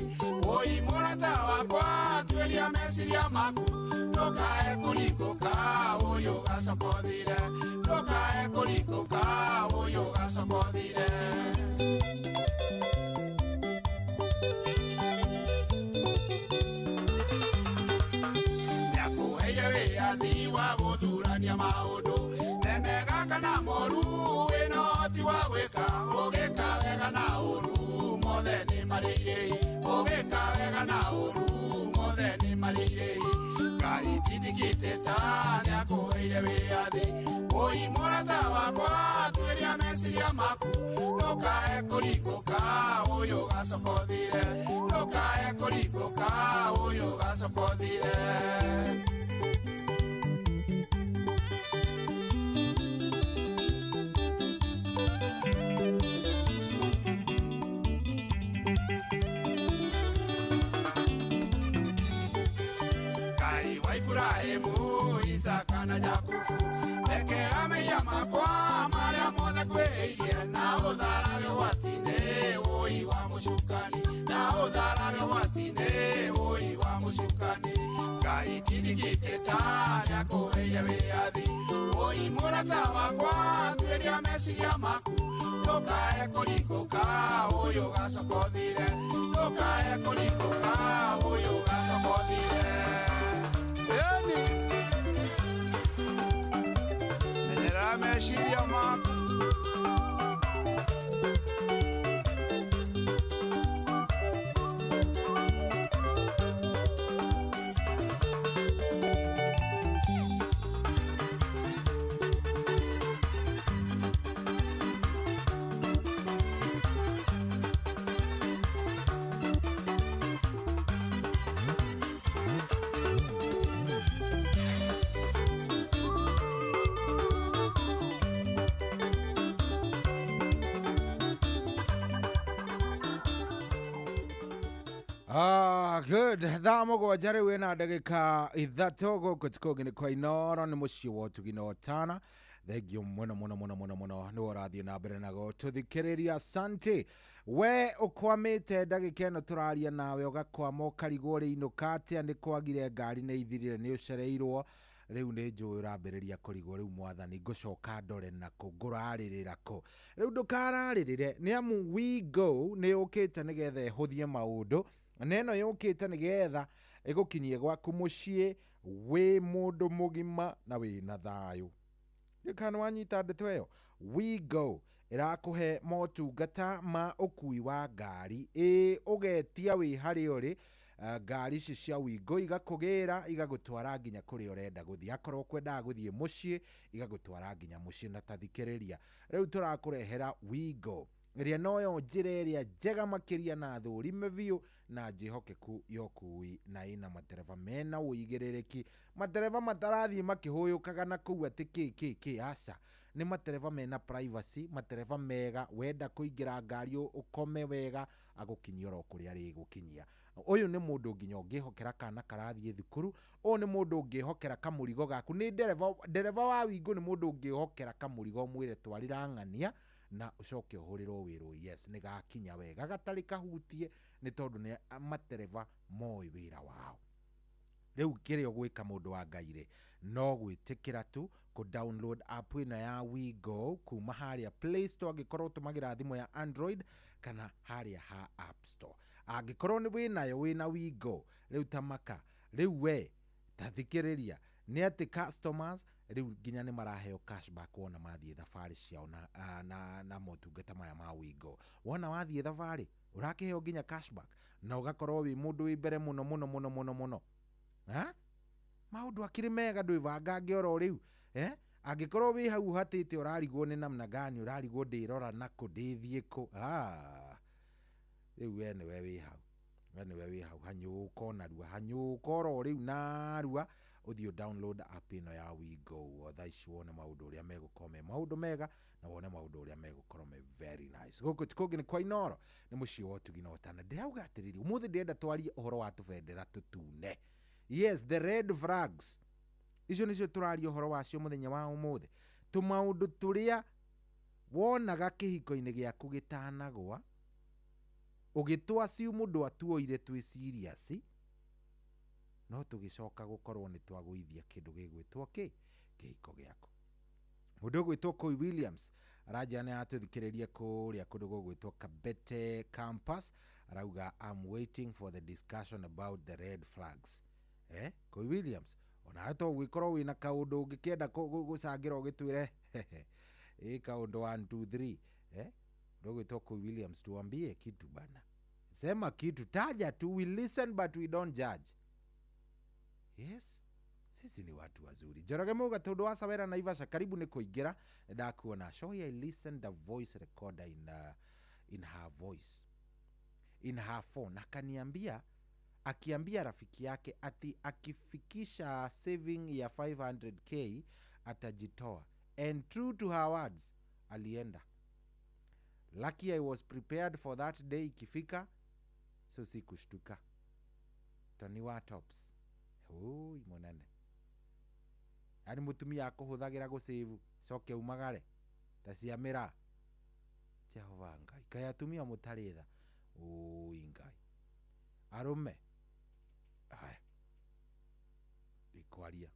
ui mũrata wakwa tuĩria meciria maku ndukae kurikoka uyu gacokothire ndukae kurikoka uyu gacokothire nĩakũheire wĩyathi wa gũthurania maũndũ memega kana moru wĩna ũhoti wa gwĩka ũgĩka wega na ũru mothe nĩ marĩ irĩhi ũgĩka wega na ũru mothe nĩ marĩ irĩhi Ngai tindikĩte nĩakũheire wĩyathi ũi mũrata wakwa tuĩria meciria maku ndũkae kũringũka ũyũ gacokothire ndũkae kũringũka ũyũ gacokothire Ibrahimu, Isaka na Jakubu Ekera meya makwa Maria mothe kweirie Na utharage watine Ui wa mushukani Na utharage watine Ui wa mushukani Ngai tindikĩte nĩakũheire wĩyathi Ui mũrata wakwa tuĩria meciria maku Ndũkae kũringũka ũyũ gacokothire Ndũkae kũringũka ũyũ gacokothire Menyera meciria maku Good. Thaa mũgwanja rĩu ĩna ndagĩka ithatũ gũkũ tikũngi kwa Inooro nĩ mũciĩ wa ũtugi na Otana. Thengiũ mũno nĩ ũrathiĩ na mbere na gũtũthikĩrĩria. Asante. We ũkwamĩte ndagĩka ĩno tũraria nawe ũgakwama ũkarigwo ũrĩinũka atĩa nĩ kwagire ngari nĩ ithirire nĩ ũcereirwo. Rĩu nĩ njũĩ ũrambĩrĩria kũrigwo rĩu mwathani ngũcoka ndore nakũ ngũrarĩrĩra kũ. Rĩu ndũkararĩrĩre nĩ amu we go nĩ yũkĩte nĩgetha ĩhũthie maũndũ. Neno yũkĩte nĩgetha ĩgũkinyie gwaku mũciĩ wĩ mũndũ mũgima na wĩna thayũ. Ndĩkana wanyita ndeto ĩyo. We go ĩrakũhe motungata ma ũkui wa ngari. Ũgetia wĩ harĩa ũrĩ. Ngari ici cia Wigo igakũgĩra igagũtwara nginya kũrĩa ũrenda gũthiĩ. Akorwo kwendaga gũthiĩ mũciĩ igagũtwara nginya mũciĩ na tathikĩrĩria. Rĩu tũrakũrehera Wigo ĩrĩa noyo njĩra ĩrĩa njega makĩria na thũrime biũ na njĩhokeku ya ũkui na ĩna matereba mena ũigĩrĩrĩki. Matereba matarathiĩ makĩhũyũkaga na kũu atĩ aca. Nĩ matereba mena privacy, matereba mega, wenda kũingĩra ngari ũkome wega agũkinyia oro kũrĩa rĩgũkinyia. Ũyũ nĩ mũndũ nginya ũngĩhokera kana karathiĩ thukuru. Ũyũ nĩ mũndũ ũngĩhokera kamũrigo gaku. Nĩ ndereba wa Wigo nĩ mũndũ ũngĩhokera kamũrigo mwĩre twarĩra ng'ania na ucoke ũhũrĩrwo wĩrwo yes nĩ gakinya wega gatarĩ kahutie nĩ tondũ nĩ matereba moĩ wĩra wao. Rĩu kĩrĩa ũgwĩka mũndũ wa Ngai no gwĩtĩkĩra tu ku download app ĩno ya Wigo kuma harĩa Play Store angĩkorwo ũtũmagĩra thimũ ya Android kana harĩa ha App Store. Angĩkorwo nĩ wĩnayo wĩna Wigo rĩu tamaka rĩu we tathikĩrĩria nĩ atĩ customers rĩu nginya nĩ maraheo cashback wona mathiĩ thabarĩ ciao na motungata maya ma Wigo. Wona wathiĩ thabarĩ ũrakĩheo nginya cashback na ũgakorwo wĩ mũndũ wĩ mbere mũno. Maũndũ akĩrĩ mega ndwĩbangange oro rĩu. Angĩkorwo wĩ hau hatĩte ũrarigwo nĩ namna gani ũrarigwo ndĩrora nakũ ndĩthiĩ kũ. Rĩu we nĩwe wĩ hau hanyũka oro rĩu narua ũthiĩ download app ĩno ya Wigo thaa ici wone maũndũ ũrĩa megũkorwo me maũndũ mega na wone maũndũ ũrĩa megũkorwo me very nice. Gũkũ tikũngi nĩ kwa Inooro nĩ mũciĩ wa ũtugi na Otana. Ndĩrauga atĩrĩrĩ ũmũthĩ ndĩrenda twarie ũhoro wa tũbendera tũtune. Yes, the red flags. Icio nĩcio tũraria ũhoro wacio mũthenya wa ũmũthĩ. Tũmaũndũ tũrĩa wonaga kĩhiko-inĩ gĩaku gĩtanagwa ũgĩtwa assume mũndũ atuoire twĩ serious no tugicoka gukorwo ni twagũithia kindu gigwitwo kihiko giako. Mundu gwitwo Koi Williams arajana atuthikiririe kuria kundu gugwitwo Kabete campus, arauga I'm waiting for the discussion about the red flags. Koi Williams ona ato gwikorwo wina kaundu ungikienda gucangira ugitwire kaundu 1 2 3 Dogwitwo Koi Williams, tuambie kitu bana, sema kitu, taja tu, we listen but we don't judge. Yes, sisi ni watu wazuri. Njoroge Muga Tondu wa Sawera Naivasha, karibu ni kuingira. Ndakuona show I listened the voice recorder in her voice, in her phone. Akaniambia, akiambia rafiki yake ati akifikisha saving ya 500k atajitoa, and true to her words alienda. Lucky I was prepared for that day ikifika, so sikushtuka. Tony wa tops oi monene, ani mutumia akuhuthagira gusivu coke umagare taciamira. Jehova Ngai, kai atumia mutaritha oi Ngai arume aya ikwaria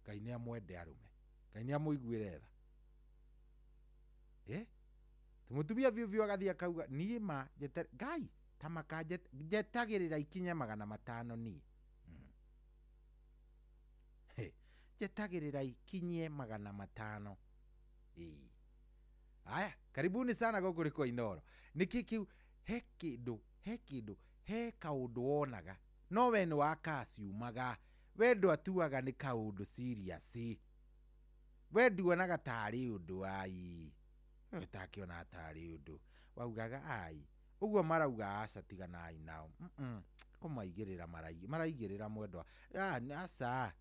Ngai ni amwende arume, Ngai ni amuiguire tha. Tumutumia vivyo agathi akauga nie ma Ngai tamaka jetagirira ikinya 500 ni jetagirira ikinye 500. Aya, karibuni sana guku riko Inoro. Niki kiu he kindu he kaundu wonaga no we ni wakasiumaga, wendo atuaga ni kaundu serious, we nduonaga tari undu ai utakiona atari undu waugaga ai uguo marauga aca tiganai nao kumaigirira maraigirira mwendwa asa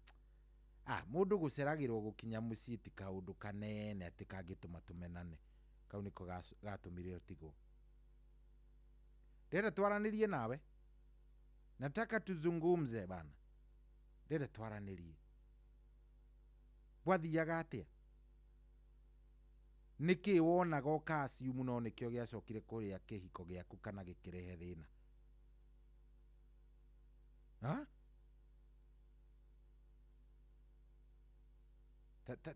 mundu guceragirwo gukinya mucii ti kaundu kanene ati kangituma tumenane. Kau niko gatumire otigo. Ndenda twaranirie nawe, nataka tuzungumze bana, ndenda twaranirie. Bwathiaga atia? Niki wonaga ukasi muno nikio giacokire kuria kihiko giaku kana gikirehe thina?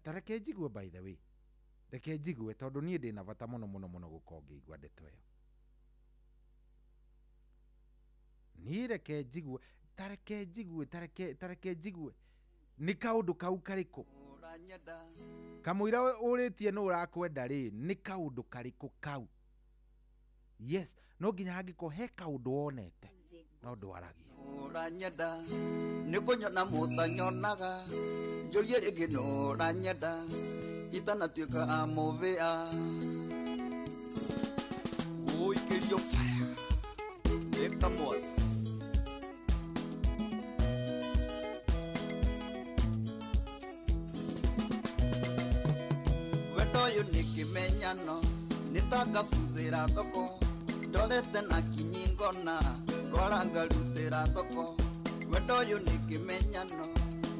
Tareke njigue, by the way, reke njigue tondu nie ndina bata muno gukorwo ngĩigua ndeto ĩyo. Ni reke njigue, tareke njigue ni kaundu kau kariku kamwira uritie no urakwenda ri ni kaundu kariku kau? Yes, no nginya hangiko he kaundu wonete no ndwaragie uranyenda nikunyona mutanyonaga njurie ringi no uranyenda itanatuika amuvia uikirio fire nekamwas wendo nikimenyano nitagabuthira thoko ndorete na kinyingona rwarangarutira thoko wendo nikimenyano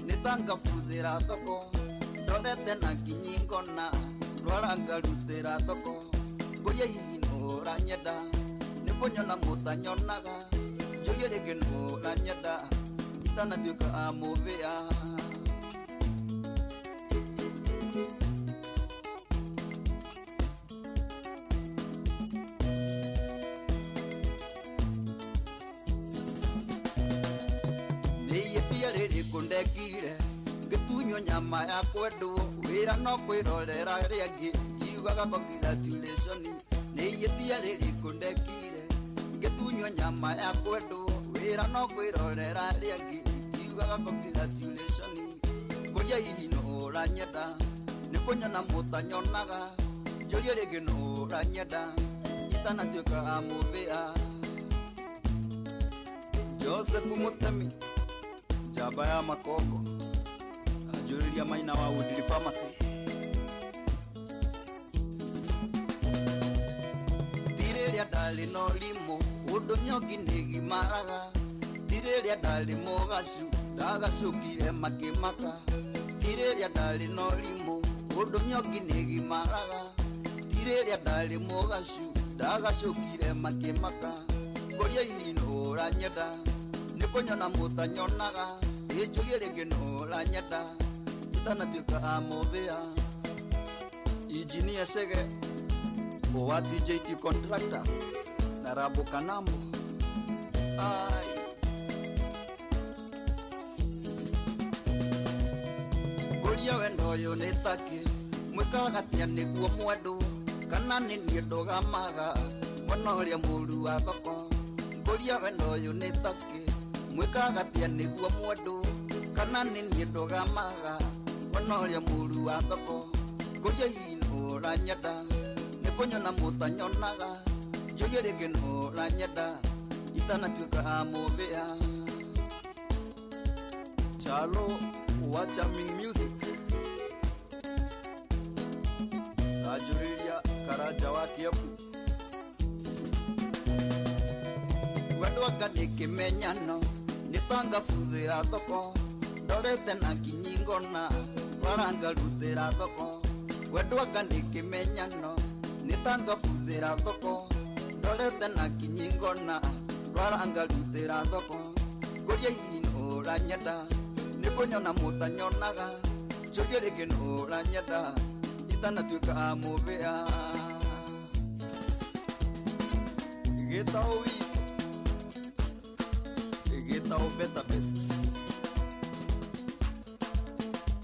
nitagabuthira thoko ndorete na kinyingona rwarangarutira thoko nguria hino ranyenda nikunyona mutanyonaga njurie ringi no ranyenda itanatuika amuvia riri kundekire ngitunywo nyama ya kwendwo wira no kwirorera riangi kiugaga congratulation niyitia riri kundekire ngitunywo nyama ya kwendwo wira no kwirorera riangi kiugaga congratulation nguria hihi no uranyenda nikunyona mutanyonaga njurie ringi no uranyenda itanatuika amuvia Joseph Mutemi Jaba ya Makoko ajuriria maina wa Woodley Pharmacy Tireria dali no limo undu myogi nigi maraga Tireria dali mogacu ndagacukire makimaka Tireria dali no limo undu myogi nigi maraga Tireria dali mogacu ndagacukire makimaka Ngoria hino uranyenda nikonyona mutanyonaga ijulie ringi nura nyenda itanatuika muvia Engineer Sege wa TJT Contractors na Rabu Kanambo ai Goria wendo yo netake mwikagatia niguo mwendu kana ni ndoga maga monoria muru wa thoko Goria wendo yo netake mwikagatia niguo mwendu kana ni ndoga maga monoria muru wa thoko Goria ino nyenda nikonyona mutanyonaga julie ringi nura nyenda itanatuika muvia Chalo wa Charming Music ajuriria karaja wa Kiambu Wadwaga nikimenyano nitanga futhira thoko ndorete na kinyingona waranga rutira thoko Wadwaga nikimenyano nitanga futhira thoko ndorete na kinyingona waranga rutira thoko Goria ino nyenda nikonyona mutanyonaga julie ringi nura nyenda itanatuika muvia Gitao better best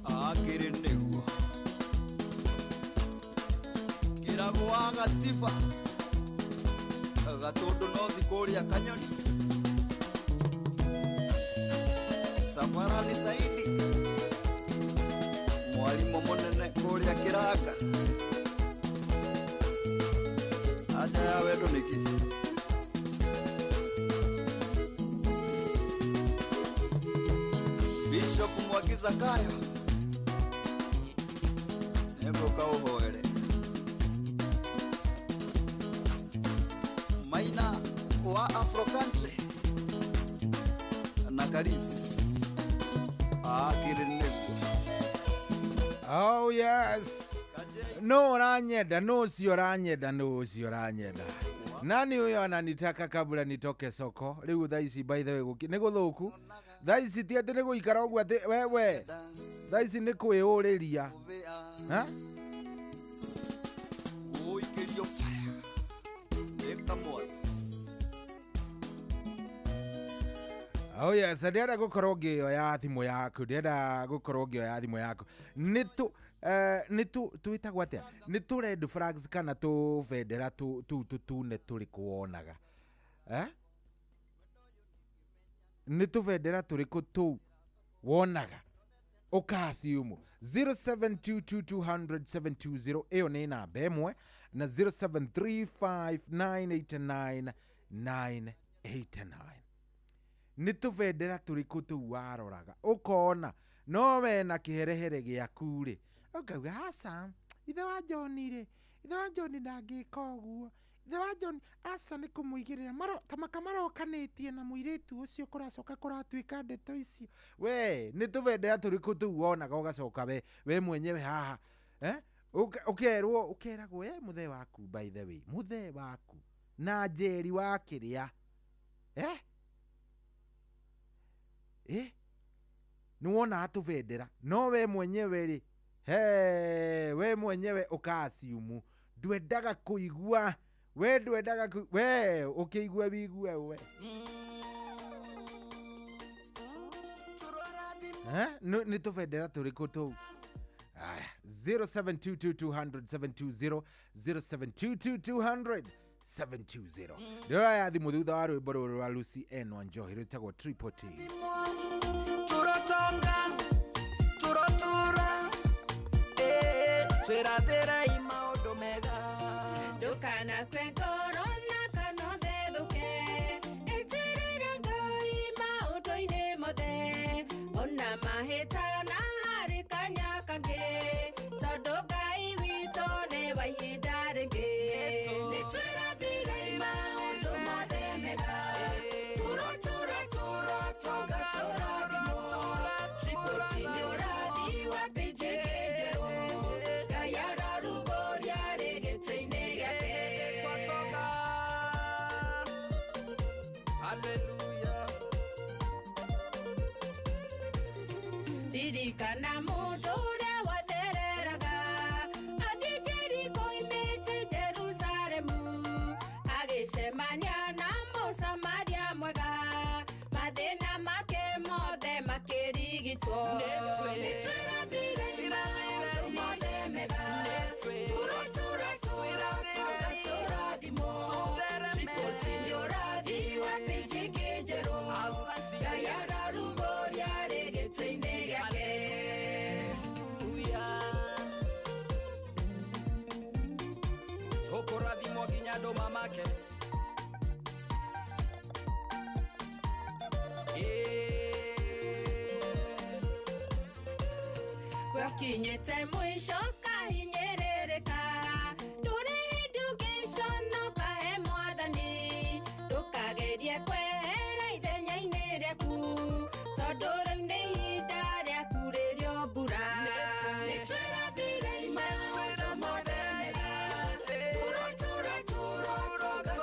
akiri niguo kiragwa gatiba gatundu no thikuria kanyoni Safarani Saidi mwalimu munene kuria kiraka aja ya wendo niki Bishop Mwagiza Kayo nego kauhoere Maina wa Afro Country na Karis Oh yes. No ranyeda, no sio ranyeda, no sio ranyeda. Nani huyo ananitaka kabla nitoke soko? Riu thaisi by the way nego thuku. Thaisi ti ati nego ikara ogwa wewe. Thaisi ni kwiyuriria. Ha? Oikirio fire. Ekamos. Oh yes, ndenda gukorwo ngioya thimu yaku, ndenda gukorwo ngioya thimu yaku. Nitu tuitagwa atia? Nitu red flags kana tu federa tu ne turi kuonaga. Nitu federa turi kutu wonaga. Okasiumu 0722200720 eyo ni namba emwe na 0735989989. Nituvendera turiku tu waroraga ukona no we na kiherehere giaku ri ukauga hasa ithe wa John ndangika uguo ithe wa John asa ni kumuigirira maro tamaka marokanitie na muiritu ucio kuracoka kuratuika ndeto icio we nituvendera turiku tu wonaga ugacoka we mwenyewe haha ukeragwo we muthe waku by the way muthe waku na njeri wa kiria nuwona atuvendera no we mwenyewe ri we mwenyewe ukasiumu ndwendaga kuigua we ndwendaga we ukiigua wigue we nituvendera turiku tu 0722200720 0722200720 ndora ya thimu thutha wa rwimbo rũrũ rwa Lucy N Wanjohi rwĩtagwo Triple T. Turotura twirathira imaundu mega ndukana kwengoro na kanothethuke itirira Ngai maundu-ini mothe ona mahitana harĩ kanya kangĩ tondũ Ngai witũ nĩ wa ihinda rĩngĩ nĩtwĩrathire maũndũ mothe mega turotura ririkana mũndũ ũrĩa wathereraga athiĩ Jeriko imĩte Jerusalemu agĩcemania na mũsamaria mwega mathĩna make mothe makĩrigitwo nĩtwĩrathire maũndũ mothe mega tũrathimwo riboti nĩ ũrathi wa pĩnji kĩnjerũ Ngai ararugũria rĩgĩtĩ-inĩ gĩake tũkũrathimwo nginya andũ mamake wakinyĩte mũico kahinyĩrĩrĩka ndũrĩ ndũngĩcono kahe mwathani ndũkagerie kwehera ithenya-inĩ rĩaku tondũ rĩu nĩ ihinda rĩaku rĩrĩo mbura nĩtwĩrathire maũndũ mothe mega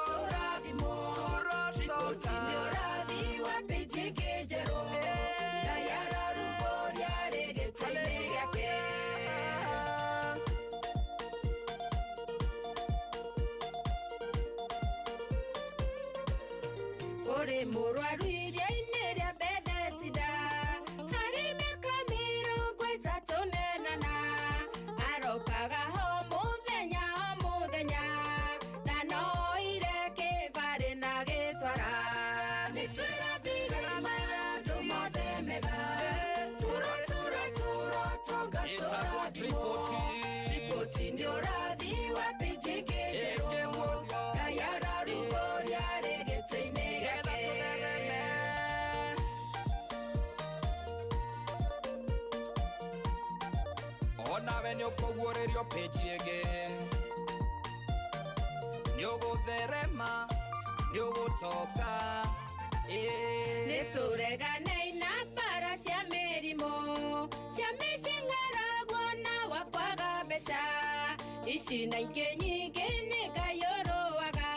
tũrathimwo riboti nĩ ũrathi wa pĩnji kĩnjerũ Ngai ararugũria rĩgĩtĩ-inĩ gĩake kũrĩ mũrwaru iria-inĩ rĩa Bethesda harĩ mĩaka 38 arokaga ho mũthenya o mũthenya na noire kĩbarĩ na gĩtwara nĩtwĩrathire maũndũ mothe mega riboti nĩ ũrathi wa pĩnji kĩnjerũ Ngai ararugũria rĩgĩtĩ-inĩ gĩake onawe nĩ ũkũguũrĩrio pĩnji ĩngĩ nĩ ũgũtherema nĩ ũgũtonga nĩtũreganei na mbara cia mĩrimũ cia mĩcing'aragwo na wa kwaga mbeca ici na ingĩ nyingĩ nĩ Ngai ũrũaga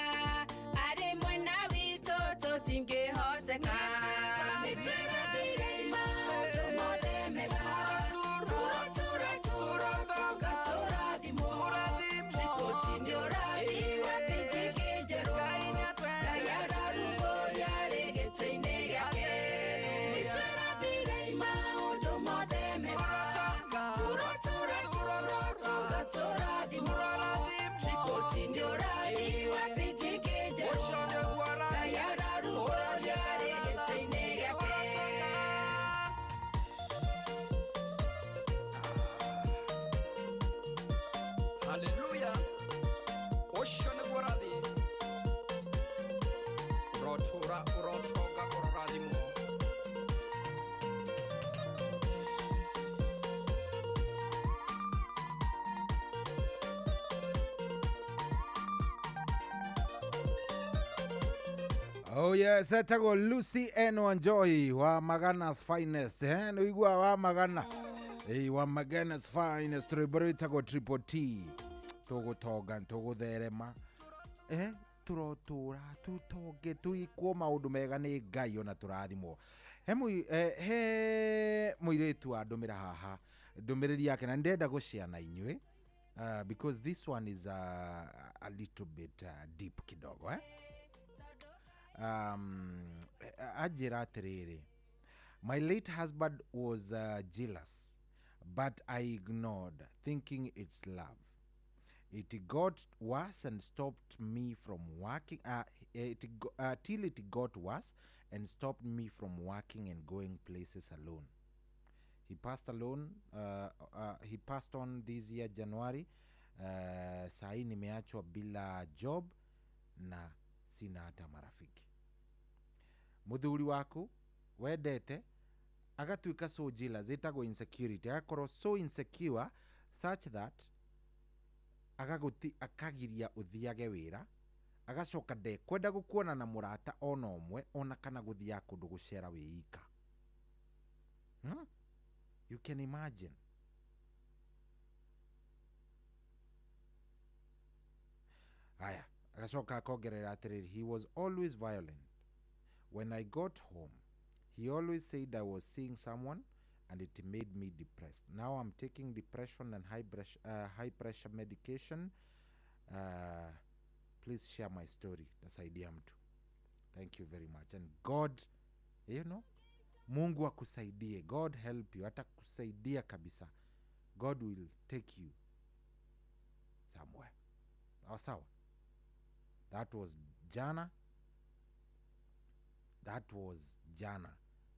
arĩ mwena witũ tũtingĩhoteka nĩtwĩrathire maũndũ mothe mega tũrathimwo riboti nĩ ũrathi wa pĩnji kĩnjerũ Ngai ararugũria rĩgĩtĩ-inĩ gĩake nĩtwĩrathire maũndũ mothe mega tũrathimwo riboti nĩ ũrathi wa pĩnji kĩnjerũ Ngai ararugũria rĩgĩtĩ-inĩ gĩake haleluya ũcio nĩguo ũrathi ũrotũra ũrotonga ũrorathimwo Oh yes, etagwo Lucy N. Wanjohi wa Magana's Finest. Nĩ igua wa Magana. Wa Magana's Finest. Rwĩmbo etagwo Triple T. Tũgũtonga, tũgũtherema. Tũrotura, tũtonge, tũikwo maũndũ mega nĩ Ngai ona tũrathimwo. He mũirĩtu wa ndũmĩra haha. Ndũmĩrĩri yake na ndenda gũshare na inyuĩ. Because this one is a little bit deep kidogo, ajira atiriri. My late husband was jealous, but I ignored, thinking it's love. It got worse and stopped me from working. Till it got worse and stopped me from working and going places alone. He passed alone. He passed on this year January. Sahi nimeachwa bila job na sina hata marafiki. Muthuri waku wendete agatuika so jealous, etagwo insecurity, agakorwo so insecure such that akagiria uthiage wira, agacoka kwenda gukuona na murata ona omwe ona kana guthia kundu gucera wiika. You can imagine. Aya, agacoka akongerera atiriri, he was always violent. When I got home, he always said I was seeing someone and it made me depressed. Now I'm taking depression and high pressure medication. Please share my story. Tasaidia mtu. Thank you very much. And God, Mungu akusaidie. God help you. Hata kusaidia kabisa. God will take you somewhere. Sawa. That was jana.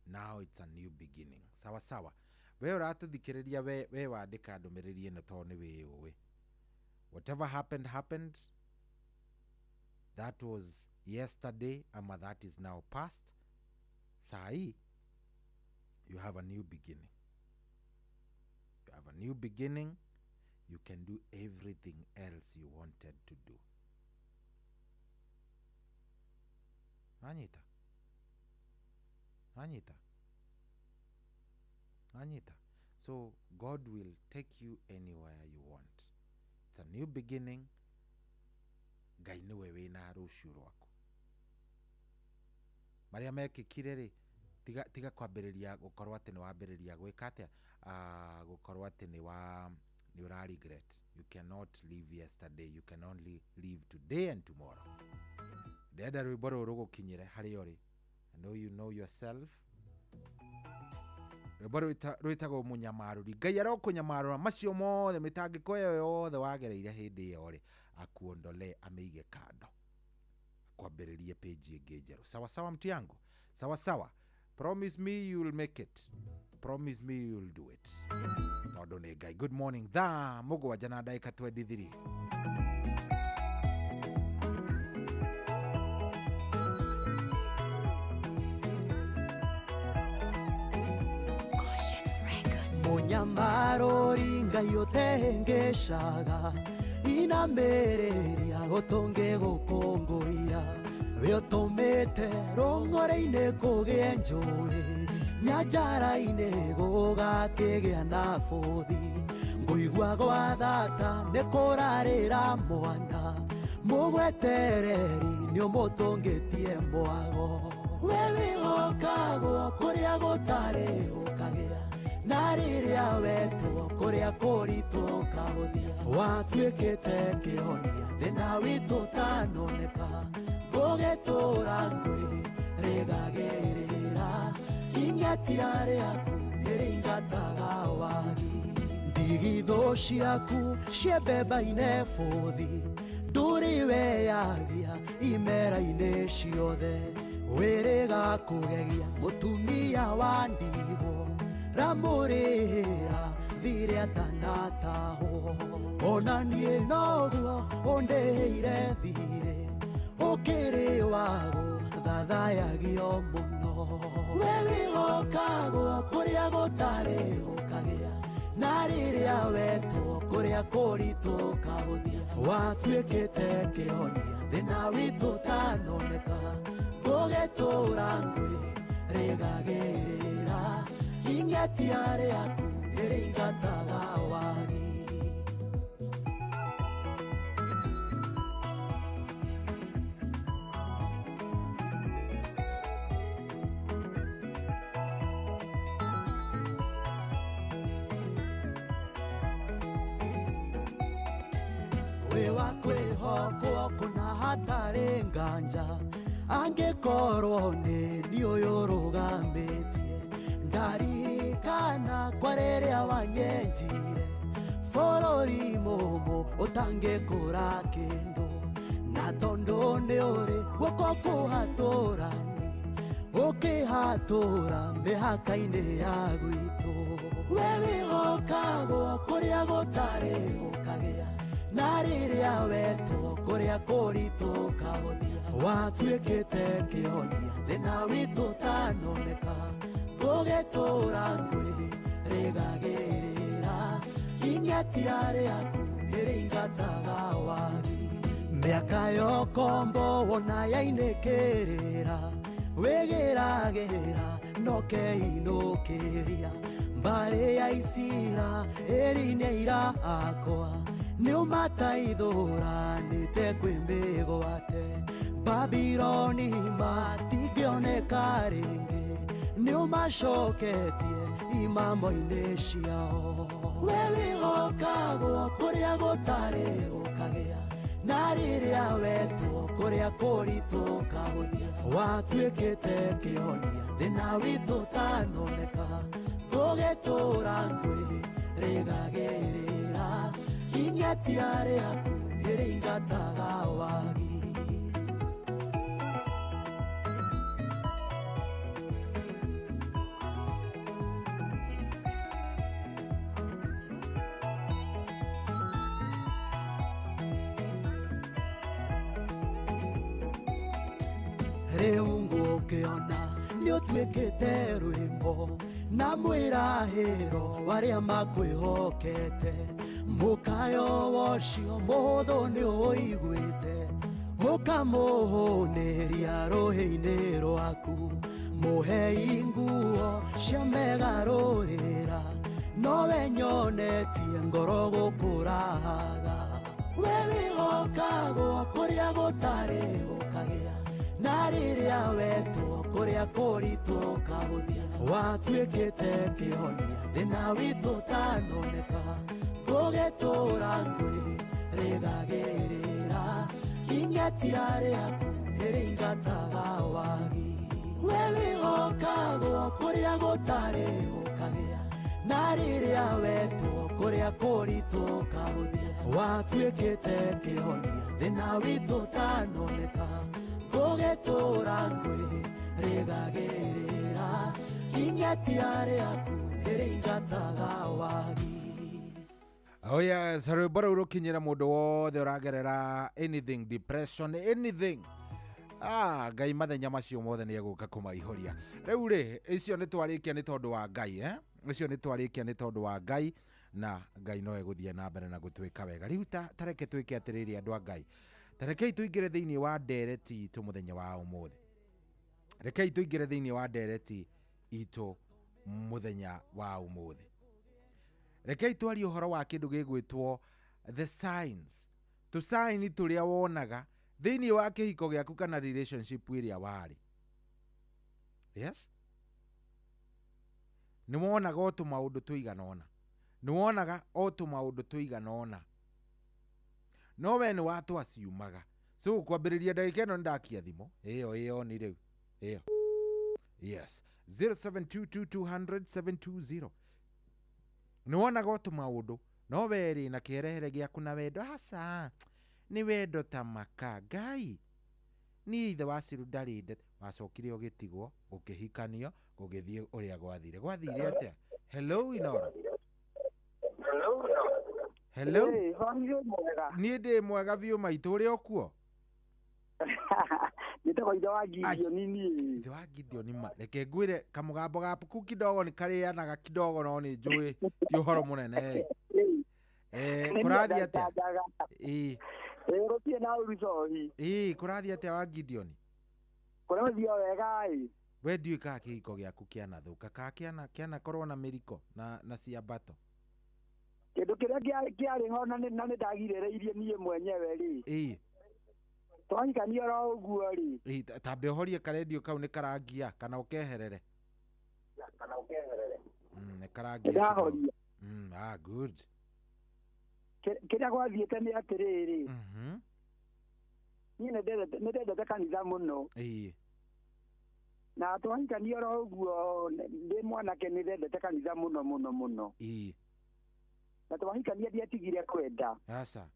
Now it's a new beginning. Sawa. We uratuthikiriria we wandika ndumiriri ino to ni we. Whatever happened. That was yesterday, ama that is now past. Sai, you have a new beginning. You have a new beginning. You can do everything else you wanted to do. Anita. So God will take you anywhere you want. It's a new beginning. Ngai niwe wina rucio rwaku. Maria mekikire ri tiga kwambiriria gukorwa ati ni wambiriria gwika atia gukorwa ati ni ura regret. You cannot live yesterday. You can only live today and tomorrow. Ndenda rwimbo ruru gukinyire hari uri. I know you know yourself. Rwimbo rwitagwo munyamaruri. Ngai arokunyamarura macio mothe mitangiko yothe wagereire hindi iyo ri akuondole ameige kando. Kwambiririe page ingi njeru. Sawa mtu yangu. Sawa. Promise me you'll make it. Promise me you'll do it. Tondu ni Ngai. Good morning. Thaa mugwanja na ndagika 23. Munyamarori Ngai utengeshaga inamereria gotonge gukongoia we utumite rongore-ine kugie njuri nyanjara-ine gugakigĩa na buthi nguigua gwa thata nĩ kũrarĩra mwana mũgwetereri nĩ ũmũtũngĩtie mwago we wĩhokagwo kũrĩa gũtarĩ gũkagĩa na rĩrĩa wetwo kũrĩa kũritũ kahũthia watuĩkĩte kĩhonia thĩna witũ tanoneka ngũgĩtũra ngwĩrĩgagĩrĩra ing'etia rĩaku nĩrĩingataga wagi ndigithũ ciaku ciembemba-ine bũthi ndũrĩ weyagia imera-inĩ ciothe wĩrĩga kũgegia mũtumia wa ndigwo ramurira thire atanatahwo ona niĩ noguo ũndĩire thire ũkĩrĩ wago thathayagio mũno we wĩhokagwo kũrĩa gũtarĩ gũkagĩa na rĩrĩa wetwo kũrĩa kũritũ kahũthia watuĩkĩte kĩhonia thĩna witũ tanoneka ngũgĩtũra ngwĩrĩgagĩrĩra ing'etia rĩaku nĩrĩingataga wagi we wa kwĩhokwo kũna hatarĩ nganja angĩkorwo nĩ niĩ ũyũ ũrũgamĩtie ndaririkana kwa rĩrĩa wanyenjire bũrũri mũmũ ũtangĩkũra kĩndũ na tondũ nĩ ũrĩ guoko kũhatũrani ũkĩhatũra mĩhaka-inĩ ya gwitũ we wĩhokagwo kũrĩa gũtarĩ gũkagĩa na rĩrĩa wetwo kũrĩa kũritũ kahũthia watuĩkĩte kĩhonia thĩna witũ tanoneka ngũgĩtũra ngwĩrĩgagĩrĩra ing'etia rĩaku nĩrĩingataga wagi mĩaka yokombo wona yainĩkĩrĩra wĩgĩragĩra nokeinũkĩria mbarĩ ya Isira ĩri-inĩ irakwa nĩũmataithũranĩte kwĩmĩgwate Babironi matingĩoneka rĩngĩ nĩ ũmacoketie imamo-inĩ ciao. We wĩhokagwo kũrĩa gũtarĩ gũkagĩa, na rĩrĩa wetwo kũrĩa kũritũ kahũthia. Watuĩkĩte kĩhonia thĩna witũ tanoneka, gũgĩtũra ngwĩ rĩgagĩrĩra, ingetia rĩaku nĩrĩingataga wagi. Rĩu ngũkĩona nĩ ũtuĩkĩte rwĩmbo na mwĩrahĩro warĩa makwĩhokete, mũkayo wocio mũhũthũ nĩ ũiguĩte, ũkamũhũnĩria rũhĩ-inĩ rwaku, mũhei nguo cia megarũrĩra, nowe nyonetie ngoro gũkũrahaga. We wĩhokagwo kũrĩa gũtarĩ gũkagĩa, na rĩrĩa wetwo kũrĩa kũritũ kahũthia. Watuĩkĩte kĩhonia thĩna witũ tanoneka, gũgĩtũra ngwĩ rĩgagĩrĩra, ingetia rĩaku nĩrĩingataga wagi. We wĩhokagwo kũrĩa gũtarĩ gũkagĩa, na rĩrĩa wetwo kũrĩa kũritũ kahũthia. Watuĩkĩte kĩhonia thĩna witũ tanoneka, gũgĩtũra ngwĩ rĩgagĩrĩra, ingetia rĩaku nĩrĩingataga wagi. Oh yes, rwĩmbo rũu rũkinyĩra mũndũ wothe ũragerera anything, depression, anything. Ngai mathenya macio mothe nĩ egũka kũmaihũria. Rĩu rĩ, icio nĩ twarĩkia nĩ tondũ wa Ngai, icio nĩ twarĩkia nĩ tondũ wa Ngai, na Ngai no egũthiĩ na mbere na gũtwĩka wega. Rĩu tareke twĩke atĩrĩrĩ andũ a Ngai, tarekei tũingĩre thĩinĩ wa ndereti itũ mũthenya wa ũmũthĩ. Rekei tũingĩre thĩinĩ wa ndereti itũ mũthenya wa ũmũthĩ. Rekei twarie ũhoro wa kĩndũ gĩgwĩtwo the signs. Tũsaini tũrĩa wonaga thĩinĩ wa kĩhiko gĩaku kana relationship ĩrĩa warĩ. Yes? Nĩ wonaga o tũmaũndũ tũigana ũna. Nĩ wonaga o tũmaũndũ tũigana ũna. No we nĩ watwaciumaga. So kwambĩrĩria ndagĩka ĩno ndakia thimũ. Ĩyo ni rĩu. Ĩyo. Yes. 0722200720. Nĩ wonaga o tũmaũndũ. No we rĩ na kĩrehere gĩaku na wendo. Aca. Nĩ wendo ta maka. Ngai. Ni ithe wa Ciru ndarĩ wacokire ũgĩtigwo, gũkĩhikanio, gũgĩthiĩ ũrĩa gwathire. Gwathire atĩa? Hello Inora. Hello. Niĩ ndĩ mwega biũ maitũ, ũrĩ o kuo? Nĩtagwo ithe wa Gideon nini. Ithe wa Gideon ma. Reke ngwĩre kamũgambo gaku kidogo nĩ karĩanaga kidogo no nĩ njũĩ ti ũhoro mũnene. Kũrathiĩ atĩa? Gũtirĩ na ũrucohi. Kũrathiĩ atĩa wa Gideon? Kũrathiĩ wega ĩ. We ndiũĩ ka kĩhiko gĩaku kĩanathũka, ka kĩana korwo na mĩriko na ciambato. Kĩndũ kĩrĩa kĩarĩ ho na nĩndagirĩrĩirie niĩ mwenyewe rĩ. Twahikania oro ũguo rĩ. Tambe ũhorie karendio kau nĩ karangia kana ũkeherere. Nĩ karangia. Ndahoria. Good. Kĩrĩa gwathiĩte nĩ atĩrĩrĩ. Niĩ nĩndendete kanitha mũno. Na twahikania oro ũguo ndĩ mwanake nĩndendete kanitha mũno mũno mũno. Na twahikania ndiatigire kwenda. Aca.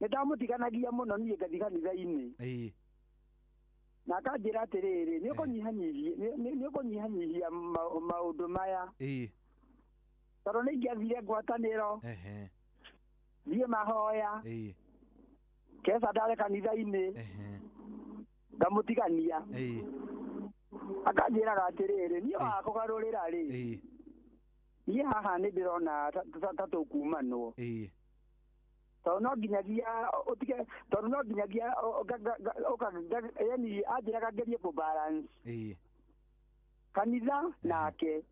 Nĩndamũtiganagia mũno niĩ ngathi kanitha-inĩ. Na akanjĩra atĩrĩrĩ, nĩũkũnyihanyihia maũndũ maya. Tondũ nĩingĩathire ngwatanĩro. Thiĩ mahoya. Kesa ndare kanitha-inĩ. Ngamũtigania. Akanjĩraga atĩrĩrĩ, niĩ wakũgarũrĩra rĩ. Niĩ haha nĩndĩrona ta tũkumanwo. Tondũ no nginyagia ũtige, tondũ no nginyagia yani anjĩraga ngerie kũbalance kanitha nake.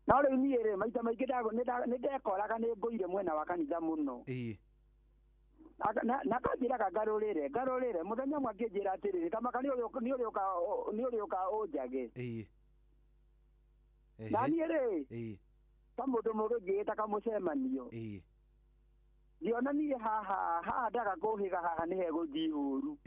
No rĩu niĩ rĩ maita maingĩ nĩndekoraga nĩngũire mwena wa kanitha mũno. na kanjĩraga ngarũrĩre mũthenya ũmwe akĩnjĩra atĩrĩrĩ kamaka nĩ ũrĩũka ũnjage na niĩ rĩ ta mũndũ mũgĩ ngĩĩta kamũcemanio ngĩona niĩ haha ndaga kũhĩga haha nĩ hegũthiĩ ũru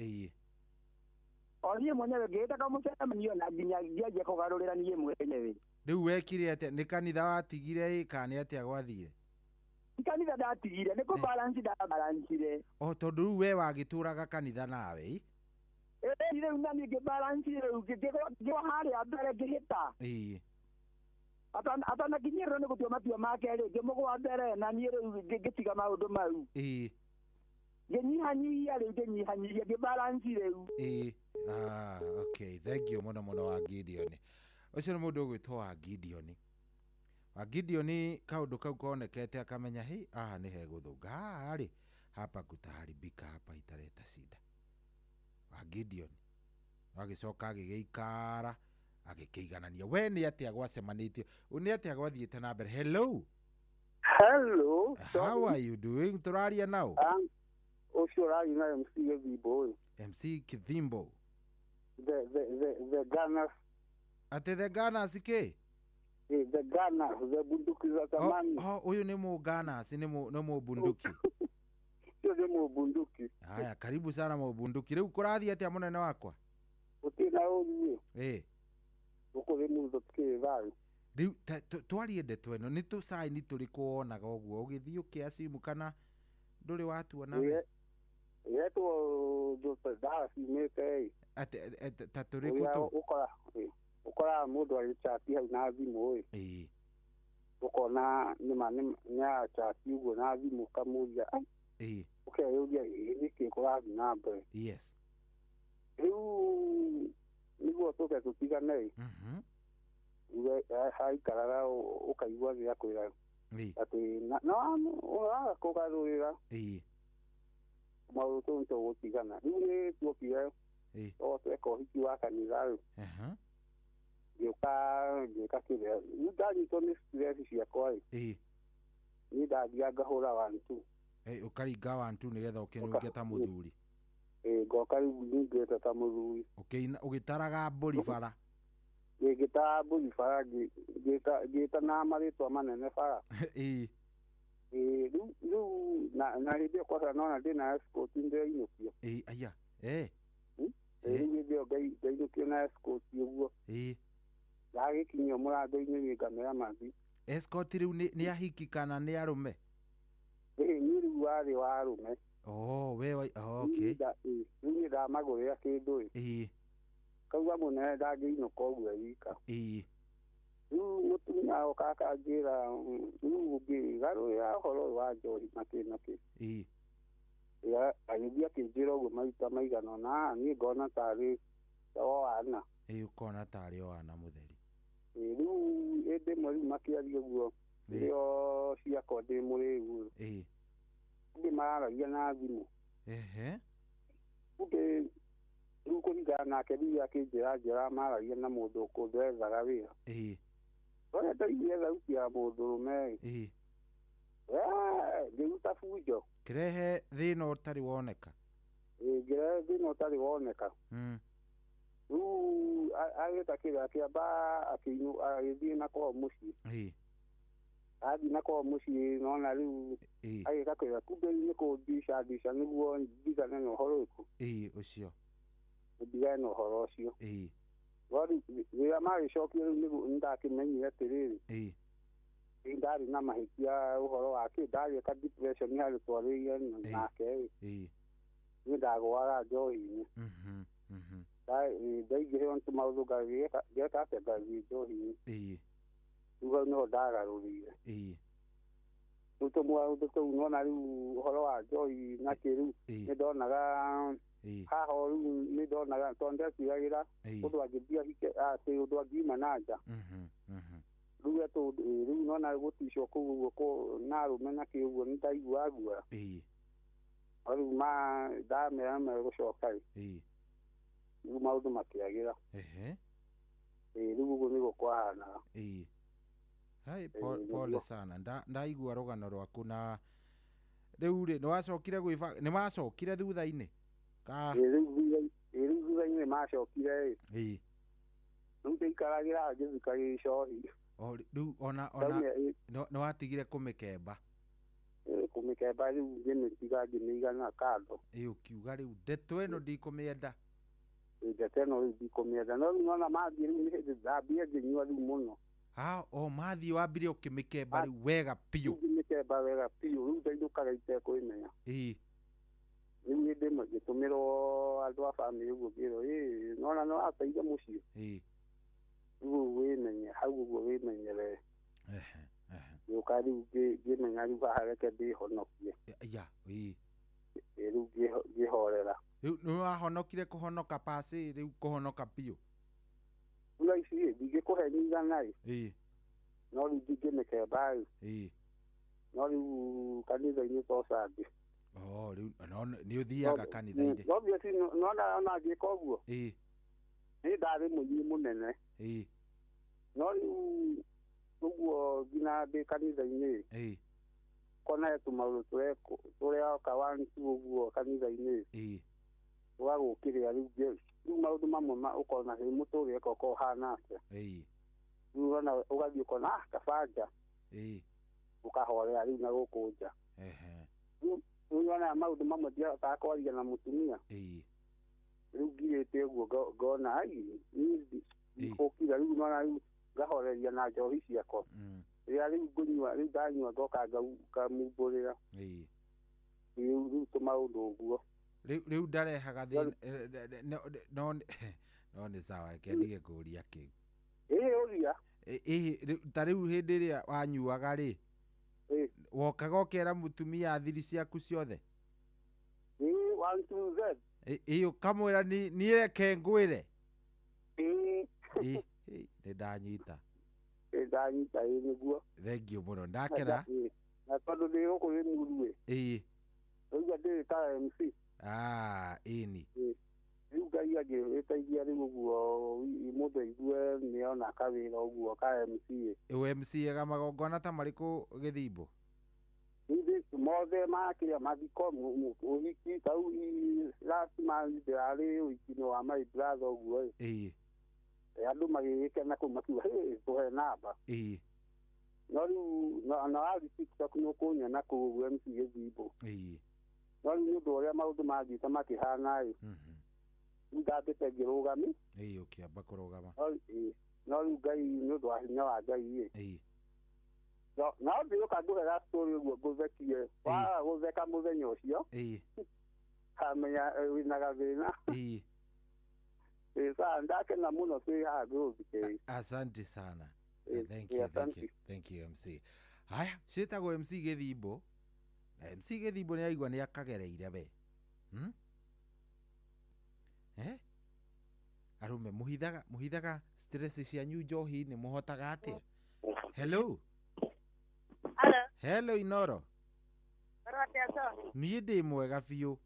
o niĩ mwenyewe ngĩĩta kamũcemanio na nginya ngĩanjia kũgarũrĩra niĩ mwenyewe. Rĩu wekire atĩa? Nĩ kanitha watigire kana nĩ atĩa gwathire? Kanitha ndatigire nĩ kũbalance ndabalancire. O tondũ rĩu we wagĩtũraga kanitha nawe rĩu na niĩ ngĩbalance rĩu ngĩgwa harĩa mbere ngĩhĩta atanakinyĩrĩrwo nĩ gũtua matua make rĩ ngĩmũgwa mbere na niĩ rĩu ngĩtiga maũndũ mau ngĩnyihanyihia rĩu ngĩnyihanyihia ngĩbalance rĩu. Okay, thank you mũno wa Gideon. Ũcio nĩ mũndũ ũgwĩtwo wa Gideon. Wa Gideon kaũndũ kau konekete akamenya aha nĩ hegũthũnga rĩ hapa kutaharibika hapa italeta shida. Wa Gideon agĩcoka agĩgĩikara agĩkĩiganania. We nĩ atĩa gwacemanĩtio? Nĩ atĩa gwathiĩte na mbere? Hello. How are you doing? Tũraria nao? Ũcio ũraria na MC Kithimbo. MC Kithimbo. The Gunners. Ate the Gunners kĩ? The Gunners, the bunduki za zamani. Huyu ni Gunners, ni bunduki. Sio ni bunduki. Haya, karibu sana bunduki. Rĩu kũrathiĩ atĩa mũnene wakwa? Utina ũthiĩ. Uko le muzo tukĩthayo. Rĩu twarie ndeto ĩno nĩ tũcaini tũrĩkũ wonaga ũguo ũgĩthiĩ ũkĩacimu kana ndũrĩ watua nawe? Yeto ndoda simete. Ta tũrĩkũ tu? Ukora mũndũ agĩchati hau na thimũ ukona nĩ achati ũguo na thimũ kamũria ukeyũria nĩkĩ kũrathiĩ na mbere. Yes. Rĩu nĩguo tũke tũtigane haikaraga ũkaigua gĩa kwĩra atĩ ũraga kũgarũrĩra maũndũ tũu tũgũtigana. Rĩu nĩ tuokire tweka ũhiki wa kanitha rĩu ngĩũka kĩrĩa rĩu ndanyitwo nĩ stress ciakwa niĩ ndathiaga ngahũra 1 2 ũkaringa 1 2 nĩgetha ũkĩnunge ta mũthuri. Ngoka rĩu ningĩte ta mũthuri ũgĩtaraga mbũri bara. Ngĩtaraga mbũri bara ngĩta na marĩtwa manene bara. Rĩu na hĩndĩ ĩyo kwasa nona ndĩna escort ndĩrainũkio. Aya rĩu hĩndĩ ĩyo ngainũkio na escort ũguo. Ndagĩkinyio mũrango-inĩ ngamera mathi. Escort rĩu nĩ ahiki kana nĩ arũme? Niĩ rĩu warĩ wa arũme. Okay. Rĩu nĩ ndamagũrĩra kĩndũ kauga mũnene ndangĩinũka ũguo wika. Rĩu mũtumia oka akanjĩra rĩu ngĩgarũrĩra ũhoro ũyũ wa njohi makĩ agĩthiĩ akĩnjĩra ũguo maita maigana ũna niĩ ngona tarĩ o wana. Ũkona tarĩ o wana mũtheri. Rĩu hĩndĩ ĩmwe rĩu makĩaria ũguo nĩo ciakwa ndĩ mũrĩu ndĩ mararagia na thimũ. Rĩu kũringana nake rĩu akĩnjĩra maragia na mũndũ ũkũnderethaga wĩra. Wona ndaiguire thauti ya mũndũrũme ngĩruta bunjo. Kĩrehe thĩna ũtarĩ woneka. Ngĩrehe thĩna ũtarĩ woneka. Rĩu agĩta kĩrĩa kĩamba agĩthiĩ na kwao mũciĩ. Athiĩ na kwao mũciĩ nona rĩu agĩka kwĩra kumbe nĩ kũndica nĩguo ndigane na ũhoro ũcio. Ũcio ndigane na ũhoro ũcio. Rĩrĩa magĩcokio rĩu nĩ ndakĩmenyire atĩrĩrĩ ndarĩ na mahĩtia ũhoro wake ndarĩ ka depression harĩ twarĩire nake nĩ ndagũaga njohi-inĩ. Ndaingĩhĩrwo nĩ tũmaũndũ ngeka atĩa ngathiĩ njohi-inĩ. Rĩu hau nĩho ndagarũrĩire. Rĩu tũmaũndũ tũu nona rĩu ũhoro wa njohi nakĩ rĩu nĩ ndonaga haha rĩu nĩ ndonaga tondũ ndeciragĩra ũndũ angĩthiĩ ahike atĩ ũndũ angiuma na nja. Rĩu nona gũticwo kũu ũguo na arũme nakĩ ũguo nĩ ndaiguaga guoya. Rĩu ndamera megũcoka rĩu maũndũ makĩagĩra. Rĩu ũguo nĩguo kwahanaga. Pole sana. Ndaigua rũgano rwaku na Riu ri niwacokire gwiba nimacokire thutha-ini ka riu thutha-ini macokire ii riu ndikaragira ngithikagia icohi riu ona niwatigire kumikemba kumikemba riu ngimitiga ngimigana kando ukiuga riu ndeto ino ndikumienda ndeto ino riu ndikumienda no riu nona mathii riu ni hindi thambia nginyua riu muno mathii wambire ukimikemba riu wega piu ngimikemba wega piu riu ndaindukaga itekwimenya ii riu hindi imwe ngitumirwo andu a family uguo ngirwo nona niwateithia mucii riu wimenye hau uguo wimenyere yuka riu ngimenya riu haha reke ndihonokie riu ngihorera riu niwahonokire kuhonoka pasi riu kuhonoka piu ula ici ndingikuhe nyigana no riu ndingimikemba no riu kanitha-ini to Sunday riu ni uthiaga kanitha-ini nona ngika uguo ni ndari muinyi munene no riu uguo nginya ndi kanitha-ini kona tumaundu turioka wantu uguo kanitha-ini ugagukiria riu maundu mamwe ukona hi muturire koko hana atia riu ona ugathii ukona kabanja ukahorera riu na guku nja riu ona maundu mamwe ndihotaga kwaria na mutumia riu ngirite uguo ngona ikukira riu nona riu ngahoreria na njohi ciakwa rĩrĩa rĩu ngũnyua rĩu ndanyua ngoka ngamumburĩra riu tũmaũndũ ũguo rĩu ndarehaga no nĩ sawa reke ndige kũũria kĩu ũria ta rĩu hĩndĩ ĩrĩa wanyuaga rĩ wokaga ũkera mũtumia thiri ciaku ciothe ũkamwĩra niĩ reke ngwĩre nĩ ndanyita ndanyita nĩguo thengiũ mũno ndakena na tondũ ndĩ gũkũ wĩ muru rĩu ndĩrĩ ta MC ĩni rĩu Ngai angĩgĩteithia rĩu ũguo mũndũ aigue nĩona kawĩra ũguo ka MC MCaga magongona ta marĩkũ Gĩthimbo mothe makĩrĩa mathiko ũhiki tau last month ndĩrarĩ ũhiki-inĩ wa my brother ũguo andũ magĩgĩkena kũu makiuga tũhe namba no rĩu na wathiĩ TikTok nĩũkũnyona kũu ũguo MC Gĩthimbo no rĩu nĩ ũndũ ũrĩa maũndũ mathiĩte makĩhana rĩu ndambĩte ngĩrũgami ũkĩamba kũrũgama no rĩu Ngai nĩ ũndũ wa hinya wa Ngai no ndĩũka ngũhega story ũguo ngũthekie waga gũtheka mũthenya ũcio kamenya wĩna gathĩna sana ndakena muno twĩ haha ngũthikĩrĩria asante sana thank you MC haya ciĩtagwo MC Gĩthimbo MC Gĩthimbo nĩ aigua nĩ akagereire we arume muhithaga stress cianyu njohi-inĩ mũhotaga atĩa hello Inoro niĩ ndĩ mwega biũ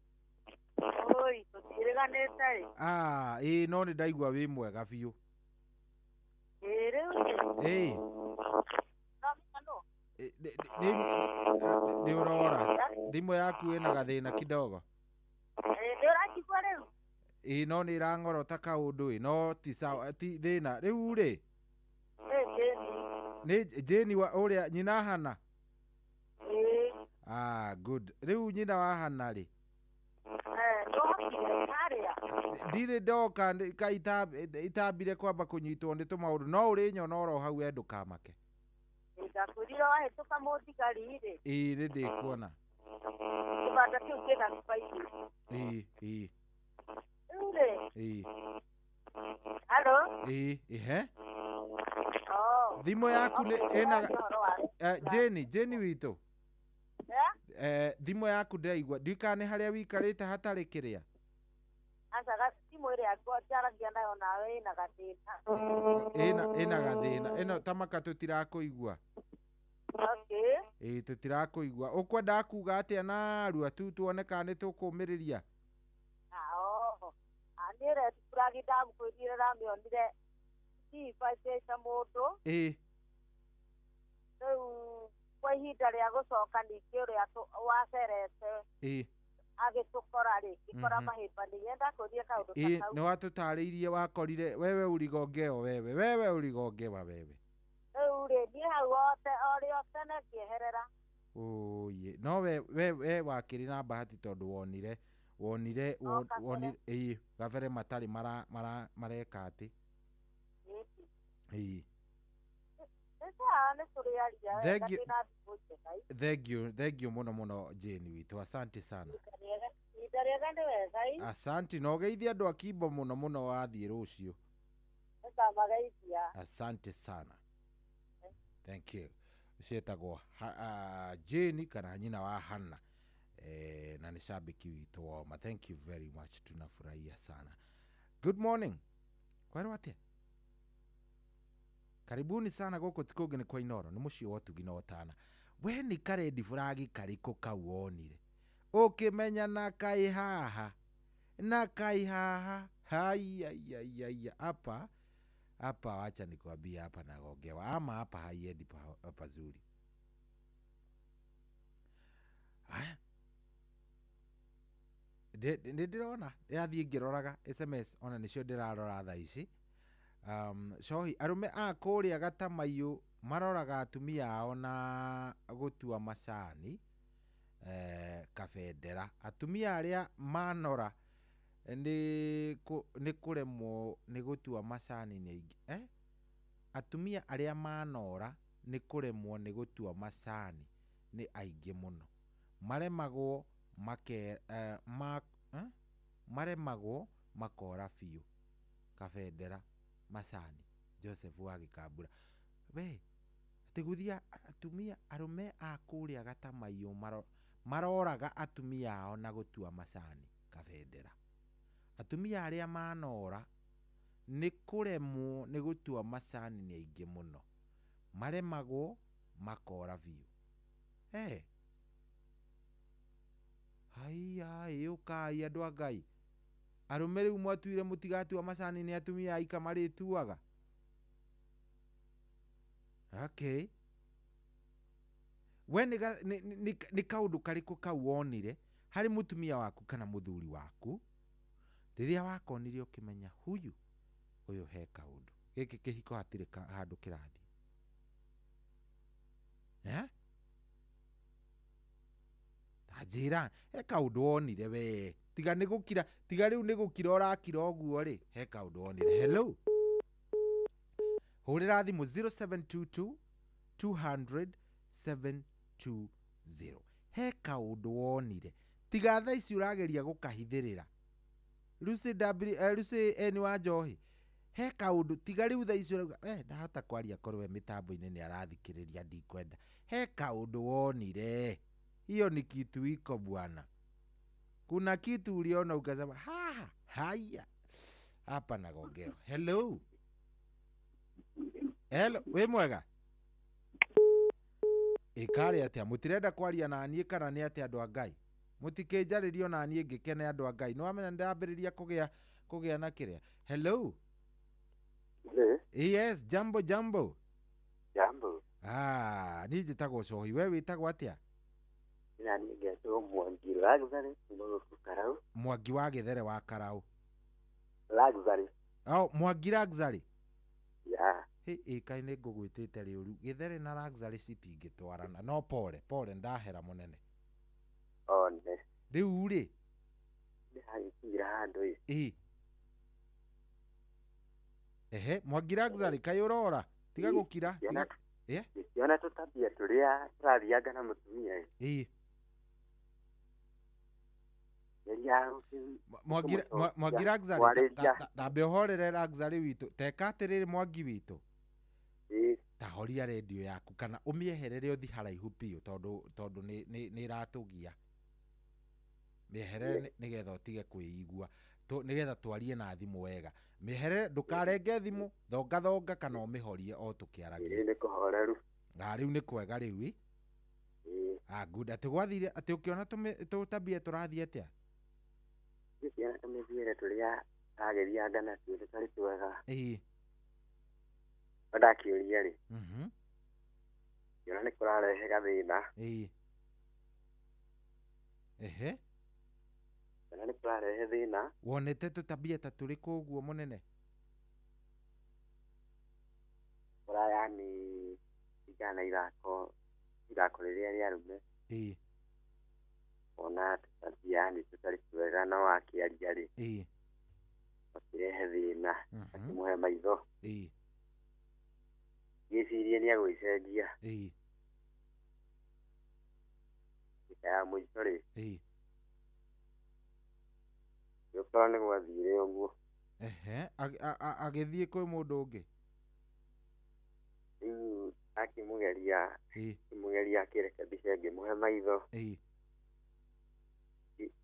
no nĩ ndaigua wĩ mwega biũ nĩ ũrora thimũ yaku ĩna gathĩna kidogo no nĩ ĩrang'orota kaũndũ no ti sawa ti thĩna rĩu rĩ nĩ Jane ũrĩa nyina Hana good rĩu nyina wa Hana rĩ ndirĩ ndoka itambire kwamba kũnyitwo nĩ tũmaũndũ no ũrĩ nyona oro hau ndũkamake ndakwĩrire wahĩtũka mũthigari rĩ nĩ ndĩkuona kĩbanda kĩu kĩna spice rĩu rĩ halo thimũ yaku ĩna Jane witũ thimũ yaku ndĩraigua ndikane harĩa wikarĩte hatarĩ kĩrĩa acaga thimũ ĩrĩa njaragia nayo nawe ĩna gathĩna ĩna gathĩna ĩno tamaka tũtirakũigua tũtirakũigua ũkwendaga kuga atĩa narua tu tuone kana nĩ tũkũmĩrĩria niĩ retiburagi ndamũkwĩrire ramĩonire ibacĩca mũndũ rĩu kwa ihinda rĩa gũcoka ningĩ ũrĩa wacerete agĩtũkora rĩ gĩkora mahĩmba nĩgetha kũria kaũndũ ta kau. Nĩ watũtarĩirie wakorire wewe uligongeo wewe uligongewa wewe. Rĩu rĩ niĩ hau o tene ngĩeherera. Oye no we wakĩrĩ na bahati tondũ wonire gabere matarĩ mareka atĩ. Thank you muno Jane witũ, asante sana. Asante no geithia andũ a Kimbo muno wathiĩ rũciũ. Asante sana. Thank you. Cietagwo Jane kana nyina wa Hannah. Na ni shabiki witũ woma. Thank you very much, tunafurahia sana. Good morning. Kwani watia? Karibuni sana gũkũ tikugi nĩ kwa Inoro, nĩ mũciĩ wa Ũtugi na Ũtana. We nĩ karedi fragi karĩkũ kau wonire ũkĩmenya na kai haha hai hapa wacha nikwambia hapa nagongewa ama hapa haiendi pazuri. Haya ndĩrona yathiĩ ngĩroraga SMS ona nĩcio ndĩrarora thaa ici. Cohi arume a kũrĩa Gatamaiyũ maroraga atumia ao na gũtua macani Kabendera. Atumia arĩa manora nĩ kũremwo nĩ gũtua macani nĩ aingĩ. Atumia arĩa manora nĩ kũremwo nĩ gũtua macani nĩ aingĩ mũno. Maremagwo makora biũ. Kabendera macani Joseph wa Gĩkambura. We atiguthia atumia arume a kũrĩa Gatamaiyũ maroraga atumia ao na gũtua macani Kabendera. Atumia arĩa manora nĩ kũremwo nĩ gũtua macani nĩ aingĩ mũno. Maremagwo makora biũ. Ũkai andũ a Ngai. Arume rĩu mwatuire mũtigatua macani nĩ atumia aika marĩtuaga. Okay. We nĩ kaũndũ karĩkũ kau wonire harĩ mũtumia waku kana mũthuri waku rĩrĩa wakonire ũkĩmenya huyu ũyũ he kaũndũ gĩkĩ kĩhiko hatirĩ handũ kĩrathiĩ. Tajira he kaũndũ wonire we tiga rĩu nĩ gũkira ũrakira ũguo rĩ he kaũndũ wonire. Hello hũrĩra thimũ 0722 he kaũndũ wonire tiga thaa ici ũrageria gũkahithĩrĩra. Lucy eni wa Njohi he kaũndũ tiga rĩu thaa ici ndahota kwaria korwe mĩtambo-inĩ nĩ arathikĩrĩria ndikwenda. He kaũndũ wonire hiyo ni kitu iko bwana. Kuna kitu uliona ukasema haya hapa nagongeo. Hello we mwega ikari atia mutirenda kwaria na niĩ kana nĩ atia andũ a Ngai mutikĩnjarĩrio na niĩ ngĩkene andũ a Ngai no amenya ndambĩrĩria kũgĩa na kĩrĩa. Hello yes jambo niĩ njĩtagwo Cohi we wĩtagwo atia? Mwangi wa Gĩthere wa Karaũ. Mwangi Luxury. Kaĩ nĩ ngũgwĩtĩte rĩũru Gĩthere na Luxury citingĩtwarana no pole ndahera mũnene. Rĩu rĩ Mwangi Luxury kaĩ ũrora tiga gũkira Yona tũtabia tũrĩa tũrathianga na mũtumia Mwangi Luxury tambe ũhorere Luxury witũ teka atĩrĩrĩ Mwangi witũ tahoria redio yaku kana ũmĩeherere ũthi haraihu biũ tondũ nĩ iratũgia. Mĩeherere nĩgetha ũtige kwĩigua nĩgetha twarie na thimũ wega. Mĩeherere ndũkarenge thimũ thonga kana ũmĩhorie o tũkĩaragia. Rĩu nĩ kwega rĩu good atĩ gwathire atĩ ũkĩona tũtabia tũrathiĩ atĩa? Ciana tũmĩthiĩre tũrĩa agĩthianga natuo tũtarĩ twega. Ndakĩũria rĩ Ngĩona nĩ kũrarehe gathĩna. Ehe. Ngĩona nĩ kũrarehe thĩna. Wonete tũtabia ta tũrĩkũ ũguo mũnene? Yani igana irako rĩrĩa rĩa arũme. Ona tũtabia yani tũtarĩ twega na wakĩaria rĩ. Ũkirehe thĩna akĩmũhe maitho. Ngĩcirie nĩ agwĩcenjia. Thika ya mũico rĩ. Gĩũkora nĩ gwathire ũguo. Ehe, agĩthiĩ kwĩ mũndũ ũngĩ. Rĩu akĩmũgeria akĩrekebisha ngĩmũhe maitho.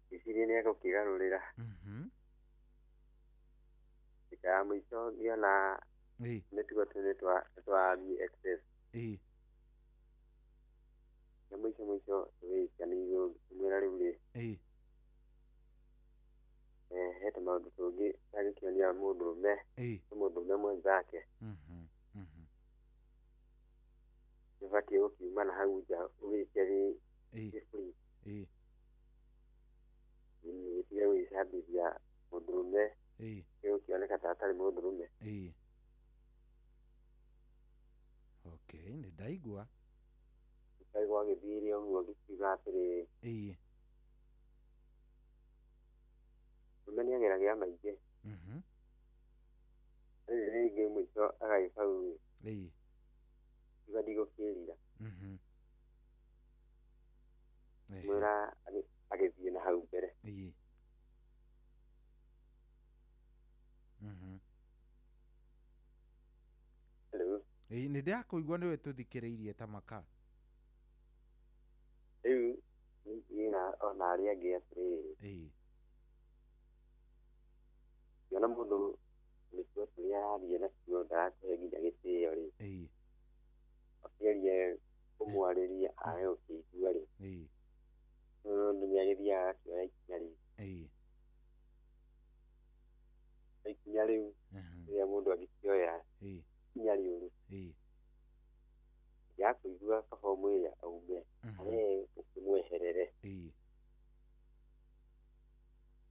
Ngĩciria nĩ egũkĩgarũrĩra. Thika ya mũico ngĩona mĩtugo nĩ twathiĩ excess. Na mũico tũgĩikanĩirwo ngĩmwĩra rĩu rĩ. Hete maũndũ tũngĩ agĩkĩonia mũndũrũme mwenzake. Nĩbatiĩ gũkiuma na hau nja ũgĩke gĩburi. Gĩtige gwĩcambithia mũndũrũme gĩgũkĩoneka ta atarĩ mũndũrũme. Okay, nĩ ndaigua. Ndaigua gĩthire ũguo gĩkiuga atĩrĩ. Mũndũ nĩ ageragia maingĩ. Rĩu rĩngĩ mũico agagĩka ũguo. Tiga ndigũkĩrira. Mwĩra agĩthiĩ na hau mbere. Nĩ ndakũigua nĩwe tũthikĩrĩirie ta maka. Rĩu ona arĩa angĩ atĩrĩrĩ. Ngĩona mũndũ nĩtuo tũrĩa arathiĩ nacio ndarakũhe nginya gĩtĩo rĩ. Akĩgeria kũmwarĩria age gũkĩigua rĩ. Mũndũ nĩ agĩthiaga akĩoya ikinya rĩu. Ikinya rĩu rĩrĩa mũndũ agĩkĩoya ikinya rĩũru. Yakũigua kaba ũmwĩre aume arĩ ũkĩmweherere.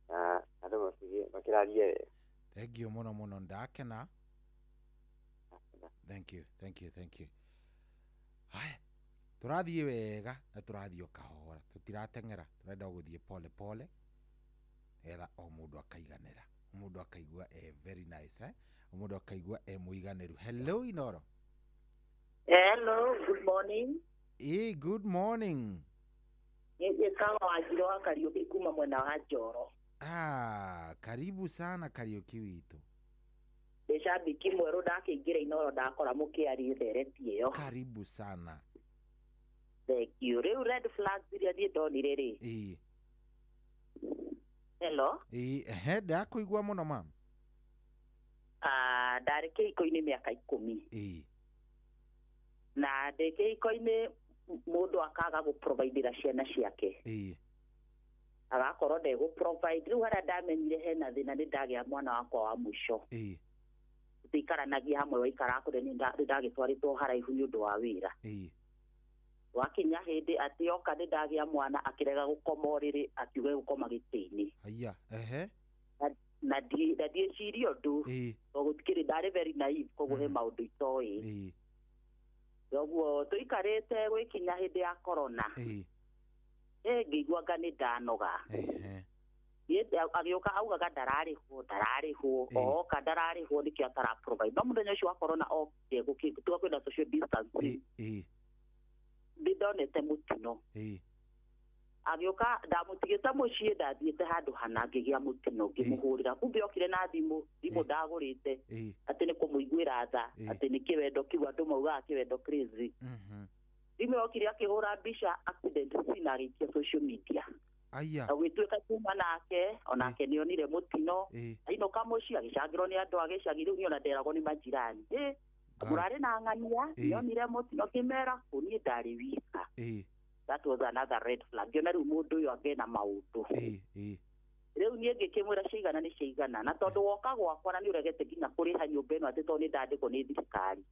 Na andũ makĩrarie wega. Thank you mũno ndakena. Thank you. Haya, tũrathiĩ wega na tũrathiĩ o kahora, tũtirateng'era, tũrenda gũthiĩ pole pole etha o mũndũ akaiganĩra, o mũndũ akaigua very nice, o mũndũ akaigua mũiganĩru. Hello Inoro. Hello, good morning. Good morning. Niĩ kama Wanjirũ wa Kariũki kuma mwena wa Njoro. Karibu sana Kariũki witũ. Ndĩ shabiki mwerũ ndakĩingĩra Inoro ndakora mũkĩaria thereti ĩyo. Karibu sana. Thank you. Rĩu red flag iria niĩ ndonire rĩ. Hello. Ndakũigua mũno ma'am. Ndarĩ kĩhiko-inĩ mĩaka 10. Na ndĩ kĩhiko-inĩ mũndũ akaga gũprovaidĩra ciana ciake. Agakorwo ndegũprovide. Rĩu harĩa ndamenyire hena thĩna nĩ ndagĩa mwana wakwa wa mũico. Tũikaranagia hamwe waikara kũrĩa nĩ ndagĩtwarĩtwo haraihu nĩ ũndũ wa wĩra. Wakinya hĩndĩ atĩ oka nĩ ndagĩa mwana akĩrega gũkoma ũrĩrĩ akiuga gũkoma gĩtĩ-inĩ. Na ndieciria ũndũ tondũ gũtikĩrĩ ndarĩ very naive koguo he maũndũ itoĩ. Ũguo tũikarĩte gwĩkinya hĩndĩ ya corona. Ngĩigua anga nĩ ndanoga. Agĩũka augaga ndararĩhwo oka ndararĩhwo nĩkĩo ataraprovide. No mũthenya ũcio wa corona okire gũtiga kwĩna social distancing. Nĩ ndonete mũtino. Agĩũka ndamũtigĩte mũciĩ ndathiĩte handũ hana ngĩgĩa mũtino ngĩmũhũrĩra. Kumbe okire na thimũ ndagũrĩte atĩ nĩ kũmũiguĩra tha atĩ nĩ kĩwendo kĩu andũ maugaga kĩwendo crazy. Thimũ yokire akĩhũra mbica accident scene agĩikia social media. Agĩtuĩka kuma nake onake nĩ onire mũtino ainũka mũciĩ agĩcangĩrwo nĩ andũ a gĩcagi. Rĩu niĩ ona nderagwo nĩ majirani mũrarĩ na ng'ania nĩonire mũtino kĩmera niĩ ndarĩ wika. That was another red flag. Ngĩona rĩu mũndũ ũyũ angĩna maũndũ. Rĩu niĩ ngĩkĩmwĩra ciigana nĩ ciigana na tondũ woka gwakwa na nĩ ũregete nginya kũrĩha nyũmba ĩno atĩ tondũ nĩ ndandĩkwo nĩ thirikari.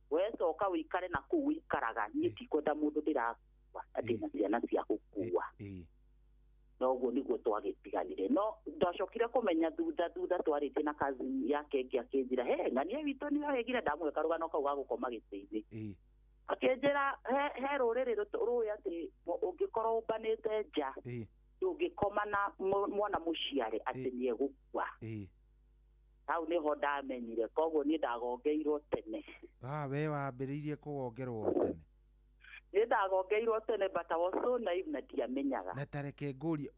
wecoka wikare na kuu wikaraga niĩ ndikwenda mũndũ ndĩrakua atĩ na ciana cia gũkua noguo nĩguo twagĩtiganire no ndacokire kũmenya thutha twarĩtie na kazi yake ĩngĩ akĩnjĩra ng'ania witũ nĩahegire ndamwĩka rũgano kau ga gũkoma gĩtĩ-inĩ akĩnjĩra he rũrĩrĩ rũĩ atĩ ũngĩkorwo ũmbanĩte nja ndũngĩkoma na mwana mũciare atĩ nĩegũkua hau nĩho ndamenyire koguo niĩ ndagongeirwo tene we wambĩrĩirie kũgongerwo tene nĩ ndagongeirwo tene but I was so naive na ndiamenyaga na tareke ngũrie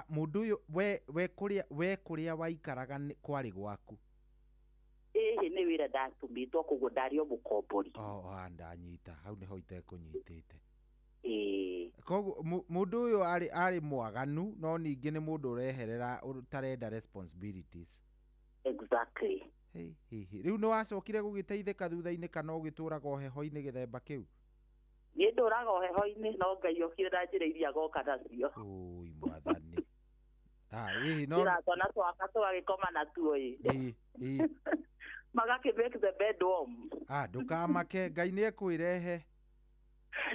mũndũ ũyũ we kũrĩa waikaraga kwarĩ gwaku nĩ wĩra ndatumĩtwo koguo ndarĩ o mũkombori ndanyita hau nĩho itekũnyitĩte koguo mũndũ ũyũ arĩ mwaganu no ningĩ nĩ mũndũ ũreherera ũtarenda responsibilities exactly rĩu nĩ wacokire gũgĩteithĩka thutha-inĩ kana ũgĩtũraga ũheho-inĩ gĩthemba kĩu niĩ ndũraga ũheho-inĩ no Ngai okire na njĩra iria agoka nacio mwathani twana twaka tũgagĩkoma natuo magakĩ-make the bed warm ndũkamake Ngai nĩ ekwĩrehe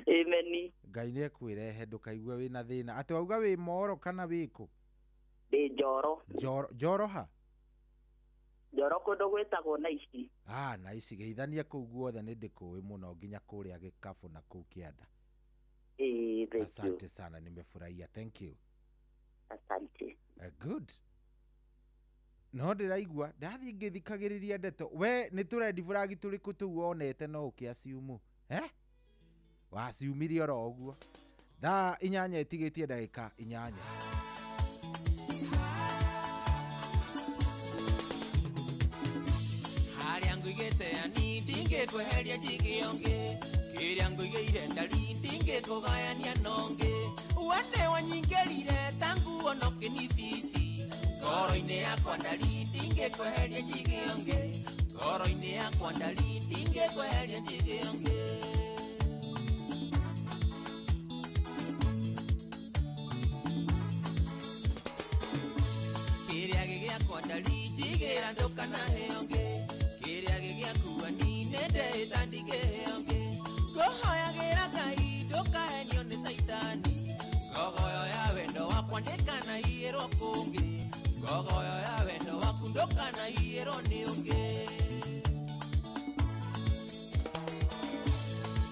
ameni Ngai nĩ ekwĩrehe ndũkaigue wĩna thĩna atĩ wauga wĩ Moro kana wĩkũ ndĩ Njoro ha Njoro kũndũ gwĩtagwo Naici Naici geithania kũu guothe nĩ ndĩkũĩ mũno nginya kũrĩa Gĩkabũ na kũu Kĩanda asante sana nimefurahia thank you asante good no ndĩraigua ndathiĩ ngĩthikagĩrĩria ndeto we nĩ tũrendi buragi tũrĩkũ tũu wonete no ũkĩaciumu waciumirie oro ũguo thaa 8 itigĩtie ndagĩka 8 harĩa ngũigĩte ani ndingĩkweheria njigĩonge kĩrĩa ngũigĩire ndari ndingĩkũgayania nonge wone wanyingĩrire tangu onokĩnibiti ngoro-inĩ yakwa ndari ndingĩkweheria njigĩonge ngoro-inĩ yakwa ndari ndingĩkweheria njigĩonge kĩrĩa gĩgĩakwa ndari njigĩra ndũkanaheyonge kĩrĩa gĩgĩakua ni nĩndĩta ndingĩheyonge ngũhoyagĩra Ngai ndũkahenio nĩ Saitani ngogoyo ya wendo wakwa ndĩkanahiyĩrwo kũngĩ ngogoyo ya wendo waku ndũkanahiyĩrwo nĩ ũngĩ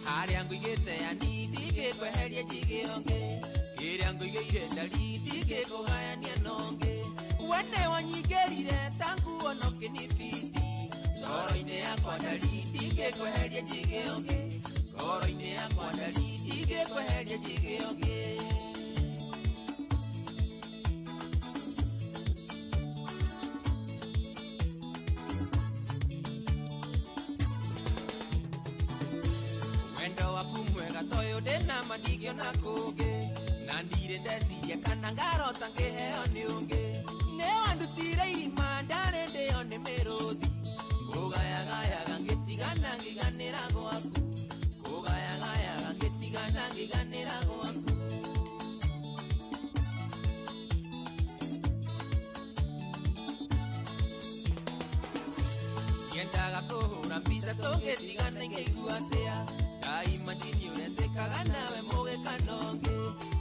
harĩa ngũigĩte ani ndingĩkweheria njigĩonge kĩrĩa ngũigĩire ndari ndingĩkũgayania nonge wone wanyingĩrire tangu onokĩnibiti ngoro-inĩ yakwa ndari ndingĩkweheria njigĩonge ngoro-inĩ yakwa ndari ndingĩkweheria njigĩonge wendo waku mwega toyũ ndĩna mandigĩona kũngĩ na ndirĩ ndeciria kana ngarota ngĩheo nĩ ũngĩ nĩ wandutire irima ndarĩ ndĩo nĩ mĩrũthi kũgayagayaga ngĩtigana ngĩganĩra gwaku kũgayagayaga ngĩtigana ngĩganĩra gwaku nyendaga kũhũra mbica tũngĩtigana ingĩigua atĩa ndaimagini ũrĩa ndĩkaga nawe mũgĩkanonge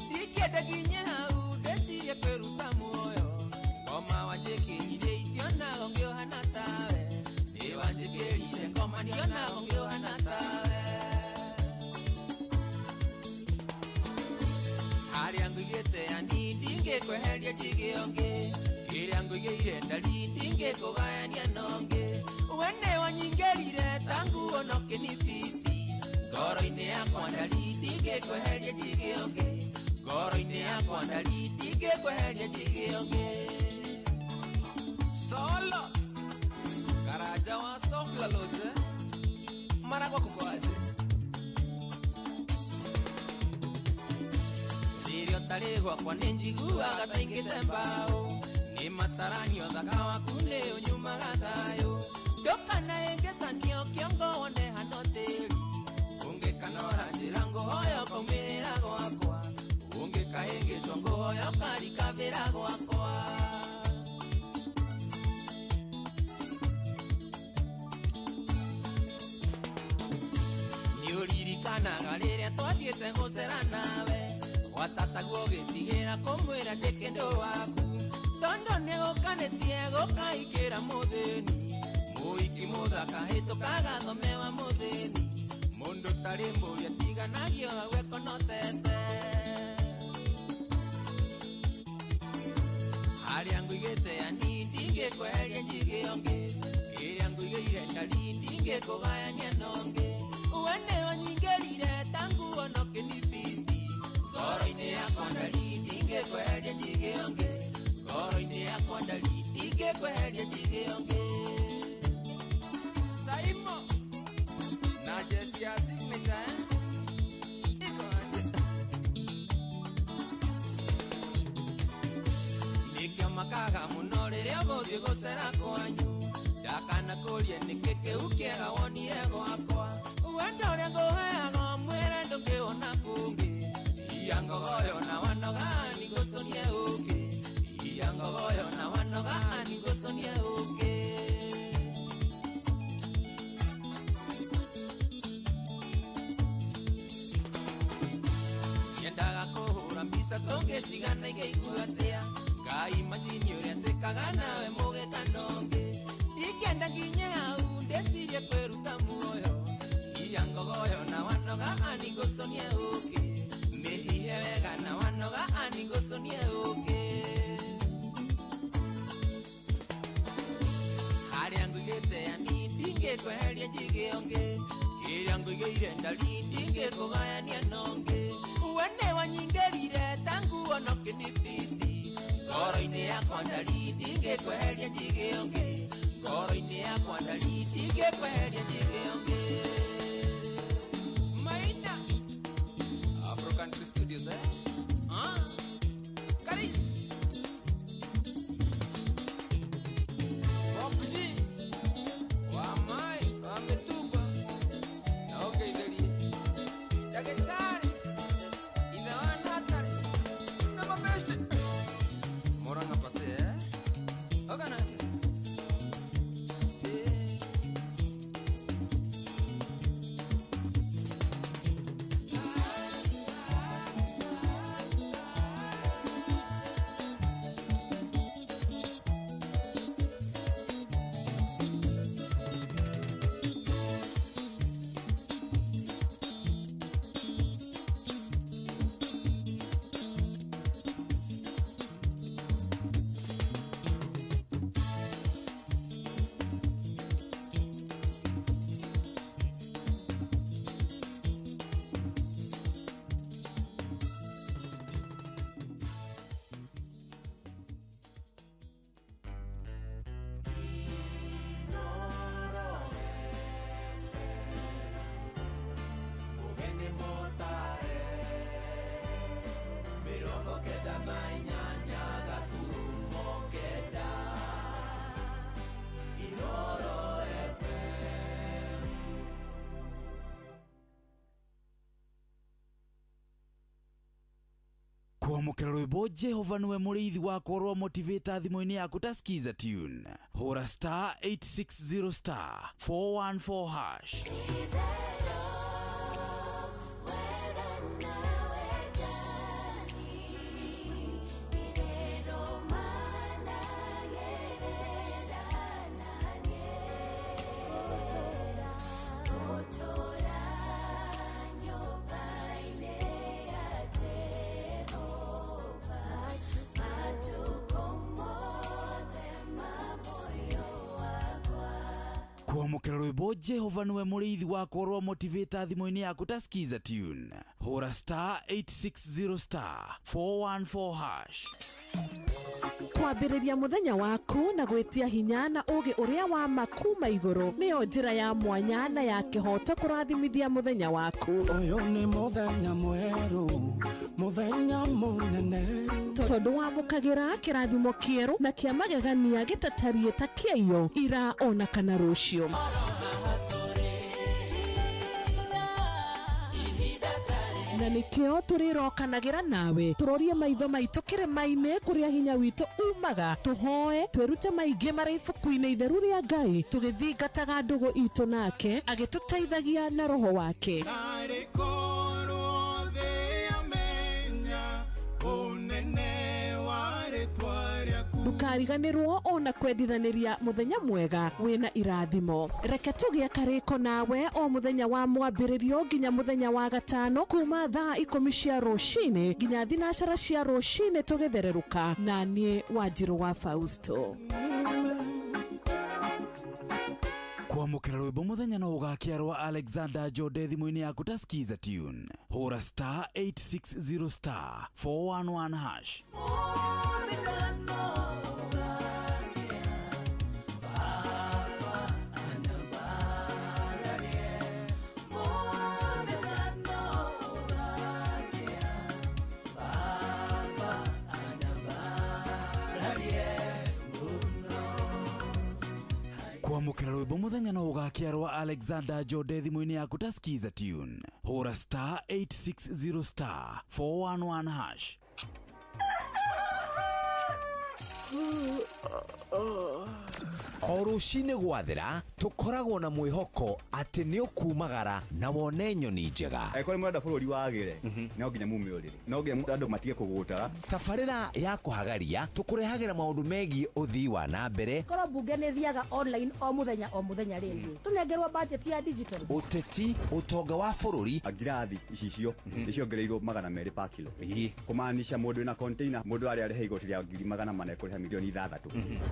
ndingĩenda nginye hau ndĩcirie kwĩruta muoyo ngoma wanjĩkĩrire itionago ngĩũhana tawe nĩ wanjĩkĩrire ngoma ndionago ngĩũhana tawe harĩa ngũigĩte ani ndingĩkweheria njigĩonge kĩrĩa ngũigĩire ndari ndingĩkũgayania nonge we nĩ wanyingĩrire tangu onokĩnibiti ngoro-inĩ yakwa ndari ndingĩkweheria njigĩonge ngoro-inĩ yakwa ndari ndingĩkweheria njigĩonge solo Karaja wa Sofla Loje Maragwa kukwaje Lirio talegwa kwa nenjiguaga taingĩte mbaũ nĩ mataranio thaka waku nĩ ũnyumaga thayũ ndũkanaengecanio kĩongo wone hano tĩri ũngĩkanora njĩra ngũhoya ũkaumĩrĩra gwakwa ũngĩkahĩngĩcwo ngũhoya ũkarikabĩra gwakwa nyonaga rĩrĩa twathiĩte gũcera nawe gwatataguo gĩtigĩra kũmwĩra ndĩ kĩndũ waku tondũ nĩgũkanĩtie gũkaingĩra mũthĩni mũiki mũthaka hĩtũkaga thomewa mũthĩni mũndũ tarĩ mbũria tiganagio gwekonotete harĩa ngũigĩte ani ndingĩkweheria njigĩonge kĩrĩa ngũigĩire ndari ndingĩkũgayania nonge we nĩ wanyingĩrire tanguo no kĩnibindi ngoro-inĩ yakwa ndari ndingĩkweheria njigĩonge ngoro-inĩ yakwa ndari ndingĩkweheria njigĩonge Saimo na jesi ya signature iko aje nikio makaga mũno rĩrĩa ũgũthiĩ gũcera kwanyu ndakanakũrie nĩkĩ kĩu kĩega wonire gwakwa wendo ũrĩa ngũheaga mwĩre ndũkĩona kũngĩ iya ngogoyo na wanoga nigũconie ũkĩ iya ngogoyo na wanoga nigũconie ũkĩ yendaga kũhũra mbica tũngĩtigana igĩigua atĩa Ngai majini ũrĩa twĩkaga nawe mũgĩkanonge ingĩenda nginye hau ndĩcirie kwĩruta muoyo iya ngogoyo na wanoga anigũconie ũkĩ mĩhihe wega na wanoga anigũconie ũkĩ harĩa ngũigĩte ani ndingĩkweheria njigĩonge kĩrĩa ngũigĩire ndari ndingĩkũgayania nonge we nĩ wanyingĩrire tanguo no kĩnibindi ngoro-inĩ yakwa ndari ndingĩkweheria njigĩonge ngoro-inĩ yakwa ndari ndingĩkweheria njigĩonge Maina Afro Country Studios Kari Wapuji Wamai Wametuba na ogeigerie Dagetari Inawana hatari na mabeshte Moranga pase Ogana kwamũkĩra rwĩmbo Jehova nĩwe mũrĩithi wakwa rwa motivator thimũ-inĩ yaku ta skiza tune hũra star 860 star 414 hash kwamũkĩra rwĩmbo Jehova nĩwe mũrĩithi wakwa rwa motivator thimũ-inĩ yaku ta skiza tune hũra star 860 star 414 hash kwambĩrĩria mũthenya waku na gwĩtia hinya na ũgĩ ũrĩa wa makuma igũrũ nĩyo njĩra ya mwanya na ya kĩhoto kũrathimithia mũthenya waku ũyũ nĩ mũthenya mwerũ mũthenya mũnene tondũ wamũkagĩra kĩrathimo kĩerũ na kĩa magegania gĩtatarie ta kĩayo ira ona kana rũciũ na nikio turirokanagira nawe turorie maitho maitũ kĩrĩma-inĩ kũrĩa hinya witũ umaga tuhoe twĩrute maingĩ marĩ ibuku-inĩ itheru rĩa Ngai tũgĩthingataga ndũgũ itũ nake agĩtũteithagia na roho wake. Ndukariganĩrwo ona kwendithanĩria mũthenya mwega wĩna irathimo. Reke tũgĩe karĩko nawe o mũthenya wa mwambĩrĩrio nginya mũthenya wa gatano kuma thaa 10 cia rũcinĩ nginya thinacara cia rũcinĩ tũgĩthererũka na niĩ Wanjirũ wa Fausto. Kwamũkĩra rwĩmbo mũthenya no ũgakĩarwo Alexander Jode thimũ-inĩ yaku ta skiza tune. Hũra *860 411#. Kwamũkĩra rwĩmbo mũthenya no ũgakĩarwo Alexander Jode thimũ-inĩ yaku ta skiza tune. Hũra *860 411#. O rũcinĩ gwathĩra tũkoragwo na mwĩhoko atĩ nĩ ũkumagara na wone nyoni njega. Kũrĩ mwenda bũrũri wagĩre no nginya mume ũrĩrĩ, no nginya andũ matige kũgũtaga. Tabarĩra ya kũhagaria tũkũrehagĩra maũndũ megiĩ ũthii wa na mbere. Korwo mbunge nĩ thiaga online o mũthenya rĩngĩ tũnengerwo budget ya digital. Ũteti, ũtonga wa bũrũri. Ngirathi icicio nĩciongereirwo 200 per kilo. Kũmaanisha mũndũ wĩna container mũndũ arĩa arĩhe igoti rĩa 400 ekũrĩha milioni 6.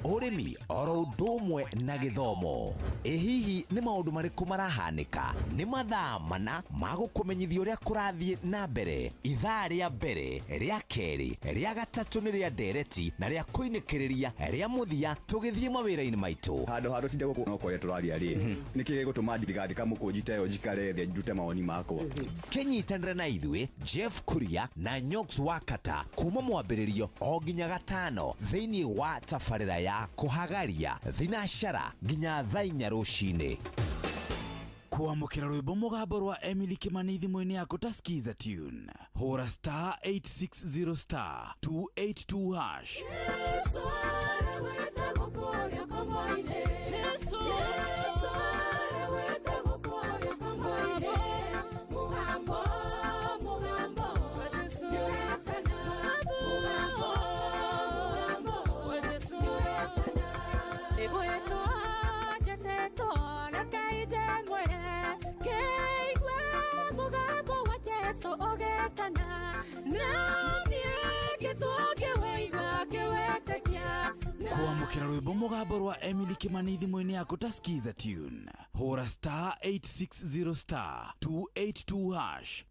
Ũrĩmi oro ũndũ ũmwe na gĩthomo. Hihi nĩ maũndũ marĩkũ marahanĩka? Nĩ mathaa mana ma gũkũmenyithia ũrĩa kũrathiĩ na mbere. Ithaa rĩa mbere, rĩa kerĩ, rĩa gatatũ nĩ rĩa ndereti na rĩa kũinĩkĩrĩria rĩa mũthia tũgĩthiĩ mawĩra-inĩ maitũ. Handũ tinde gũkũ no kũrĩa tũraria rĩ. Nĩkĩ gũtũma thirikari kamũkũnjita ĩyo njikare thĩ njute mawoni makwa. Kenyitanĩra na ithuĩ Jeff Kuria na Nyox Wakata kuma mwambĩrĩrio o nginya gatano thĩinĩ wa tabarĩra ya kũhagaria thinacara nginya thaa 4 rũcinĩ. Kwamũkĩra rwĩmbo mũgambo rwa Emily Kimani thimũ-inĩ yaku ta skiza tune. Hũra *860 282#. Kwamũkĩra rwĩmbo mũgambo rwa Emily Kimani thimũ-inĩ yaku ta skiza tune. Hũra *860 282#.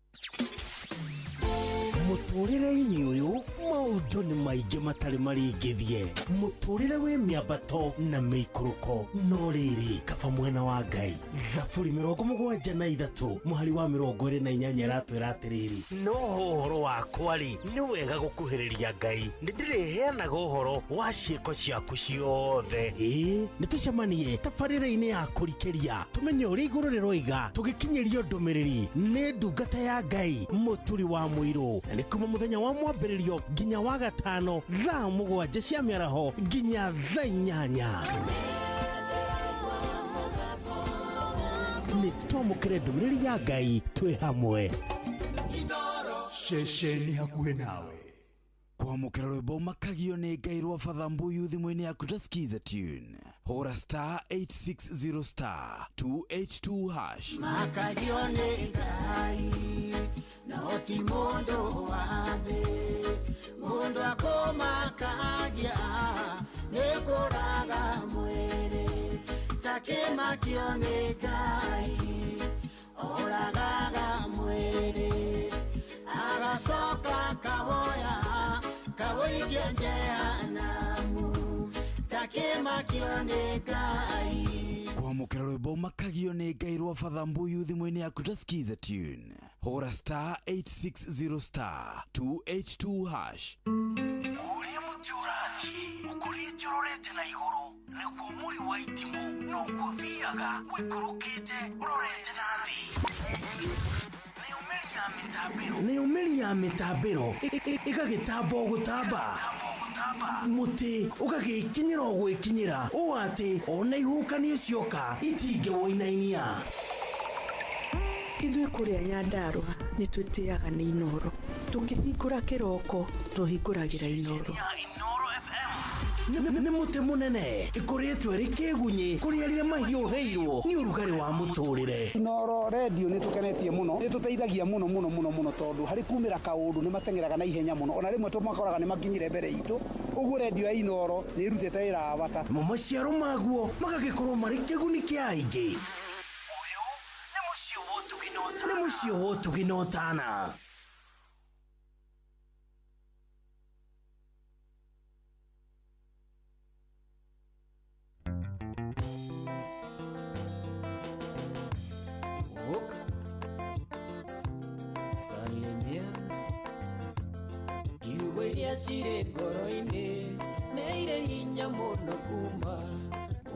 Mũtũrĩre-inĩ ũyũ maũndũ nĩ maingĩ matarĩ maringithie. Mũtũrĩre wĩ mĩambato na mĩikũrũko no rĩrĩ kaba mwena wa Ngai. Thaburi 73 mũhari wa 28 ratwĩra atĩrĩrĩ, no ũhoro wakwa rĩ nĩ wega gũkuhĩrĩria Ngai, nĩ ndĩrĩheanaga ũhoro wa ciĩko ciaku ciothe. Nĩ tũcemanie tabarĩra-inĩ ya kũrikĩria tũmenye ũrĩa igũrũ rĩroiga tũgĩkinyĩrio ndũmĩrĩri nĩ ndungata ya Ngai mũturi wa mũirũ. Na nĩ kuma mũthenya wa mwambĩrĩrio nginya wa gatano thaa 7 cia mĩaraho nginya thaa 8. Nĩ twamũkĩre ndũmĩrĩri ya Ngai twĩ hamwe. Ceceni hakuhĩ nawe. Kwamũkĩra rwĩmbo makagio nĩ Ngai rwa Father Mbuyu thimũ-inĩ yaku ta skiza tune. Hũra *860 282#. Makagio nĩ Ngai no ti mũndũ wa thĩ, mũndũ akũmakagia nĩ kũraga mwĩrĩ. Takĩmakio nĩ Ngai oragaga mwĩrĩ agacoka kawoya kawoikia jehanamu. Takĩmakio nĩ Ngai. Kwamũkĩra rwĩmbo makagio nĩ Ngai rwa Father Mbuyu thimũ-inĩ yaku ta skiza tune. Hũra *860 282#. Ũrĩa mũtĩ ũrathiĩ ũkũrĩte ũrorete na igũrũ nĩguo mũri wa itimũ noguo ũthiaga wĩkũrũkĩte ũrorete na thĩ. Nĩ ũmeri nä umeri ya mä tambä ĩgagĩtamba o gũtamba mũtĩ ũgagĩkinyĩra o gwĩkinyĩra ũũ atĩ ona ihuhũkanio cioka itingĩ woinainia. Ithuĩ kũrĩa Nyandarua nĩ twĩtĩaga nĩ Inooro. Tũngĩhingũra kĩroko tũhingũragĩra Inooro. Nĩ mũtĩ mũnene ĩkoretwo ĩrĩ kĩgunyĩ kũrĩ arĩa mahiũhĩirwo nĩ ũrugarĩ wa mũtũrĩre. Inooro radio nĩ tũkenetie mũno, nĩ tũteithagia mũno tondũ harĩ kumĩra kaũndũ nĩ mateng'eraga na ihenya mũno, ona rĩmwe tũmakoraga nĩ makinyire mbere itũ. Ũguo radio ya Inooro nĩ ĩrutĩte wĩra wa bata. Maciaro maguo magagĩkorwo marĩ kĩguni kĩa aingĩ. Nĩ mũciĩ wa Ũtugi na Ũtana. Cirĩ ngoro-inĩ nĩ irĩ hinya mũno kuma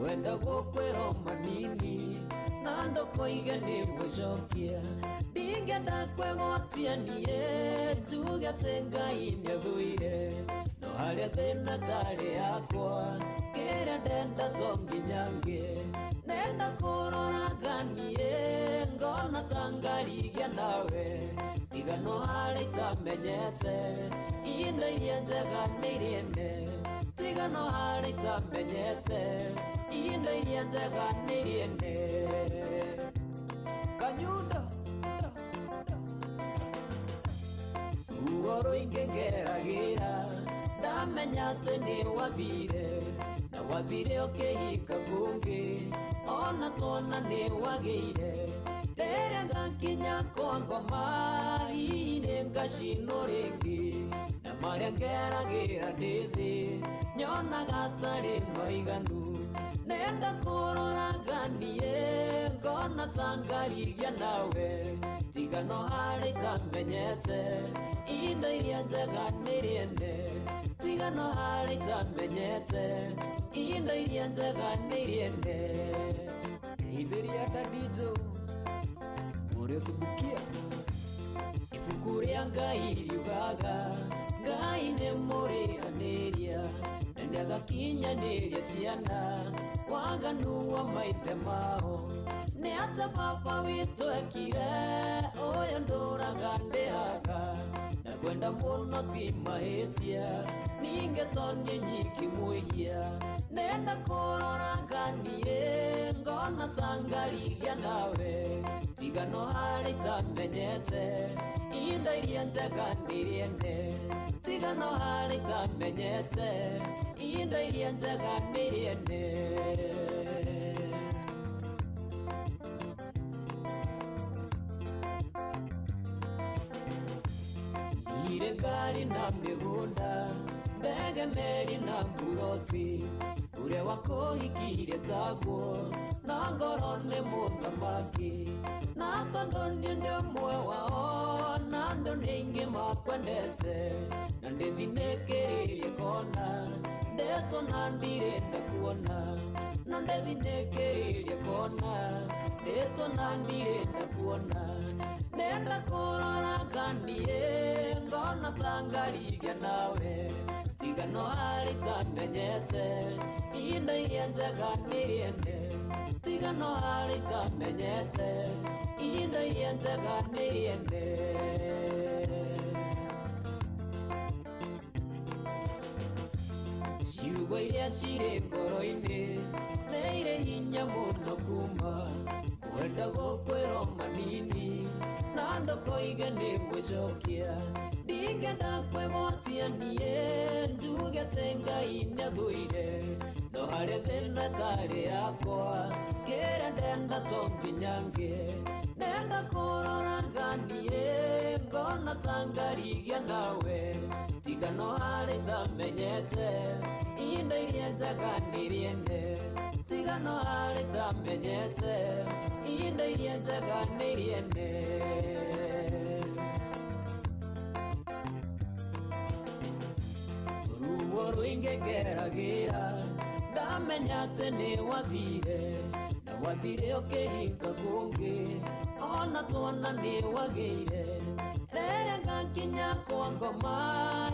wenda gũkwĩrwo manini na ndũkoige nĩ gwĩcokia ndingĩenda kwĩgwatia niĩ njuge atĩ Ngai nĩathũire no harĩa thĩna tarĩ yakwa kĩrĩa ndenda to nginya ngĩe nenda kũroraga niĩ ngona ta ngarigia nawe tiga no harĩa itamenyete ihinda iria njega nĩ iriene tiga no harĩa itamenyete ihinda iria njega nĩ iriene Kanyundo ruo rũingĩ ngeragĩra ndamenya atĩ nĩ wathire na wathire ũkĩhika kũngĩ ona twana nĩ wagĩire rĩrĩa ngakinya kwa ngoma hihi nĩ ngacinwo rĩngĩ na marĩa ngeragĩra ndĩ thĩ nyonaga atarĩ maiganu nenda kũroraga niĩ ngona ta ngarigia nawe tiga no harĩa itamenyete ihinda iria njega nĩ rĩene tiga no harĩa itamenyete ihinda iria njega nĩ rĩene ihithĩria ndandinjũ ũrĩa ũcumbukia ibuku rĩa Ngai riugaga Ngai nĩ mũrĩanĩria na nĩagakinyanĩria ciana waganu wa maithe mao nĩ atĩ baba witũ ekire ũyũ ndũraga ndĩhaga na kwenda mũno ti mahĩtia ningĩ tondũ nyiki mwĩhia nenda kũroraga niĩ ngona ta ngarigia nawe tiga no harĩa itamenyete ihinda iria njega nĩ rĩene tiga no harĩa itamenyete ihinda iria njega nĩ rĩene irĩ ngari na mĩgũnda ndege meri na mburoti ũrĩa wakũhikirie taguo na ngoro nĩ mũthamaki na tondũ niĩ ndĩ ũmwe wao na andũ nĩ aingĩ makwendete na ndĩthinĩkĩrĩrie kona ndetwo na ndirenda kuona na ndĩthinĩkĩrĩrie kona ndetwo na ndirenda kuona nenda kũroraga niĩ ngona ta ngarigia nawe tiga no harĩa itamenyete ihinda iria njega nĩ rĩene tiga no harĩa itamenyete ihinda iria njega nĩ rĩene ciugo iria cirĩ ngoro-inĩ nĩ irĩ hinya mũno kuma kwenda gũkwĩrwo manini na ndũkoige nĩ gwĩcokia ndingĩenda kwĩgwatia niĩ njuge atĩ Ngai nĩathũire no harĩa thĩna tarĩ yakwa kĩrĩa ndenda to nginya ngĩe nenda kũroraga niĩ ngona ta ngarigia nawe tiga no harĩa itamenyete ihinda iria njega nĩ rĩene tiga no harĩa itamenyete ihinda iria njega nĩ rĩene ruo rũingĩ ngeragĩra ndamenya atĩ nĩ wathire na wathire ũkĩhinga kũngĩ ona twana nĩ wagĩire rere ngakinya kwa ngoma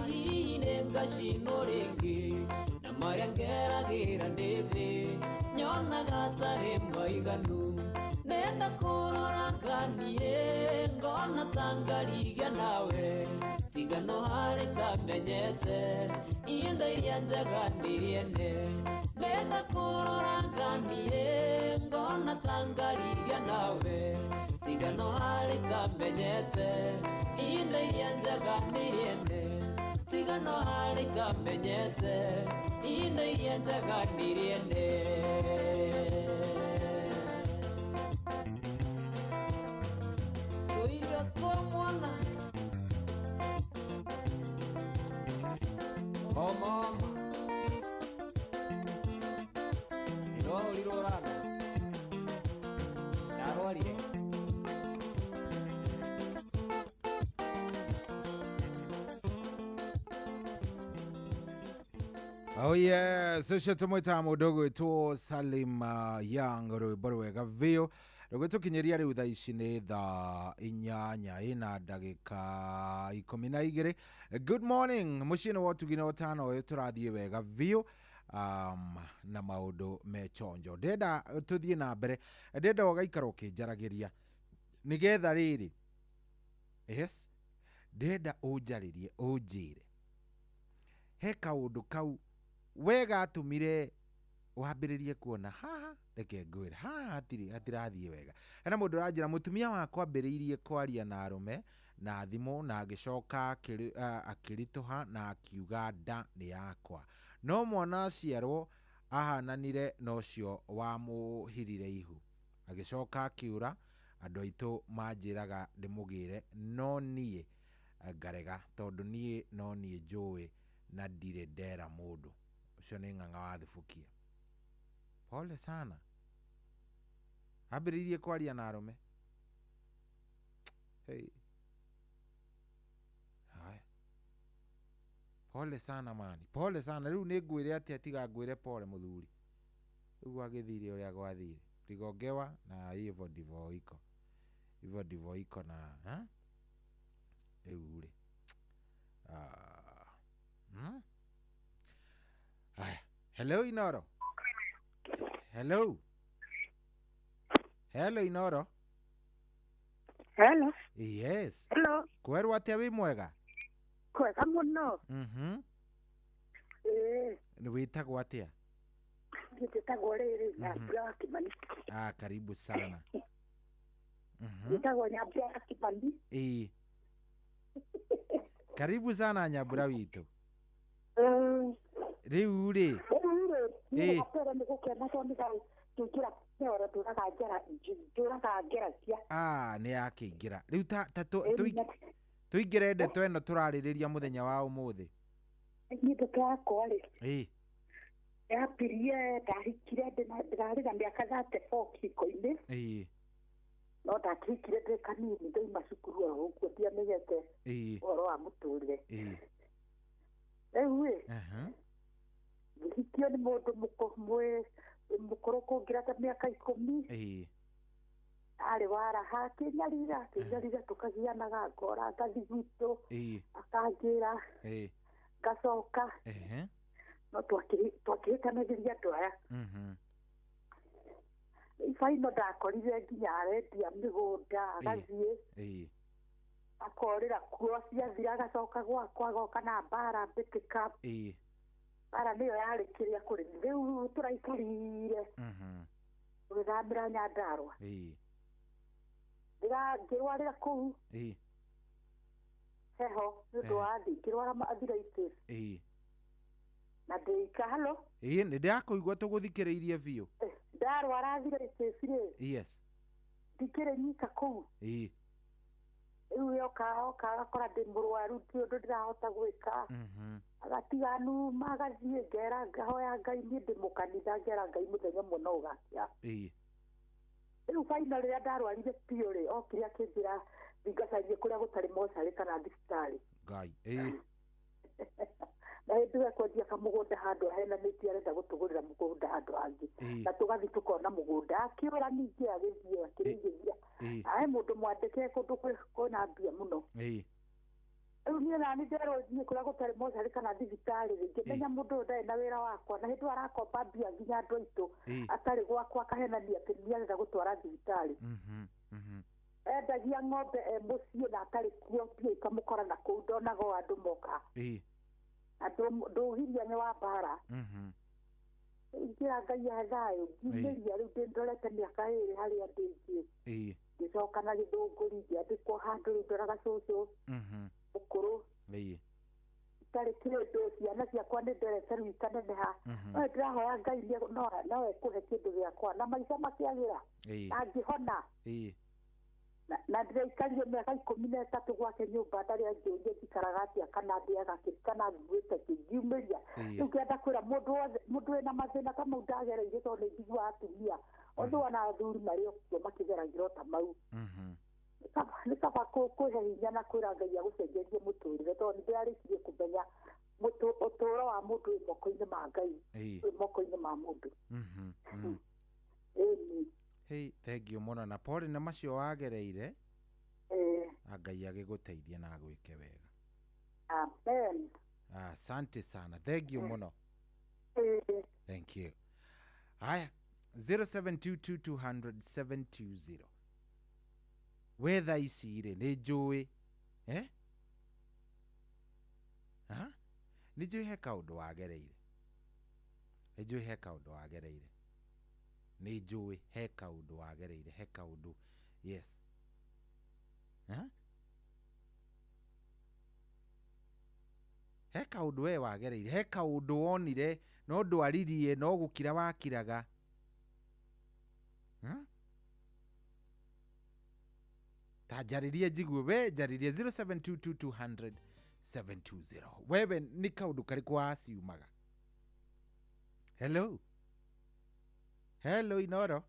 hihi ngacino rĩngĩ na marĩa ngeragĩra ndĩ thĩ nyonaga tarĩ maiganu nenda kũrora nganie ngona tangarigia nawe tigano harĩ tamenyete indo iria njega nĩriene nenda kũrora nganie ngona tangarigia nawe tigano harĩ tamenyete indo iria njega nĩriene tigano harĩ tamenyete indo iria njega nĩriene tuirio twa mwana mama tirolirorana ndarwarire Oh yes, so tumwita mudogo to Salim Young rwimbo wega vio rugitukinyeria riu thaa ici ni thaa 8:12. Good morning mucini wotugina otano uyu turathie wega vio na maundu mechonjo ndenda tuthie na mbere ndenda ugaikara ukinjaragiria nigetha riri yes ndenda unjaririe unjire he kaundu kau wega atumire wambiririe kuona haha reke ngwira haha hatirathie wega ena mundu aranjira mutumia wakwa ambiriirie kwaria na arume na thimu na agicoka akirituha na akiuga nda ni yakwa no mwana aciarwo ahananire nocio wamuhirire ihu agicoka akiura andu aitu manjiraga ndimugire no nie ngarega tondu nie no nie njui na ndire ndera mundu ucio ni ng'ang'a wa thibukia pole sana ambiriirie kwaria na arume hey hai pole sana mani pole sana riu ni ngwire ati atiga ngwire pole muthuri riu agithire uria gwathire rigongewa na hivyo ndivyo iko na ha eure hello Inoro. Hello Inoro. Hello. Yes. Hello. Kwerwa atia wi mwega? Kwega muno. Ni witagwo atia? Njitagwo riri Nyambura Kimani. Karibu sana. Njitagwo Nyambura Kimani. Karibu sana Nyambura witu. Riu ri. Ni akingira riu ta tuingire ndeto eno turaririria muthenya wa umuthi ni tukakwa ri yapirie ndahikire ndirarira miaka 34 kiko-ini no ndahikire ndi kanini ndoima cukuru aho guo ndiamenyete uhoro wa muturire riu ngihikio ni mundu mukuru kungira ta miaka 10 ari waraha kinyarira tukagianaga ngora ngathi gwitu akangira ngacoka no twakirikanagĩria andũ aya ibaino ndakorire nginya arendia mĩgũnda agathiĩ akorĩra kuo ciathira agacoka gwakwa agoka na mbara mbĩtĩka mbara nĩyo yarĩkĩria kũrĩmi rĩu tũraikarire tũgĩthambĩra Nyandarua ngĩrwarĩra kũu heho nĩ ũndũ wa thĩ ngĩrwara arthritis na ndĩika halo nĩ ndakũigua tũgũthikĩrĩirie biũ ndarwara arthritis rĩ yes ndikĩrĩ nyika kũu rĩu yoka agakora ndĩ mũrwaru ti ũndũ ndĩrahota gwĩka agatiga numa agathiĩ ngera ngahoya Ngai niĩ ndĩ mũkanitha ngera Ngai mũthenya ũmwe no ũgakĩa rĩu faina rĩrĩa ndarwarire biũ rĩ okire akĩnjĩra thingacarie kũrĩa gũtarĩ mocarĩ kana thibitarĩ Ngai na hĩndĩ ĩyo kwendia kamũgũnda handũ ahenanĩtie arenda gũtũgũrĩra mũgũnda handũ hangĩ na tũgathiĩ tũkona mũgũnda akĩũra ningĩ agĩthiĩ akĩrĩithĩria ai mundu mwandike kundu kwina mbia muno ni na ni ndero ni kula gutari mozari kana thibitari ringi menya mundu ndai na wira wakwa na hindu arakomba mbia nginya andu aitu atari gwakwa akahenania atiniaga gutwara thibitari endagia ng'ombe muciĩ na atarĩ kuo mbia ikamũkora na kũu ndonago andũ moka ndũgiria nĩ wa mbara ingĩra Ngai ya thayũ ngimĩria rĩu ndĩndorete mĩaka ĩrĩ harĩa ndĩngĩ ngĩcoka na gĩthũngũri ngĩandĩkwo handũ rĩu ndoraga cũcũ mũkũrũ itarĩ kĩndũ ciana ciakwa nĩ nderete rĩu ikaneneha no ndĩrahoya Ngai no ekũhe kĩndũ gĩakwa na maica makĩagĩra na ngĩhona na ndĩraikarire mĩaka 13 gwake nyũmba ndarĩ angĩũria njikaraga atĩa kana ndĩaga kana nguĩte kĩngiumĩria rĩu ngĩenda kwĩra mũndũ wĩna mathĩna ta mau ndagereire tondũ nĩ njiguaga atumia othe wana athuri marĩ okuo makĩgeragĩra ta mau nĩ kaba kwĩhe hinya na kwĩra Ngai agũcenjerie mũtũrĩre tondũ nĩndĩrarĩkirie kũmenya ũtũũro wa mũndũ wĩ moko-inĩ ma Ngai wĩ moko-inĩ ma mũndũ Hey, thank you muno na pole na macio wagereire Ngai agĩgũteithia na agwĩke wega. Amen. Asante sana. Thank you muno. Thank you. Haya 0722200720 wetha ici rĩ nĩ njũĩ nĩ njũĩ he kaũndũ wagereire nĩ njũĩ he kaũndũ wagereire nĩ njũĩ he kaũndũ wagereire he kaũndũ yes he kaũndũ we wagereire he kaũndũ wonire no ndwaririe no gũkira wakiraga ta njaririe njigue we njaririe 0722200720 wewe nĩ kaũndũ karĩkũ waciumaga hello Inoro.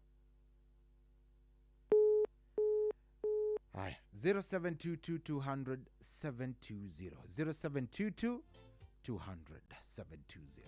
Haya 0722200720 0722200720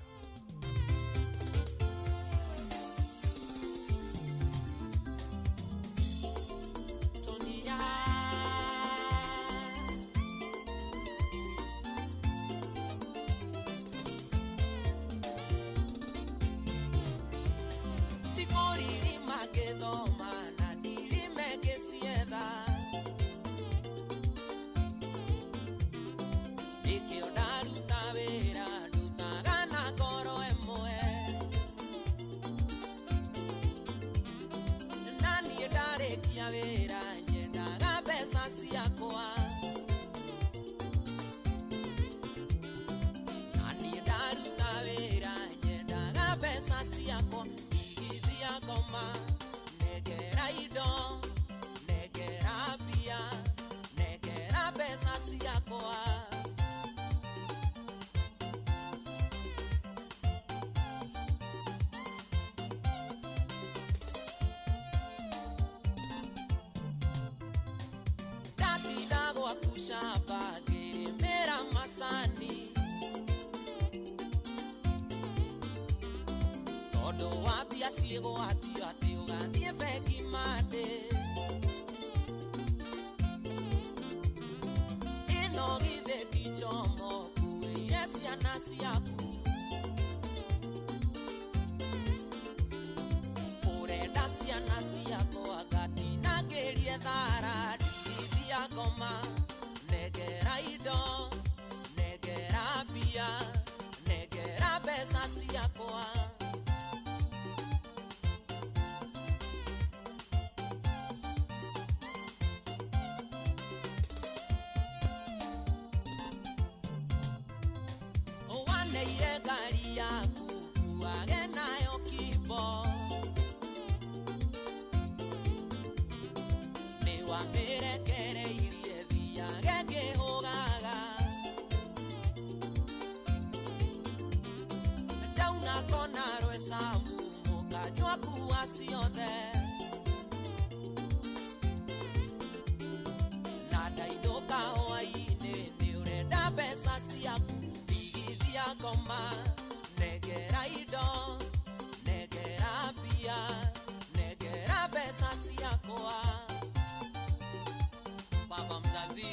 baba mzazi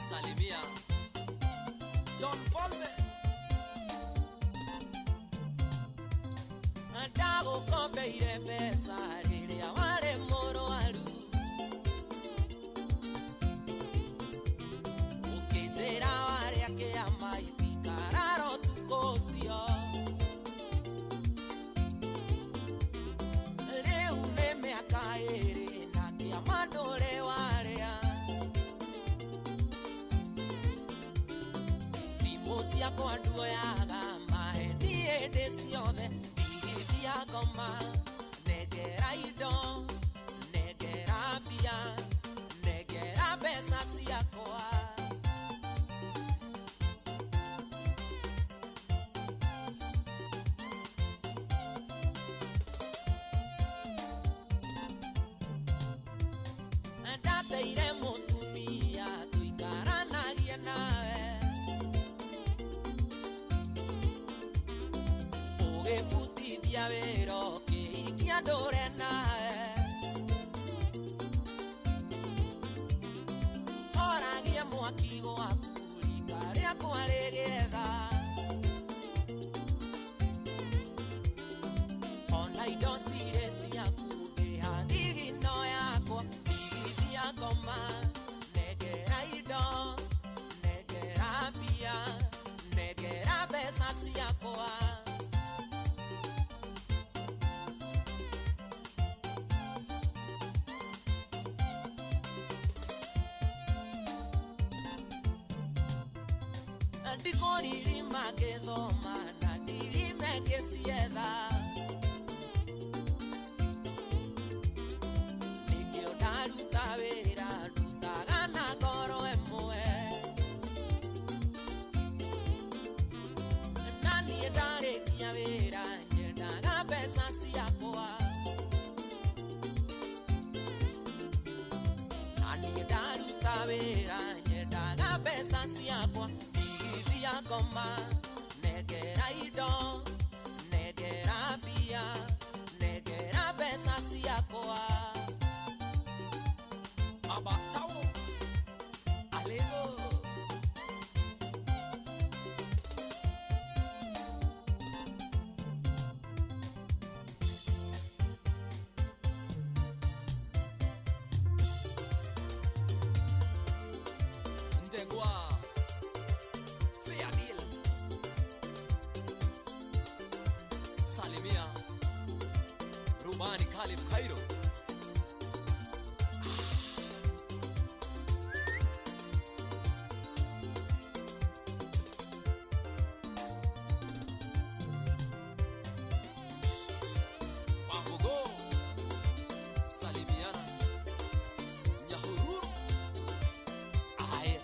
salimia John Folme Andago kombe ire pesa riria wale moro alu Ukitera wale ake amaiti kararo tukosio Leu neme akaere na kia madole wale Limosia kwa duo ya gama Endie desiode Digithia goma Negera idon Negera bia Negera besa siakoa Andate ire mutumia Tuikaranagia nawe Ugefutithia wero Kihikia ndore nawe Horagia mwaki gwaku Rika rĩakwa rĩgetha Ona indo cirĩ ciaku Ngĩha thigino yakwa Thigithia ngoma Negera indo Negera mbia Negera mbeca ciakwa Ndikoriri magethoma na ndirime ngĩcietha Nĩkĩo ndaruta wĩra ndutaga na ngoro ĩmwe Na niĩ ndarĩkia wĩra nyendaga mbeca ciakwa Na niĩ ndaruta wĩra nyendaga mbeca ciakwa Digithia ngoma Negera indo Negera bia Negera mbeca ciakwa Abatao Alego Ndegwa Fair deal Salimia Rumani Khalif Cairo Mambogo Salimiana Nyahururu Aye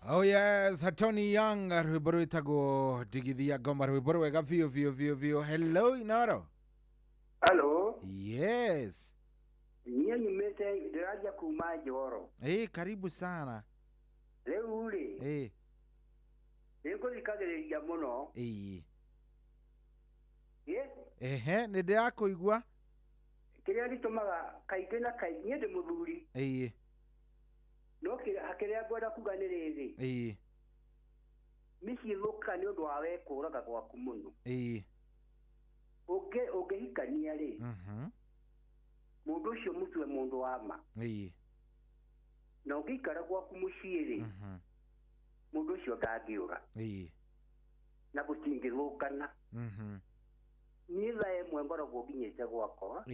Oh yes, Tony Young, rwĩmbo rwĩtagwo Digithia Ngoma, rwĩmbo rwega biũ. Hello, Inoro. Hello. Yes. Niĩ nyumĩte ndĩraja kuma Njoro. Karibu sana. Rĩu rĩ. Nĩngũthikagĩrĩria mũno. Nĩ ndĩrakũigua. Kĩrĩa gĩtũmaga kaingĩ na kaingĩ niĩ ndĩ mũthuri. No kĩrĩa ngwenda kuga nĩ rĩrĩ. Mĩciĩ thũka nĩ ũndũ wa we kũũraga gwaku mũno. Ũngĩhikania rĩ. Mũndũ ũcio mũtue mũndũ wa ma. Na ũngĩikara gwaku mũciĩ rĩ. Mũndũ ũcio ndangĩũra. Na gũtingĩthũkana. Niĩ thaa ĩmwe ngoragwo nginyĩte gwakwa.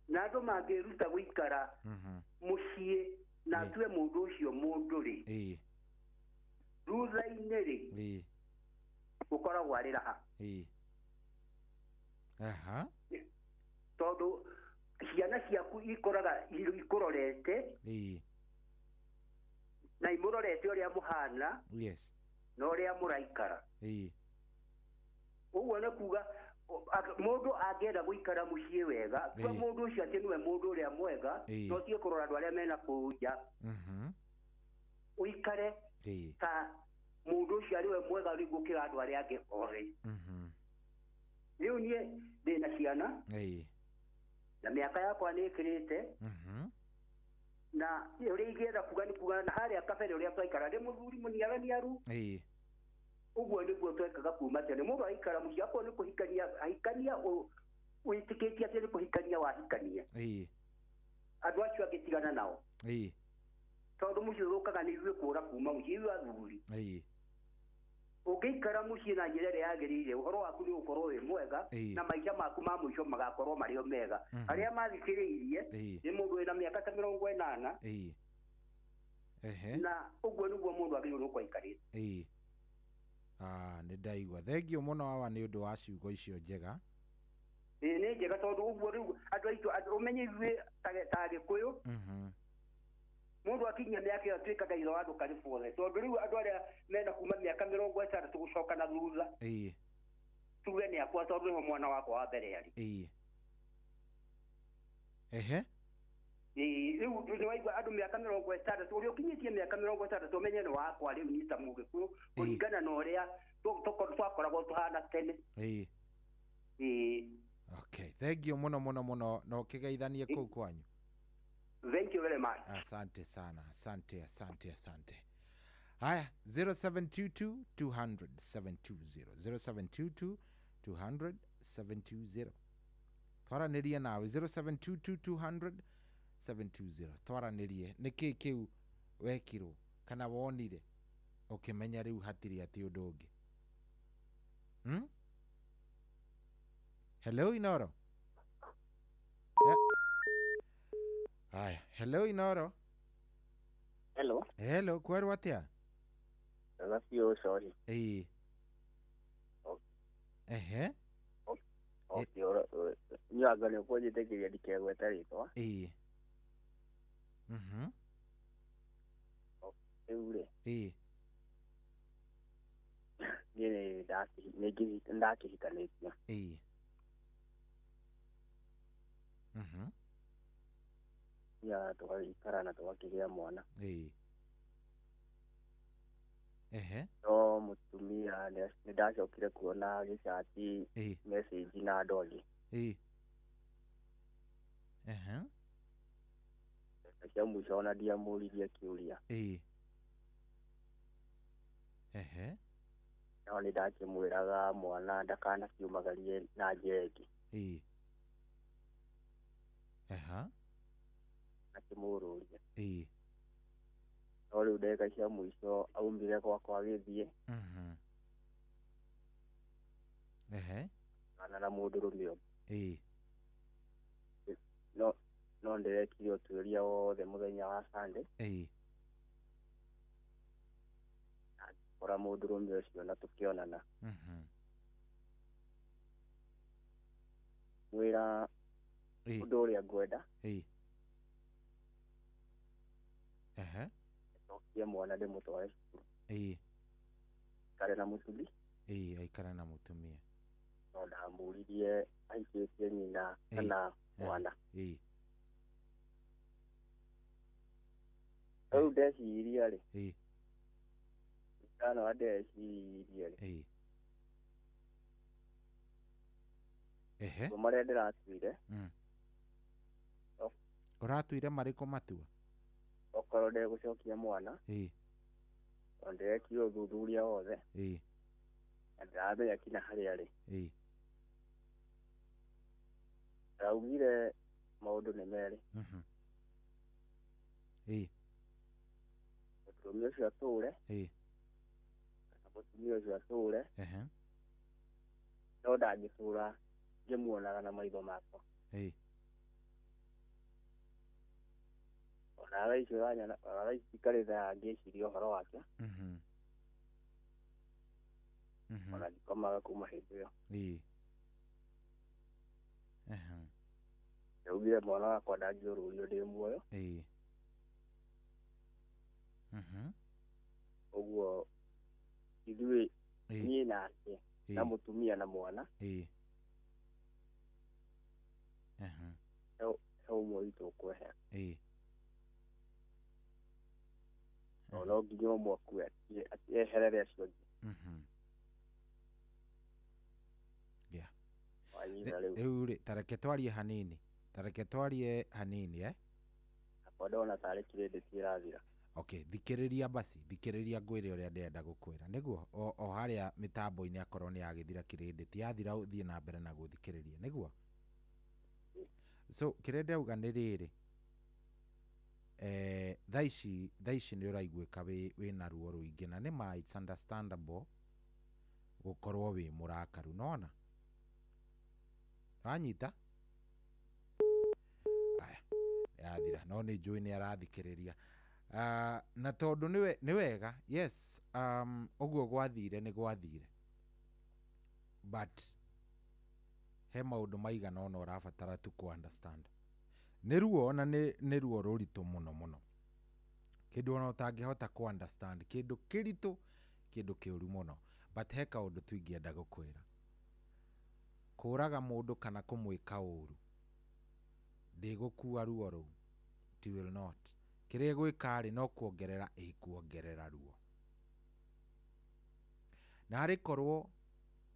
Na andũ mangĩruta gũikara mũciĩ na atue mũndũ ũcio mũndũ rĩ. Thutha-inĩ rĩ. Ũkoragwo arĩ raha. Tondũ ciana ciaku ikoraga ikũrorete. Na imũrorete ũrĩa mũhana. Na ũrĩa mũraikara. Ũguo nĩ kuga mundu angĩenda gũikara mũciĩ wega kwa mundu ũcio atĩ niwe mundu ũrĩa mwega no tie kũrora andũ arĩa mena kũu nja uikare ta mundu ucio ari we mwega uri gukira andu aria angi othe riu nie ndina ciana na miaka yakwa ni ikirite na uria ingienda kuga ni kuga na haria kabere uria twaikara ndi muthuri muniaraniaru uguo niguo twekaga kuma tene mundu aikara muciĩ akorwo ni kuhikania ahikania witikitie ati ni kuhikania wahikania andu acio agitigana nao tondu muciĩ urukaga ni ithuĩ kũra kuma muciĩ ithuĩ athuri ũngĩikara muciĩ na njĩra ĩrĩa yagĩrĩire ũhoro waku nĩ ũkorwo wĩ mwega na maica maku ma mũico magakorwo marĩ o mega arĩa mathikĩrĩirie nĩ mũndũ wĩna mĩaka ta 80 na ũguo nĩguo mũndũ agĩrĩirwo nĩ gũikarĩte nĩ ndaigua thengio mũno wawa nĩ ũndũ wa ciugo icio njega nĩ njega tondũ ũguo rĩu andũ aitũ ũmenye ithuĩ ta Agĩkũyũ mundu akinyia miaka iyo twikaga iro andu karibu othe tondu riu andu aria mena kuma miaka 60 gucoka na thutha tuge ni akwa tondu niho mwana wakwa wa mbere ari riu ni waigua andu miaka 60 uria ukinyitie miaka 60 umenye ni wakwa riu ni ta Mũgĩkũyũ kuringana na uria twakoragwo tuhana tene okay thengio mũno no kigeithanie kũu kwanyu. Thank you very much. Asante sana. Asante. Haya 0722 200 720 0722 200 720 twaranirie nawe 0722 200 720 twaranirie niki kiu wekirwo kana wonire ukimenya riu hatiri ati undu ungi Hello Inoro. Haya, hello Inoro. Hello, kweru atia? Nasio sorry. Okay, ni agane ko je tekiria dikegwe tarito. Eure. Ni ndaki hitanetia. Ya tukaikara na tukakiria mwana no mutumia ni ndacokire kuona gicati message na ndoli cia mũico ona ndiamũririe kiuria no ni ndakĩmwĩraga mwana ndakanakiumagarie na njĩra ĩngĩ akĩmũrũria no rĩu ndagĩka cia mũico aumire gwakwa agĩthiĩ kana na mũndũrũme ũngĩ no ndĩrekire ũtuĩria wothe mũthenya wa Sunday akora mũndũrũme ũcio na tũkĩonana mwĩra ũndũ ũrĩa ngwenda ya mwana de mutware cukuru kare na mutumia aikara na mutumia no ndamũririe aikĩtie nyina kana mwana rĩu ndeciria rĩ kana wa ndeciria rĩ marĩa ndĩratuire ũratuire marĩkũ matua okorwo ndegũcokia mwana ndĩrekire ũthuthuria wothe na ndĩramenya kinya harĩa arĩ ndaugire maũndũ nĩ merĩ mũtumia ũcio atũre kana mũtumia ũcio atũre no ndangĩtũra ngĩmuonaga na maitho makwa ona icio wanyana ona ikarĩtha ngĩciria ũhoro wake ona ndikomaga kuma hĩndĩ ĩyo ndaugire mwana wakwa ndangĩũrũrio ndĩ muoyo ũguo ithuĩ niĩ nake na mũtumia na mwana he ũmwe witũ ũkwehera no nginya mwaku eherere acio rĩu tareke twarie hanini ndona tarĩ credit irathira. Okay, thikĩrĩria basi, thikĩrĩria ngwĩre ũrĩa ndĩrenda gũkwĩra nĩguo o harĩa mĩtambo-inĩ akorwo nĩ yagĩthira credit yathira ũthiĩ na mbere na gũthikĩrĩria nĩguo. So kĩrĩa ndauga nĩ rĩrĩ, thaa ici nĩ ũraiguĩka wĩna ruo rũingĩ na nĩma it's understandable gũkorwo wĩ mũrakaru nona wanyita yathira no nĩ njũĩ nĩ arathikĩrĩria. Na tondũ nĩ wega yes, ũguo gwathire nĩ gwathire, but he maũndũ maigana ona ũrabatara tu ku understand. Nĩ ruo ona nĩ ruo rũritũ mũno kĩndũ ona ũtangĩhota ku understand, kĩndũ kĩritũ, kĩndũ kĩũru mũno, but he kaũndũ tu ingĩenda gũkwĩra. Kũraga mũndũ kana kũmwĩka ũru ndĩgũkua ruo rũu, it will not. Kĩrĩa gwĩka no kuongerera kuongerera ruo. Na arĩkorwo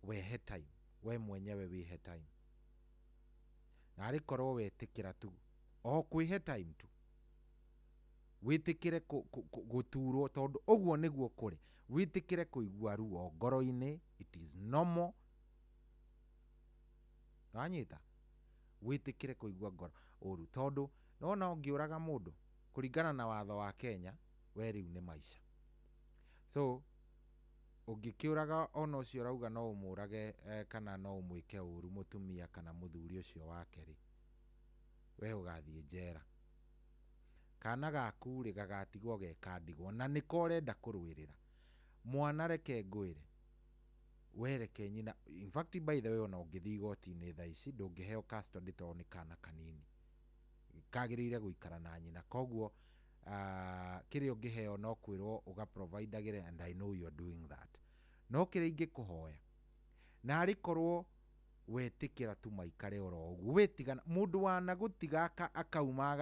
wehe time, we mwenyewe wĩhe time, na arĩkorwo wetĩkĩra tu o kwĩhe time tu, wĩtĩkĩre gũturwo tondũ ũguo nĩguo kũrĩ, wĩtĩkĩre kũigua ruo ngoro-inĩ, it is normal. Wanyita wĩtĩkĩre kũigua ngoro ũru tondũ nona ũngĩũraga mũndũ kũringana na watho wa Kenya we rĩu nĩ maica. So ũngĩkĩũraga ona ũcio ũrauga no ũmũrage kana no ũmwĩke ũru mũtumia kana mũthuri ũcio wake rĩ, we ũgathiĩ njera. Kana gaku rĩ gagatigwo gekandigwo na nĩko ũrenda kũrũĩrĩra. Mwana reke ngwĩre, wereke nyina. In fact by the way ona ũngĩthiĩ igoti-inĩ thaa ici ndũngĩheo custody tondũ nĩ kana kanini, kagĩrĩire gũikara na nyina. Koguo kĩrĩa ũngĩheo no kwĩrwo ũgaprovidagĩre, and I know you are doing that. No kĩrĩa ingĩkũhoya, na arĩkorwo wetĩkĩra tu maikare oro ũguo, wĩtigana mũndũ wanagũtiga akauma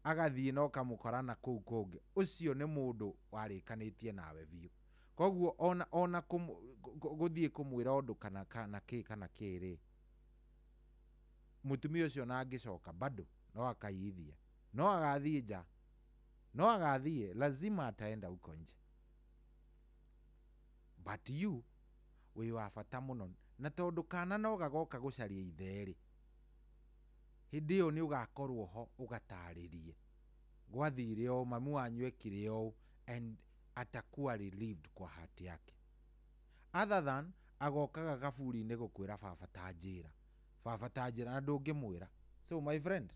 agathiĩ no kamũkora na kũu kũngĩ, ũcio nĩ mũndũ warĩkanĩtie nawe biũ. Koguo ona gũthiĩ kũmwĩra ũndũ kana kĩrĩ, mũtumia ũcio na angĩcoka bado no akaiyithia, no agathiĩ nja, no agathiĩ, lazima ataenda huko nje. But you wĩ wa bata mũno, na tondũ kana no gagoka gũcaria itherĩ, hĩndĩ ĩyo nĩ ũgakorwo ho ũgatarĩrie gwathire o mami wanyu ekire o, and atakuwa relieved kwa hati yake, other than agokaga gaburi-inĩ gũkwĩra baba tanjĩra na ndũngĩmwĩra. So my friend,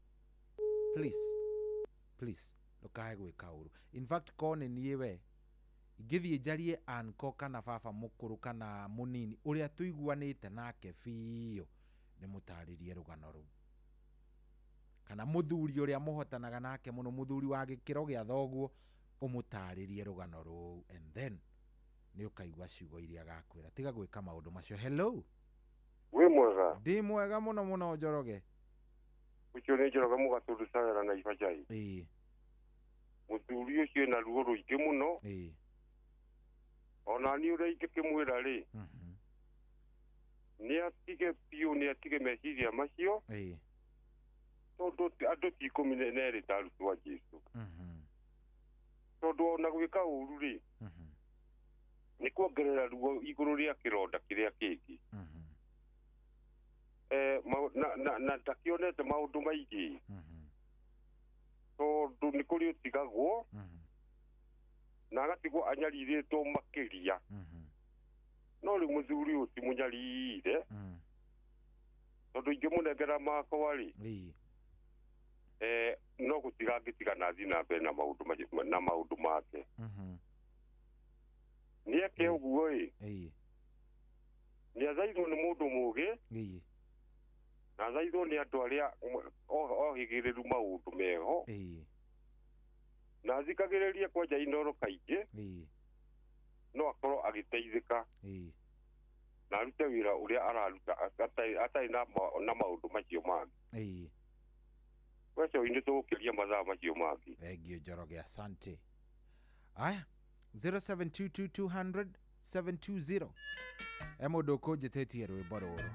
please ndũkae gwĩka ũru. In fact ko nĩ niĩ we ingĩthiĩ njarie anko kana baba mũkũrũ kana mũnini ũrĩa tũiguanĩte nake biũ, nĩ mũtarĩrie rũgano rũu, kana mũthuri ũrĩa mũhotanaga nake mũno, mũthuri wa gĩkĩro gĩa thoguo, ũmũtarĩrie rũgano rũu, and then nĩ ũkaigua ciugo iria gakwĩra. Tiga gwĩka maũndũ macio. Hello, wĩ mwega? Ndĩ mwega mũno Njoroge. Ũcio nĩ Njoroge mũgatũndũ cagera na ibajai. Mũthuri ũcio ena ruo rũingĩ mũno, ona niĩ ũrĩa ingĩkĩmwĩra rĩ, nĩ atige biũ, nĩ atige meciria macio, tondũ andũ ti ikũmi na erĩ ta arutwo a Jesũ. Tondũ ona gwĩka ũru rĩ, nĩ kuongerera ruo igũrũ rĩa kĩronda kĩrĩa kĩngĩ. Na ndakĩonete maũndũ maingĩ, tondũ nĩ kũrĩ ũtigagwo na agatigwo anyarirĩtwo makĩria. No rĩu mũthuri ũyũ ti mũnyarire, tondũ ingĩmũnengera makwa rĩ, no gũtiga angĩtigana athiĩ na mbere na maũndũ make. Nĩ eke ũguo ĩ, nĩ athaithwo nĩ mũndũ mũũgĩ, na athaithwo nĩ andũ arĩa ohĩgĩrĩru maũndũ meho, na athikagĩrĩrie kwanja inoro kaingĩ, no akorwo agĩteithĩka na arute wĩra ũrĩa araruta atarĩ na maũndũ macio mangĩ. Weco-inĩ tũgũkĩria mathaa macio mangĩ. Thengiũ Njoroge, asante. aya 0722200720 emodoko jetetie rwimbo ruru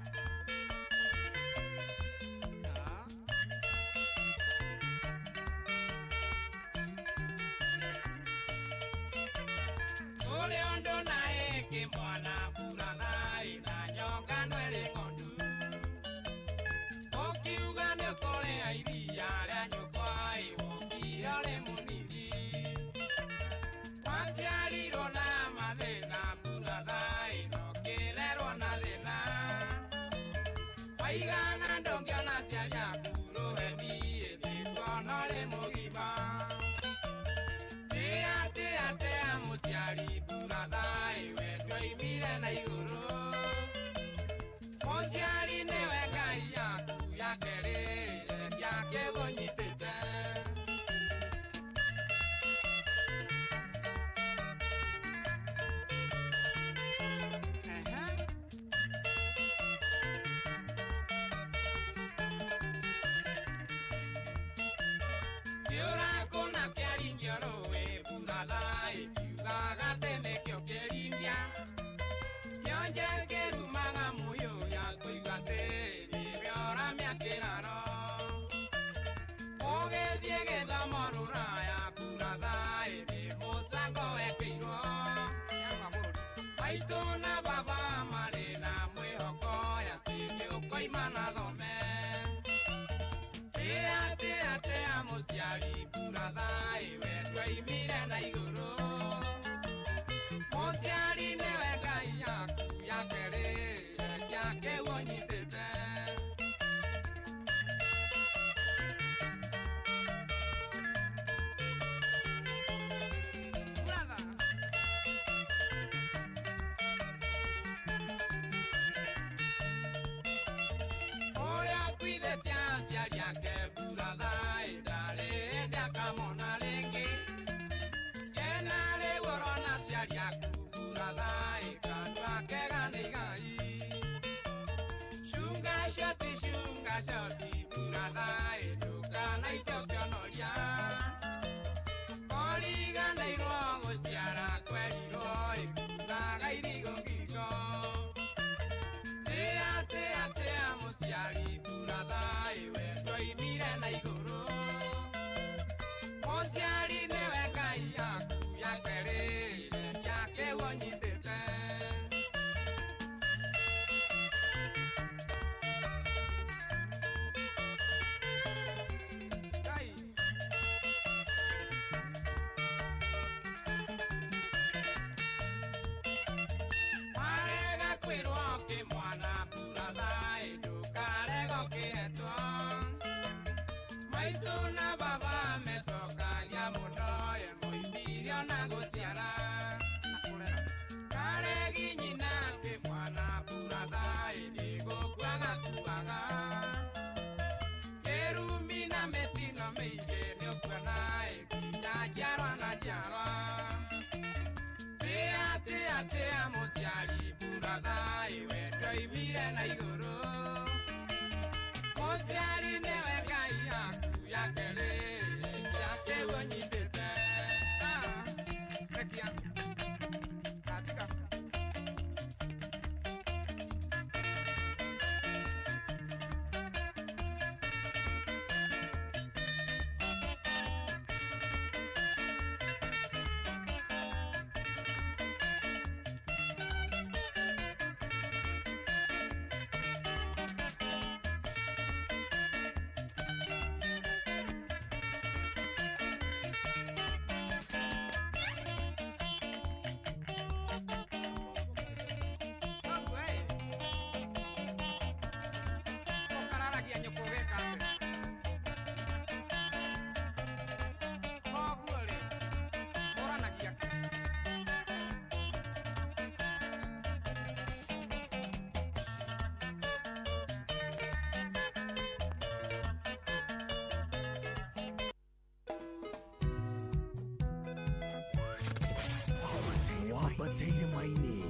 Wabateire maini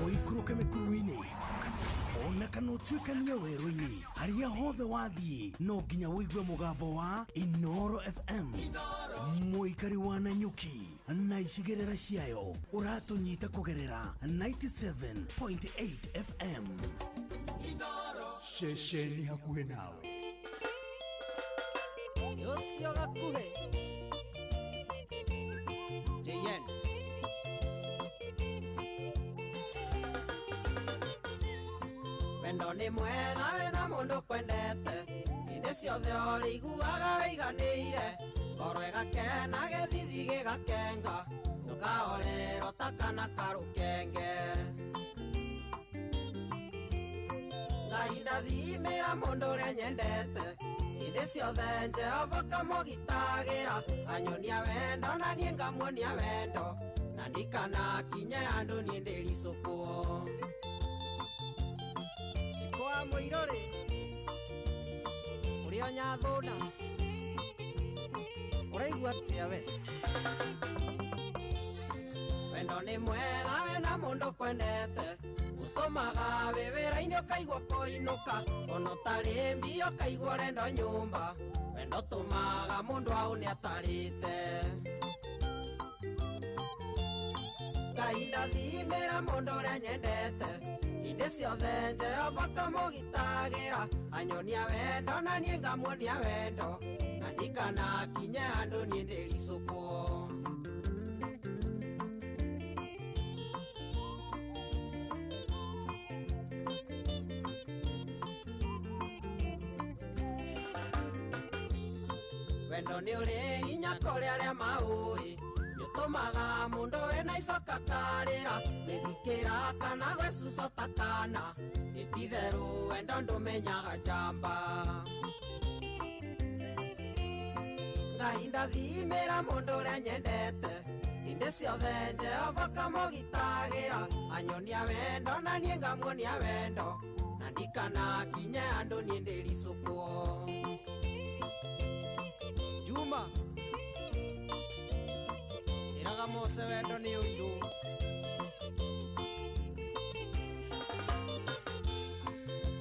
oikuruke mikuruini ona kana utuikanie werũ-inĩ harĩa hothe wathiĩ no nginya wĩigue mũgambo wa Inooro FM mũikari wa Nanyuki na icigĩrĩra ciayo ũratũnyita kũgerera 97.8 FM ceceni hakuhĩ nawe Yosio gakuhe JN Wendo nĩ mwega wĩna mũndũ kwendete hĩndĩ ciothe ũrĩiguaga wĩiganĩire ngoro ĩgakena gĩthithi gĩgakenga ndũkahorerwo ta kana karũkenge Ngai ndathimĩra mũndũ ũrĩa nyendete hĩndĩ ciothe Jehova kamũgitagĩra anyonia wendo na niĩ ngamuonia wendo na ndikanakinye handũ niĩ ndĩricũkwo Shikoa mũirũrĩ ũrĩa nyathũna ũraigua atĩa we Wendo nĩ mwega wĩna mũndũ kwendete ũtũmaga wĩ wĩra-inĩ ũkaigua kũinũka ona ũtarĩ mbia ũkaigua ũrenda nyũmba wendo ũtũmaga mũndũ hau nĩ atarĩte Ngai ndathimĩra mũndũ ũrĩa nyendete hĩndĩ ciothe Jehova kamũgitagĩra anyonia wendo na niĩ ngamuonia wendo na ndikanakinye handũ niĩ ndĩricũkwo Wendo nĩ ũrĩ hinya kũrĩ arĩa maũĩ nĩũtũmaga mũndũ wĩna icoka karĩra gĩthikĩra kana gwĩcuca ta kana nĩtitherũ wendo ndũmenyaga njamba Ngai ndathimĩra mũndũ ũrĩa nyendete hĩndĩ ciothe Jehova kamũgitagĩra anyonia wendo na niĩ ngamuonia wendo na ndikanakinye handũ niĩ ndĩricũkwo Juma iraga Mose wendo nĩ ũirũ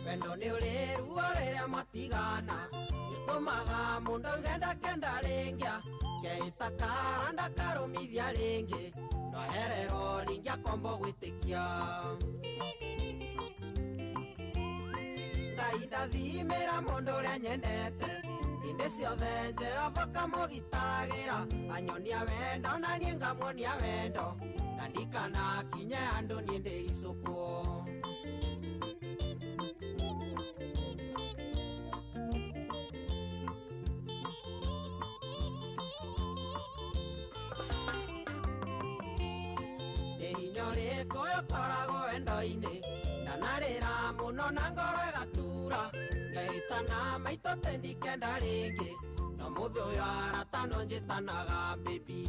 Wendo nĩ ũrĩ ruo rĩrĩa matigana nĩũtũmaga mũndũ genda kenda rĩngĩ keita kara ndakarũmithia rĩngĩ ndohererwo rĩngĩ akombo gwĩtĩkia Ngai ndathimĩra mũndũ ũrĩa nyendete hĩndĩ ciothe Jehova kamũgitagĩra anyonia wendo na niĩ ngamuonia wendo na ndikanakinye handũ niĩ ndĩricũkwo Nĩ hinya ũrĩkũ ũkoragwo wendo-inĩ ndanarĩra mũno na ngoro ĩgatura ngaitana maitũ tendikenda rĩngĩ no mũthĩ ũyũ aratano njĩtanaga baby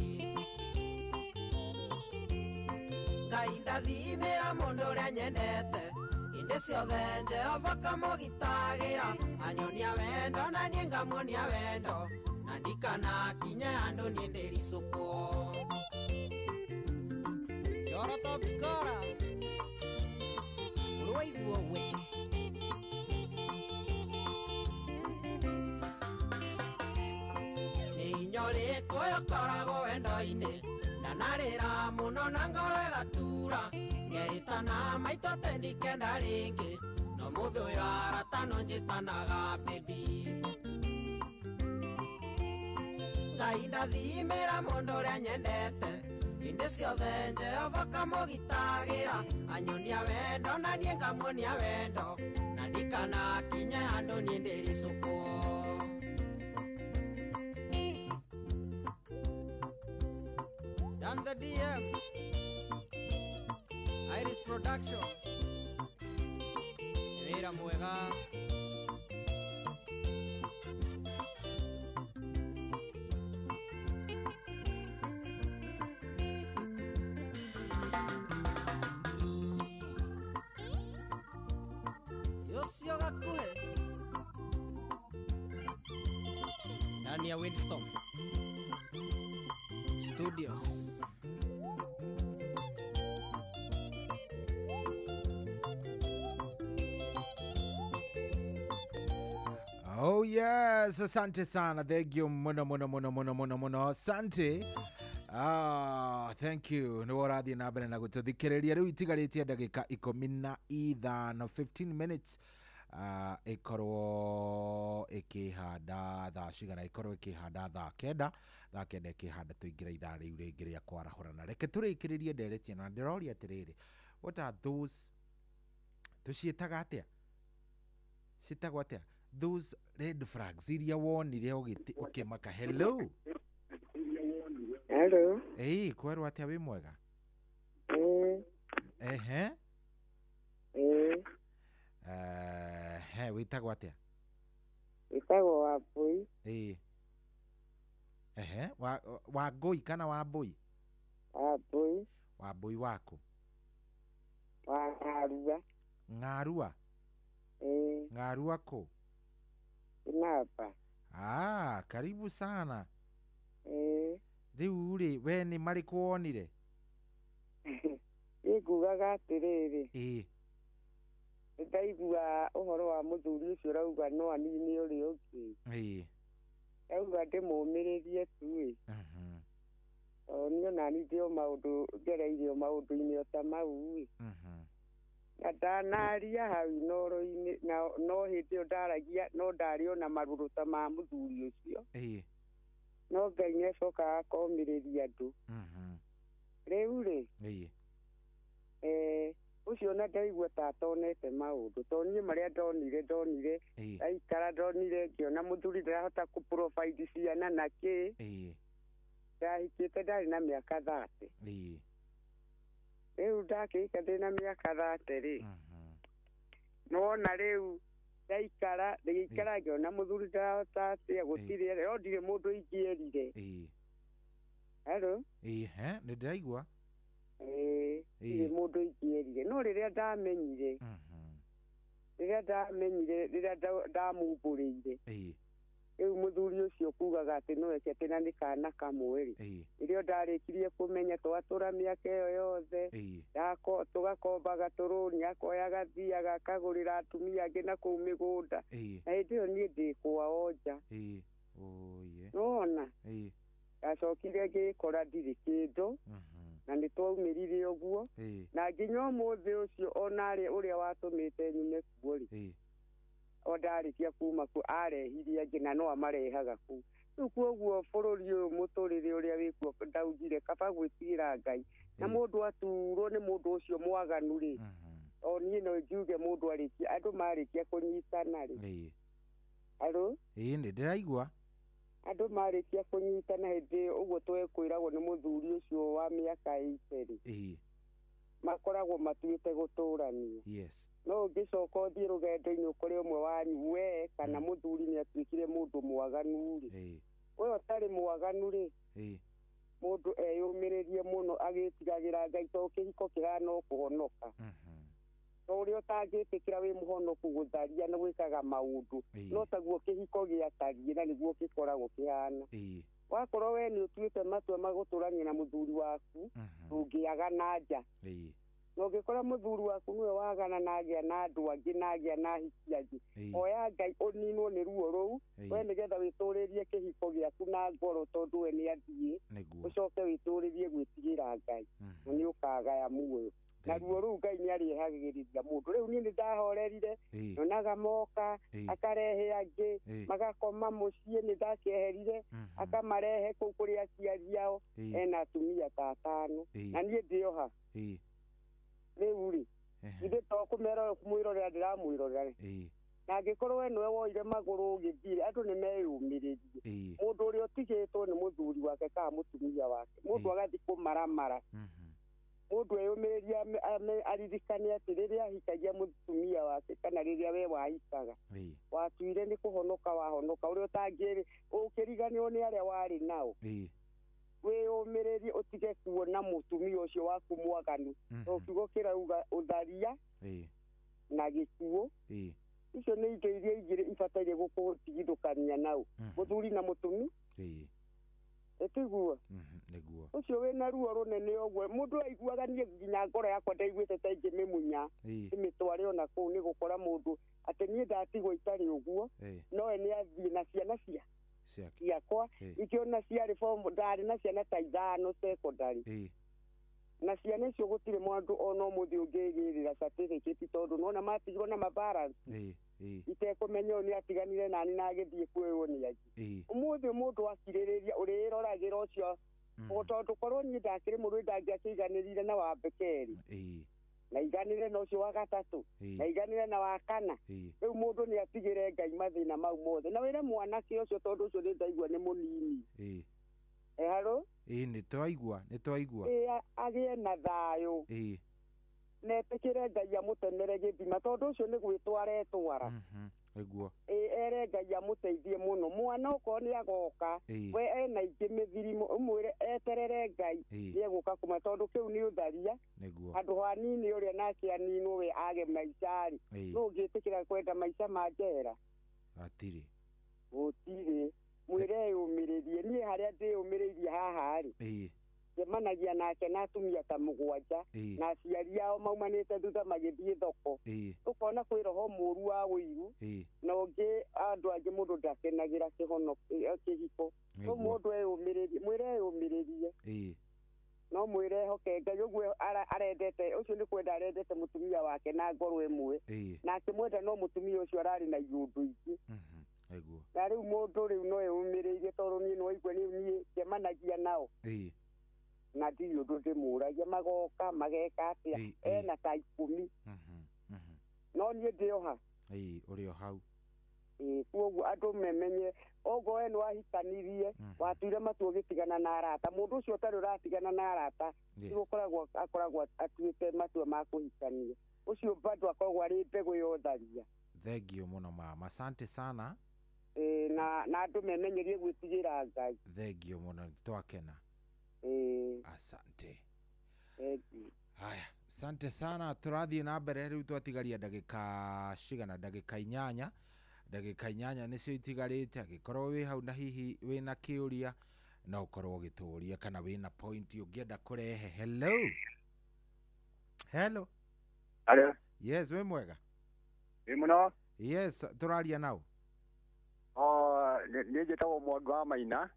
Ngai ndathimĩra mũndũ ũrĩa nyendete hĩndĩ ciothe Jehova kamũgitagĩra anyonia wendo na niĩ ngamuonia wendo na ndikanakinye handũ niĩ ndĩricũkwo Yoro top scorer ũrũwaiguo we Ũrĩkũ ũkoragwo wendo-inĩ ndanarĩra mũno na ngoro ĩgatura ngeitana maitũ tendikenda rĩngĩ no mũthĩ ũyũ aratano njĩtanaga baby Ngai ndathimĩra mũndũ ũrĩa nyendete hĩndĩ ciothe Jehova kamũgitagĩra anyonia wendo na niĩ ngamuonia wendo na ndikanakinye handũ niĩ ndĩricũkwo Dan the DM Iris Production Wĩra mwega Yosio gakuhe ndani ya Windstorm Studios Oh yes, asante sana. Thank you muno. Asante. Thank you. Nĩ worathie na mbere na gũtũthikĩrĩria rĩu itigarĩtie ndagĩka 15 15 minutes. Ikorwo ikihanda thaa cigana, ikorwo ikihanda thaa kenda ikihanda tuingira ithaa riu ringi ria kwarahũrana. Reke tũrĩkĩrĩrie nderetia na ndĩroria atĩrĩrĩ, what are those tuciĩtaga atĩa? Ciĩtagwo atĩa? Those red flags iria wonire ukimaka. Hello. Hello. Kwerwo atĩa wĩ mwega? Wĩtagwo atĩa? Wĩtagwo Wambui. Wangui kana Wambui? Wambui. Wambui wako? Wa Ng'arua. Ng'arua? Ng'arua ko? Kinapa. Karibu sana. Rĩu rĩ, we nĩ marĩkũ wonire? Ngugaga atĩrĩrĩ. Ndaigua ũhoro wa mũthuri ũcio rauga no anini ũrĩa ũngĩ. Rauga ndĩmũmĩrĩrie tu. Niĩ onani ndĩ o maũndũ ngereire maũndũ-inĩ o ta mau. Na ndanaria hau inoro-inĩ no hĩndĩ ĩyo ndaragia no ndarĩ ona marũrũ ta ma mũthuri ũcio. No Ngai nĩacokaga akomĩrĩria andũ. Rĩu rĩ, ucio na ndaigua ta atonete maũndũ, to niĩ marĩa ndonire aikara ndonire ngĩona mũthuri ndarahota kũ-provide ciana na kĩ. Ndahikĩte ndarĩ na mĩaka 30. Rĩu ndakĩhika ndĩ na mĩaka 30 rĩ, nona rĩu ndaikara ngĩikara ngĩona mũthuri ndarahota atĩa gũtirĩ, no ndirĩ mũndũ ingĩerire. Hello. Nĩ ndĩraigua. Ndirĩ mũndũ ingĩerire, no rĩrĩa ndamenyire rĩrĩa ndamumbũrĩire, rĩu mũthuri ũcio kugaga atĩ no eke atĩ na nĩ kana kamwe rĩ, rĩrĩa ndarĩkirie kũmenya twatũra mĩaka ĩyo yothe tũgakombaga tũrũni, akoya gathiaga akagũrĩra atumia angĩ na kũu mĩgũnda, na hĩndĩ ĩyo niĩ ndĩ kwao nja. Nona ndacokire ngĩkora ndirĩ kĩndũ, na nĩ twaumĩrire ũguo, na nginya ũmũthĩ ũcio onarĩ ũrĩa watũmĩte nyume kuo rĩ, o ndarĩkia kuma kuo arehirie angĩ na no amarehaga kũu. Rĩu kuoguo bũrũri ũyũ mũtũrĩre ũrĩa wĩkuo ndaugire kaba gwĩtigĩra Ngai, na mũndũ aturwo nĩ mũndũ ũcio mwaganu rĩ, o niĩ no ngiuge mũndũ andũ marĩkia kũnyitana rĩ. Halo? Nĩ ndĩraigua. Andũ marĩkia kũnyitana hĩndĩ ũguo twekwĩragwo nĩ mũthuri ũcio wa mĩaka 80 rĩ, makoragwo matuĩte gũtũrania. No ũngĩcoka ũthiĩ rũgendo-inĩ ũkore ũmwe wanyu we kana mũthuri nĩ atuĩkire mũndũ mwaganu rĩ, we ũtarĩ mwaganu rĩ, mũndũ eyũmĩrĩrie mũno agĩtigagĩra Ngai, to kĩhiko kĩhana o kũhonoka. To ũrĩa ũtangĩtĩkĩra wĩ mũhonoku gũtharia na gwĩkaga maũndũ, no taguo kĩhiko gĩatariĩ na nĩguo gĩkoragwo kĩhana. Wakorwo we nĩ ũtuĩte matua magũtũrania na mũthuri waku, ndũngĩaga na nja. Na ũngĩkora mũthuri waku nĩwe wagana na agĩa na andũ angĩ na agĩa na hiki angĩ, oya Ngai ũninwo nĩ ruo rũu, we nĩgetha wĩtũrĩrie kĩhiko gĩaku na ngoro tondũ we nĩ athiĩ, ũcoke wĩtũrĩrie gwĩtigĩra Ngai, na nĩ ũkagaya muoyo. Na ruo rũu Ngai nĩ arĩehagĩrĩria mũndũ. Rĩu niĩ nĩ ndahorerire, nyonaga moka akarehe angĩ magakoma mũciĩ, nĩ ndakĩeherire akamarehe kũu kũrĩ aciari ao, ena atumia ta 5 na niĩ ndĩoha. Rĩu rĩ, ithe to kũmwĩrorera ndĩramwĩrorera, na angĩkorwo we nĩwe woire magũrũ ũgĩthiĩ, andũ nĩ meyũmĩrĩrie. Mũndũ ũrĩa ũtigĩtwo nĩ mũthuri wake kana mũtumia wake, mũndũ agathiĩ kũmaramara, mũndũ eyũmĩrĩrie aririkane atĩ rĩrĩa ahikagia mũtumia wake kana rĩrĩa we wahikaga, watuire nĩ kũhonoka wahonoka, ũrĩa ũtangĩrĩ ũkĩriganĩrwo nĩ arĩa warĩ nao. Wĩyũmĩrĩrie ũtige kuona mũtumia ũcio waku mwaganu, to kiugo kĩrauga ũtharia na gĩkuũ. Icio nĩ indo iria igĩrĩ ibataire gũkũtigithũkania nau, mũthuri na mũtumi. Tiguo ũcio wĩ na ruo runene ogwe mundu aiguaga nie nginya ngoro yakwa ndaiguite ta ingimimunya imitware ona kuu ni gukora mundu ati nie ndatigwo itari uguo no ni athie na ciana ciakwa ikiona ciarĩ form ndari na ciana ta ithano secondary na ciana icio gutire mwandu ona umuthi ungigirira certificate tondu nona matigirwo na mabalance itekumenya ni atiganire nani na agithie kwirwo ni angi umuthi mundu akiririria uriroragĩra ucio tondu korwo ni ndakiri mundu ndangiakiganirire na wa Bekeri na iganire na ucio wa gatatu na iganire na wa kana riu mundu ni atigire Ngai mathina mau mothe na wire mwanake ucio tondu ucio ni ndaigua ni munini halo ni twaigua agie na thayo netekire Ngai amutenere githima tondu ucio ni gwitwara etwara eguo ere Ngai amuteithie muno mwana uko ni agoka we ena ingi mithirimo umwire eterere Ngai ni agoka kuma tondu kiu ni utharia andu hanini uria nake anino we age maicari no ngitikira kwenda maica ma njera atiri gutire mwire yumiririe ni haria ndiyumiririe haha ri semanagia nake na atumia ta mugwanja na aciari ao maumanite thutha magithie thoko ukona kwi roho muru wa wiru na ungi andu angi mundu ndakenagira kihono kihiko no mundu eyumiririe mwire yumiririe no mwire hoke Ngai uguo arendete ucio ni kwenda arendete mutumia wake na ngoro imwe na akimwenda no mutumia ucio arari na iundu ingi eguo na riu mundu riu no eyumiririe tondu ni no igwe ni semanagia nao na ndi undu ndimuragia magoka mageka atia ena ta 10 no nie ndioha uri o hau kuoguo andu memenye ogo eno ahikanirie watuire matu ugitigana na arata mundu ucio utari uratigana na arata akoragwo atuite matua ma kuhikania ucio bado akoragwo ari mbegu ya utharia thengio muno mama asante sana na andu memenyerie gwitigira Ngai thengio muno twakena asante haya asante sana turathie na mbere riu twatigaria ndagika cigana ndagika 8 nicio itigarite agikorwo wi hau na hihi wina kiuria no ukorwo gituria kana wina point ungienda kurehe hello yes we mwega muno yes turaria nao ni njitagwo Mwangi wa Maina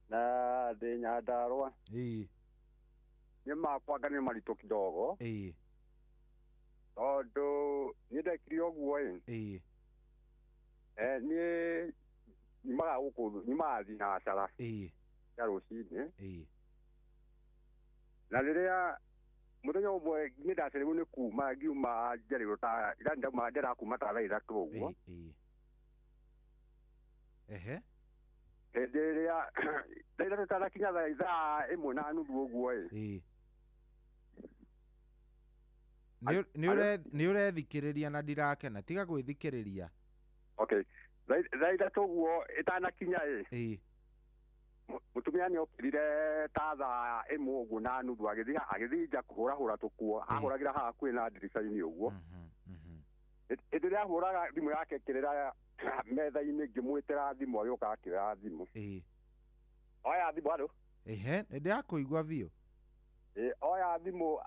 na de Nyandarua ni makwaga ni marito kidogo tondu ni ndekire uguo ni mathi na acara ya rucini na riria muthenya umwe ni ndacereirwo ni kuma ngiuma njerirwo ta ndauma ndirakuma ta thaa 3 uguo ndiria ndaira tarakinya thaa 1:30 uguo ni urethikiriria na ndirakena tiga gwithikiriria okay thaa 3 uguo itanakinya mutumia ni okirire ta thaa 1:30 agithii nja kuhura tukuo ahuragira haha kwina ndirica-ini uguo ndiria ahuraga thimu yake kirira metha-ini ngimwitira thimu agioka akioya thimu oya thimu alo ndiakuigua vio oya thimu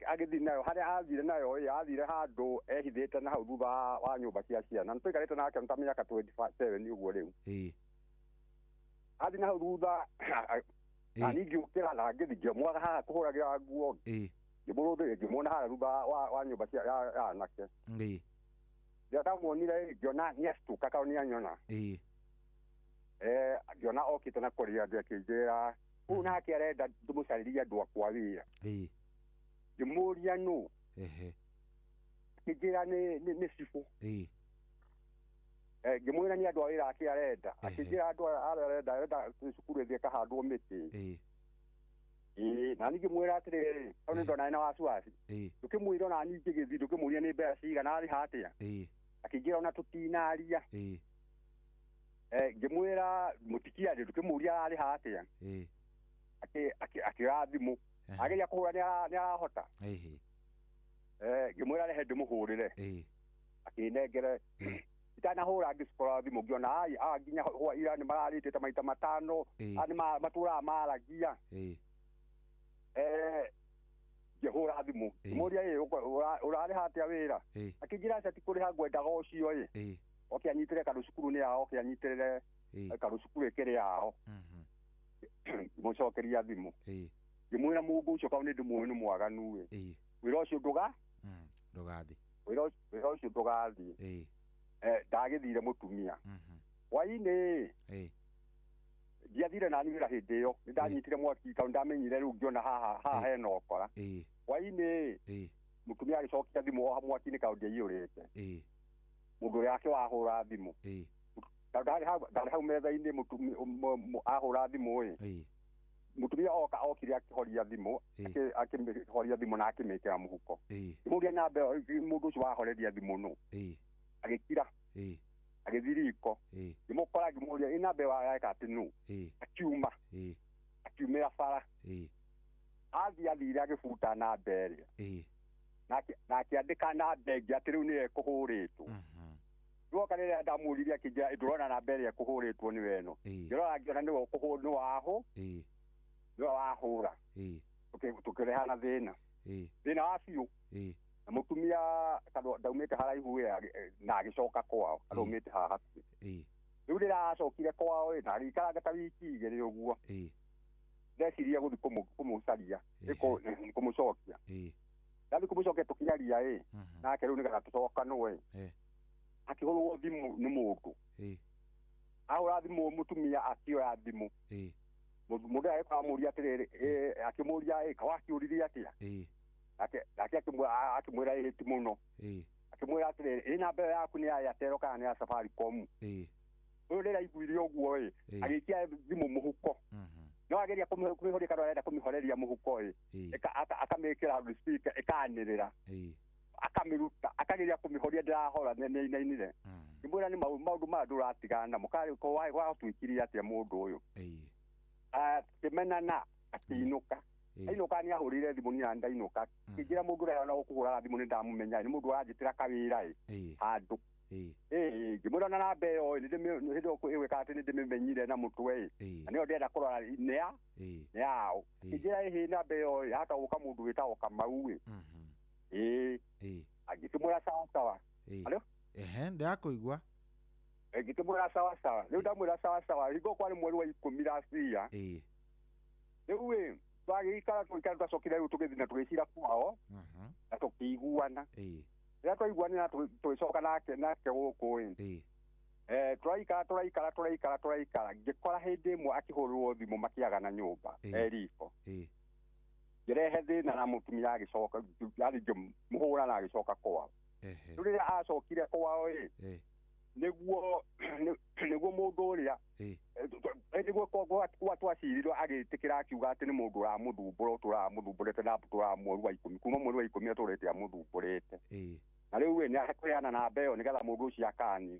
agithii nayo haria athire nayo athire handu ehithite na hau thutha wa nyumba cia ciana nitwikarite nake ntamenya ka 27 uguo riu athi na hau thutha ani ngiukira na ngithi ngimwaga haha kuhuragira nguo ngimurundu ngimwona haha thutha wa nyumba cia anake ndamuonire ngiona ni astuka kao ni anyona ngiona okite na kuria ngikinjira kuu nake arenda ndumucaririe andu akwa wira ngimuria nu akinjira ni cibu ngimwira ni andu a wira ake arenda akinjira andu arenda cukuru ithie kahandwo miti na ningi mwira atiriri au ndona ina wasiwasi tukimwira na ningi githi tukimuria ni mbeca cigana ari hatia akinjira ona tutinaria ngimwira mutikiari tukimuria ari hatia akira thimu ageria kuhura ni arahota ngimwira rehe ndimuhurire akinengere itanahura ngisikora thimu ngiona ai nginya hwa ira ni mararite ta maita matano ani matura maragia ngihura thimu muria urari hatia wira akigira ati kuri ha ngwendaga ucio okianyitire kandu cukuru ni yao okianyitire kandu cukuru ekere yao mucokeria thimu ngimwira mungu ucio kau ni ndimwe ni mwaganu wira ucio ndugathi wira ucio ndugathi ndagithire mutumia waini ndiathire nani wira hindi iyo ndanyitire mwaki kau ndamenyire riu ngiona haha hena okora waini mutumia agicokia thimu o mwaki-ini kau ndiaiyurite mundu yake wahura thimu ndari hau metha-ini ahura thimu mutumia okire akihoria thimu akihoria thimu na akimikira muhuko muria nambe mundu ucio wahoreria thimu no agikira agithiri riko ngimukora ngimuria ina mbe wayaka ati no akiuma akiumira bara athire agibuta na mbere na akiandika na mbere ati riu ni ekuhuritwo ndoka rĩrĩa ndamũririe akĩnjĩra ndũrona na mbere ekuhuritwo ni weno ngĩrora ngiona ni waho ni wahura tukirehana thina wa biũ na mutumia kando ndaumite haraihu na agicoka kwao arumite haha hakuhi riu ndiracokire kwao na agikara ta wiki igiri uguo ndeciria guthi kumucaria kumucokia ndathi kumucokia tukinyaria nake riu nigetha tucokanwe akihurwo thimu ni mundu ahura thimu mutumia akioya thimu mundu agikamuria atiriri akimuria kawakiuririe atia nake akimwira ihiti muno akimwira atiriri ina mbere yaku ni ya Airtel kana ni ya Safaricom riu riraiguire uguo agikia thimu muhuko no ageria kumihoria kana arenda kumihoreria muhuko akamikira speaker ikanirira akamiruta akageria kumihoria ndirahora neinire ngimwira ni maundu ma nduratigana mukari ko watwikirie atia mundu uyu kimenana akiinuka ainuka ni ahurire thimu ni andainuka kijira mundu rero na gukuhura thimu ni ndamumenya ni mundu arajitira kawira handu ngimwira na mbeo ni hindo kwika ati ni ndimimenyire na mutwe na nio ndenda kurora nea yao kijira ihi na mbeo hata uka mundu witao Kamau agikimwira sawa alo ndakuigua ngikimwira sawa riu ndamwira sawa higo kwari mweri wa 10 racia riu twagikara twacokire riu tugithi na tugicira kwao na tukiguana rĩrĩa twaiguana na tũgĩcoka nake gũkũ tũraikara ngĩkora hĩndĩ ĩmwe akĩhũrĩrwo thimũ makĩagana nyũmba riko ngĩrehe thĩna na mũtumia agĩcoka yani ngĩmũhũra na agĩcoka kwao rĩu rĩrĩa acokire kwao nĩguo mũndũ ũrĩa nĩguo twacirirwo agĩtĩkĩra akiuga atĩ nĩ mũndũ ũramũthumbũra tũramũthumbũrĩte na tũra mweri wa 10 kuma mweri wa 10 atũrĩte amũthumbũrĩte na rĩu nĩ akũheana namba ĩyo nĩgetha mũndũ ũcio akanie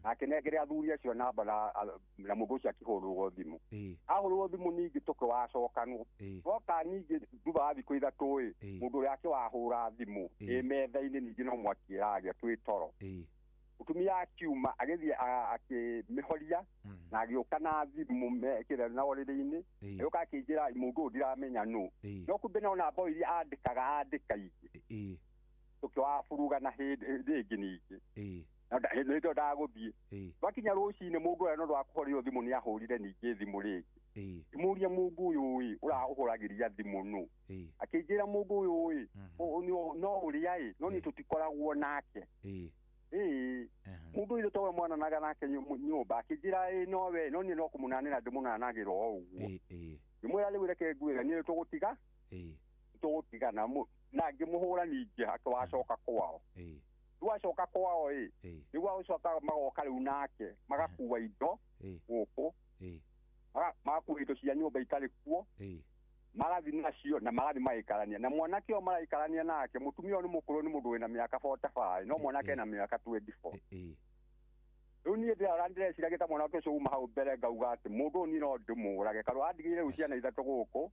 akinengere athuri acio namba na mũndũ ũcio akĩhũrĩrwo thimũ ahũrĩrwo thimũ ningĩ tũkĩwacokanwo woka ningĩ thutha wa thikũ ithatũ mũndũ ũrĩa akĩwahũra thimũ metha-inĩ ningĩ no mwakĩragia twĩ toro mutumia akiuma agithie akimihoria na agĩũka na thimũ mekĩre na ũrĩrĩ-inĩ agĩũka akĩnjĩra mũndũ ũyũ ndiramenya no kumbe no namba iria andĩkaga ingĩ tũkĩwabũrũgana hĩndĩ ĩngĩ ningĩ nĩndo ndagũthiĩ twakinya rũcinĩ mũndũ ũrĩa no ndwakũhorerio thimũ nĩ ahũrire ningĩ thimũ rĩngĩ ngĩmũria mũndũ ũyũ ũrahũragĩria thimũ no akĩnjĩra mũndũ ũyũ no ũrĩa no nĩ tũtikoragwo nake mundu ile towe mwana naga nake nyumba akijira nowe no ni no kumunanira ndimunanagirwo o uguo ngimwira riu reke ngwira ni tugutiga na ngimuhura ningi akwacoka kwao twacoka kwao niguo ucoka magoka riu nake magakuwa indo guku magakuwa indo cia nyumba itari kuo magathi nacio na magathi maikarania na mwanake o maraikarania nake mutumia ni mukuru ni mundu wina miaka 45 no mwanake na miaka 24 riu ni ndĩreciria gĩta mwanake ũcio uma hau mbere ngauga atĩ mũndũ ũyũ ni no ndĩmũrage karũ andigĩire rĩu ciana ithatũ gũkũ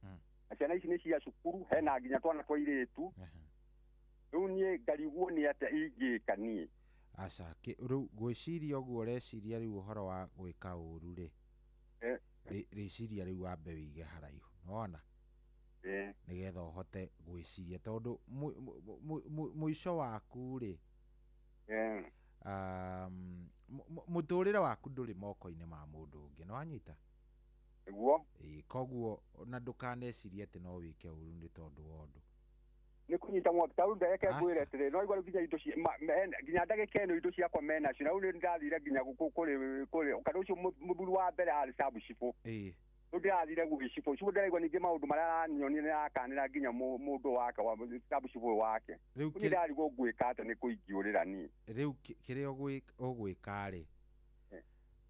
na ciana ici nĩ cia cukuru hena nginya twana twa irĩtu riu niĩ ngarigwo nĩ atĩa ingĩka niĩ Aca riu gwiciria uguo reciria riu uhoro wa gwika uru ri reciria riu wambe wige haraihu nona nigetha uhote gwiciria tondu muico waku ri muturire waku nduri moko-ini ma mundu ungi no anyita niguo koguo na ndukanecirie ati no wike uru ni tondu wondu ni kunyita mwaku taru ndeke ngwire atiri no igwa nginya indo cia nginya ndagika ino indo ciakwa mena cio na ndathire nginya kuri kana ucio muthuri wa mbere ari sabu cifu ndathire gwicifu cio ndiraigwa ningi maundu maria nyoni ni akanira nginya mundu wake wa sabu cifu wake riu ndirarigwo gwika ate ni kuingiurira ni riu kiria ugwika ri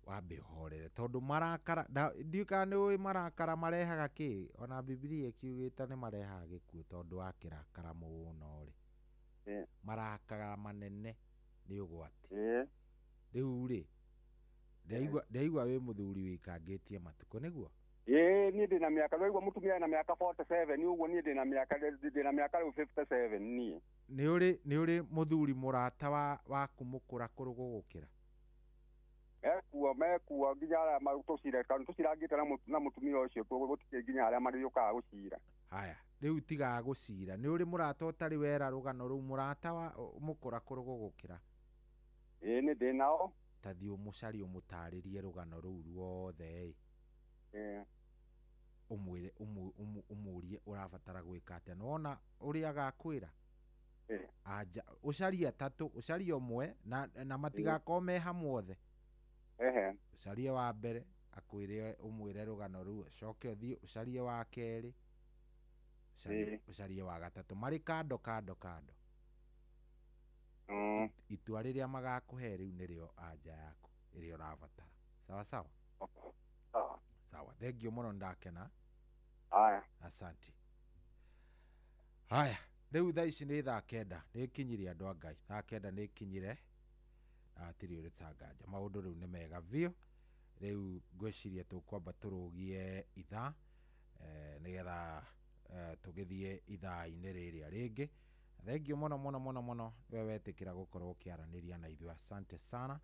wambe horere tondu marakara ndiuka ni ui marakara marehaga ki ona Biblia ikiugita ni marehaga gikuo tondu wa kirakara muno ri marakara manene ni ugwati riu ri ndaigwa wi muthuri wikangitie matuko niguo ni ndina miaka no igwa mutumia na miaka 47 uguo ni ndina miaka 57 ni uri muthuri murata waku mukura kurugugukira mekuwa nginya aria tucirangite na mutumia ucio gutike nginya aria mariokaga gucira haya riu tiga gucira ni uri murata utari wera rugano ru murata wa mukura kurugugukira ni ndinao tathi umucari umutaririe rugano ru ruothe umwire umurie urabatara gwika atia nona uria agakwira aja ucarie atatu ucarie umwe na matigakome hamwe ucarie wa mbere akwire umwire rugano ru coke uthie ucarie wa keri ucarie wa gatatu mari kando itua riria magakuhe riu nirio anja yaku iria urabatara sawa sawa thengio muno ndakena asante haya riu thaa ici ni thaa kenda ni kinyire andu a Ngai thaa kenda ni kinyire atiri uri tanganja maundu riu ni mega vio riu ngwiciria tukwamba turugie ithaa nigetha tugithie ithaa-ini riria ringi thengio muno we wetikira gukorwo ukiaraniria na ithu asante sana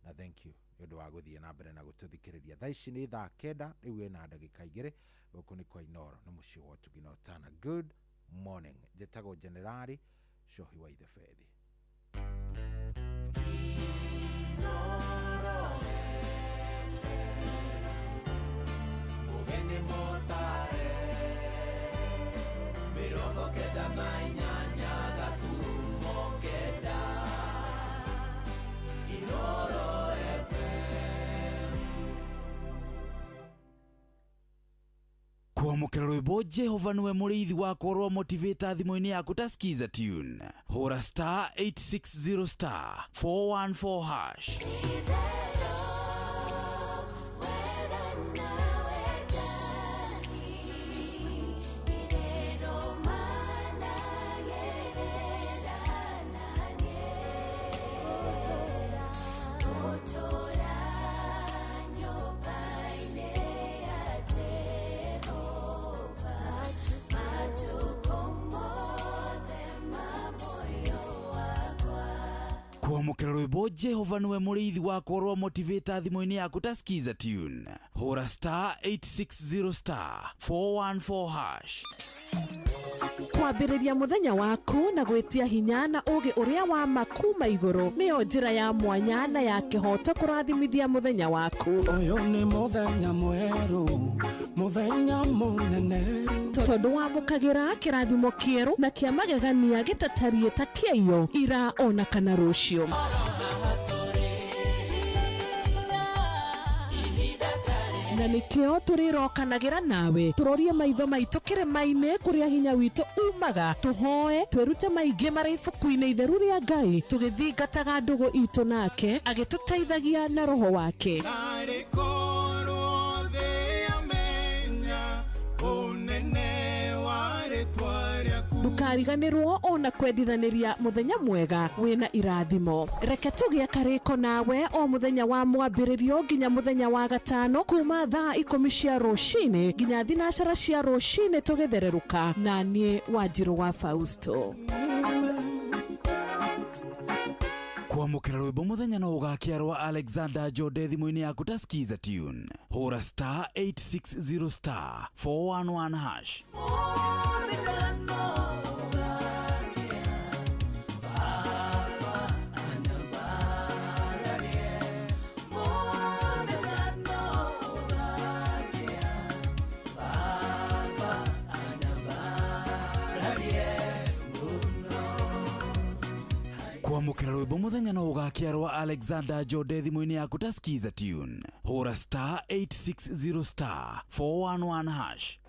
na thank you ndu wa guthie na mbere na gututhikiriria thaa ici ni thaa kenda riu ena ndagika igiri guku ni kwa Inoro na muci wa Tugino Tana good morning jetago generali shohi wa ithe fethi Ugende motare mirongo kenda na inyanya gaturumo kenda Inoro FM kwamukira rwimbo Jehova niwe muriithi wakwa rwa motivator thimo-ini yaku ta skiza tune hura star 860 star 414 hash kwamukira rwimbo Jehova niwe muriithi wakwa rwa motivator thimo-ini yaku ta skiza tune hura star 860 star 414 hash kwambĩrĩria mũthenya waku na gwĩtia hinya na ũgĩ ũrĩa wa makuma igũrũ nĩyo njĩra ya mwanya na ya kĩhoto kũrathimithia mũthenya waku ũyũ nĩ mũthenya mwerũ mũthenya mũnene tondũ wamũkagĩra kĩrathimo kĩerũ na kĩa magegania gĩtatariĩ ta kĩayo ira ona kana rũciũ na nikio turirokanagĩra nawe turorie maitho maitũ kĩrĩma-inĩ kũrĩa hinya witũ umaga tuhoe twĩrute maingĩ marĩ ibuku-inĩ itheru rĩa Ngai tũgĩthingataga ndũgũ itũ nake agĩtũteithagia na roho wake ndukariganĩrwo ona kwendithanĩria mũthenya mwega wĩna irathimo reke tũgĩe karĩko nawe o mũthenya wa mwambĩrĩrio nginya mũthenya wa gatano kuma thaa 10 cia rũcinĩ nginya thinacara cia rũcinĩ tũgĩthererũka na niĩ Wanjirũ wa Fausto Kwamukira rwimbo muthenya no ugakiarwa Alexander Jode thimũ-inĩ yaku ta skiza tune. Hũra star 860 star 411 hash. Kwamukira rwimbo muthenya no ugakiarwa Alexander Jode thimũ-inĩ yaku ta skiza tune. Hũra star 860 star 411 hash.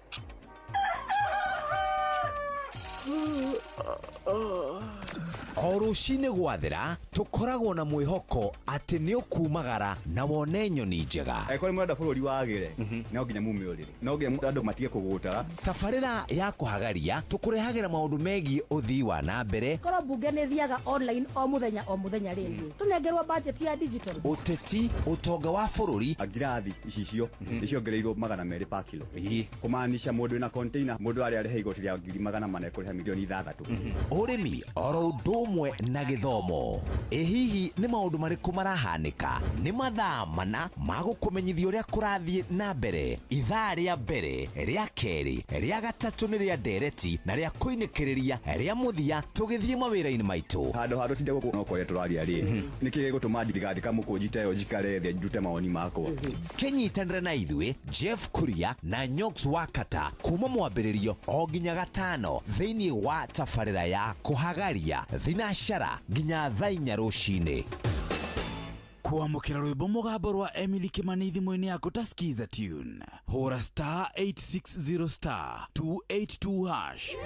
O rũcinĩ gwathĩra tũkoragwo na mwĩhoko atĩ nĩ ũkumagara na wone nyoni njega. Kũrĩ mwenda bũrũri wagĩre no nginya mume ũrĩrĩ, no nginya andũ matige kũgũtara. Tabarĩra ya kũhagaria tũkũrehagĩra maũndũ megiĩ ũthii wa na mbere. Korwo mbunge nĩ thiaga online o mũthenya rĩngĩ. Tũnengerwo budget ya digital. Ũteti, ũtonga wa bũrũri. Ngirathi icicio nĩciongereirwo 200 per kilo. Kũmaanisha mũndũ wĩna container, mũndũ arĩa arĩhe igoti rĩa 400 ekũrĩha milioni 6. Ũrĩmi oro ũndũ ũmwe na gĩthomo. Hihi nĩ maũndũ marĩkũ marahanĩka? Nĩ mathaa mana ma gũkũmenyithia ũrĩa kũrathiĩ na mbere. Ithaa rĩa mbere, rĩa kerĩ, rĩa gatatũ nĩ rĩa ndereti na rĩa kũinĩkĩrĩria rĩa mũthia tũgĩthiĩ mawĩra-inĩ maitũ. Handũ tinde gũkũ no kũrĩa tũraria rĩ. Nĩkĩ gũtũma ndirigandika mũkũnjita yo njikare thĩ njute mawoni makwa. Kĩnyitanĩre na ithuĩ Jeff Kuria na Nyox Wakata kuma mwambĩrĩrio o nginya gatano thĩinĩ wa tabarĩra ya kũhagaria thinashara nginya thaa 4 rũcinĩ. Kwamukira rwimbo mugambo rwa Emily Kimani thimũ-inĩ yaku ta skiza tune. Hũra star 860 star 282 hash.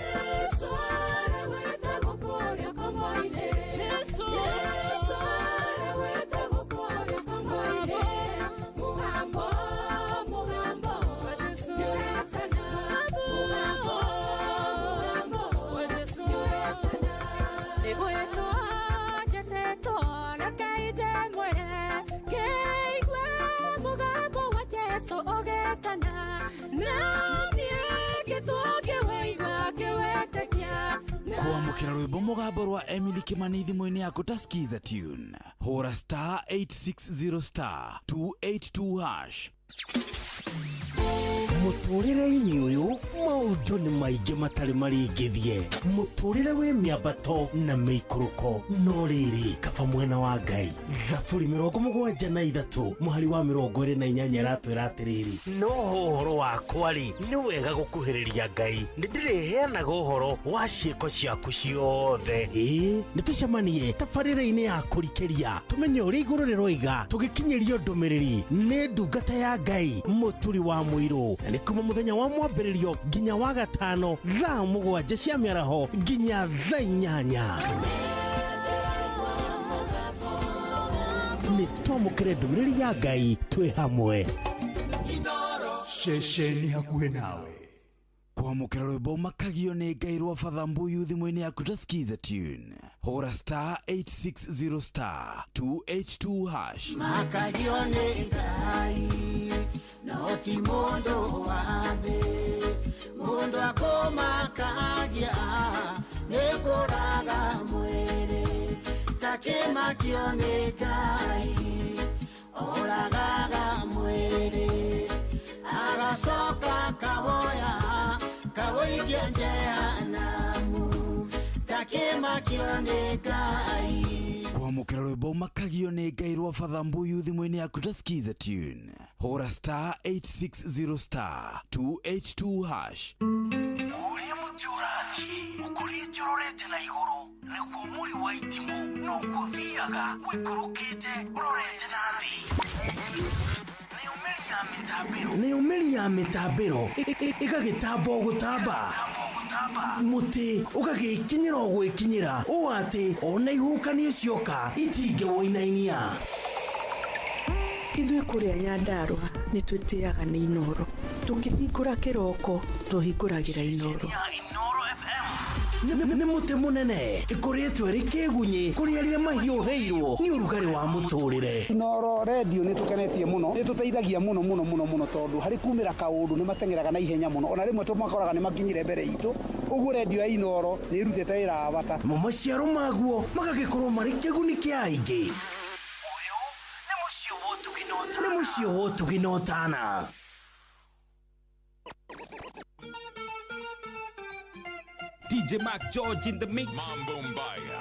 Kwamukira rwimbo mugambo rwa Emily Kimani thimũ-inĩ yaku ta skiza tune. Hũra star 860 star 282 hash. Mũtũrĩre-inĩ ũyũ maũndũ nĩ maingĩ matarĩ maringithie. Mũtũrĩre wĩ mĩambato na mĩikũrũko, no rĩrĩ kaba mwena wa Ngai. Thaburi 73 mũhari wa 28 ratwĩra atĩrĩrĩ, no ũhoro wakwa rĩ nĩ wega gũkuhĩrĩria Ngai, nĩndĩrĩheanaga ũhoro wa ciĩko ciaku ciothe. Nĩ tũcemanie tabarĩra-inĩ ya kũrikĩria tũmenye ũrĩa igũrũ rĩroiga tũgĩkinyĩrio ndũmĩrĩri nĩ ndungata ya Ngai mũturi wa mũirũ. Na nĩ kuma mũthenya wa mwambĩrĩrio nginya wa gatano thaa 7 cia mĩaraho nginya thaa 8. Nĩ twamũkĩre ndũmĩrĩri ya Ngai twĩ hamwe. Ceceni hakuhĩ nawe. Kwamukira rwimbo makagio nĩ Ngai rwa Father Mbuyu thimũ-inĩ yaku ta skiza tune. Hũra star 860 star 282 hash. Makagio nĩ Ngai no ti mũndũ wa thĩ, mũndũ akũmakagia nĩ kũraga mwĩrĩ. Takĩmakio nĩ Ngai oragaga mwĩrĩ, agacoka kawoya kawoikia jehanamu. Takĩmakio nĩ Ngai. Kwamukira rwimbo makagio nĩ Ngai rwa Father Mbuyu thimũ-inĩ yaku ta skiza tune. Hũra star 860 star 282 hash. Ũrĩa mũtĩ ũrathiĩ ũkũrĩte ũrorete na igũrũ, nĩguo mũri wa itimũ no gũthiaga wĩkũrũkĩte ũrorete na thĩ. Nĩ ũmeri ya mĩtambĩro ĩgagĩtamba gũtamba, mũtĩ ũgagĩkinyĩra o gwĩkinyĩra, ũũ atĩ ona ihuhũkanio cioka itingĩwoinainia. Ithuĩ kũrĩa Nyandarua nĩ twĩtĩaga nĩ Inooro. Tũngĩhingũra kĩroko tũhingũragĩra Inooro. Inooro FM nĩ mũtĩ mũnene ĩkoretwo ĩrĩ kĩgunyi kũrĩ arĩa mahiũhĩirwo nĩ ũrugarĩ wa mũtũrĩre. Inooro radio nĩ tũkenetie mũno, nĩ tũteithagia mũno tondũ harĩ kumĩra kaũndũ nĩ matengeraga na ihenya mũno, ona rĩmwe tũmakoraga nĩ makinyire mbere itũ. Ũguo radio ya Inooro nĩ ĩrutĩte wĩra wa bata. Maciaro maguo magagĩkorwo marĩ kĩguni kĩa aingĩ. Ũyũ nĩ mũciĩ wa Ũtugi na Ũtana. DJ Mac George in the mix. Mambo Mbaya.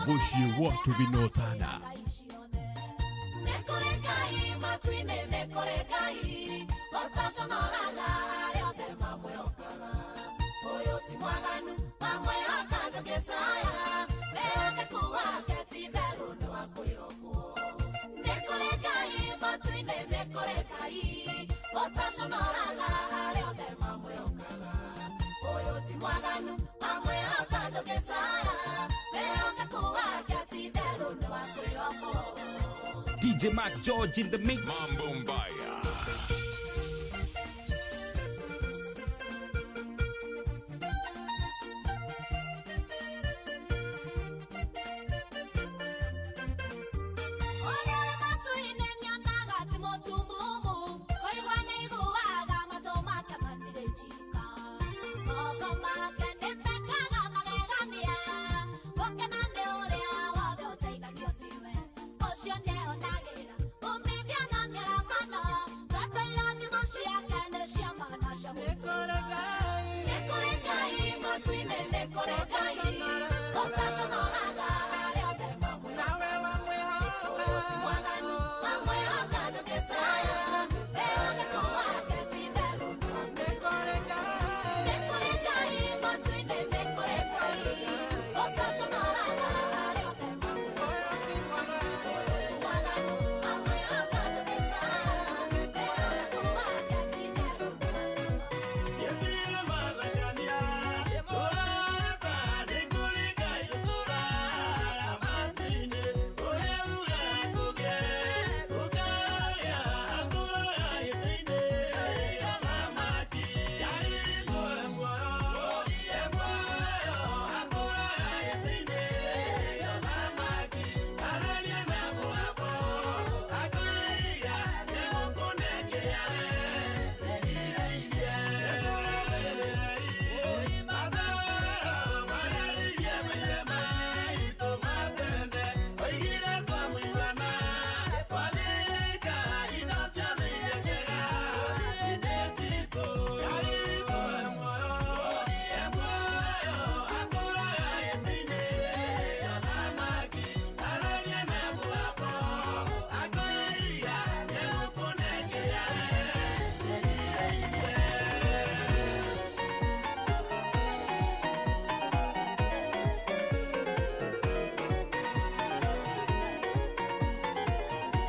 Bushi wa Ũtugi na Ũtana. DJ Mac George in the mix. Mambo Mbaya.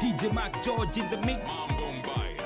DJ Mac George in the mix. Mambo Mbaya.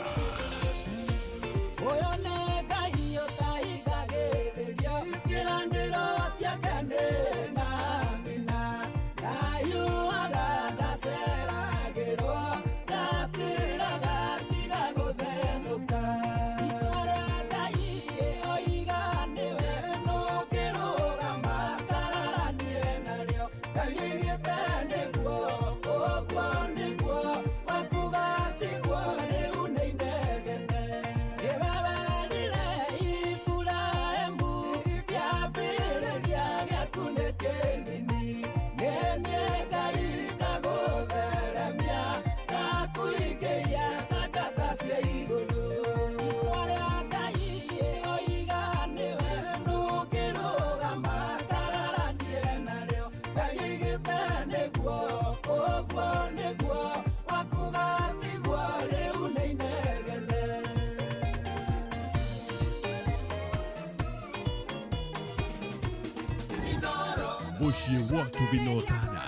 Bushi wa Ũtugi na Ũtana.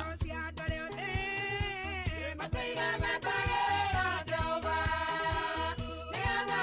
Matũire metagĩrĩra Jehova, nĩgetha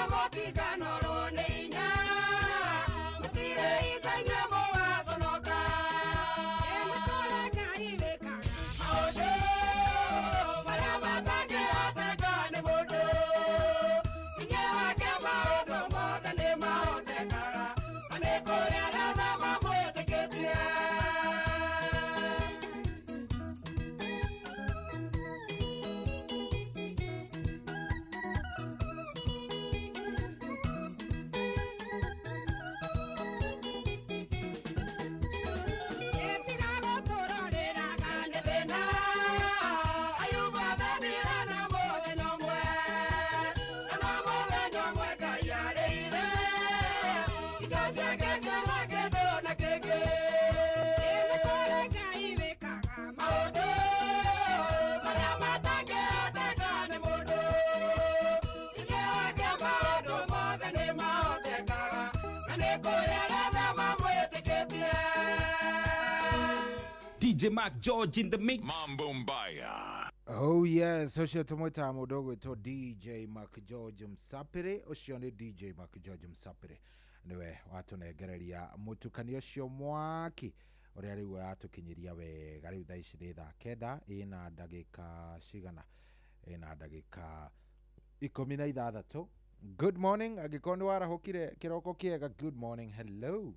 DJ Mac George in the mix. Mambo Mbaya. Oh yes, ucio tumwita mudogo ito DJ Mac George Msapire. Ucio ni DJ Mac George Msapire. Niwe watunegereria mutukanio cio mwaki uria riu atukinyiria wega riu thaa ici ni thaa kenda ina ndagika cigana ina ndagika 16. Good morning, agikondi warahukire kiroko kiega. Good morning, hello.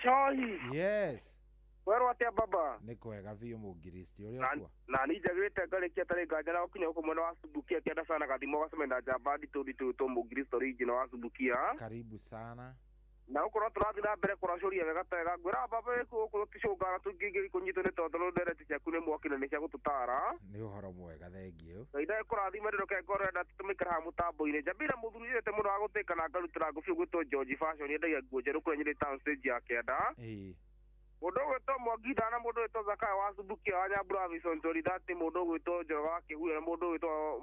Shohi. Yes. Wero atia baba. Ni kwega biu mugiristi uria kwa. Na ni jagwite ngarikia tari ngajara ukinya uko mwena wa Subukia kienda sana kathimo gasemenda jabadi to mugiristi original wa Subukia. Karibu sana. Na uko no turathi na mbere kuracuria wega tega ngwira baba eko uko tucungana tungigiri kunyito ni tondu no ndereti ciaku ni mwakine ni cia gututara. Ni uhoro mwega thengio. Ida kurathima ndiro ke ngorenda tutumikira ha mutambo-ine jabira muthuri yete muno wa gutekana ngarutira ngubi gwitwo George Fashion yendagia nguo njeru kuri nyiri town stage ya kenda. Mundu gwitwo Mwangida na mundu gwitwo Zaka wa Subukia wa Nyambura Vision Solidarity mundu gwitwo Njoroga wa Kihuya na mundu gwitwo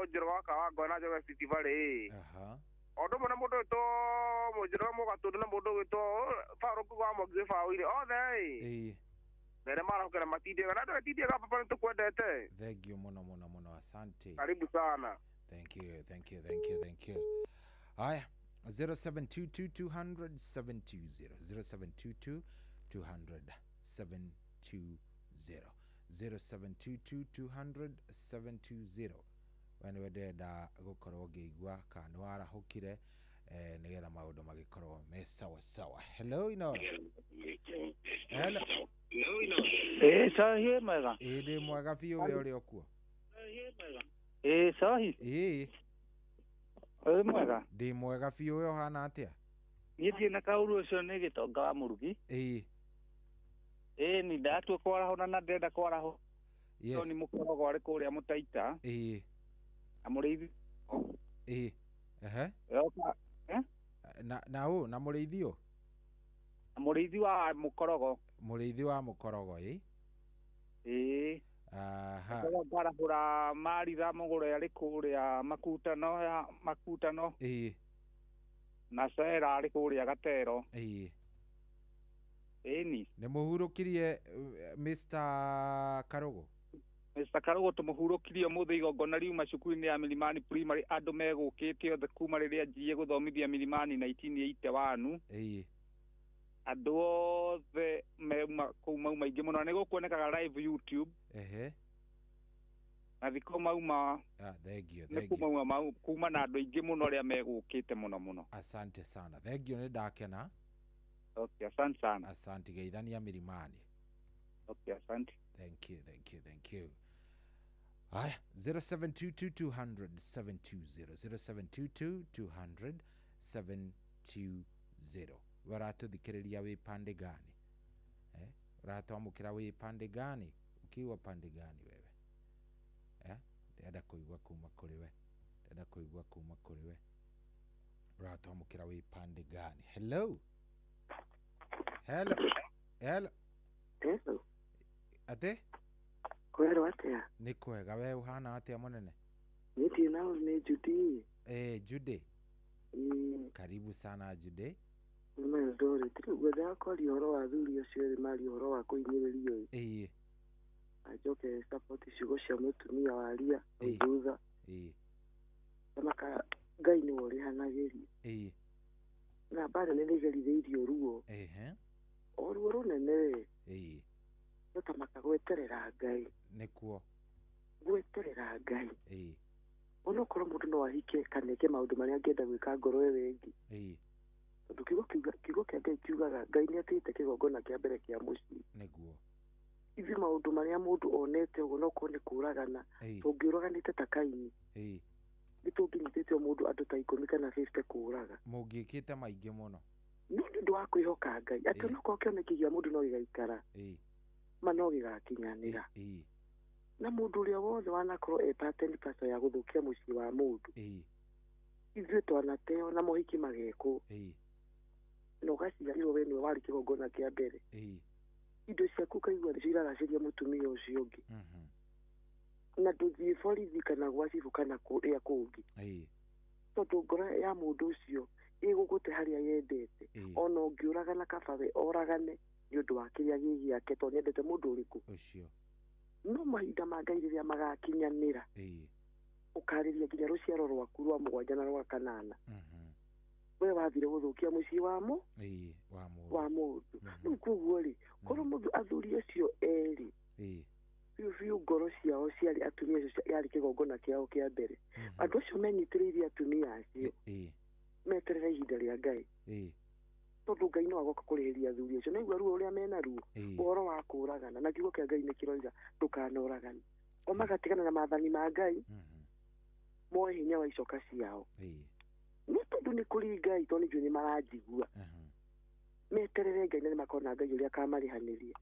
Njoroga wa Kawango na Njoroga City Valley. Ondo mona mundu gwitwo Njoroga Mugatundu na mundu gwitwo Faruku wa Mogze Fawire othe. Nere marahukira matindiega na ndio tindiega papa nitukwendete. Thank you muno asante. Karibu sana. Thank you. Haya 0722200720 0722200720 wani wedenda gukorwo ngeigua kana warahukire nigetha maundu magikorwo me sawa. Hello Inoro. Hello. Sahi mwega. Ndi mwega biu we uri okuo. Sahi. Mwega. Ndi mwega biu we hana atia? Niĩ na kauru ucio nĩ gitonga wa Murugi. Ni ndatue kwarahona na ndenda kwaraho. Yes. Ni mukorogo ari kuria Mutaita. Na mũrĩithi. Na mũrĩithio? Mũrĩithi wa Mukorogo. Mũrĩithi wa Mukorogo ngarahũra maritha mũgũre arĩ kũrĩa makutano na Sera arĩ kũrĩa Gatero. Ni nĩ mũhurũkirie Mr. Karogo? Mr. Karogo tumuhurukirie mũthĩ igongona riuma cukuru-inĩ ya Milimani Primary andũ megũkĩte othe kuma rĩrĩa njiye gũthomithia Milimani 1981. Andũ othe mauma maingĩ mũno nĩ gũkuonekaga live YouTube. Na thikũ mauma kuma na andũ aingĩ mũno arĩa megũkĩte mũno. Asante sana. Thank you, nĩ ndakena. Okay, asante sana. Asante geithania Milimani. Okay, asante. Thank you. Haya 0722200720 0722200720 waratuthikiriria wi pande gani? Uratwamukira wi pande gani? Ukiwa pande gani wewe? Ndenda kuigua kuma kuri we. Uratwamukira wi pande gani? Hello. Ate? Kwero atia? Ni kwega we uhana atia munene? Niti nao ni Judy. Judy. Karibu sana Judy. Ndore gwetha kori horo wa thuri ucio ri mari horo wa kuinyiririo. Ajoke support ciugo cia mutumia wa ria thutha. Tamaka ngai ni wori hanageria. Na bado nĩ nĩgerithirio ruo. Oruo runene. Tamaka gweterera ngai. Nĩkuo. Gweterera ngai. Onokorwo mũndũ no ahike kaneke maũndũ marĩa angĩenda gwĩka ngoro wengi. Tondũ kiugo kĩa Ngai kiugaga Ngai nĩ atĩte kĩgongona kĩa mbere kĩa mũciĩ. Nĩguo. Ithi maũndũ marĩa mũndũ onete ũguo no kũrwo nĩ kũragana. Tũngĩũraganĩte ta Kaini. Nĩtũngĩnyitĩte mũndũ andũ ta 10 kana 50 kũraga. Mũngĩkĩte maingĩ mũno. Nĩ ũndũ wa kwĩhoka Ngai. Atĩ onokorwo kĩoneki gĩa mũndũ no gĩgaikara. Ma no gĩgakinyanĩra. Na mũndũ ũrĩa wothe wanakorwo pattern pastor ya gũthũkia mũciĩ wa mũndũ. Ithuĩ twanateo na mohiki magekwo. Na ũgaciarirwo we nĩwe warĩ kĩgongona kĩa mbere. Indo ciaku kaigua nĩcio iragacĩria mũtumia ũcio ũngĩ. Na ndũthiĩ borithi kana gwa cibũ kana kũrĩa kũngĩ. Tondũ ngoro ya mũndũ ũcio igugute haria yendete ona ungiuragana kababe oragane ni undu wa kiria gigiake to nyendete mundu uriku ucio no mahinda ma Ngai riria magakinyanira ukariria nginya ruciaro rwaku rwa 7 na rwa 8 we wathire guthukia mucii wamo wa mundu riu koguo ri korwo mundu athuri acio eri biu ngoro ciao ciari atumia acio yari kigongona kiao kia mbere andu acio menyitiriirie atumia acio meterere ihinda ria Ngai tondu Ngai no agoka kurihiria athuri acio na igua ruo uria mena ruo uhoro wa kuragana na kiugo kia Ngai ni kiroiga ndukanoragana o magatigana na maathani ma Ngai moe hinya wa icoka ciao no tondu ni kuri Ngai to ni ni marajigua meterere Ngai na makona Ngai uria kamarihaniria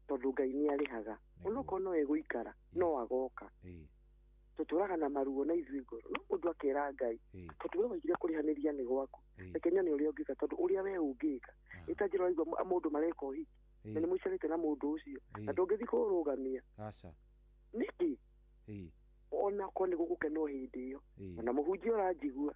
tondu Ngai ni arihaga onoko no eguikara no agoka tuturaga na maruo na ithui ngoro no mundu akera Ngai tondu we waigire kurihaniria ni gwaku reke nyone uria ungika tondu uria we ungika itajira waigua mundu mareka uhiki na ni muicarite na mundu ucio na ndungithi kurugamia aca niki ona kone gugukena hindi iyo na muhunjia urajigua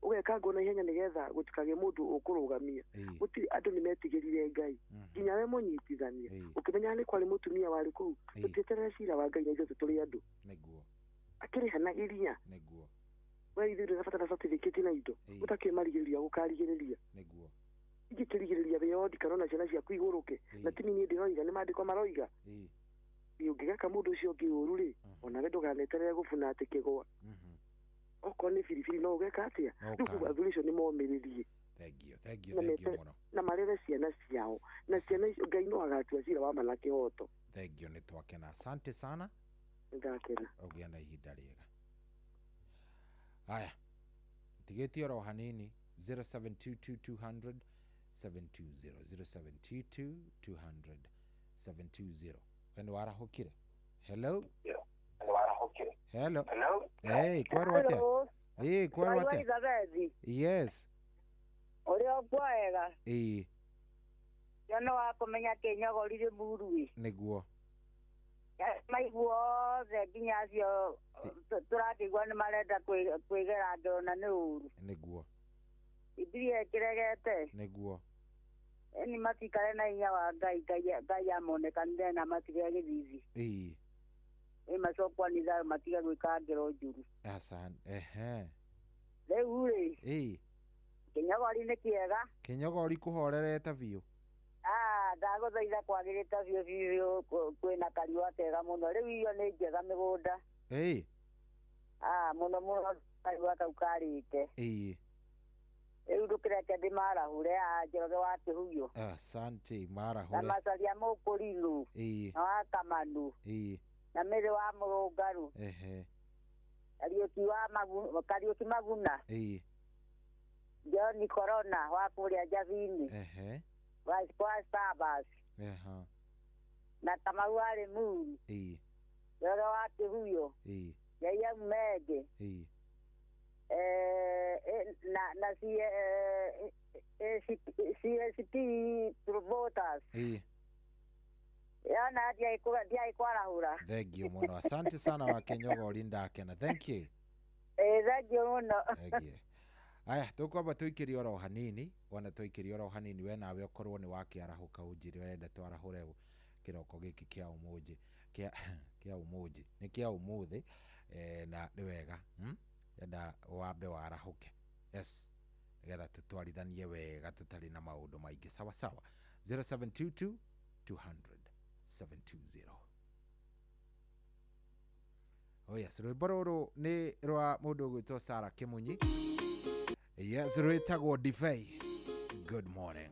ugeka ngona ihenya nigetha gutikage mundu ukurugamia gutiri andu ni metigirire Ngai nginya we munyitithanie ukimenya ni kwari mutumia wari kuu tutieterere cira wa Ngai na ithuĩ tũrĩ andu niguo akirihanagiria niguo we ithuĩ tũrabatara certificate na indo utakimarigĩrĩria gukarigĩrĩria niguo ingĩkĩrigĩrĩria beyond kana ciana ciaku iguruke na tini ni ndiroiga ni maandiko maroiga ungigeka mundu ucio ngiuru ri ona we nduganeterere gubuna ati kigwa oko ni firifiri no ugeka atia riu athuri icio ni momĩrĩrie thank you muno na marere ciana ciao na ciana Ngai no agatua cira wa mana kihoto thank you ni twakena asante sana ngakena ugia na ihinda riega haya tigeti oro hanini 0722 200 720 wenu warahukire hello hello hey kwaru atia kwaru atia yes uri ogwega yana wa kumenya Kinyogo riri murui niguo maiguo othe nginya acio turakigua ni marenda kwigera ngero ni uru niguo ithiĩ kiregete niguo ni matikare na inya wa Ngai amonekanire na matige githithi macokwanitha matige gwika ngero njuru riu ri Kinyogori ni kiega Kinyogori kuhorerete biu ndaguthaitha kwagirite biu kwina kariua kega muno riu iyo ni njega migunda muno kariua kau karite riu ndukireke ndi marahure Njoroge wa Kihuyo asante marahure na Macharia Mukuriru na wa Kamanu na Miri wa Murungaru Kariuki Maguna John Corona wa kuria Javini wa Starbucks na Kamau ari Muri Njoroge wa Kihuyo Yaya Mege na CSP promoters yana dia ikwarahura thank you muno asante sana wa Kinyogori ndakena thank you thank you muno thank you aya tukwamba tuikiri oro hanini wana tuikiri oro hanini we nawe okorwo ni wakiarahuka unjire wenda twarahure kiroko giki kia umuji kia umuji ni kia umuthi na ni wega yenda wambe warahuke yes nigetha tutwarithanie wega tutari na maundu maingi sawa sawa 0722 200 720 oh yes rwimbo ruru ni rwa mundu gwitwo Sarah Kimunyi yes rwitagwo Divei good morning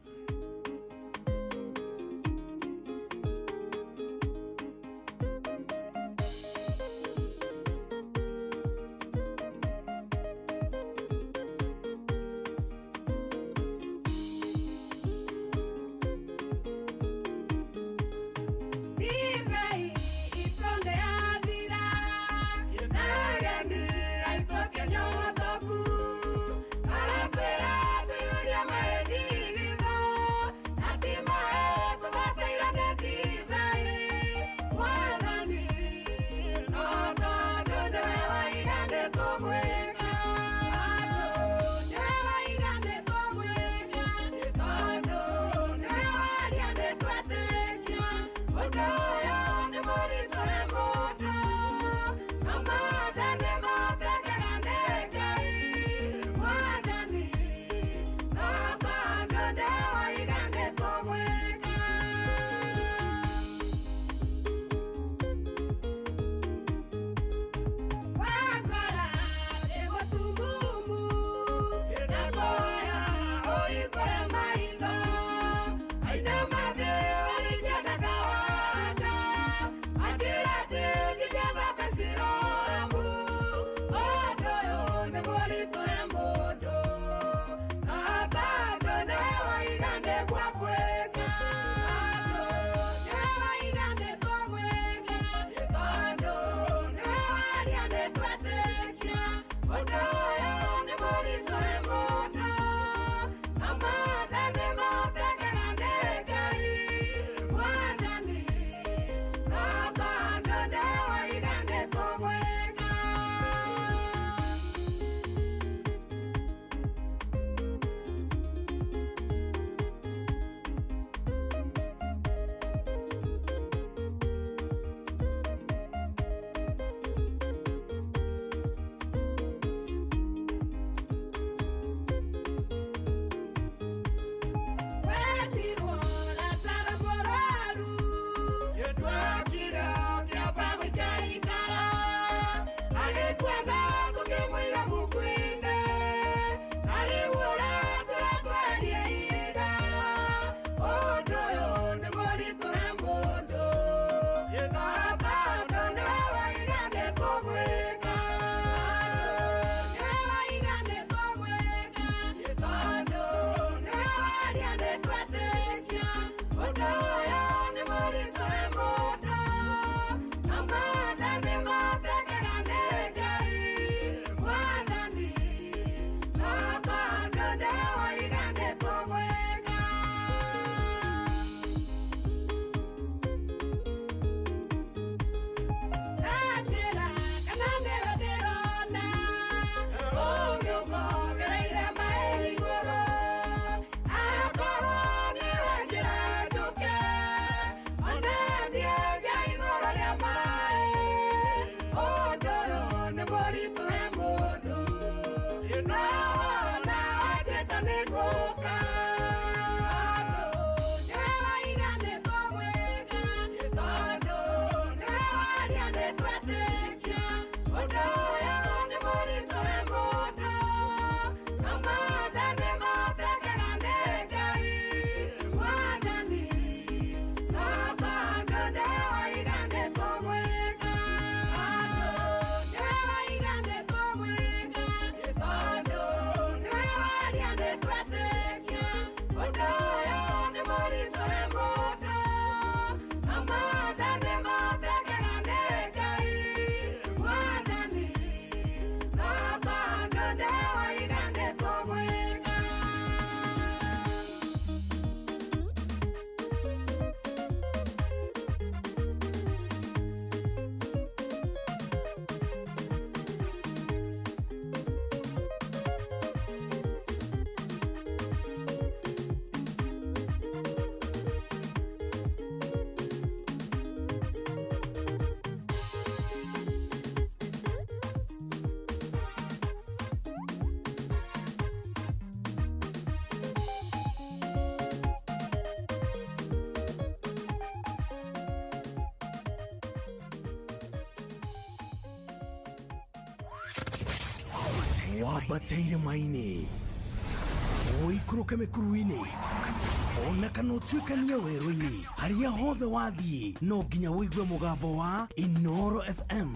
Para wabateire maini oikuruke mikuruini ona kana utuikania werũ-inĩ harĩa hothe wathiĩ no nginya wĩigue mũgambo wa Inooro FM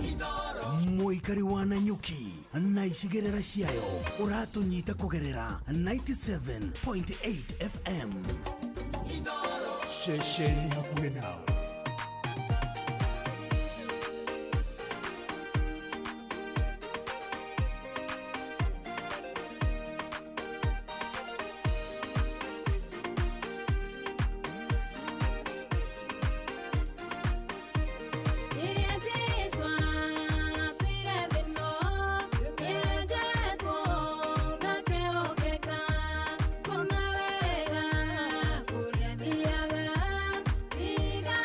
mũikari wa Nanyuki na icigĩrĩra ciayo ũratũnyita kũgerera 97.8 FM ceceni hakuhĩ nawe. Diga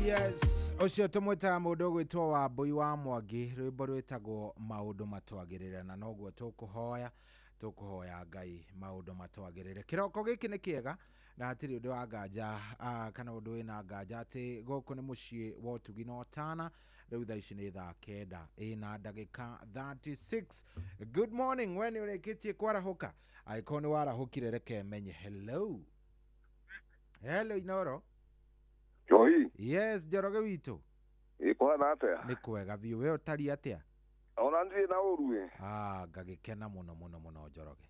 Yes, ucio tumwita mundu gwitwo wa Mbui wa Mwangi, rwimbo rwitagwo maundu matwagirire, na noguo tukuhoya Ngai maundu matwagirire. Kiroko giki ni kiega na hatiri undu wa nganja kana undu wina nganja ati guku ni mucii wa utugi no tana riu thaa ici ni thaa kenda ina ndagika 36. Good morning, when urikitie kwarahuka aikoni warahukire reke menye. Hello Inoro. Johi. Yes, Njoroge witũ. Ikuhana atia? Nĩ kwega biũ, we ũtari atia? Ona ndiri na ũru. Ngagĩkena mũno Njoroge.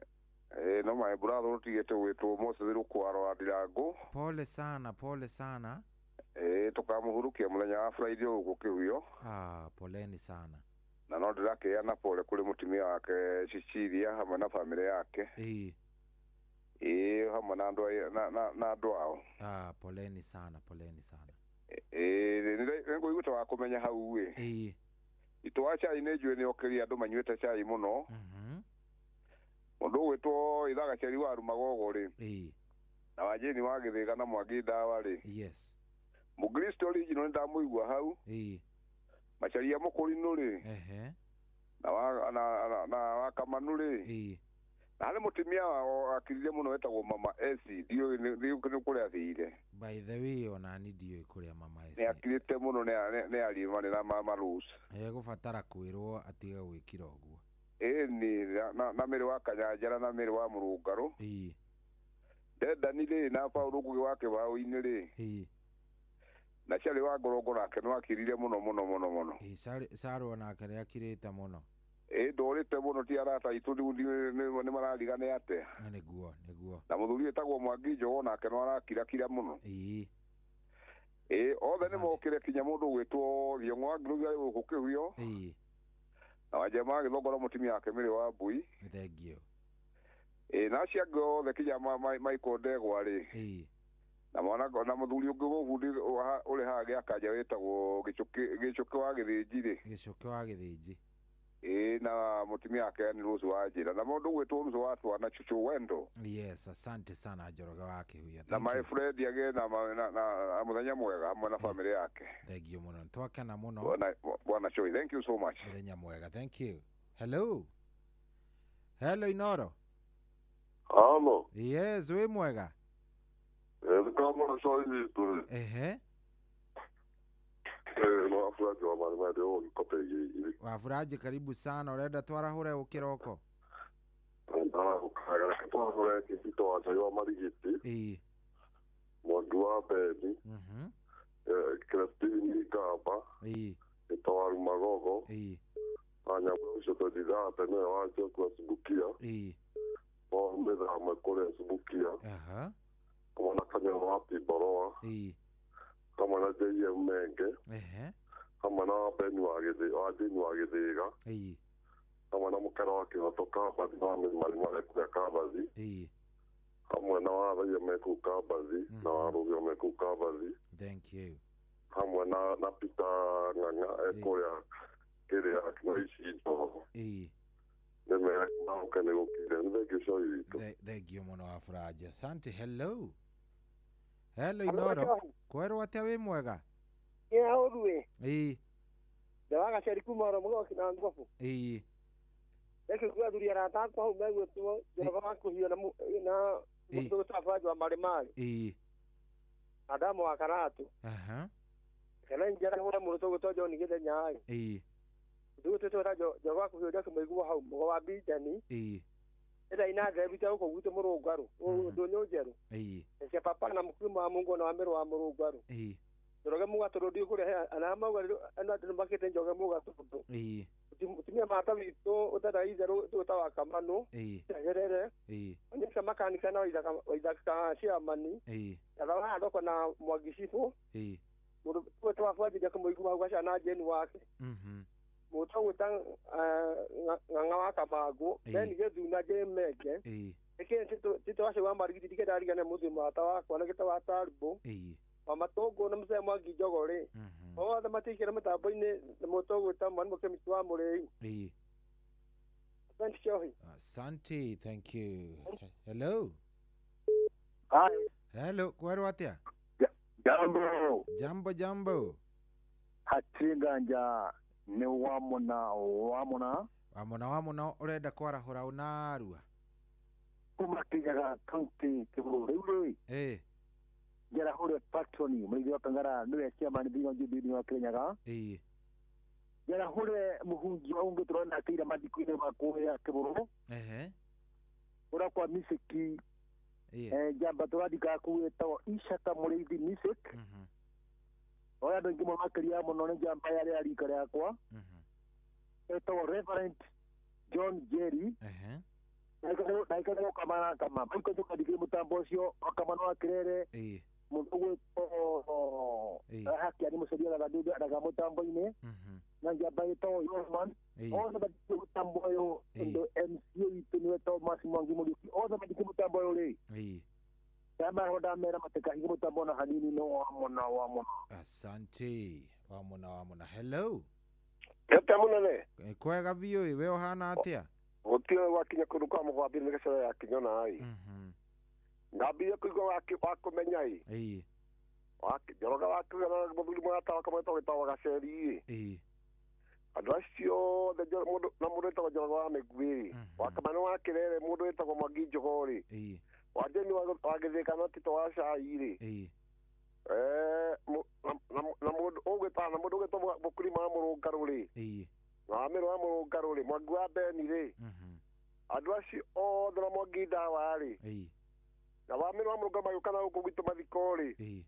No my brother utigete witũ Moses Kwaro Ndirangu. Pole sana. Tukamuhurukia muthenya wa Friday gũkĩhuyo. Poleni sana. Na no ndĩrakĩana pole kũrĩ mutumia wake Cecilia hamwe na family yake. Hamwe na andũ ao. Poleni sana. Nĩngũiguta wa kũmenya hau itwa cai nĩ njũĩ nĩ okĩria andũ manyuĩte cai mũno. Mũndũ gwĩtwo Ithaga Ceri wa Rumagogo na Wanjĩni wa Gĩthĩga na Mwangi Ndawa Yes. Mukristo original nĩ ndamũigua hau. Macharia Mũkũrinũ na wa Kamanu na harĩ mutumia wao akirire muno wetagwo Mama Esi ndio kũrĩa athire. By the way, ona ni ndio kũrĩa Mama Esi. Nĩ akirite muno nĩ arimanĩ na Mama Rose. Gũbatara kwĩrwo atiga gwĩkira ũguo. Na mĩrĩ wa Kanyanjara na mĩrĩ wa Mũrũngarũ. Dedanire na Paulo Ngugi wa Kĩbaũ-inĩ na Charĩ wa Ngorongo nake no akirire muno. Sarũ nake nĩ akirite muno. Ndorite muno ti arata itu nĩ mararigane atia. Nĩguo. Na mũthuri etagwo Mwangi Njogo nake no arakira muno. Othe nĩ mokire kinya mũndũ gwĩtwo Thiong'o Ngĩrugia gũkũ Kĩhuyo. Na Wanjema Gĩthongora mutumia wake Mĩrĩ wa Mbui. Thank you. Na acio angĩ othe kinya Michael Ndegwa na mũthuri ũngĩ gũbundi ũrĩ haha gĩakanja wĩtagwo Gĩcũkĩ wa Gĩthĩnji. Na mutumia wake ni Rose wa Njĩra na mũndũ gwĩtwo Rose wa Twana Chuchu Wendo. Yes, asante sana Njoroge wa Kĩhuyo. Na my friend again na muthenya mwega hamwe na family yake. Thank you muno. Twakena muno. Bwana Choi, thank you so much. Muthenya mwega. Thank you. Hello Inoro. Hello. Yes, we mwega. Kama Choi tu. Wafuraji karibu sana, urenda twarahure ukiroko. Twarahure kĩbito wa Ngai wa Marigiti. Mwangi wa Beni. Christine Kaba. Itawa Rumagogo. Anyamũico tũthigate nĩwe wanjia kũasubukia. Mbetha amekũrĩa asubukia. Kama na Kanyama wa Piboroa. Kama na JM Menge. Kama na Beni wa Gĩthĩga. Kama na Mũkera wa Kĩhoto Kabathi na Marĩ kũrĩa Kabathi. Hamwe na Wathaia me kũu Kabathi na Warũgio me kũu Kabathi. Thank you. Hamwe na Peter Ng'ang'a kũrĩa kĩrĩa Kĩici. Nĩmekũnĩ gũkire. Thank you muno wa Furaji. Asante. Hello Inoro. Kwerwo atĩa wĩ mwega? Ũruĩ. Ndawaga Ceri kuma Mũgogo na Ngobu. Eke kwa thuri arata kwa hau megwĩtwo Jehova wa Kũhiyo na mũndũ gũtabanjwo wa Marĩ. Adamu wa Karatu. Kana njara hũra mũndũ tũgũtwo John Gĩthenya. Ndũgũtwĩtwo Jehova wa Kũhiyo ndake mũigua hau Mũgo wa Bideni. Ĩra ina ndebita huko gwitũ Mũrũngarũ. Ndũnyũ njerũ. Cia papa na mkuma wa Mungu na wa Mĩrũ wa Mũrũngarũ. Njoroge mũgatũrũdio kũrĩa ana mauga ana andũ makĩte Njoroge mũgatũrũdio. Mutumia mata witũ ũtara itherũ tũtawa Kamanu. Gerere. Onyesha makanika na Waithaka Ciamani. Ndawa ndoko na Mwangi Cibu. Mũndũ twetwa bwathire kũmũigua hau gaca na Jeni wake. Mũtũ gwĩta Ng'ang'a wa Kamangũ. Then Gĩthuna Jemenge. Tito wacio wa Marigiti ndikendarigane mũthima wata wakwa na gĩtawa Taribo. Mamatũngũ na Mũzee Mwangi Njogo othe matikĩra mĩtambo-inĩ nĩ mũtũgwĩta mwana mũkemiti wa Mũrĩi. Asante, thank you. Hello. Hi. Hello, kwerwo atĩa? Jambo. Hatiganja ni wamuna. Wamuna urenda kwarahura unarua. Kumakijaga county kiburi. Jara hore patroni mwigi wa Pangara niwe chairman bingo jibini wa Kenya. Jara hore muhungi wa unge turona akira madikuine makoya kiburu. Ura kwa misiki. Jamba turadika kuweta ishaka mureithi misik. Oya dongi mo makiria mo none jamba yale alikare akwa. Eto Reverend John Jerry. Naikana kamana kama mwiko tuka dikiri mutambo sio akamano akirere muwe haki ani musedia la dudu daga mutambo ine na jamba eto Yorman ona badiki mutambo yo ndo MCA ipinwe to Masimwangi Muliki ona badiki mutambo yo le kama hoda mera mateka hiyo mutambo na hanini no wamona asante wamona hello Yata munene kwega vio we ohana atia Gutio wakinya kuruka mugwabire ngeso ya kinyona ai. Ngabire kuigo wakumenya ai. Joroga wakugana mubuli mwata wakamata witawa gaceri. Adrasio de mudu na mudu ta joroga wa megwi. Wakamano wakirere mudu witagwo Mwangi Njogori. Wajeni wagithika no tito wa cairi. Na mudu ogweta na mudu ogweta mukuri ma murungaruri. Wamero wa murungaruri Mwangi wa Beni ri. Adwasi o dra Mwangi dawari. Na wamero wa murungaruri yukana uko gwito mathikori.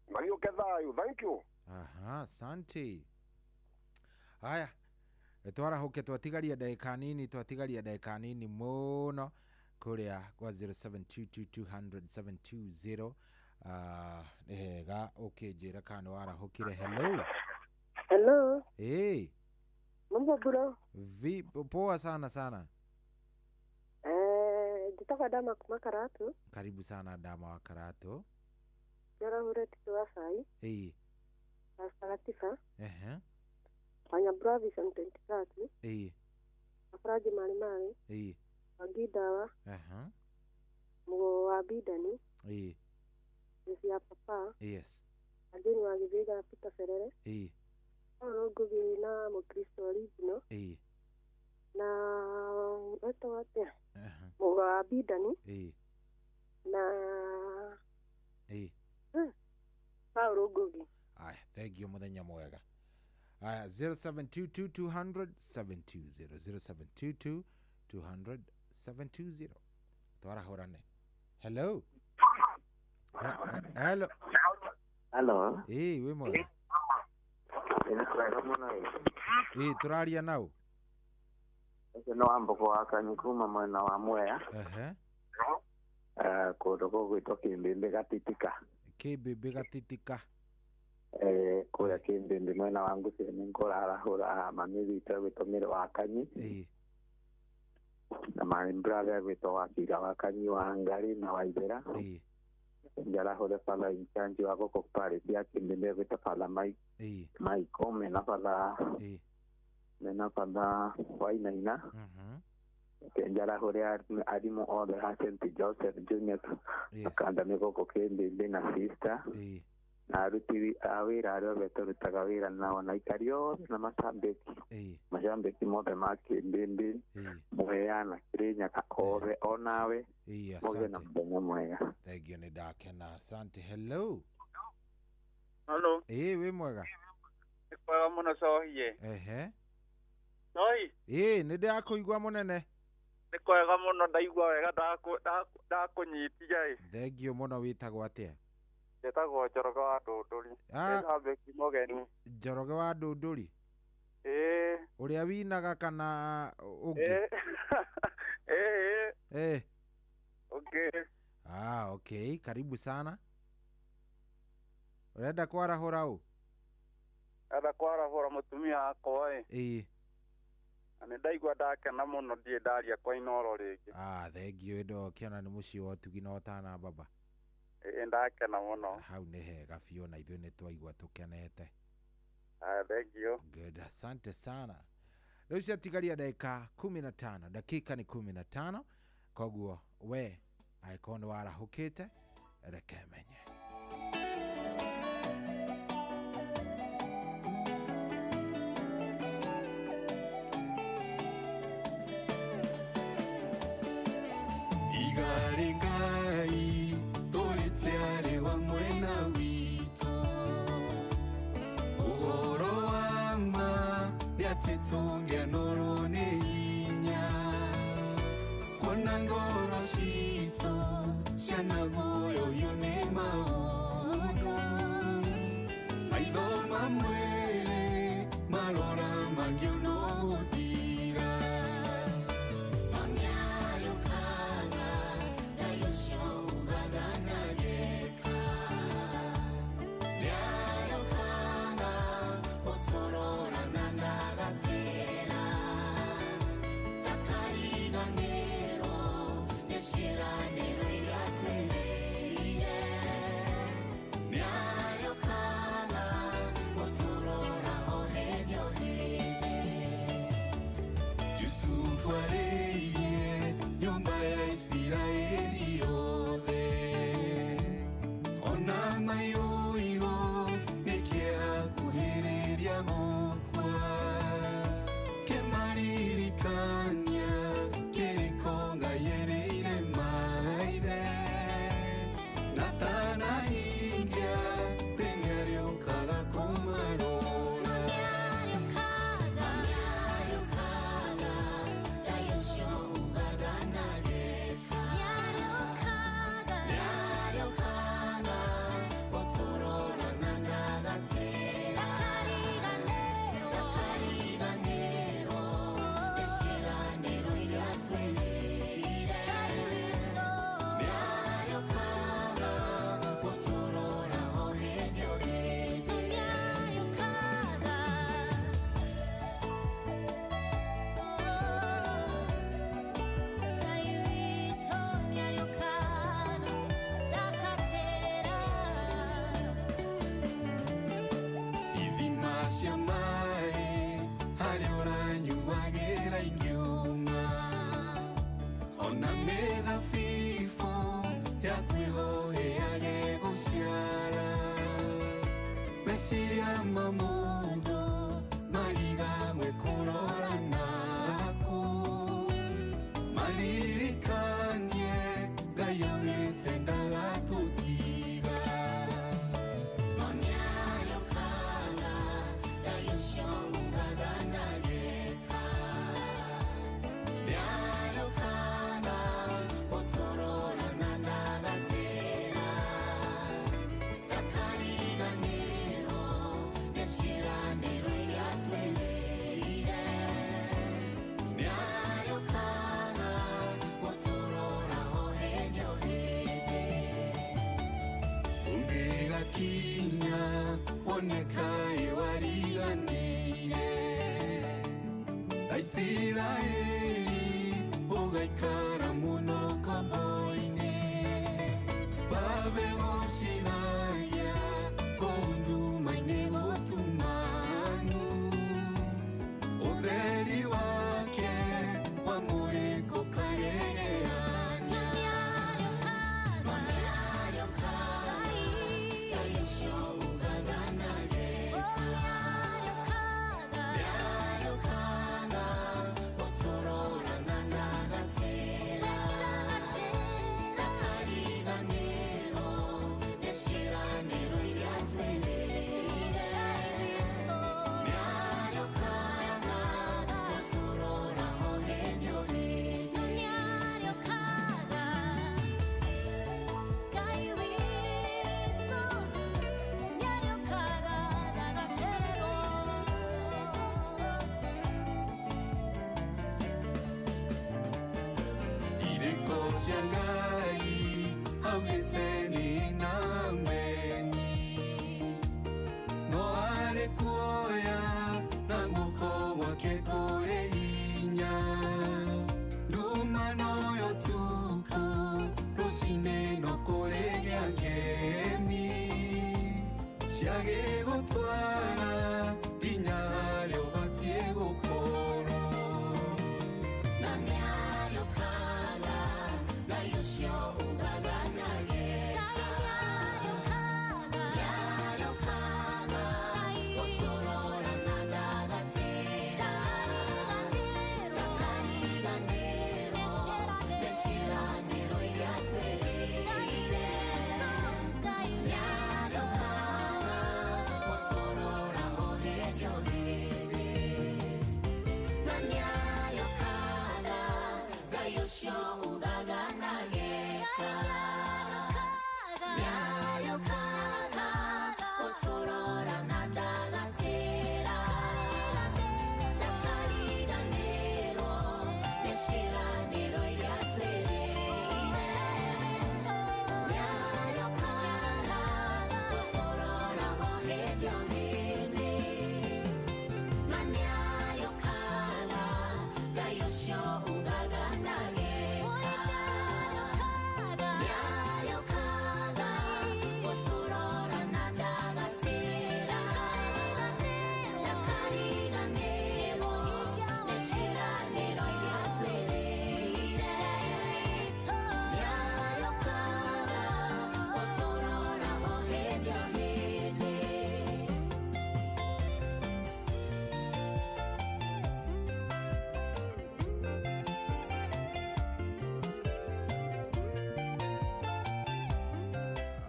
Magio kethayo, thank you. Asante. Haya. Twara hoke twatigaria ndagika nini muno kuria kwa 0722200720 ga ukijira kana wara hokire hello mambo bro poa sana Jitaka Dama kuma Karatu. Karibu sana Dama wa Karatu. Jara hure tituwa sai. Astaratifa. Wanya bravi santentikati. Afraji malimari. Wagidawa. Mgo wabidani. Nisi ya papa. Yes. Ajeni wagiviga Pita Ferere. Ano gugi na mokristo original. Na eto wate. Mgo wabidani. Na Paulo gugi. Aya, thank you muthenya mwega. Aya 0722200720 0722200720 twara horane. Hello. Hello. Hello. We mwega. Turaria nao. No amboko wakanyikuma mwana wa Mwea. Kodoko gwito Kimbimbi Gatitika. Kimbimbi Gatitika. Kuya Kimbimbi mwena wangu sini nkora hura mami wito gwito Mire Wakanyi. Na my brother gwito Wakira Wakanyi wa Ngari na Waithera. Njara hore pala inchanji wako kokpare pia Kimbimbi gwito pala Maiko mena pala Wainaina. Njara hore adimu all the Joseph Junior akandamiko Kimbimbi na sister. Na ruti awira aro betorutaga wira nao na ikario na masambeki mothe ma Kimbimbi Mwea na Kirinya Kakore onawe moge na mbenye mwega. Thank you nidakena asante. Hello. Hello. We mwega. Kwa muna sohiye. Sohi. Nidakũigua munene. Nikwega muno ndaigua wega ndakunyitia. Thank you muno witagwo atia? Ndetagwo Njoroge wa Ndũndũri. Ndĩrambeki mũgeni. Njoroge wa Ndũndũri. Ũrĩa winaga kana ũngĩ? Okay. Okay, karibu sana. Urenda kwarahũra ũ? Enda kwarahũra mũtumia wakwa na ndaigua ndakena mũno ndiĩ ndaria kwa Inoro rĩngĩ. Thank you ndo kiana nĩ mũciĩ wa ũtugi na ũtana baba. Ndakena mũno. Hau nĩ hega biũ na ithuĩ nĩ twaigua tũkenete. Thank you. Good, asante sana. Rĩu ciatigaria dakika 15, dakika nĩ 15, koguo we angĩkorwo nĩ warahũkĩte reke menye. tigari ngai turite ari wa mwena wito uhoro wama yatitungia noro ni inya kona ngoro shito shana goyo yone maudu aidoma mwere malora magio no udira Manyario kaga dayosho ugagana geka Nyario kaga otorora nanagatera Takariga nero neshira nero iliatwereire Nyario kaga otorora ohebyo hege Yusufu areye nyumba ya Israeli yothe Ona mayuiro nikea kuhereria gukwa Kemaririkania kirikonga yereire maithe Natana ingia tenyario kaga kumarora Nyario kaga dayosho ugagana geka Nyario kaga otorora nanagatera Takariga nero eshira nero iliatwereire Nyario kaga otorora ohebyo hege Nyario kaga Kaiwito Nyario kaga takatera Ithima cia maĩ harĩa ũranyuagĩra ingĩũma ona mĩthabibũ ya kwĩhoheage gũciara meciria ma mũndũ marigagwe kũrora naku maririkanie Ngai augĩte ndagatũtiga Nyario kaga dayosho ugagana geka Nyario kaga otorora nanagatera Takariga nero neshira nero iliatwereire Nyario kaga otorora ohebyo hege Ungigakinya onekae wariganire Aisiraeli ugaikara muno komboini Babegoshigaya kondumaine gutumanu Utheri wake wamuriko karegeanya Nyario kaga dayosho ugagana geka Nyario kaga otorora nanagatera Takariga nero neshira nero iliatwereire Nyario kaga otorora ohebyo hege Nyario kaga Kaiwito Nyario kaga dagasherero Ireko cia Ngai augĩte nĩnameni no arĩ kuoya na guoko gwake kũrĩ hinya nduma noyo tuku rũcinĩ no kũrĩ gĩa ngemi ciagĩgũtwara nginya harĩa ũbatiĩ gũkorwo na Nyario kaga dayosho ugagana geka Nyario kaga otorora nanagatera Takariga nero neshira nero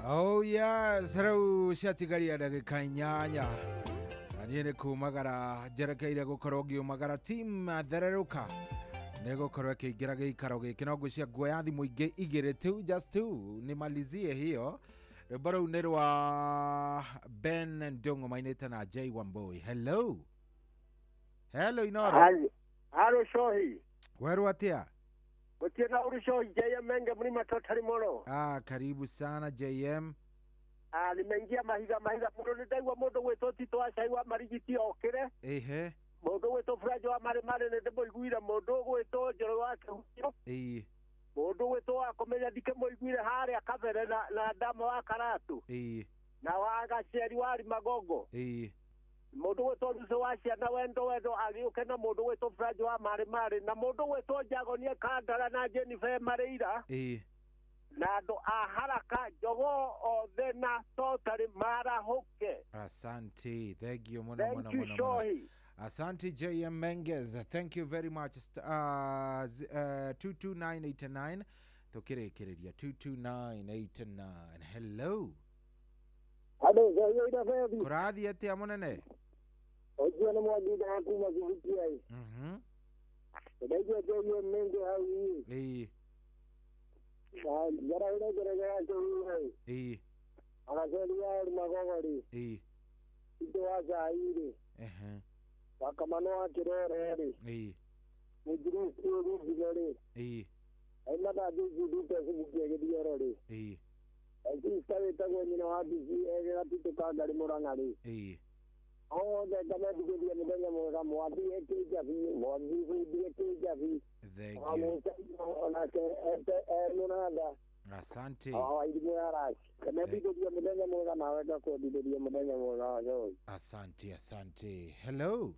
Oh yes, rĩu ciatigaria ndagĩka 8 niĩ nĩ kumagara njerekeire gũkorwo ngiumagara team Thererũka nĩ gũkorwo ĩkĩingĩra gĩikaro gĩkĩ no ngwĩcia nguoya thimũ ingĩ igĩrĩ tu just two nimalizie hiyo rwĩmbo rũu nĩ rwa Ben Ndung'u mainĩte na Jay Wambui. Hello Inoro. Halo Shohi. Weru atia? Utina uri Shohi JM Menge mlima totali moro. Karibu sana JM. Nimeingia mahiga muno nidaiwa mundu wetu Tito Ashaiwa marigiti okire. Ehe. Mundu wetu Furajo wa mare ne ndebo igwira mundu wetu Njoro wake huyo. Mundu wetu akomenya dike moigwire hari akavere na ndamo wa Karatu. Na waga ceri wari Magogo. Mundu wetu Luso wacia na wendo agiuke na mundu wetu Furajo wa mare na mundu wetu Jagonie Kandara na Jennifer Mareira. Na ndo aharaka jogo othe na totally marahuke. Asante, thank you mono. Asante JM Menges, thank you very much. 22989 tukirekereria 22989. Hello. Kurathi atia munene? Ojia na mwagida hakuma kuvikia hii. Ndaiwa JM Menges hau. Gara chori. Anasema Magogori. Ito waza hili. Wakamano wa kirere. Mujuru sio bigore. Aina da duka sibukia gediorore. Aki sabe tago nyina wa bisi egera tuka gari morangari. De kama bidia mudanya mora mwadi ekeja vi mwadi vi ekeja vi. Thank you. Asante. Asante. Hello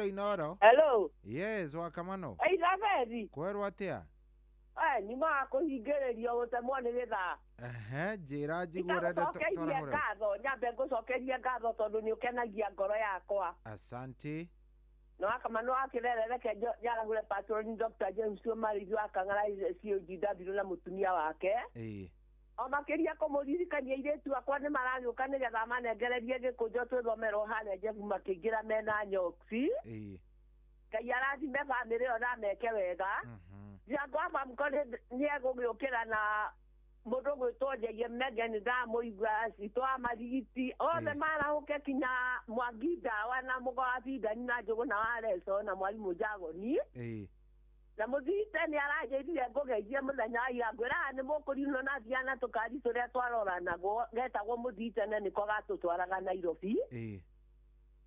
Inoro. Hello. Yes, wakamano. Raveri. Kweru atia? Nima kuhingereria gutemwo ni githa. Njira njigure nyambe ngucokeria ngatho tondu ni ukenagia ngoro yakwa. Asante. No akamano akirerere ke yaragure patron Dr. James Omarizu akang'ara COGW na mutumia wake. O makiria kumuririkania iretu akwa ni maranyuka ni getha manengererie gikujo twithomero hane Jeff makingira mena nyoksi. Ngai arathime bamĩrĩ ĩyo na meke wega. Jango aba mkone ni egũgĩũkĩra na mũndũ gwĩtwo JM Menge nĩ ndamũigua citwa marigiti othe marahũke kinya Mwangi Ndawa na Mũgoa na Njũgũ na Wareco na Mwarimũ Njagoni. Na mũthite nĩ aranjĩrire ngũgeithie mũthenya wa ira ngwĩra nĩ mũkũrinwo na thiana tũkari tũrĩa twaroranaguo getagwo mũthite na nĩko gatũtwaraga Nairobi.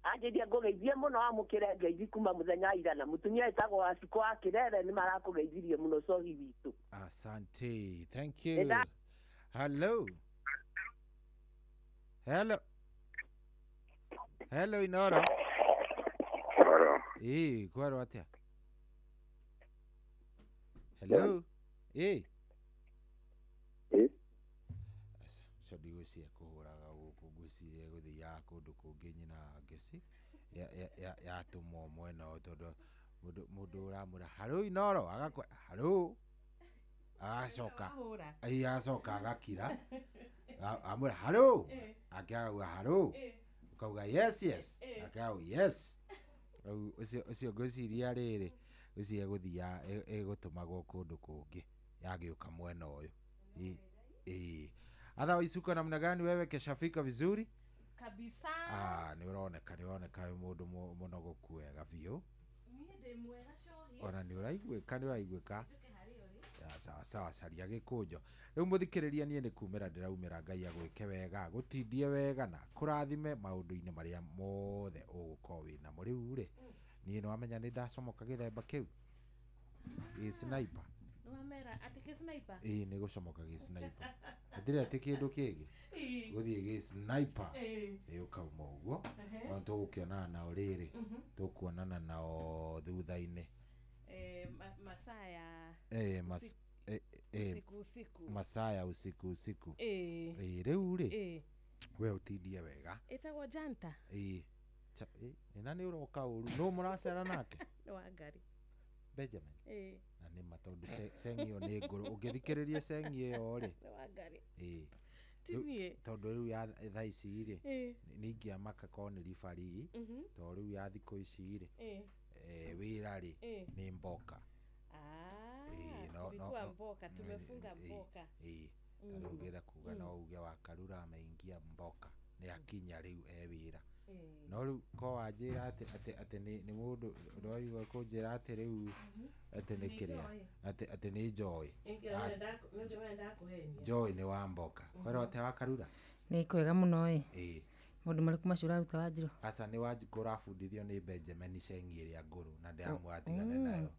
Anjĩrire ngũgeithie mũno amũkĩre ngeithi kuma mũthenya wa ira na mũtumia etagwo Aciko wa Kĩrere nĩ marakũgeithirie mũno cohi witũ. Asante, thank you. Hello Inoro. Kwaro atia? Hello. Ndigwĩciria kũhũraga gũkũ ngwĩciria gũthiaga kũndũ kũngĩ nyina ngeci yatũmwo mwena ũyũ tondũ mũndũ ũramwĩra haro Inoro agakwĩra haro agacoka agakira amwĩra haro akĩaga haro ukauga yes akauga yes ũcio ngwĩciria rĩrĩ ũcio egũthia egũtũmagwo kũndũ kũngĩ yagĩũka mwena ũyũ. Adha isuko namna gani wewe keshafika vizuri? Kabisa. Ni uroneka wĩ mũndũ mũnogo kuega biũ. Niĩ ndĩ mwega Shohi. Ona nĩ ũraiguĩka. Sawa caria gĩkũnjo. Rĩu mũthikĩrĩria niĩ nĩ kumĩra ndĩraumĩra Ngai agwĩke wega gũtindie wega na kũrathime maũndũ-inĩ marĩa mothe ũgũkorwo wĩnamo rĩu rĩ. Niĩ nĩwamenya nĩ ndacomoka gĩthemba kĩu. Sniper. Nĩwamera atĩ kĩ sniper? Nĩ gũcomoka gĩ sniper. Ndĩrĩ atĩ kĩndũ kĩngĩ. Gũthiĩ gĩ sniper. Ũkauma ũguo. No tũgũkĩonana nao rĩrĩ. Tũkuonana nao thutha-inĩ. Masaa ya usiku. Rĩu rĩ. We ũtindie wega. Ĩtagwo Janta. Ĩna nĩ ũroka ũru. Nũ mũracera nake? Nĩ Wangari. Benjamin na nĩ matondu sengio nĩ ngũrũ ũngĩthikĩrĩria sengio ri tondu riu ya thaa ici ri ningia makako ni rifari to riu ya thikũ ici ri wĩra ri ni mboka tulikuwa mboka tumefunga mboka arugera kuga no uge wa Karura ameingia mboka ni akinya riu wĩra no riu ko wanjira ati ni mundu roiga ko njira ati riu ati ni kiria ati ni Joy Joy ni wa mboka kwero te wa Karura ni kwega muno mundu mariku macura ruta Wanjiru asa ni Wanjiru rafundithio ni Benjamin Sengi ria nguru na ndiamwatigane nayo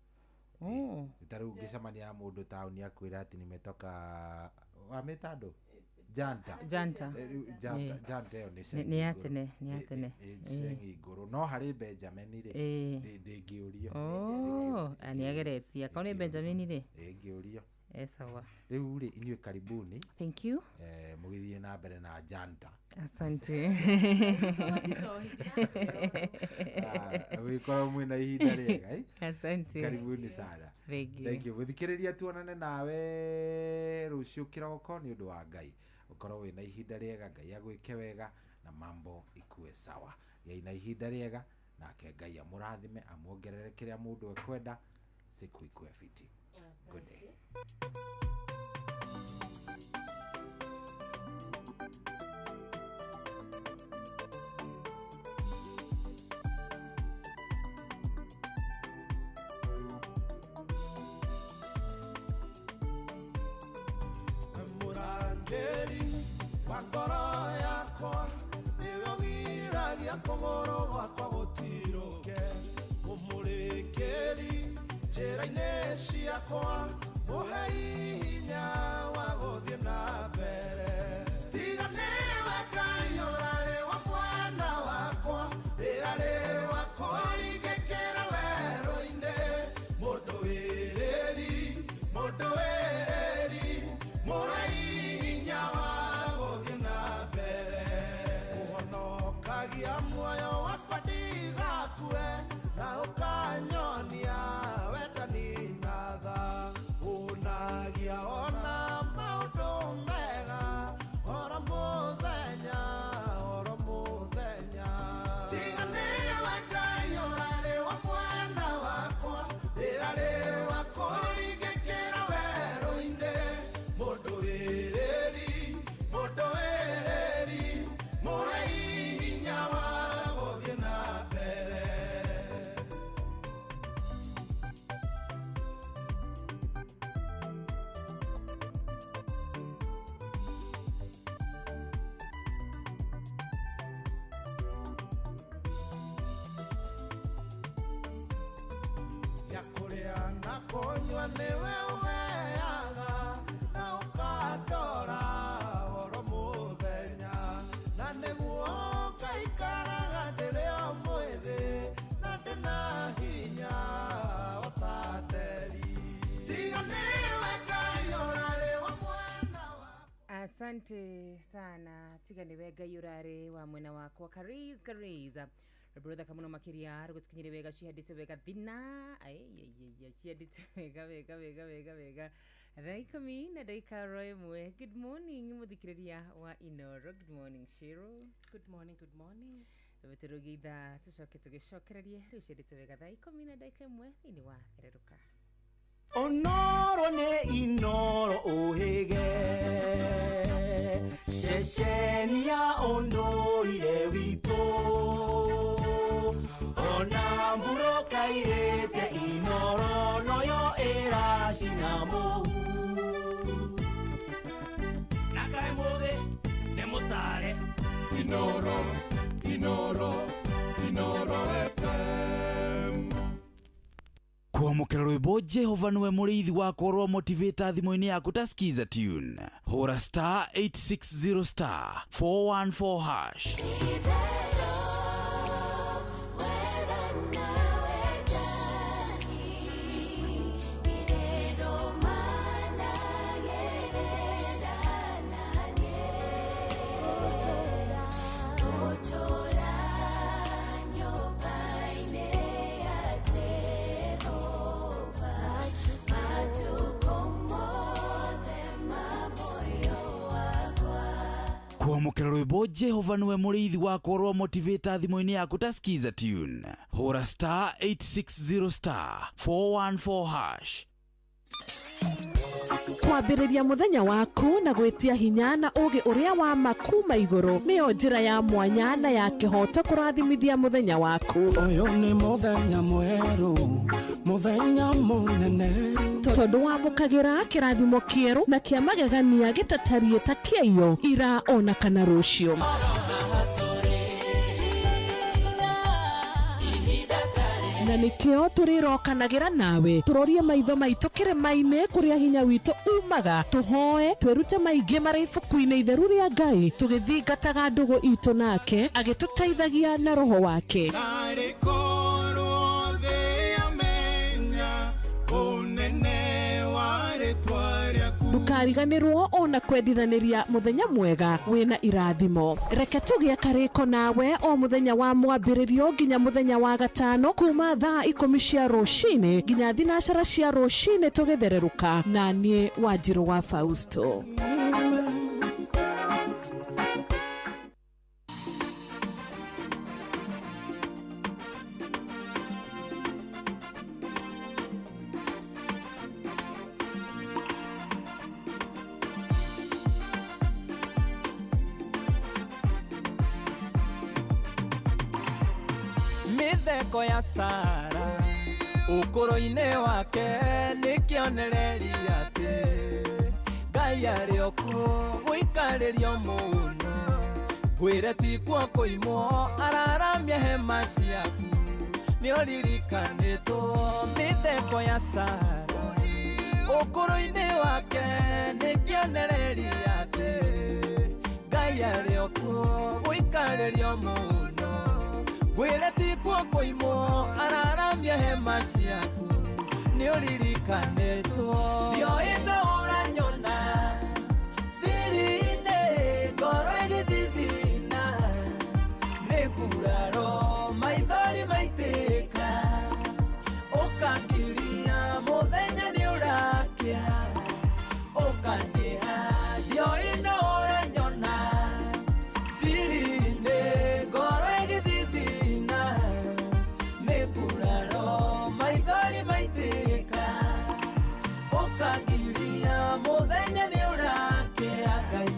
itaru gicamania ya mundu tauni akwira ati nimetoka wa mitando Janta yo ni atene Sengi nguru no hari Benjamin ri ndingiurio ani ageretia ko ni Benjamin ri ngiurio sawa riu ri inyuĩ karibuni thank you mugithie na mbere na Janta asante wikoro mwina ihinda rĩega asante karibuni sana thank you guthikĩrĩria tuonane nawe rũciũ kĩroko nĩ ũndũ wa Ngai ukorwo wĩna ihinda rĩega Ngai agwĩke wega na mambo ikue sawa na ihinda rĩega nake Ngai amũrathime amuongerere kĩrĩa mũndũ ekwenda siku ikue fiti good day Murangeri wa ngoro yakwa niwe ũgiragia kũgũrũ gwakwa gũtirũke ũmũrĩkĩri njĩra-inĩ ciakwa mũhe hinya wa gũthiĩ na mbere tiga nĩwe Ngai ũrarĩ wa mwana wakwa rĩrarĩ wakwa ringĩkĩra werũ-inĩ mũndũ wĩrĩri mũhe hinya wa gũthiĩ na mbere ũhonokagia muoyo wakwa ndigakue na ũkanyonia wendani na tha ũnagia ona maũndũ mega oro mũthenya tiga nĩwe Ngai ũrarĩ wa mwana wakwa rĩrarĩ wakwa ringĩkĩra werũ-inĩ mũndũ wĩrĩri mũhe hinya wa gũthiĩ na mbere ya kũrĩa na kũnyua nĩwe ũheaga na ũkandora oro mũthenya na nĩguo ngaikaraga ndĩrĩ o mwĩthĩ na ndĩna hinya o ta nderi tiga nĩwe Ngai ũrarĩ wa mwana wakwa asante sana tiga nĩwe Ngai ũrarĩ wa mwena wakwa kariz brother kamuno makiria rugutukinyire wega cihandite wega thina cihandite wega thaikami na daika roy mwe good morning muthikiriria wa Inoro good morning Shiro good morning weterugiitha tucoke tugicokererie riu cihandite wega thaikami na daika mwe ini wa thereruka Onoro ne Inoro ohege Sheshenia ondoire wito Ona mburo kairete Inoro noyo era sinamu Nakai move nemutare Inoro FM Kuamukira rwimbo Jehova niwe muriithi wakwa rwa motivator thimo-ini yaku ta skiza tune hura star 860 star 414 hash kwamukira rwimbo Jehova niwe muriithi wakwa rwa motivator thimo-ini yaku ta skiza tune hura star 860 star 414 hash. Kwambĩrĩria mũthenya waku na gwĩtia hinya na ũgĩ ũrĩa wa makuma igũrũ nĩyo njĩra ya mwanya na ya kĩhoto kũrathimithia mũthenya waku. Ũyũ nĩ mũthenya mwerũ, mũthenya mũnene, tondũ wamũkagĩra kĩrathimo kĩerũ na kĩa magegania gĩtatariĩ ta kĩayo ira ona kana rũciũ. Na nikio turirokanagĩra nawe turorie maitho maitũ kĩrĩma-inĩ kũrĩa hinya witũ umaga tuhoe twĩrute maingĩ marĩ ibuku-inĩ itheru rĩa Ngai tũgĩthingataga ndũgũ itũ nake agĩtũteithagia na roho wake. Ndukariganĩrwo ona kwendithanĩria mũthenya mwega wĩna irathimo. Reke tũgĩe karĩko nawe o mũthenya wa mwambĩrĩrio nginya mũthenya wa gatano kuma thaa 10 cia rũcinĩ nginya thinacara cia rũcinĩ tũgĩthererũka na niĩ Wanjirũ wa Fausto. mĩtheko ya Sara ũkũrũ-inĩ wake nĩ kĩonereria atĩ Ngai arĩ o kuo gũikarĩrio mũno ngwĩre ti kuo kũimwo araramia hema ciaku nĩ ũririkanĩtwo. Mĩtheko ya Sara ũkũrũ-inĩ wake nĩ kĩonereria atĩ Ngai arĩ o kuo gũikarĩrio mũno ngwĩre ti kuo kũimwo araramia hema ciaku nĩ ũririkanĩtwo. Ndioĩ no ũranyona thiri-inĩ ngoro ĩgĩthithina nĩ nguraro maithori maitĩka ũkangiria mũthenya nĩ ũrakĩa ũkandĩha. Ndioĩ no ũranyona thiri-inĩ ngoro ĩgĩthithina nĩ nguraro maithori maitĩka ũkangiria mũthenya nĩ ũrakĩa Ngai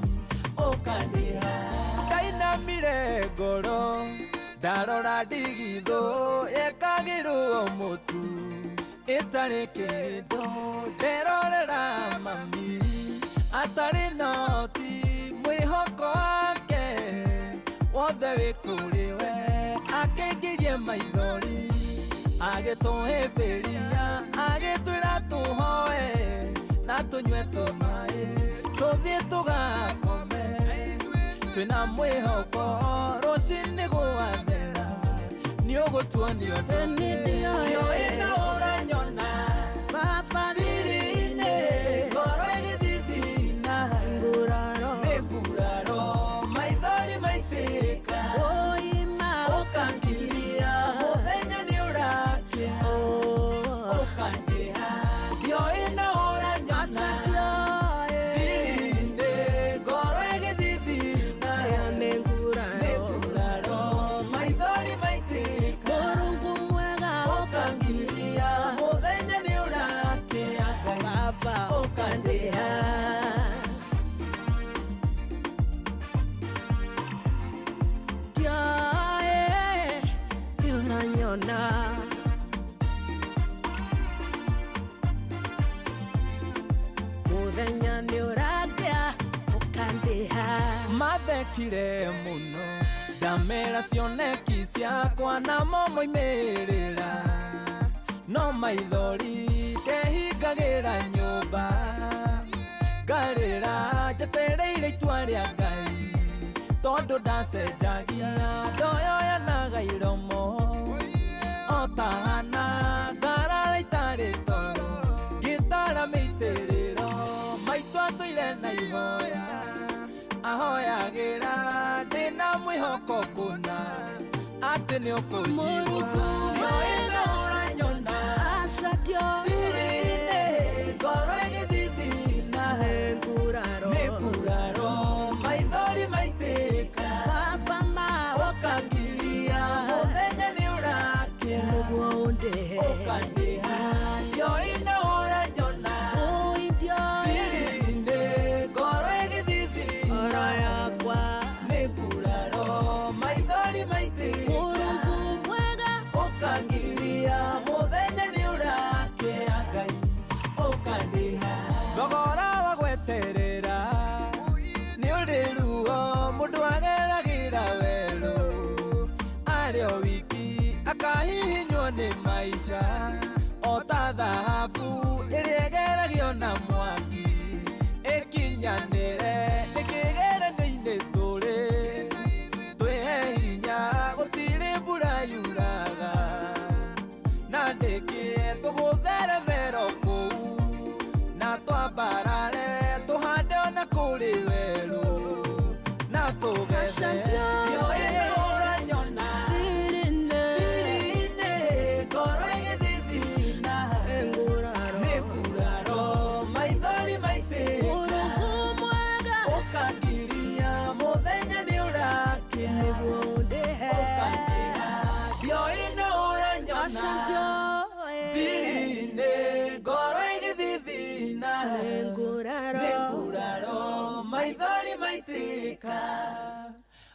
ũkandĩha. Ndainamire ngoro ndarora ndigithũ ĩkagĩrwo mũtu ĩtarĩ kĩndũ nderorera mami atarĩ noti mwĩhoko wake wothe wĩ kũrĩ we akĩingĩrie maithori agĩtũhĩmbĩria agĩtwĩra tũhoe na tũnyue tũmaĩ tũthiĩ tũgakome twĩna mwĩhoko rũcinĩ gwathera nĩ ũgũtuonio ndioĩ no ũranyona thiri-inĩ ngoro ĩgĩthithina nĩ nguraro maithori maitĩka ũkangiria mũthenya nĩ ũrakĩa ũkandĩha. Ndioĩ no ũranyona thiri-inĩ ngoro ĩgĩthithina nĩ nguraro maithori maitĩka ũkangiria mũthenya nĩ ũrakĩa baba ũkandĩha. Mũthenya nĩ ũrakĩa ũkandĩha. Mathekire mũno ndamera cioneki ciakwa namo moimĩrĩra no maithori ndehingagĩra nyũmba ngarĩra njetereire itua rĩa Ngai tondũ ndacenjagia ndoyoyanaga iromo otahana ngarara itarĩ toro ngĩtara mĩitĩrĩro maitũ atũire na ihoya ahoyagĩra ndĩna mwĩhoko kũna atĩ nĩ ũkũnjigua. Ndioĩ no ũranyona thiri-inĩ ngoro ĩgĩthithina nĩ nguraro maithori maitĩka maica ota thahabu ĩrĩgeragio na mwaki ĩkinyanĩre ĩkĩgeranĩinĩ tũrĩ twĩhe hinya gũtirĩ mbura yuraga na ndĩkĩe tũgũthere mero kũu na twambarare tũhande ona kũrĩ werũ na tũgethe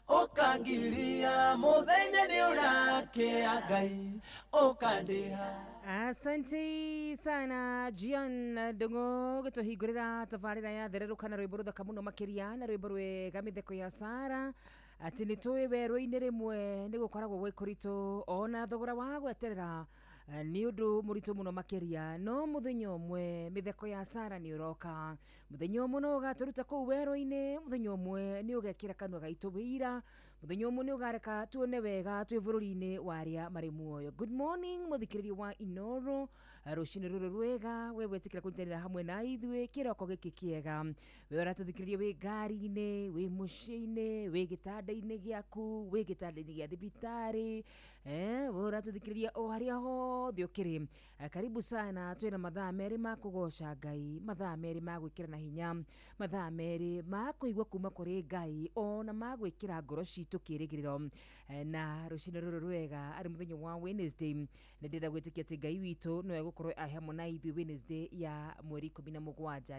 Okangilia muthenya ni urake Ngai okandiha. Asante sana Gian Dongo gutuhingurira tabarira ya thereruka na rwimbo ruthaka muno makiria na rwimbo rwega mitheko ya Sara ati ni twi werũ-inĩ rĩmwe nĩ gũkoragwo gwĩ kũritũ ona thogora wa gweterera ni undu muritu muno makiria no muthenya umwe mitheko ya Sara ni uroka muthenya umwe no gaturuta kuu werũ-inĩ muthenya umwe ni ugekira kanua gaitu wira muthenya umwe ni ugareka tuone wega twi bũrũri-inĩ waria mari muoyo. Good morning muthikiriri wa Inoro rucini ruru rwega we wetikira kunyanira hamwe na ithuĩ kiroko gĩkĩ kĩega we ũratuthikĩrĩria wĩ ngari-inĩ wĩ mũciĩ-inĩ wĩ gĩtanda-inĩ gĩaku wĩ gĩtanda-inĩ gĩa thibitarĩ we ũratuthikĩrĩria o harĩa hothe ũkĩrĩ. Karibu sana twĩna mathaa merĩ ma kũgoca Ngai mathaa merĩ ma gwĩkĩra na hinya mathaa merĩ ma kũigua kuma kũrĩ Ngai ona ma gwĩkĩra ngoro citũ kĩrĩgĩrĩro na rucini ruru rwega arĩ mũthenya wa Wednesday nĩ ndĩrenda gwĩtĩkia atĩ Ngai witũ no egũkorwo ahamwe na ithuĩ Wednesday ya mweri 17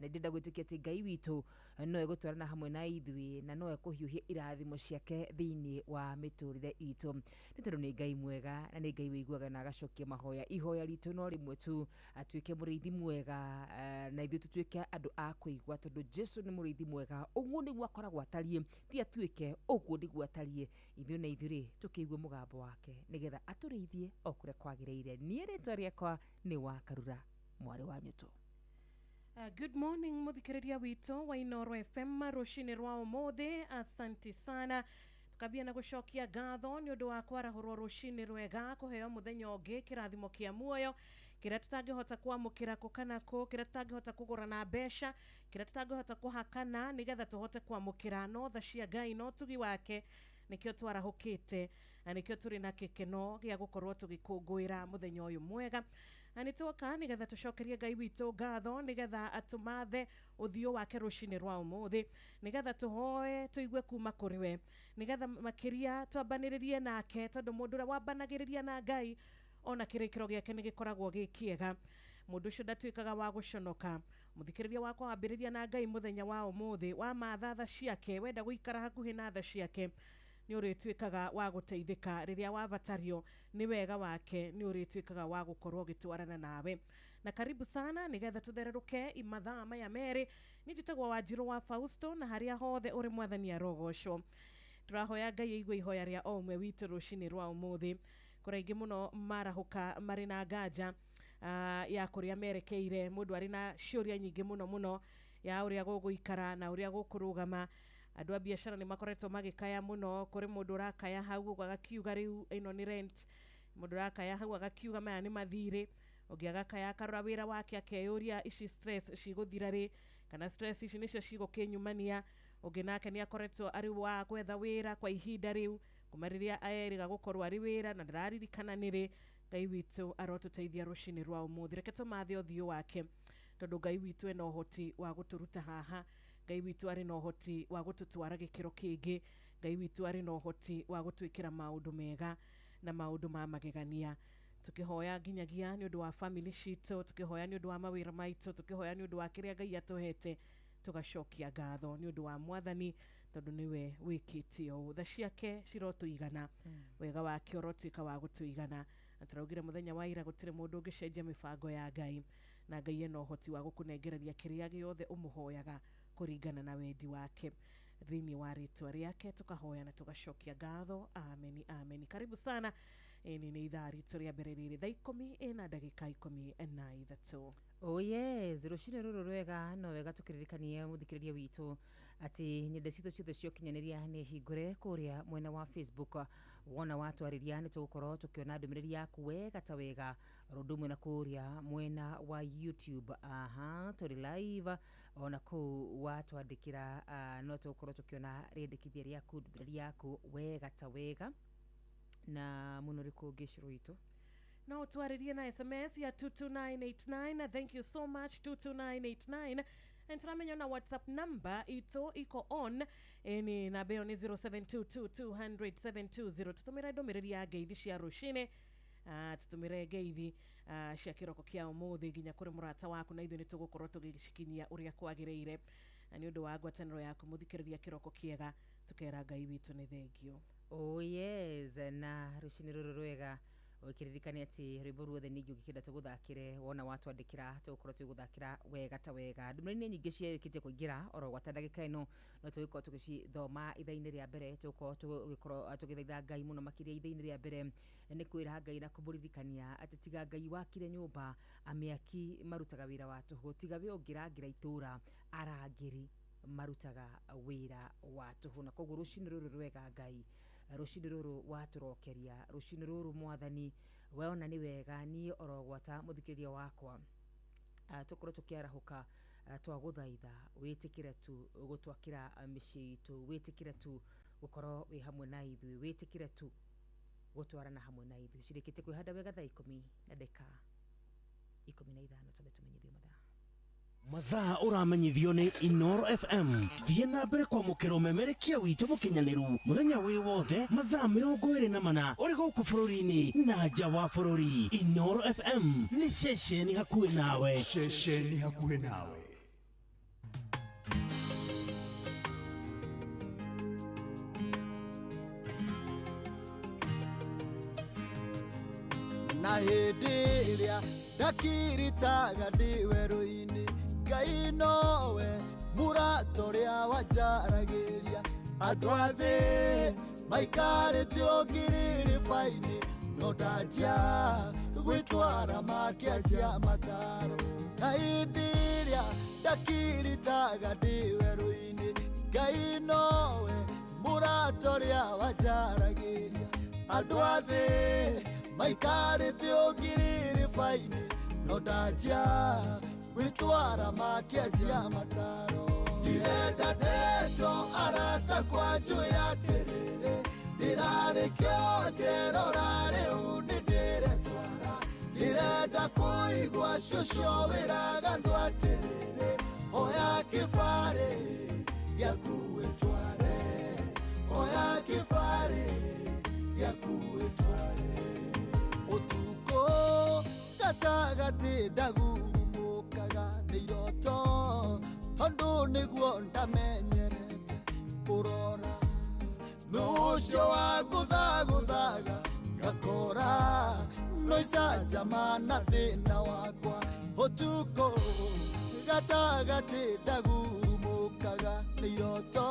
nĩ ndĩrenda gwĩtĩkia atĩ Ngai witũ no egũtwarana hamwe na ithuĩ na no ekũhiũhia irathimo ciake thĩinĩ wa mĩtũrĩre itũ nĩ tondũ nĩ Ngai mwega na nĩ Ngai wĩiguaga na agacokia mahoya ihoya ritũ no rĩmwe tu atuĩke mũrĩithi mwega na ithuĩ tũtuĩke andũ a kũigua tondũ Jesu nĩ mũrĩithi mwega ũguo nĩguo akoragwo atariĩ ti atuĩke ũguo nĩguo atariĩ ithuĩ na ithuĩ tũkĩigua mũgambo wake nĩgetha atũrĩithie o kũrĩa kwagĩrĩire. Niĩ rĩtwa rĩakwa nĩ Wakarura mwarĩ wa Nyũtũ. Good morning muthikiriria witũ wa Inoro FM rucini rwa ũmũthĩ asante sana tukambia na gũcokia ngatho nĩ ũndũ wa kwarahũrwo rucini rwega kũheo mũthenya ũngĩ kĩrathimo kĩa muoyo kĩrĩa tũtangĩhota kwamũkĩra kũ kana kũ kĩrĩa tũtangĩhota kũgũra na mbeca kĩrĩa tũtangĩhota kũhakana nĩgetha tũhote kwamũkĩra no tha cia Ngai no tugi wake nikio twarahũkĩte na nikio tũrĩ na gĩkeno gĩa gũkorwo tũgĩkũngũĩra mũthenya ũyũ mwega na nĩ tuoka nĩgetha tũcokerie Ngai witũ ngatho nĩgetha atũmathe ũthiũ wake rũcinĩ rwa ũmũthĩ nĩgetha tũhoe tũigue kuma kũrĩ we nĩgetha makĩria twambanĩrĩrie nake tondũ mũndũ ũrĩa wambanagĩrĩria na Ngai ona kĩrĩkĩro gĩake nĩ gĩkoragwo gĩ kĩega mũndũ ũcio ndatuĩkaga wa gũconoka. Mũthikĩrĩria wakwa wambĩrĩria na Ngai mũthenya wa ũmũthĩ wa matha ciake wenda gũikara hakuhĩ na tha ciake nĩ ũrĩtuĩkaga wa gũteithĩka rĩrĩa wabatario nĩ wega wake nĩ ũrĩtuĩkaga wa gũkorwo gĩtwarana nawe. Na karibu sana nĩgetha tũthererũke imathaa maya merĩ nĩ njĩtagwo Wanjirũ wa Fausto na harĩa hothe ũrĩ mwathani arogocwo. Tũrahoya Ngai aigue ihoya rĩa o ũmwe witũ rũcinĩ rwa ũmũthĩ kũraingĩ mũno marahũka marĩ na nganja ya kũrĩa merekeire mũndũ arĩ na ciũria nyingĩ mũno ya ũrĩa gũgũikara na ũrĩa gũkũrũgama. Andũ a biacara nĩ makoretwo magĩkaya mũno kũrĩ mũndũ ũrakaya hau agakiuga rĩu ĩno nĩ rent mũndũ ũrakaya hau agakiuga maya nĩ mathirĩ ũngĩ agakaya akarora wĩra wake akeyũria ici stress cigũthira rĩ kana stress ici nĩcio cigũkĩnyumania ũngĩ nake nĩ akoretwo arĩ wa gwetha wĩra kwa ihinda rĩu kuma rĩrĩa aerĩga gũkorwo arĩ wĩra na ndararirikana nĩrĩ. Ngai witũ arotũteithia rũcinĩ rwa ũmũthĩ reke tũmathe ũthiũ wake tondũ Ngai witũ ena ũhoti wa gũtũruta haha. Ngai witũ arĩ na ũhoti wa gũtũtwara gĩkĩro kĩngĩ. Ngai witũ arĩ na ũhoti wa gũtwĩkĩra maũndũ mega na maũndũ ma magegania. Tũkĩhoya nginyagia nĩ ũndũ wa family citũ tũkĩhoya nĩ ũndũ wa mawĩra maitũ tũkĩhoya nĩ ũndũ wa kĩrĩa Ngai atũhete tũgacokia ngatho nĩ ũndũ wa mwathani tondũ niwe wĩkĩte ũũ tha ciake cirotũigana wega wake ũrotuĩka wa gũtũigana na tũraugire mũthenya wa ira gũtirĩ mũndũ ũngĩcenjia mĩbango ya Ngai na Ngai ena ũhoti wa gũkũnengereria kĩrĩa gĩothe ũmũhoyaga kũringana na wendi wake thĩinĩ wa rĩtwa rĩake tũkahoya na tũgacokia ngatho. Amen, amen. Karibu sana eni nĩ ithaa ritũ rĩa mbere rĩrĩ thaa 10 na ndagĩka 13. Oh yes, rũcinĩ rũrũ rwega no wega tũkĩririkanie mũthikĩrĩria witũ atĩ nyenda citũ ciothe cia ũkinyanĩria nĩ hingũre kũrĩa mwena wa Facebook. Wona watwarĩria nĩ tũgũkorwo tũkĩona ndũmĩrĩri yaku wega ta wega, ũndũ ũmwe na kũrĩa mwena wa YouTube. Tũrĩ live ona kũu watwandĩkĩra, no tũgũkorwo tũkĩona rĩendekithia rĩaku, ndũmĩrĩri yaku wega ta wega. Na mũno rĩkũ ngĩcirwo witũ no twarĩrie na SMS ya 22989. Thank you so much 22989. And tunamenya na WhatsApp number ito iko on, eni na beo ni 0722200720. Tutumire ndũmĩrĩri ya ngeithi cia rũcinĩ, tutumire ngeithi cia kĩroko kĩa ũmũthĩ nginya kũrĩ mũrata waku, na ithuĩ nĩ tũgũkorwo tũgĩcikinyia ũrĩa kwagĩrĩire. Na nĩ ũndũ wa ngwatanĩro yaku mũthikĩrĩria kĩroko kĩega, tukera Ngai witũ nĩ thengio. Oh yes, na rũcinĩ rũrũ rwega ũkĩririkania atĩ rwĩmbo ruothe nĩ ingĩũkĩkĩenda tũgũthakĩre, wona watwandĩkĩra tũgũkorwo tũgũthakĩra wega ta wega. Ndũmĩrĩri nyingĩ ciarĩkĩtie kũingĩra oro gwata ndagĩka ĩno, no tũgĩkorwo tũgĩcithoma ithaa-inĩ rĩa mbere, tũgĩkorwo tũgĩthaitha Ngai mũno makĩria ithaa-inĩ rĩa mbere nĩ kwĩra Ngai na kũmũririkania atĩ tiga Ngai wakire nyũmba, amĩaki marutaga wĩra wa tũhũ, tiga we ũngĩrangĩra itũũra, arangĩri marutaga wĩra wa tũhũ. Na koguo rũcinĩ rũrũ rwega Ngai, rũcinĩ rũrũ watũrokeria, rũcinĩ rũrũ Mwathani weona nĩ wega, niĩ orogwata mũthikĩrĩria wakwa tũkorwo tũkĩarahũka, twagũthaitha wĩtĩkĩre tu gũtwakĩra mĩciĩ itũ, wĩtĩkĩre tu gũkorwo wĩ hamwe na ithuĩ, wĩtĩkĩre tu gũtwarana hamwe na ithuĩ. Cirĩkĩte kwĩhanda wega thaa 10 na ndeka 15 tũme tũmenyithio mathaa ũramenyithio nĩ Inooro FM. Thiĩ na mbere kwamũkĩra ũmemerekia witũ mũkinyanĩru mũthenya wĩ wothe, mathaa 24 ũrĩ gũkũ bũrũri-inĩ na nja wa bũrũri. Inooro FM nĩ ceceni hakuhĩ nawe, ceceni hakuhĩ nawe. Na hĩndĩ ĩrĩa ndakiritaga ndĩ werũ-inĩ, Ngai nowe mũrata ũrĩa wanjaragĩria. Andũ a thĩ maikarĩte ũngirĩrĩba-inĩ, no ndanjia gwĩtwara makĩanjia mataro. Na hĩndĩ ĩrĩa ndakiritaga ndĩ werũ-inĩ, Ngai nowe mũrata ũrĩa wanjaragĩria. Andũ a thĩ maikarĩte ũngirĩrĩba-inĩ, no ndanjia gwĩtwara makĩanjia mataro. Ndirenda ndeto arata kwanjũĩ atĩrĩrĩ, ndĩrarĩkĩo njerora rĩu nĩ ndĩretwara. Ndirenda kũigua cũcũ wĩraga andũ atĩrĩrĩ, oya kĩbarĩ gĩaku wĩtware, oya kĩbarĩ gĩaku wĩtware. Ũtukũ gatagatĩ ndagurumũkaga nĩ iroto, tondũ nĩguo ndamenyerete kũrora. Nũcio wa gũthagũthaga ngakora, no icanjama na thĩna wakwa. Ũtukũ gatagatĩ ndagurumũkaga nĩ iroto,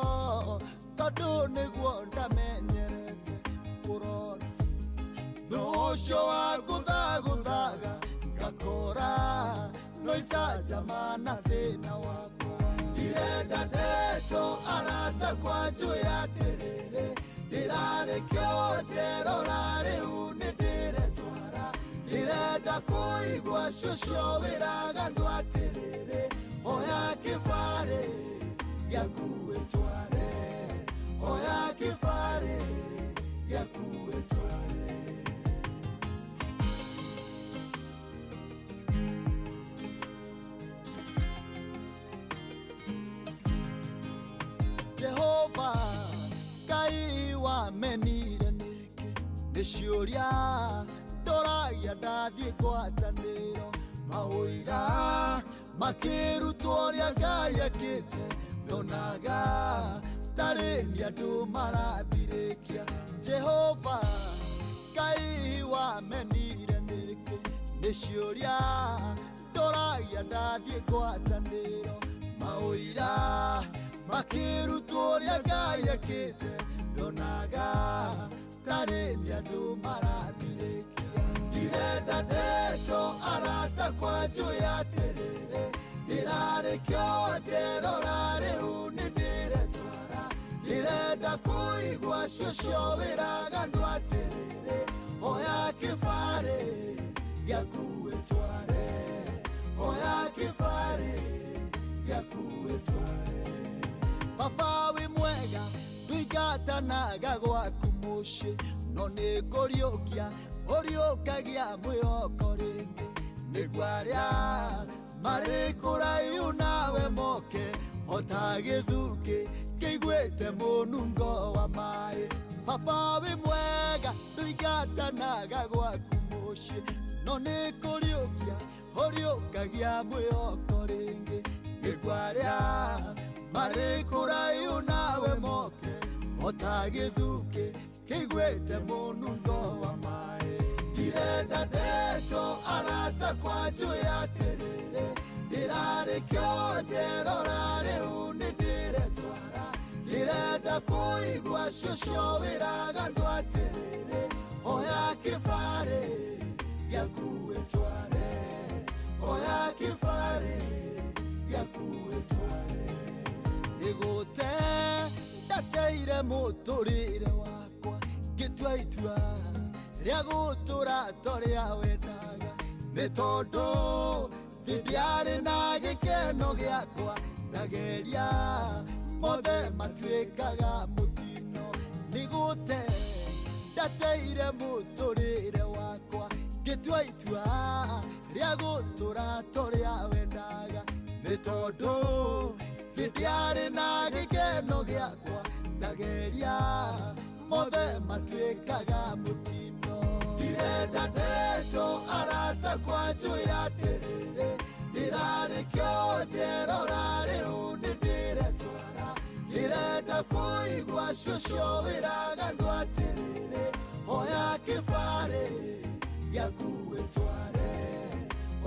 tondũ nĩguo ndamenyerete kũrora. Nũcio wa gũthagũthaga ngakora, no icanjama na thĩna wakwa. Ndirenda ndeto arata kwanjũĩ atĩrĩrĩ, ndĩrarĩkĩo njerora rĩu nĩ ndĩretwara. Ndirenda kũigua cũcũ wĩraga andũ atĩrĩrĩ, oya kĩbarĩ gĩaku wĩtware, oya kĩbarĩ gĩaku wĩtware. Jehova Ngai wamenire nĩkĩ, nĩ ciũria ndoragia ndathiĩ ngwatanĩro. Maũira makĩrutwo ũrĩa Ngai ekĩte, ndonaga tarĩ nĩ andũ marathirĩkia. Jehova Ngai wamenire nĩkĩ, nĩ ciũria ndoragia ndathiĩ ngwatanĩro. Maũira makĩrutwo ũrĩa Ngai ekĩte, ndonaga tarĩ nĩ andũ marathirĩkia. Ndirenda ndeto arata kwa njuya tirire Ndirare kyo njero riu nindiretwara Ndirenda kuigwa shusho wiraga ndwatirire Oya kibare gyakuwetware Oya kibare gyakuwetware Papa wi mwega nduigatanaga gwaku muci no nĩ ngũriũkia ũriũkagia mwĩhoko rĩngĩ nĩguo arĩa marĩ kũraihu nawe moke ota gĩthukĩ kĩiguĩte mũnungo wa maĩ Papa wĩ mwega ndũigatanaga gwaku mũciĩ no nĩ ngũriũkia ũriũkagia mwĩhoko rĩngĩ nĩguo arĩa marĩ kũraihu nawe moke ota gĩthukĩ kĩiguĩte mũnungo wa maĩ Ndirenda ndeto arata kwa njuya atĩrĩrĩ Ndirarĩ kĩo njerora rĩu nĩndĩretwara Ndirenda kũigua cũcũ wĩraga ndũ atĩrĩrĩ Oya kĩbarĩ gĩakuwĩtware Oya kĩbarĩ gĩakuwĩtware Nĩgũte ndateire mũtũrĩre wakwa ngĩtua itua rĩa gũtũra torĩa wendaga nĩ tondũ ndiarĩ na gĩkeno gĩakwa ndageria mothe matuĩkaga mũtino nĩgũte ndateire mũtũrĩre wakwa ngĩtua itua rĩa gũtũra torĩa wendaga nĩ tondũ ndiarĩ na gĩkeno gĩakwa ndageria mothe matuĩkaga mũtino Ndirenda ndeto arata kwa njuya atĩrĩrĩ Ndirarĩ kĩo njerora rĩu nĩndĩretwara Ndirenda kũigua cũcũ wĩraga ndũ atĩrĩrĩ Oya kĩbarĩ gĩakuwĩtware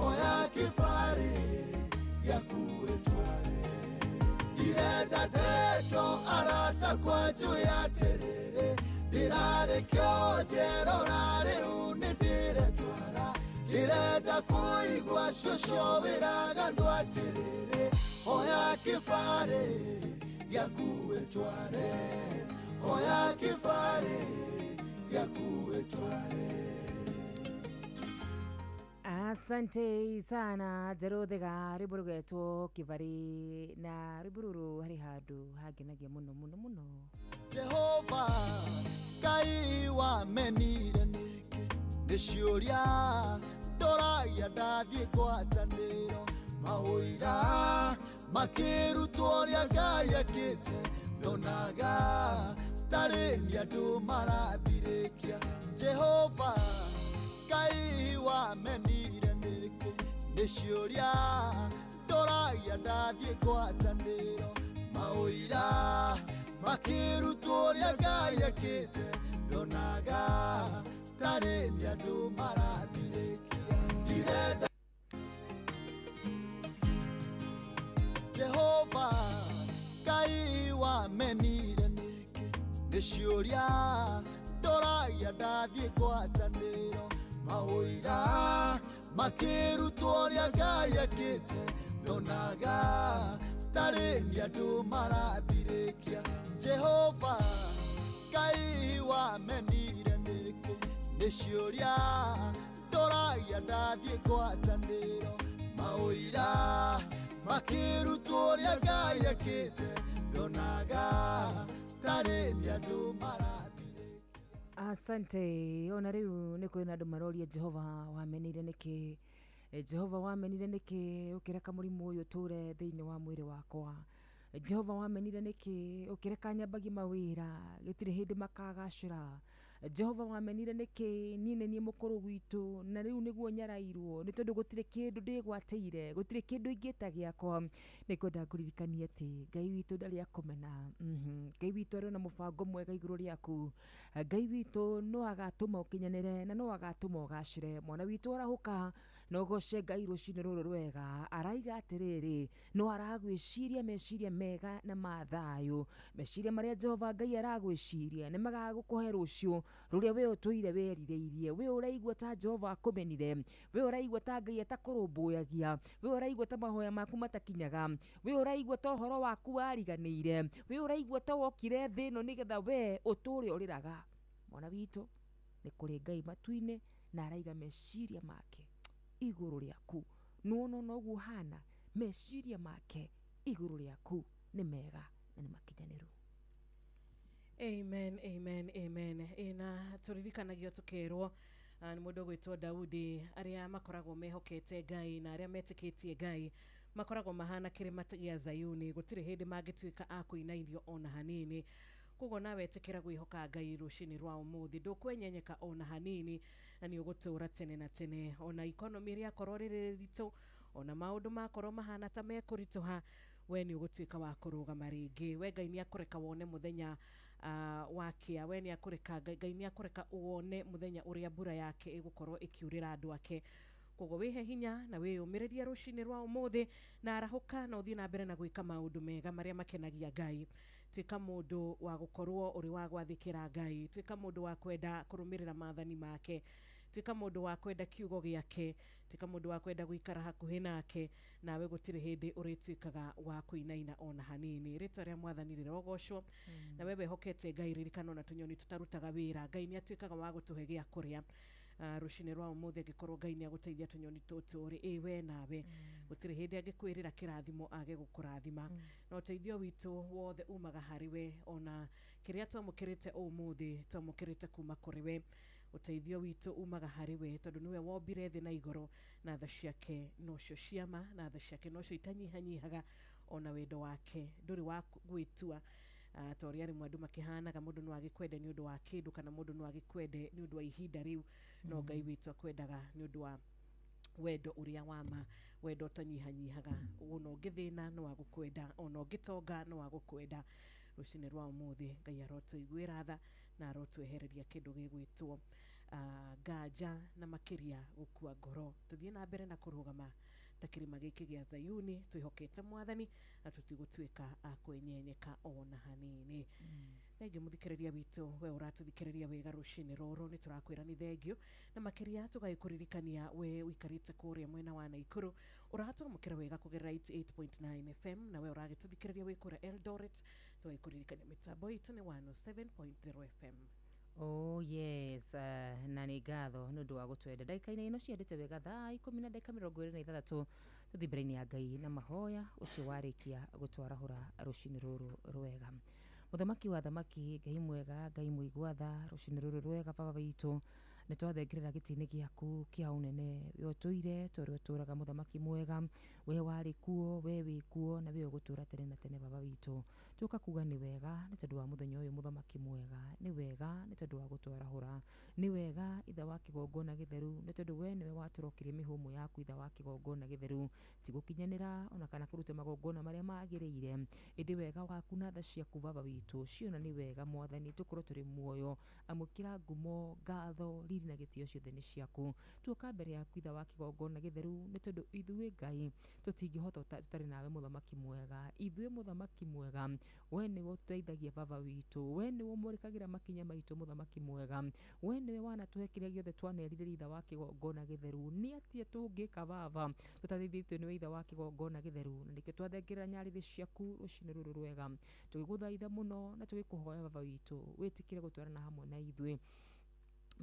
Oya kĩbarĩ gĩakuwĩtware Ndirenda ndeto arata kwa njuya atĩrĩrĩ Ndirarĩ kĩo njerora rĩu nĩndĩretwara Ndirenda kũigua cũcũ wĩraga ndũ atĩrĩrĩ Oya kĩbarĩ gĩakuwĩtware Oya kĩbarĩ gĩakuwĩtware Asante sana Jarothega rwĩmbo rũgetwo Kĩbarĩ na rwĩmbo rũrũ harĩ handũ hangenagia mũno mũno mũno Jehova Ngai wamenire nĩkĩ nĩ ciũria ndoragia ndathiĩ ngwatanĩro maũira makĩrutwo ũrĩa Ngai ekĩte ndonaga tarĩ nĩ andũ marathirĩkia Jehova Ngai wamenire nĩkĩ nĩ ciũria ndoragia ndathiĩ ngwatanĩro maũira makĩrutwo ũrĩa Ngai ekĩte ndonaga tarĩ nĩ andũ marathirĩkia Ndirenda Jehova Ngai wamenire nĩkĩ nĩ ciũria ndoragia ndathiĩ ngwatanĩro maũira makĩrutwo ũrĩa Ngai ekĩte ndonaga tarĩ nĩ andũ marathirĩkia Jehova Ngai wamenire nĩkĩ nĩ ciũria ndoragia ndathiĩ ngwatanĩro maũira makĩrutwo ũrĩa Ngai ekĩte ndonaga tarĩ nĩ andũ marathirĩkia Asante ona rĩu nĩ kũrĩ na andũ maroria Jehova wamenire nĩkĩ Jehova wamenire nĩkĩ ũkĩreka mũrimũ ũyũ ũtũre thĩinĩ wa mwĩrĩ wakwa Jehova wamenire nĩkĩ ũkĩreka nyambagie mawĩra gĩtirĩ hĩndĩ makagacĩra Jehova wamenire nĩkĩ niĩ nĩ niĩ mũkũrũ gwitũ na rĩu nĩguo nyarairwo nĩ tondũ gũtirĩ kĩndũ ndĩgwatĩire gũtirĩ kĩndũ ingĩta gĩakwa nĩ kwenda ngũririkanie atĩ Ngai witũ ndarĩ akũmena Ngai witũ arĩ na mũbango mwega igũrũ rĩaku Ngai witũ no agatũma ũkinyanĩre na no agatũma ũgacĩre mwana witũ arahũka no goce Ngai rũcinĩ rũrũ rwega araiga atĩrĩrĩ no aragwĩciria meciria mega na mathayũ meciria marĩa Jehova Ngai aragwĩciria nĩ magagũkũhe rũciũ ruria we utoire werirĩirie, we uraigua ta Jehova akumenire, we uraigua ta Ngai atakũrũmbũyagia, we uraigua ta mahoya maku matakinyaga, we uraigua ta ũhoro waku wariganĩire, we uraigua ta wokire thĩ ĩno nĩgetha we ũtũre ũrĩraga. Mwana witũ nĩ kũrĩ Ngai matu-inĩ na araiga meciria make igũrũ rĩaku. Nuona noguo hana meciria make igũrũ rĩaku nĩ mega na nĩ makinyanĩru. Amen, amen, amen. Ina tũririkanagio tũkerwo nĩ mũndũ gwĩtwo Daudi, arĩa makoragwo mehokete Ngai na arĩa metĩkĩtie Ngai makoragwo mahana kĩrĩma gĩa Zayuni, gũtirĩ hĩndĩ mangĩtuĩka a kũinairio ona hanini. Koguo nawe etĩkĩra gwĩhoka Ngai rũcinĩ rwa ũmũthĩ, ndũkwenyenyeka ona hanini na nĩ ũgũtũũra tene na tene. Ona ikonomi ĩrĩa korwo rĩrĩ ritũ, ona maũndũ makorwo mahana ta mekũritũha, we nĩ ũgũtuĩka wa kũrũgama rĩngĩ. We Ngai nĩ akũreka wone mũthenya wakia, we nĩ akũreka, Ngai nĩ akũreka wone mũthenya ũrĩa mbura yake ĩgũkorwo ĩkiurĩra andũ ake. Koguo wĩhe hinya na wĩyũmĩrĩrie rũcinĩ rwa ũmũthĩ na arahũka na ũthiĩ na mbere na gwĩka maũndũ mega marĩa makenagia Ngai. Tuĩka mũndũ wa gũkorwo ũrĩ wa gwathĩkĩra Ngai, tuĩka mũndũ wa kwenda kũrũmĩrĩra maathani make, tuĩka mũndũ wa kwenda kiugo gĩake, tuĩka mũndũ wa kwenda gũikara hakuhĩ nake, nawe gũtirĩ hĩndĩ ũrĩtuĩkaga wa kũinaina ona hanini. Rĩtwa rĩa Mwathani rĩrogocwo. Na wewe hokete Ngai, ririkana ona tũnyoni tũtarutaga wĩra, Ngai nĩ atuĩkaga wa gũtũhe gĩa kũrĩa. Rũcinĩ rwa ũmũthĩ angĩkorwo Ngai nĩ agũteithia tũnyoni tũtũ ũrĩ we nawe, gũtirĩ hĩndĩ angĩkwĩrĩra kĩrathimo age gũkũrathima. Na ũteithio witũ wothe umaga harĩ we, ona kĩrĩa twamũkĩrĩte ũmũthĩ twamũkĩrĩte kuma kũrĩ we. Ũteithio witũ umaga harĩ we, tondũ nĩwe wombire thĩ na igũrũ, na tha ciake nocio ciama, na tha ciake nocio itanyihanyihaga, ona wendo wake ndũrĩ wa gwĩtua. Ta ũrĩa rĩmwe andũ makĩhanaga, mũndũ no agĩkwende nĩ ũndũ wa kĩndũ, kana mũndũ no agĩkwende nĩ ũndũ wa ihinda rĩu, no Ngai witũ akwendaga nĩ ũndũ wa wendo ũrĩa wama, wendo ũtanyihanyihaga. Ona ũngĩthĩna no agũkwenda, ona ũngĩtonga no agũkwenda. Rũcinĩ rwa ũmũthĩ Ngai arotũiguĩra tha na arotwehereria kĩndũ gĩgwĩtwo nganja na makĩria gũkua ngoro. Tũthiĩ na mbere na kũrũgama ta kĩrĩma gĩkĩ gĩa Zayuni, twĩhokete Mwathani na tũtigũtuĩka a kwenyenyeka ona hanini. Thengio mũthikĩrĩria witũ, we ũratũthikĩrĩria wega rũcinĩ rũrũ, nĩ tũrakwĩra nĩ thengio, na makĩria tũgagĩkũririkania we ũikarĩte kũrĩa mwena wa Naikuru, ũratũmũkĩra wega kũgerera 88.9 FM, na we ũragĩtũthikĩrĩria wĩ kũrĩa Eldoret, tũgagĩkũririkania mĩtambo itũ nĩ 107.0 FM. Oh yes, na nĩ ngatho nĩ ũndũ wa gũtwenda. Ndagĩka-inĩ ĩno ciandĩte wega thaa 10 na ndagĩka 26 tũthiĩ mbere-inĩ ya Ngai na mahoya ũcio warĩkia gũtwarahũra rũcinĩ rũrũ rwega. Mũthamaki wa thamaki, Ngai mwega, Ngai mũigua tha, rũcinĩ rũrũ rwega baba witũ, nĩ twathengerera gĩtĩ-inĩ gĩaku kĩa ũnene. We ũtũire tũrĩ ũtũraga mũthamaki mwega, we warĩ kuo, we wĩ kuo, na we ũgũtũra tene na tene baba witũ. Tũka kuga nĩ wega nĩ tondũ wa mũthenya ũyũ mũthamaki mwega, nĩ wega nĩ tondũ wa gũtwarahũra, nĩ wega ithe wa kĩgongona gĩtheru, nĩ tondũ we nĩwe watũrokirie mĩhũmũ yaku ithe wa kĩgongona gĩtheru, ti gũkinyanĩra ona kana kũruta magongona marĩa magĩrĩire. Ĩndĩ wega waku na tha ciaku baba witũ ciona nĩ wega Mwathani, tũkorwo tũrĩ muoyo, amũkĩra ngumo, ngatho, riri na gĩtĩo ciothe nĩ ciaku. Tuoka mbere yaku ithe wa kĩgongona gĩtheru, nĩ tondũ ithuĩ Ngai tũtingĩhota tũtarĩ nawe mũthamaki mwega. Ithuĩ mũthamaki mwega, we nĩwe ũtũteithagia baba witũ, we nĩwe ũmũrĩkagĩra makinya maitũ mũthamaki mwega, we nĩwe wanatũhe kĩrĩa gĩothe twanerirĩria ithe wa kĩgongona gĩtheru. Nĩ atĩa tũngĩka baba tũtateithĩtio nĩwe ithe wa kĩgongona gĩtheru? Na nĩkĩo twathengerera nyarĩrĩ ciaku rũcinĩ rũrũ rwega, tũgĩgũthaitha mũno na tũgĩkũhoya baba witũ wĩtĩkĩre gũtwarana hamwe na ithuĩ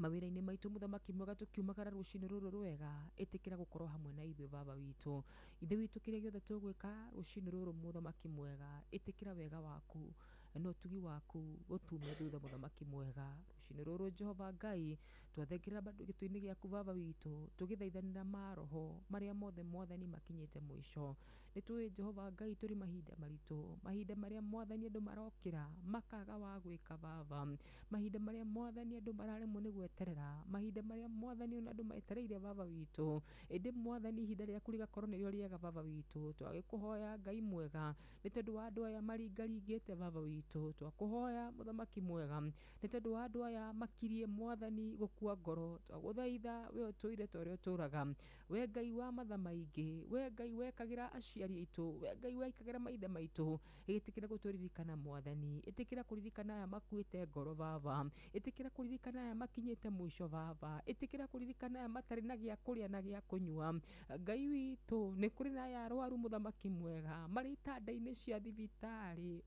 mawĩra-inĩ maitũ mũthamaki mwega, tũkiumagara rũcinĩ rũrũ rwega, ĩtĩkĩra gũkorwo hamwe na ithuĩ baba witũ. Ithe witũ kĩrĩa gĩothe tũgwĩka rũcinĩ rũrũ mũthamaki mwega, ĩtĩkĩra wega waku na ũtugi waku gũtume thutha mũthamaki mwega. Rũcinĩ rũrũ Jehova Ngai twathengerera bado gĩtũ-inĩ gĩaku baba witũ, tũgĩthaithanĩra maroho marĩa mothe Mwathani makinyĩte mũico. Nĩ tũĩ Jehova Ngai tũrĩ mahinda maritũ, mahinda marĩa Mwathani andũ marokĩra makaga wa gwĩka baba, mahinda marĩa Mwathani andũ mararemwo nĩ gweterera, mahinda marĩa Mwathani andũ metereire baba witũ. Ĩndĩ Mwathani ihinda rĩaku rĩgakorwo nĩrĩo rĩega baba witũ. Twagĩkũhoya Ngai mwega nĩ tondũ wa andũ aya maringaringĩte baba witũ, witũ twakũhoya mũthamaki mwega nĩ tondũ wa andũ aya makirie mwathani gũkua ngoro twagũthaitha we ũtũire ta ũrĩa ũtũraga we Ngai wa matha maingĩ we Ngai wekagĩra aciari aitũ we Ngai wekagĩra maithe maitũ ĩtĩkĩra gũtũririkana mwathani ĩtĩkĩra kũririkana aya makuĩte ngoro baba ĩtĩkĩra kũririkana aya makinyĩte mũico baba ĩtĩkĩra kũririkana aya matarĩ na gĩa kũrĩa na gĩa kũnyua Ngai witũ nĩ kũrĩ na aya arwaru mũthamaki mwega marĩ itanda-inĩ cia thibitarĩ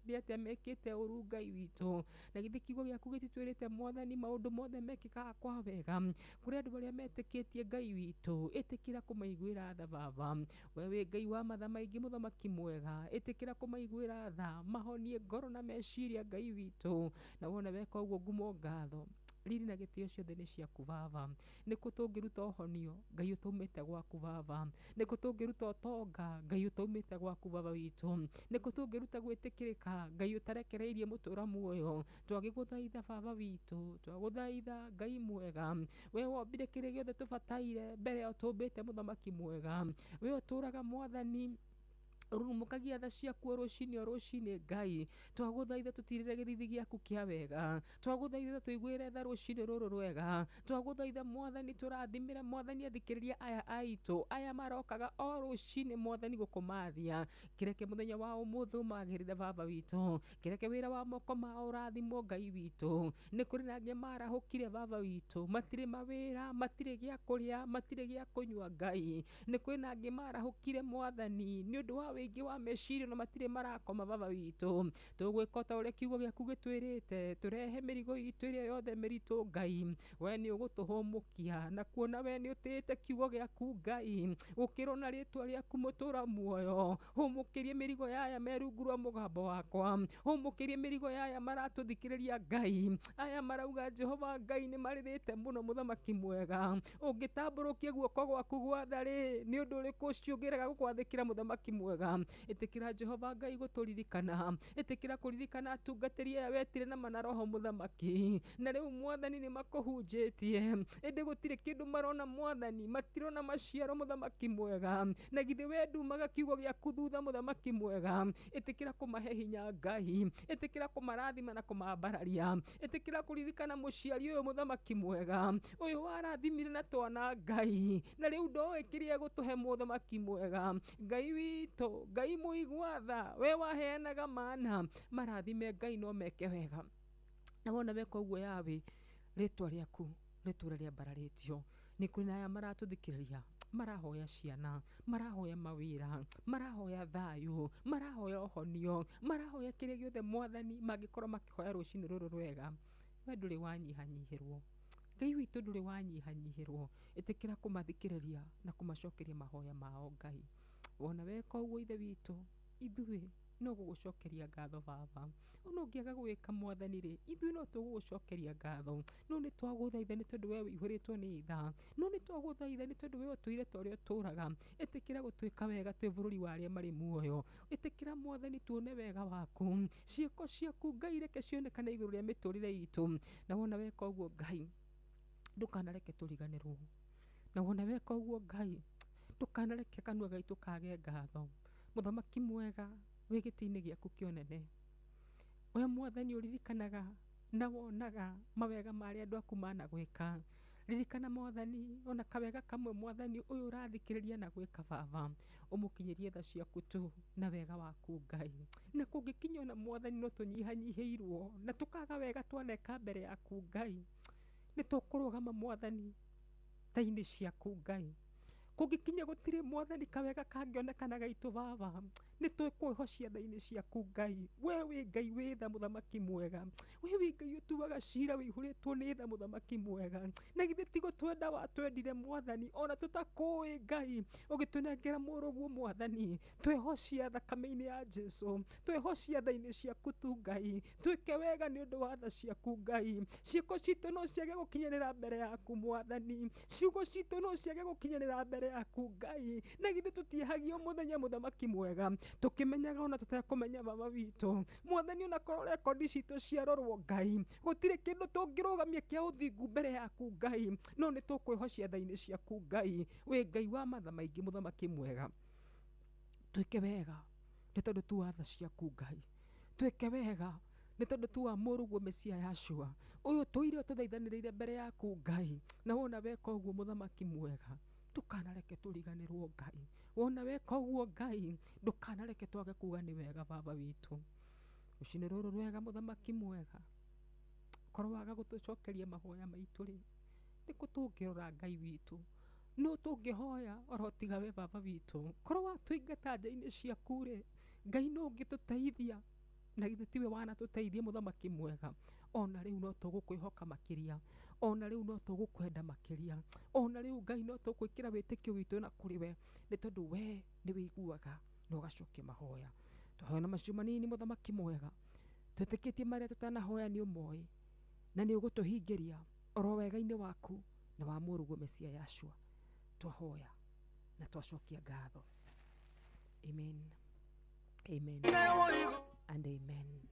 nĩ atĩa mekĩte ũru Ngai witũ na githĩ kiugo gĩaku gĩtitwĩrĩte mwathani maũndũ mothe mekĩkaga kwa wega kũrĩ andũ arĩa metĩkĩtie Ngai witũ ĩtĩkĩra kũmaiguĩra tha baba we wĩ Ngai wa matha maingĩ mũthamaki mwega ĩtĩkĩra kũmaiguĩra tha mahonie ngoro na meciria Ngai witũ na wona weka ũguo ngumo ngatho riri na gĩtĩo ciothe nĩ ciaku baba nĩkũ tũngĩruta ũhonio Ngai ũtaumĩte gwaku baba nĩkũ tũngĩruta ũtonga Ngai ũtaumĩte gwaku baba witũ nĩkũ tũngĩruta gwĩtĩkĩrĩka Ngai ũtarekereirie mũtũra muoyo twagĩgũthaitha baba witũ twagũthaitha Ngai mwega we wombire kĩrĩa gĩothe tũbataire mbere ya ũtũmbĩte mũthamaki mwega we ũtũraga mwathani urumukagia tha ciaku rũcinĩ Ngai twagũthaitha tũtirĩre gĩthithi gĩaku kĩa wega twagũthaitha tũiguĩre tha rũcinĩ rũrũ rwega twagũthaitha mwathani tũrathimĩre mwathani athikĩrĩria aya aitũ aya marokaga o rũcinĩ mwathani gũkũmathia kĩreke mũthenya wa ũmũthĩ ũmagĩrĩre baba witũ kĩreke wĩra wa moko mao ũrathimwo Ngai witũ nĩ kũrĩ na angĩ marahũkire baba witũ matirĩ mawĩra matirĩ gĩa kũrĩa matirĩ gĩa kũnyua Ngai nĩ kũrĩ na angĩ marahũkire mwathani nĩ ũndũ wa wĩingĩ wa meciria na matirĩ marakoma baba witũ tũgwĩka ta ũrĩa kiugo gĩaku gĩtwĩrĩte tũrehe mĩrigo itũ ĩrĩa yothe mĩritũ Ngai we nĩ ũgũtũhũmũkia na kuona we nĩ ũtĩĩte kiugo gĩaku Ngai gũkĩrwo na rĩtwa rĩaku mũtũra muoyo hũmũkĩrie mĩrigo yaya merungu rwa mũgambo wakwa hũmũkĩrie mĩrigo yaya maratũthikĩrĩria Ngai aya marauga Jehova Ngai nĩ marĩrĩte mũno mũthamaki mwega ũngĩtambũrũkia guoko gwaku gwa tha-rĩ nĩ ũndũ ũrĩkũ ũcio ũngĩrega gũkwathĩkĩra mũthamaki mwega ĩtĩkĩra Jehova Ngai gũtũririkana ĩtĩkĩra kũririkana atungatĩri aya wetire na mana roho mũthamaki na rĩu mwathani nĩ makũhunjĩtie ĩndĩ gũtirĩ kĩndũ marona mwathani matirona maciaro mũthamaki mwega na githĩ we ndumaga kiugo gĩaku thutha mũthamaki mwega ĩtĩkĩra kũmahe hinya Ngai ĩtĩkĩra kũmarathima na kũmambararia ĩtĩkĩra kũririkana mũciari ũyũ mũthamaki mwega ũyũ warathimire na twana Ngai na rĩu ndoĩ kĩrĩa egũtũhe mũthamaki mwega Ngai witũ Ngai mũigua tha we waheanaga mana marathime Ngai no meke wega na wona weka ũguo yawe rĩtwa rĩaku rĩtũre rĩambararĩtio nĩ kũrĩ na aya maratũthikĩrĩria marahoya ciana marahoya mawĩra marahoya thayũ marahoya ũhonio marahoya kĩrĩa gĩothe mwathani mangĩkorwo makĩhoya rũcinĩ rũrũ rwega we ndũrĩ wanyihanyihĩrwo Ngai witũ ndũrĩ wanyihanyihĩrwo ĩtĩkĩra kũmathikĩrĩria na kũmacokeria mahoya mao Ngai wona weka ũguo ithe witũ ithuĩ no gũgũcokeria ngatho baba ona ũngĩaga gwĩka mwathani-rĩ ithuĩ no tũgũgũcokeria ngatho no nĩ twagũthaitha nĩ tondũ we wĩihũrĩtwo nĩ tha no nĩ twagũthaitha nĩ tondũ we ũtũire ta ũrĩa ũtũraga ĩtĩkĩra gũtwĩka wega twĩ bũrũri wa arĩa marĩ muoyo ĩtĩkĩra mwathani tuone wega waku ciĩko ciaku Ngai reke cionekane igũrũ rĩa mĩtũrĩre itũ na wona weka ũguo Ngai ndũkanareke tũriganĩrwo na wona weka ũguo Ngai ndũkanareke kanua gaitũ kage ngatho mũthamaki mwega wĩ gĩtĩ-inĩ gĩaku kĩonene we mwathani ũririkanaga na wonaga mawega marĩa andũ aku managwĩka ririkana mwathani ona kawega kamwe mwathani ũyũ ũrathikĩrĩria na gwĩka baba ũmũkinyĩrie tha ciaku tu na wega waku Ngai na kũngĩkinya ona mwathani no tũnyihanyihĩirwo na tũkaga wega twaneka mbere yaku Ngai nĩ tũkũrũgama mwathani tha-inĩ ciaku Ngai kũngĩkinya gũtirĩ mwathani kawega kangĩonekana gaitũ baba nĩ twĩkwĩhocia tha-inĩ ciaku Ngai we wĩ Ngai wĩ tha mũthamaki mwega we wĩ Ngai ũtuaga cira wĩihũrĩtwo nĩ tha mũthamaki mwega na githĩ ti gũtwenda watwendire mwathani ona tũtakũĩ Ngai ũgĩtũnengera mũrũguo mwathani twĩhocia thakame-inĩ ya Jesũ twĩhocia tha-inĩ ciaku tu Ngai twĩke wega nĩ ũndũ wa tha ciaku Ngai ciĩko citũ no ciage gũkinyanĩra mbere yaku mwathani ciugo citũ no ciage gũkinyanĩra mbere yaku Ngai na githĩ tũtiehagio mũthenya mũthamaki mwega tũkĩmenyaga ona tũtekũmenya baba witũ mwathani ona korwo rekondi citũ ciarorwo Ngai gũtirĩ kĩndũ tũngĩrũgamia kĩa ũthingu mbere yaku Ngai no nĩ tũkwĩhocia tha-inĩ ciaku Ngai wĩ Ngai wa matha maingĩ mũthamaki mwega twĩke wega nĩ tondũ tu wa tha ciaku Ngai tweke wega nĩ tondũ tu wa mũrũguo Mesia Yashua ũyũ tũire tũthaithanĩrĩire mbere yaku Ngai, na wona weka ũguo mũthamaki mwega ndũkanareke tũriganĩrwo Ngai, wona weka ũguo Ngai ndũkanareke twage kuga nĩ wega baba witũ. Rũcinĩ rũrũ rwega mũthamaki mwega, korwo waga gũtũcokeria mahoya maitũ rĩ, nĩkũ tũngĩrora Ngai witũ, no tũngĩhoya oro tiga we baba witũ, korwo watũingata nja-inĩ ciaku rĩ, Ngai no ũngĩtũteithia, na githĩ tiwe wanatũteithia mũthamaki mwega. Ona rĩu no tũgũkwĩhoka makĩria, ona rĩu no tũgũkwenda makĩria, ona rĩu Ngai no tũgwĩkĩra wĩtĩkio witũ na kũrĩ we, nĩ tondũ we nĩ wĩiguaga na ũgacokia mahoya. Tũhoya na macio manini mũthamaki mwega, twĩtĩkĩtie marĩa tũtanahoya nĩ ũmoĩ, na nĩ ũgũtũhingĩria oro wega-inĩ waku na wa mũrũguo Mesia Yashua. Twahoya na twacokia ngatho. Amen. Amen. And amen.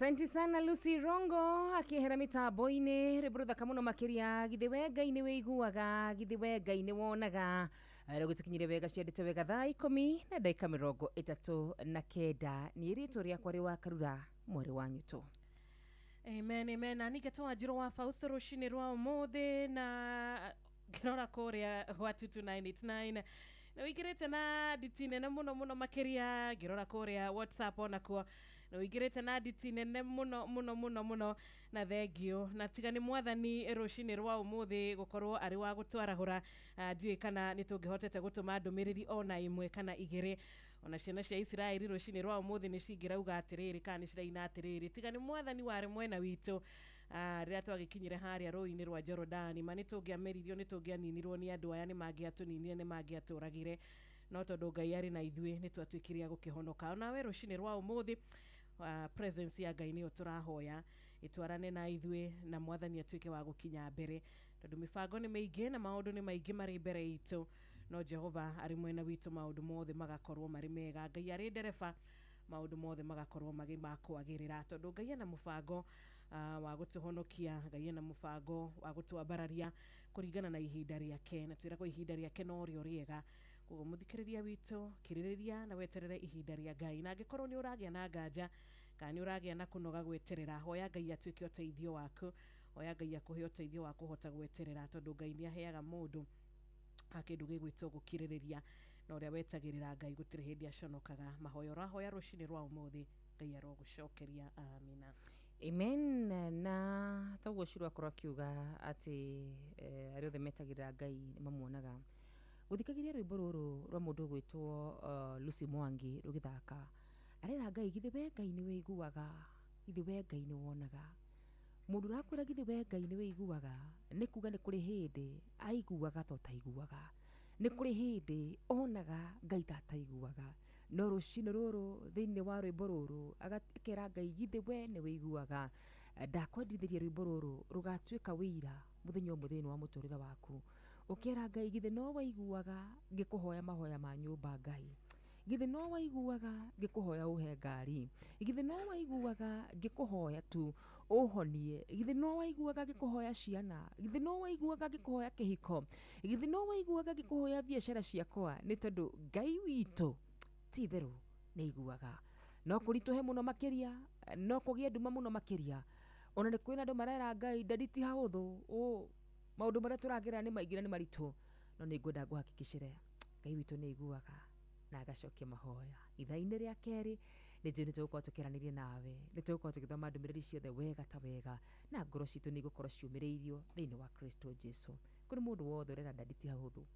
Asante sana Lucy Rongo akihera mitambo-ini ribrutha kamuno makiria githiwe Ngai wiguaga githiwe Ngai wonaga gutukinyire wega ciandite wega thaa 10 na dakika 39 ni rito riakwa ri wa Karura mwari wa Nyuto. Amen amen. Ani getoa jiro wa Fausto rushini rwa umuthi na girora korea wa 2298 na wigirete na ditine na muno makiria girora korea WhatsApp ona kwa na wigirete na ditine ne muno na thegio na tigani mwathani rushini rwa umuthi gukorwo ari wa gutwarahura ndiye kana nitungihotete gutuma ndumiriri ona imwe kana igire ona ciana cia Israeli rushini rwa umuthi ni cingirauga atiriri kana ciraina atiriri tigani mwathani wari mwena witu rira twagikinyire haria rũĩ-inĩ rwa Jorodani manitũngiameririo nitũngianinirwo ni andu aya ni mangiatuninire ni mangiaturagire no tondu Ngai ari na ithuĩ nitwatuikiria gukihonoka ona we rũcinĩ rwa umuthi presence ya Ngai niyo turahoya itwarane na ithuĩ na mwathani atuike wa gukinya mbere tondu mibango ni meige na maundu ni maige mari mbere itu no Jehova ari mwena witu maundu mothe magakorwo mari mega Ngai ari ndereba maundu mothe magakorwo magimakwagirira tondu Ngai na mubango wa gutuhonokia Ngai na mubango wa gutwambararia kuringana na ihinda riake na twira kwa ihinda riake no rio riega kugo muthikiriria witu kiririria na weterere ihinda ria Ngai na angikorwo ni uragia na nganja kana ni uragia na kunoga gweterera hoya Ngai atuike uteithio waku hoya Ngai akuhe uteithio wa kuhota gweterera tondu Ngai ni aheaga mundu akindu gigwitwo gukiririria na uria wetagirira Ngai gutire hindi aconokaga mahoya rahoya rushini rwa umuthi Ngai arogucokeria amina. Amen. Na taguo shirwa korwa kiuga ati ariothe metagirira Ngai mamuonaga guthikagiria rwimbo ruru rwa mundu gwitwo Lucy Mwangi rugithaka arera Ngai githiwe Ngai ni wiguaga githiwe Ngai ni wonaga mundu rakwira githiwe Ngai ni wiguaga ni kuga ni kuri hindi aiguaga to taiguaga ni kuri hindi onaga Ngai tataiguaga no rushino ruru thiini wa rwimbo ruru agakira Ngai githiwe ni wiguaga ndakwendithiria rwimbo ruru rugatuika wira muthenya muthini wa muturire waku ukira Ngai githe no waiguaga ngikuhoya mahoya ma nyumba Ngai githe no waiguaga ngikuhoya uhe ngari githe no waiguaga ngikuhoya tu uhonie githe no waiguaga ngikuhoya ciana githe no waiguaga ngikuhoya kihiko githe no waiguaga ngikuhoya biashara ciakwa ni tondu Ngai witu titheru ni iguaga no kurituhe muno makiria no kugie nduma muno makiria ona ni kwina andu marera Ngai ndaditi hahuthu maundu maria turagira ni maingira ni maritu no ni ngwenda guhakikishire Ngai witu ni iguaga na agacokia mahoya ithaini ria keri ni njini tugukorwo tukiranirie nawe ni tugukorwo tugithoma ndumiriri ciothe wega ta wega na ngoro citu ni gukorwo ciumiriirio thiini wa Kristo Jesu kuri mundu wothe urera ndaditi hahuthu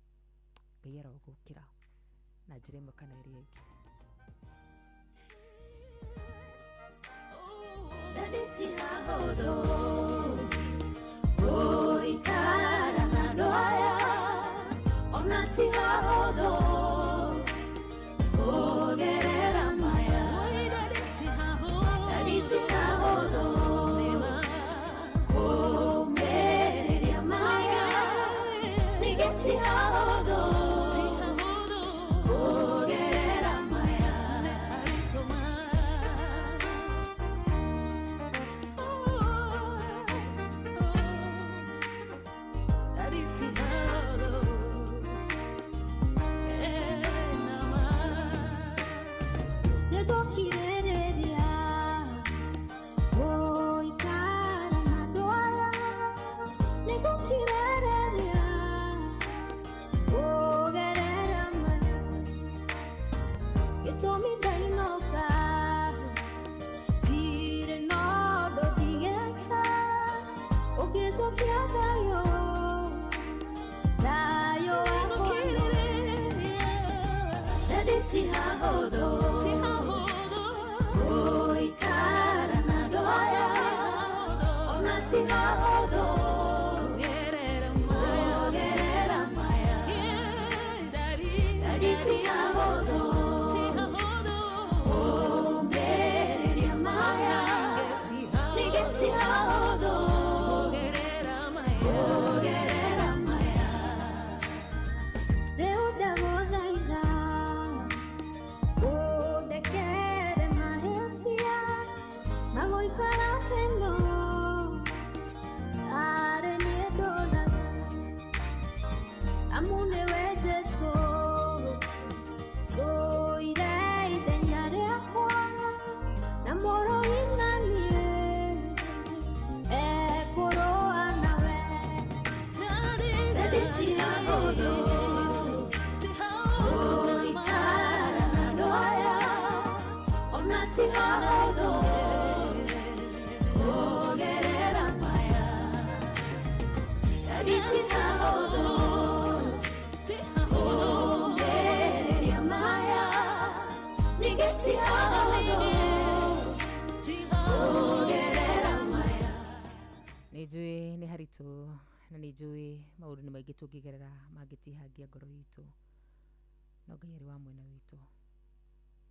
Ngai arogukira na njira imwe kana iria ingi ndaditi hahuthu ikara na ndoya ona ti hahuthu kugerera maya ndaditi hahuthu kumereria maya nigeti hahuthu kugerera maya Oh hahũthũ gũikara na andũ aya ona ti hahũthũ kũgerera maya Daddy ti hahũthũ kũgereria maya ningĩ ti hahũthũ kũgerera maya Nĩnjũĩ nĩ haritũ na nĩnjũĩ maũndũ nĩ maingĩ tũngĩgerera mangĩtihangia ngoro itũ no Ngai arĩ wa mwena witũ.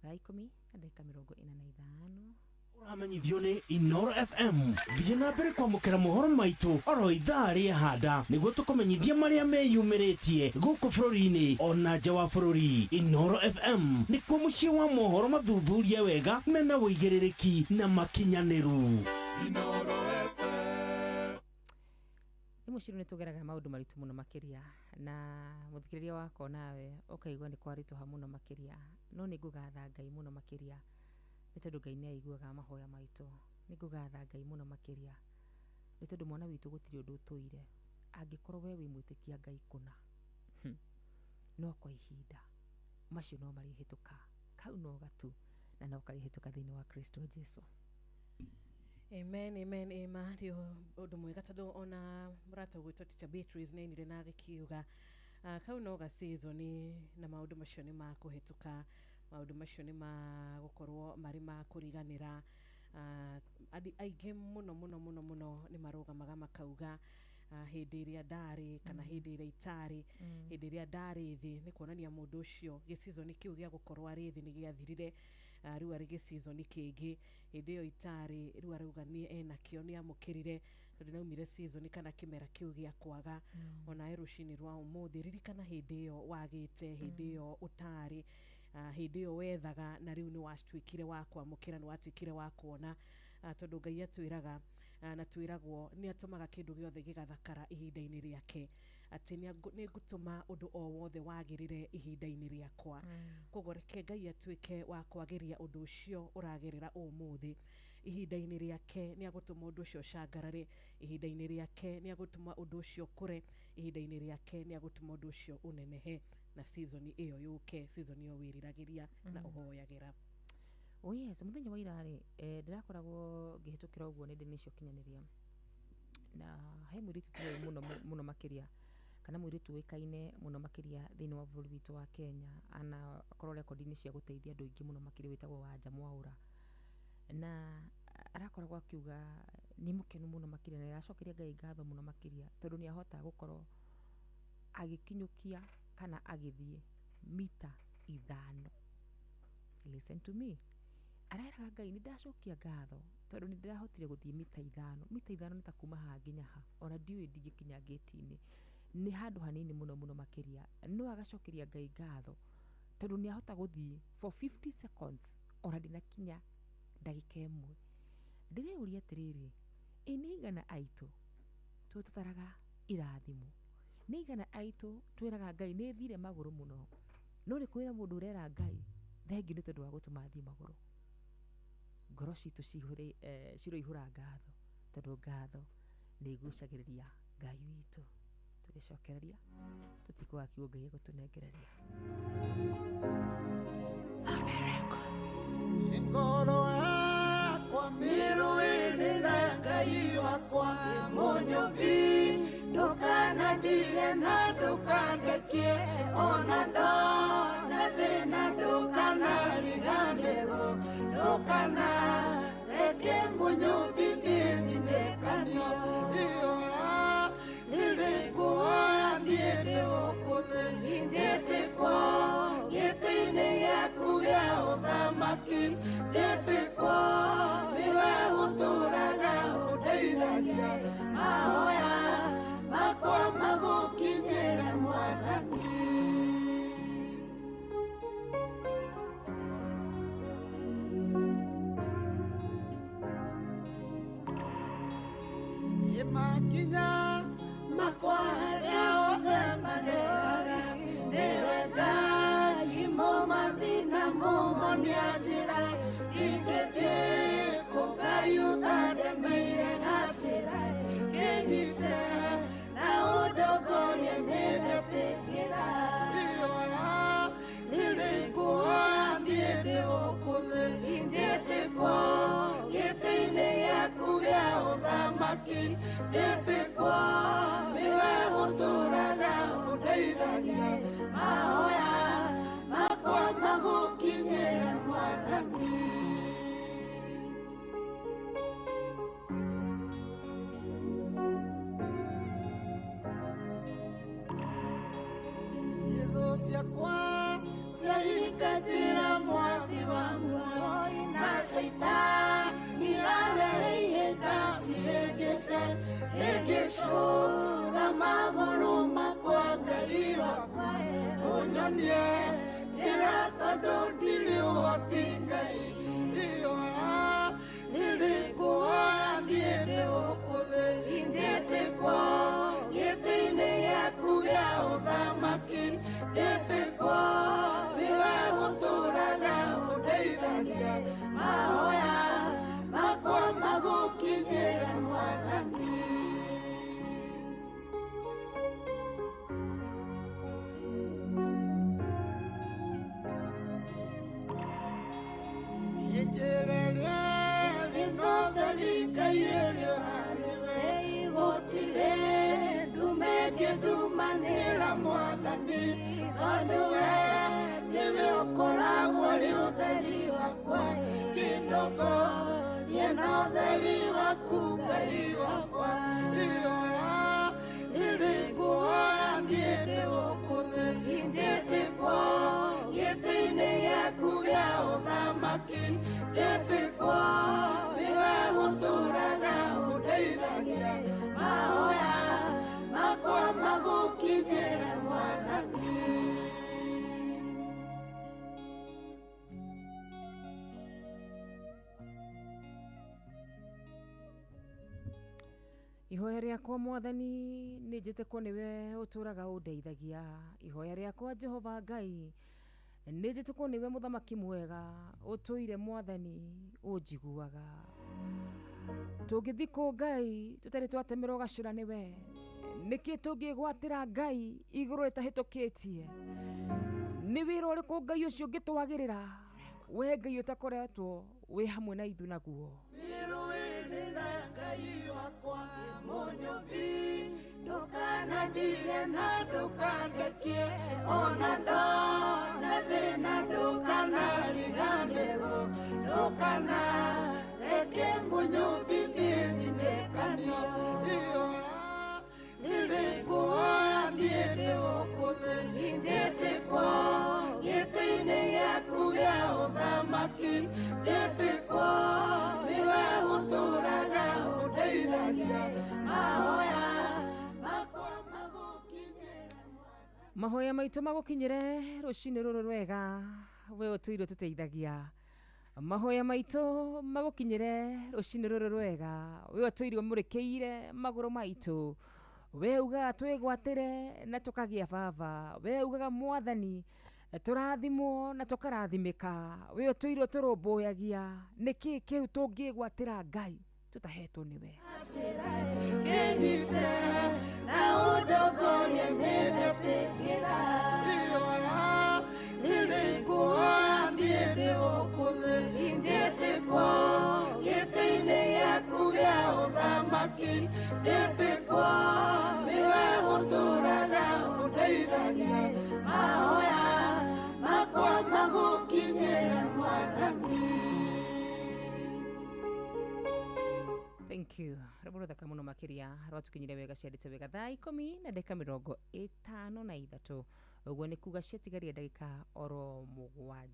Thaa 10:45 uramenyithio nĩ Inoro FM thiĩ na mbere kwamũkĩra mohoro maitũ oro ithaa rĩa handa nĩguo tũkũmenyithia marĩa meyumĩrĩtie gũkũ bũrũri-inĩ ona nja wa bũrũri. Inoro FM nĩkuo mũciĩ wa mohoro mathuthurie wega mena wũigĩrĩrĩki na makinyanĩru. Inoro FM nĩ mũciru nĩ tũgeragĩra maũndũ maritũ mũno makĩria na mũthikĩrĩria wako nawe ũkaigua nĩ kwaritũha mũno makĩria no nĩ ngũgatha Ngai mũno makĩria nĩ tondũ Ngai nĩ aiguaga mahoya maitũ. Nĩ ngũgatha Ngai mũno makĩria nĩ tondũ mwana witũ gũtirĩ ũndũ ũtũire angĩkorwo we wĩmwĩtĩkia Ngai kũna no kwa ihinda macio no marĩhĩtũka kau no gatu na no karĩhĩtũka thĩinĩ wa Kristo Jesu. Amen, amen, amen. Ndio ũndũ mwega tondũ ona mũrata gwitũ Teacher Beatrice nĩ ainire na agĩkiuga kau no ga season na maũndũ macio nĩ ma kũhĩtũka, maũndũ macio nĩ ma gũkorwo marĩ ma kũriganĩra. Aingĩ mũno mũno mũno mũno nĩ marũgamaga makauga hĩndĩ ĩrĩa ndarĩ kana hĩndĩ ĩrĩa itarĩ, hĩndĩ ĩrĩa ndarĩ thĩ nĩ kuonania mũndũ ũcio gĩ season kĩu gĩa gũkorwo arĩ thĩ nĩ gĩathirire. Rĩu arĩ gĩ season kĩngĩ hĩndĩ ĩyo itarĩ rĩu arauga nĩ enakĩo nĩ amũkĩrire tondũ naumire season kana kĩmera kĩu gĩa kwaga. Ona rũcinĩ rwa ũmũthĩ ririkana hĩndĩ ĩyo wagĩte, hĩndĩ ĩyo ũtarĩ, hĩndĩ ĩyo wethaga na rĩu nĩ watuĩkire wa kwamũkĩra, nĩ watuĩkire wa kuona tondũ Ngai atwĩraga na twĩragwo nĩ atũmaga kĩndũ gĩothe gĩgathakara ihinda-inĩ rĩake, atĩ nĩ ngũtũma ũndũ o wothe wagĩrĩre ihinda-inĩ rĩakwa. Koguo reke Ngai atuĩke wa kwagĩria ũndũ ũcio ũragerera ũmũthĩ ihinda-inĩ rĩake. Nĩ agũtũma ũndũ ũcio ũcangarare ihinda-inĩ rĩake, nĩ agũtũma ũndũ ũcio kũre ihinda-inĩ rĩake, nĩ agũtũma ũndũ ũcio ũnenehe na season ĩyo yũke, season ĩyo wĩriragĩria na ũhoyagĩra. Oh yes, mũthenya wa ira rĩ ndĩrakoragwo ngĩhĩtũkĩra ũguo nĩ cio kinyanĩria na he mũirĩtu tuoĩ mũno makĩria kana mũirĩtu ũĩkaine mũno makĩria thĩinĩ wa bũrũri witũ wa Kenya ana akorwo rekondi-inĩ cia gũteithia andũ aingĩ mũno makĩria wĩtagwo Wanja Mwaũra, na arakoragwo akiuga nĩ mũkenu mũno makĩria na aracokeria Ngai ngatho mũno makĩria tondũ nĩ ahota gũkorwo agĩkinyũkia kana agĩthiĩ mita 5. Listen to me. Arairaga Ngai nĩ ndacokia ngatho tondũ nĩ ndĩrahotire gũthiĩ mita 5. Mita 5 nĩ ta kuma haha nginya ha, ona ndiũĩ ndingĩkinya gate-inĩ, nĩ handũ hanini mũno mũno makĩria. No agacokeria Ngai ngatho tondũ nĩ ahota gũthiĩ for 50 seconds ona ndinakinya ndagĩka ĩmwe. Ndĩreuria atĩrĩrĩ, nĩ igana aitũ tũtaraga irathimo, nĩ igana aitũ twĩraga Ngai nĩ thire magũrũ mũno, no nĩ kwĩra mũndũ ũrera Ngai thengi nĩ tondũ wa gũtũma thiĩ magũrũ. Ngoro citũ ciroihũra ngatho tondũ ngatho nĩ igucagĩrĩria Ngai witũ. Tũgĩcokereria tũtikũga kiugo Ngai egũtũnengereria. Sabe Records. Ngoro yakwa mĩrũĩrĩ na Ngai wakwa mũnyũmbi, ndũkanandige na ndũkandekie ona ndona thĩna, ndũkanariganĩrwo, ndũkanareke mũnyũmbi nĩthinĩkanio. Nĩndĩkũhoya niĩ ndĩ gũkũ thĩ njĩtĩkwo gĩtĩ-inĩ gĩaku gĩa ũthamaki, njĩtĩkwo nĩwe ũtũũraga ũndeithagia, mahoya makwa magũkinyĩre Mwathani. Nĩmakinya makwa harĩa othe mageraga, nĩwe Ngai mũmathina mũmonia njĩra, ingĩthiĩ kũ Ngai ũtandemeire gacĩra, kĩnyite na ũndongorie nĩ ndete higo ciakwa ciahingatĩra mwathi wa muoyo na Saitani areheire ngacihĩngĩce hĩngĩcũra magũrũ makwa Ngai wakwa ũnyonie njĩra tondũ ndirĩ ũhoti Ngai ĩyoya nĩndĩkũhoya niĩ ndĩgũkũthĩ njĩtĩkwo gĩtĩ-inĩ gĩaku gĩa ũthamaki njĩtĩkwo nĩwe ũtũũraga ũndeithagia mahoya makwa magũkinyĩre Mwathani. Ndumanĩra Mwathani tondũ we nĩwe ũkoragwo ũrĩ ũtheri wakwa kĩndongorie na ũtheri waku Ngai wakwa ĩyoya nĩndĩkũhoya niĩ ndĩgũkũthĩ njĩtĩkwo gĩtĩ-inĩ gĩaku gĩa ũthamaki njĩtĩkwo nĩwe ũtũũraga ũndeithagia mahoya makwa magũkinyĩre Mwathani. Ihoya rĩakwa Mwathani nĩ njĩtĩkwo nĩwe ũtũũraga ũndeithagia. Ihoya rĩakwa Jehova Ngai nĩ njĩtĩkwo nĩwe mũthamaki mwega ũtũire Mwathani ũnjiguaga. Tũngĩthikwo Ngai tũtarĩ twatemerwo gacĩra nĩwe, nĩkĩ tũngĩgwatĩra Ngai igũrũ rĩtahĩtũkĩtie? Nĩ wĩra ũrĩkũ Ngai ũcio ũngĩtwagĩrĩra we Ngai ũtakoretwo wĩ hamwe na ithuĩ naguo? Wĩrũ-inĩ na Ngai wakwa mũnyũmbi ndũkanandige na ndũkandekie ona ndona thĩna ndũkanariganĩrwo ndũkanareke mũnyũmbi nĩthinĩkanio ĩyoya nĩndĩkũhoya niĩ ndĩgũkũthĩ njĩtĩkwo gĩtĩ-inĩ gĩaku gĩa ũthamaki njĩtĩkwo nĩwe ũtũũraga ũndeithagia mahoya makwa magũkinyĩre mahoya maitũ magũkinyĩre rũcinĩ rũrũ rwega we ũtũire tũteithagia. Mahoya maitũ magũkinyĩre rũcinĩ rũrũ rwega we ũtũire ũmũrĩkĩire magũrũ maitũ. We ugaga twĩgwatĩre na tũkagĩa baba. We ugaga Mwathani tũrathimwo na tũkarathimĩka. We ũtũire ũtũrũmbũyagia. Nĩkĩ kĩu tũngĩgwatĩra Ngai tũtahetwo nĩwe? Kĩnyite na ũndongorie nĩndĩtĩkĩra ĩyoya nĩndĩkũhoya niĩ ndĩgũkũthĩ njĩtĩkwo gĩtĩ-inĩ gĩaku gĩa ũthamaki njĩtĩkwo nĩwe ũtũũraga ũndeithagia mahoya makwa magũkinyĩre Mwathani. Thank you. Rĩmwe thaka mũno makĩria rwatũkinyire wega ciandĩte wega thaa 10:53. Ũguo nĩ kuga ciatigaria ndagĩka oro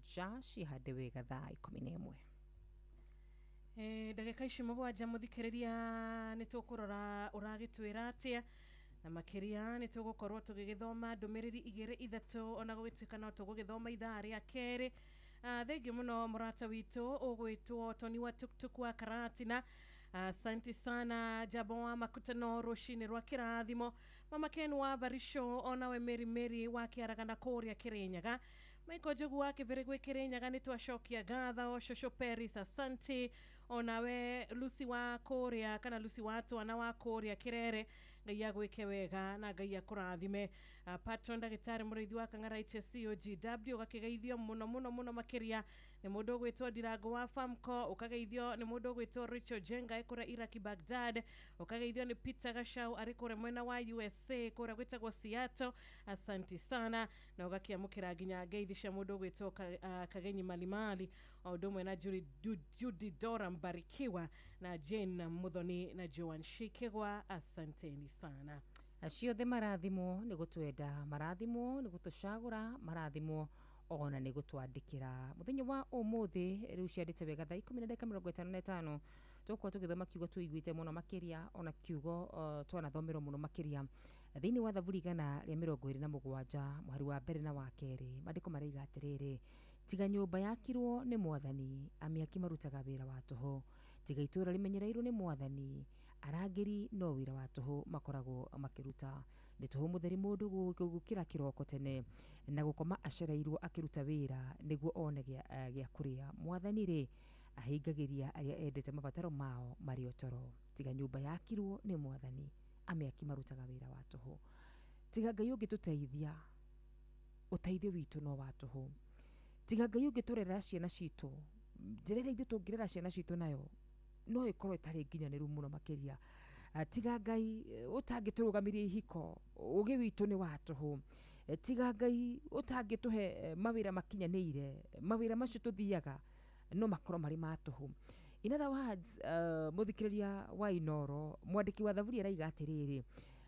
7 cihande wega thaa 11. Ndagĩka ici 7 mũthikĩrĩria nĩ tũkũrora ũragĩtwĩra atĩa na makĩria nĩ tũgũkorwo tũgĩgĩthoma ndũmĩrĩri 2-3 ona gũgĩtuĩka no tũgũgĩthoma ithaa rĩa kerĩ. Thengiũ mũno mũrata witũ ũgwĩtwo Toni wa Tuktuk wa Karatina. Asante sana Jabo wa Makutano rũcinĩ rwa kĩrathimo. Mama Ken wa Barisho onawe Meri wa Kĩaragana kũrĩa Kĩrĩnyaga. Michael Jogu wa Kĩbere gwĩ Kĩrĩnyaga nĩ twacokia ngatho. Shosho Peris asante. Onawe Lucy wa kũrĩa kana Lucy wa Twana wa kũrĩa Kĩrere. Ngai agwĩke wega na Ngai akũrathime. Patron ndagĩtarĩ mũrĩithi wa Kang'ara HSCOGW ũgakĩgeithio mũno makĩria nĩ mũndũ ũgwĩtwo Ndirango wa Famco, ũkageithio nĩ mũndũ ũgwĩtwo Richard Jenga kũrĩa Iraki Baghdad, ũkageithio nĩ Peter Gashau arĩ kũrĩa mwena wa USA kũrĩa gwĩtagwo Seattle. Asante sana na ũgakĩamũkĩra nginya ngeithi cia mũndũ ũgwĩtwo Kagenyi Malimali o ũndũ ũmwe na Judy Dora Mbarikiwa na Jane Muthoni na Joan Shikigwa. Asanteni sana. ciothe marathimo nĩ gũtwenda, marathimo nĩ gũtũcagũra, marathimo ona nĩ gũtwandĩkĩra. Mũthenya wa ũmũthĩ rĩu ciandĩte wega thaa 10:55 tũkorwo tũgĩthoma kiugo tũiguĩte mũno makĩria, ona kiugo twanathomerwo mũno makĩria thĩinĩ wa Thaburi 127 mũhari wa mbere na wa kerĩ. Maandĩko maroiga atĩrĩrĩ: tiga nyũmba yakirwo nĩ Mwathani, amĩaki marutaga wĩra wa tũhũ. Tiga itũũra rĩmenyereirwo nĩ Mwathani, arangĩri no wĩra wa tũhũ makoragwo makĩruta. Nĩ tũhũ mũtheri mũndũ gũkĩra kĩroko tene na gũkoma acereirwo akĩruta wĩra nĩguo one gĩa kũrĩa. Mwathani rĩ ahingagĩria arĩa endete mabataro mao marĩ o toro. Tiga nyũmba yakirwo nĩ Mwathani, amĩaki marutaga wĩra wa tũhũ. Tiga Ngai ũngĩtũteithia, ũteithio witũ no wa tũhũ. Tiga Ngai ũngĩtũrerera ciana citũ, njĩra ĩrĩa ithuĩ tũngĩrera ciana citũ nayo no ĩkorwo ĩtarĩ nginyanĩru mũno makĩria. Tiga Ngai ũtangĩtũrũgamiria ihiko, ũgĩ witũ nĩ wa tũhũ. Tiga Ngai ũtangĩtũhe mawĩra makinyanĩire, mawĩra macio tũthiaga no makorwo marĩ ma tũhũ. In other words, mũthikĩrĩria wa Inoro, mwandĩki wa Thaburi araiga atĩrĩrĩ: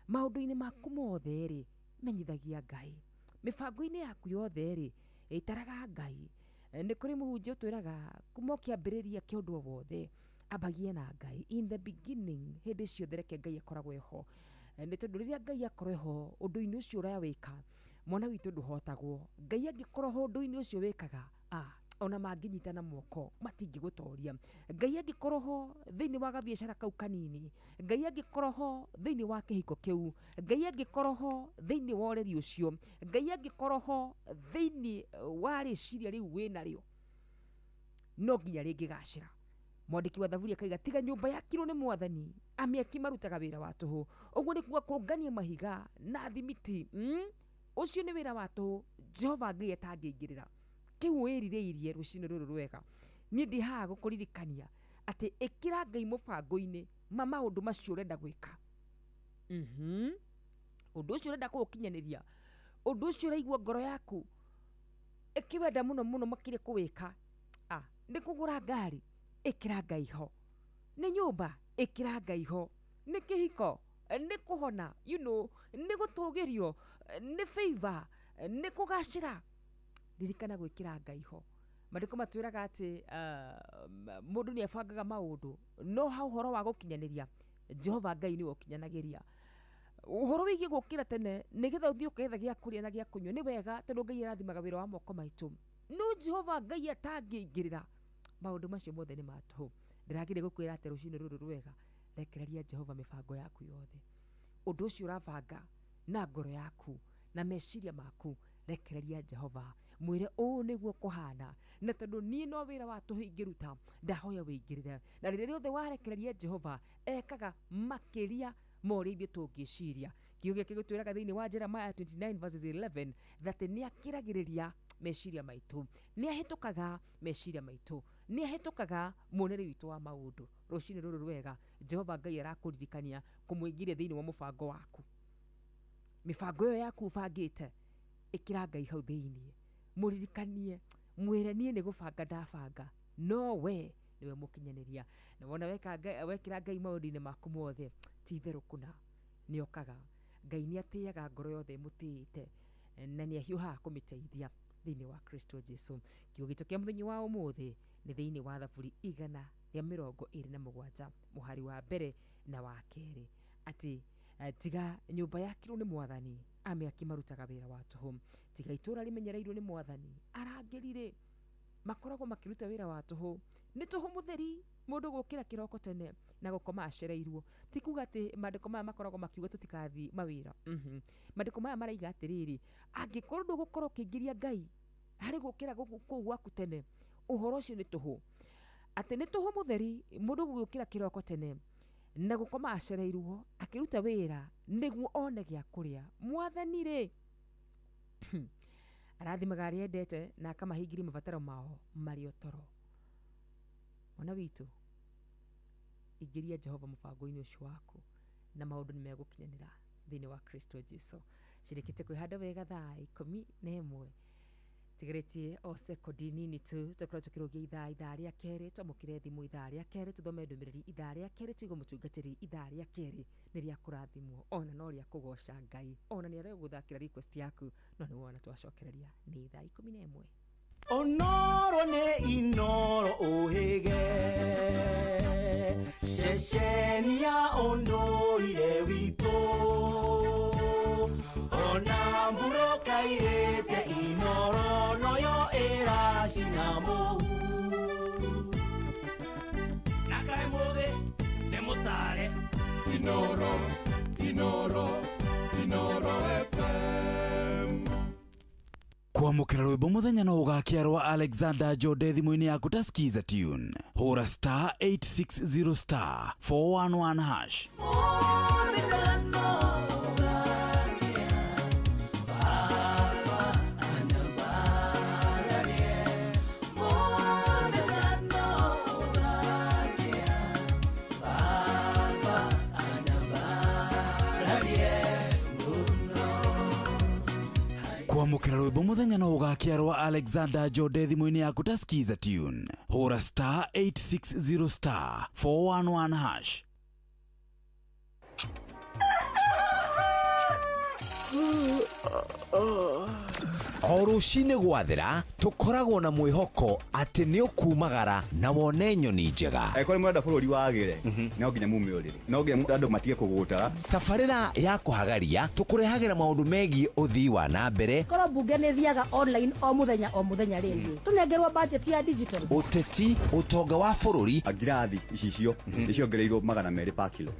maũndũ-inĩ maku mothe rĩ menyithagia Ngai, mĩbango-inĩ yaku yothe rĩ ĩtaraga Ngai. Nĩ kũrĩ mũhunjia ũtwĩraga kuma kĩambĩrĩria kĩa ũndũ o wothe ambagie na Ngai. In the beginning, hĩndĩ ciothe reke Ngai akoragwo eho, nĩ tondũ rĩrĩa Ngai akorwo eho ũndũ-inĩ ũcio ũrawĩka mwana witũ ndũhotagwo. Ngai angĩkorwo ho ũndũ-inĩ ũcio wĩkaga, ona mangĩnyitana moko matingĩgũtoria. Ngai angĩkorwo ho thĩinĩ wa gabiacara kau kanini, Ngai angĩkorwo ho thĩinĩ wa kĩhiko kĩu, Ngai angĩkorwo ho thĩinĩ wa ũreri ũcio, Ngai angĩkorwo ho thĩinĩ wa rĩciria rĩu wĩnarĩo, no nginya rĩngĩgacĩra. Mwandĩki wa Thaburi akaiga tiga nyũmba yakirwo nĩ Mwathani, amĩaki marutaga wĩra wa tũhũ. Ũguo nĩ kuga kũngania mahiga na thimiti, ũcio nĩ wĩra wa tũhũ Jehova Ngai atangĩingĩrĩra. Kĩu wĩrirĩirie rũciinĩ rũrũ rwega, niĩ ndĩ haha gũkũririkania atĩ ĩkĩra Ngai mũbango-inĩ ma maũndũ macio ũrenda gwĩka. Ũndũ ũcio ũrenda kũũkinyanĩria, ũndũ ũcio ũraigua ngoro yaku ĩkĩwenda mũno mũno makĩria kũwĩka. Nĩ kũgũra ngari, ĩkĩra Ngai ho. Nĩ nyũmba, ĩkĩra Ngai ho. Nĩ kĩhiko, nĩ kũhona, nĩ gũtũgĩrio, nĩ favor, nĩ kũgacĩra, ririkana gwĩkĩra Ngai ho. Maandĩko matwĩraga atĩ mũndũ nĩ ebangaga maũndũ, no ha ũhoro wa gũkinyanĩria Jehova Ngai nĩ ũkinyanagĩria. Ũhoro wĩgiĩ gũkĩra tene nĩgetha ũthiĩ ũketha gĩa kũrĩa na gĩa kũnyua nĩ wega, tondũ Ngai arathimaga wĩra wa moko maitũ. No Jehova Ngai atangĩingĩrĩra, maũndũ macio mothe nĩ ma tũhũ. Ndĩragĩrĩire gũkwĩra atĩ rũciinĩ rũrũ rwega, rekereria Jehova mĩbango yaku yothe. Ũndũ ũcio ũrabanga na ngoro yaku na meciria maku, rekereria Jehova, mwĩre ũũ nĩguo kũhana, na tondũ niĩ no wĩra wa tũhũ ingĩruta, ndahoya wĩingĩrĩre. Na rĩrĩa rĩothe warekereria Jehova, ekaga makĩria ma ũrĩa ithuĩ tũngĩciria. Kiugo gĩake gĩtwĩraga thĩinĩ wa Jeremiah 29:11 that nĩ akĩragĩrĩria meciria maitũ, nĩ ahĩtũkaga meciria maitũ, nĩ ahĩtũkaga muonere witũ wa maũndũ. Rũciinĩ rũrũ rwega, Jehova Ngai arakũririkania kũmũingĩria thĩinĩ wa mũbango waku. Mĩbango ĩyo yaku ũbangĩte, ĩkĩra Ngai hau thĩinĩ, mũririkanie, mwĩre niĩ nĩ gũbanga ndabanga, no we nĩwe mũkinyanĩria. Na wona wekĩra Ngai maũndũ-inĩ maku mothe, ti itherũ kũna nĩ okaga. Ngai nĩ atĩaga ngoro yothe mũtĩĩte na nĩ ahiũhaga kũmĩteithia thĩinĩ wa Kristo Jesu. Kiugo gitũ kĩa mũthenya wa ũmũthĩ nĩ thĩinĩ wa Thaburi 127 mũhari wa mbere na wa kerĩ, atĩ tiga nyũmba yakirwo nĩ Mwathani, amĩaki marutaga wĩra wa tũhũ. Tiga itũũra rĩmenyereirwo nĩ Mwathani, arangĩri makoragwo makĩruta wĩra wa tũhũ. Nĩ tũhũ mũtheri mũndũ gũkĩra kĩroko tene na gũkoma acereirwo. Ti kuga atĩ maandĩko maya makoragwo makiuga tũtikathi mawĩra. Maandĩko maya maraiga atĩrĩrĩ, angĩkorwo ndũgũkorwo ũkĩingĩria Ngai harĩ gũkĩra kũu gwaku tene, ũhoro ũcio nĩ tũhũ. Atĩ nĩ tũhũ mũtheri mũndũ gũkĩra kĩroko tene na gũkoma acereirwo akĩruta wĩra nĩguo one gĩa kũrĩa. Mwathani rĩ arathimaga arĩa endete na akamahingiria mabataro mao marĩ o toro. Mwana witũ, ingĩria Jehova mũbango-inĩ ũcio waku na maũndũ nĩ megũkinyanĩra thĩinĩ wa Kristo Jesu. Cirĩkĩte kwĩhanda wega thaa 11 tigeretie o sekondi nini tu tukora tukirogia ithaa rĩa kerĩ twamũkire thimũ ithaa rĩa kerĩ tuthome ndũmĩrĩri ithaa rĩa kerĩ tuigo mũtungatĩri ithaa rĩa kerĩ nĩ rĩa kũrathimwo ona no rĩa kũgoca Ngai ona nĩ arĩa gũthakĩra request yaku no nĩ wona twacokereria nĩ ithaa 11 Onoro ne inoro ohege Sesenia ondoire wito Onamburo kairete inoro noyo era sinamo Nakai move nemotare Inoro FM kwamũkĩra rwĩmbo mũthenya no ũgakĩarwo Alexander Jode thimũ-inĩ yaku ta skiza tune hũra star 860 star 411 hash kwamũkĩra rwĩmbo mũthenya no ũgakĩarwo Alexander Jode thimũ-inĩ yaku ta skiza tune hũra star 860 star 411 hash O rũcinĩ gwathĩra tũkoragwo na mwĩhoko atĩ nĩ ũkumagara na wone nyoni njega. Kũrĩ mwenda bũrũri wagĩre no nginya mume ũrĩrĩ no nginya andũ matige kũgũtara. Tabarĩra ya kũhagaria tũkũrehagĩra maũndũ megiĩ ũthii wa na mbere. Korwo bunge nĩ thiaga online o mũthenya rĩngĩ tũnengerwo budget ya digital. Ũteti ũtonga wa bũrũri ngirathi icicio nĩciongereirwo 200 per kilo.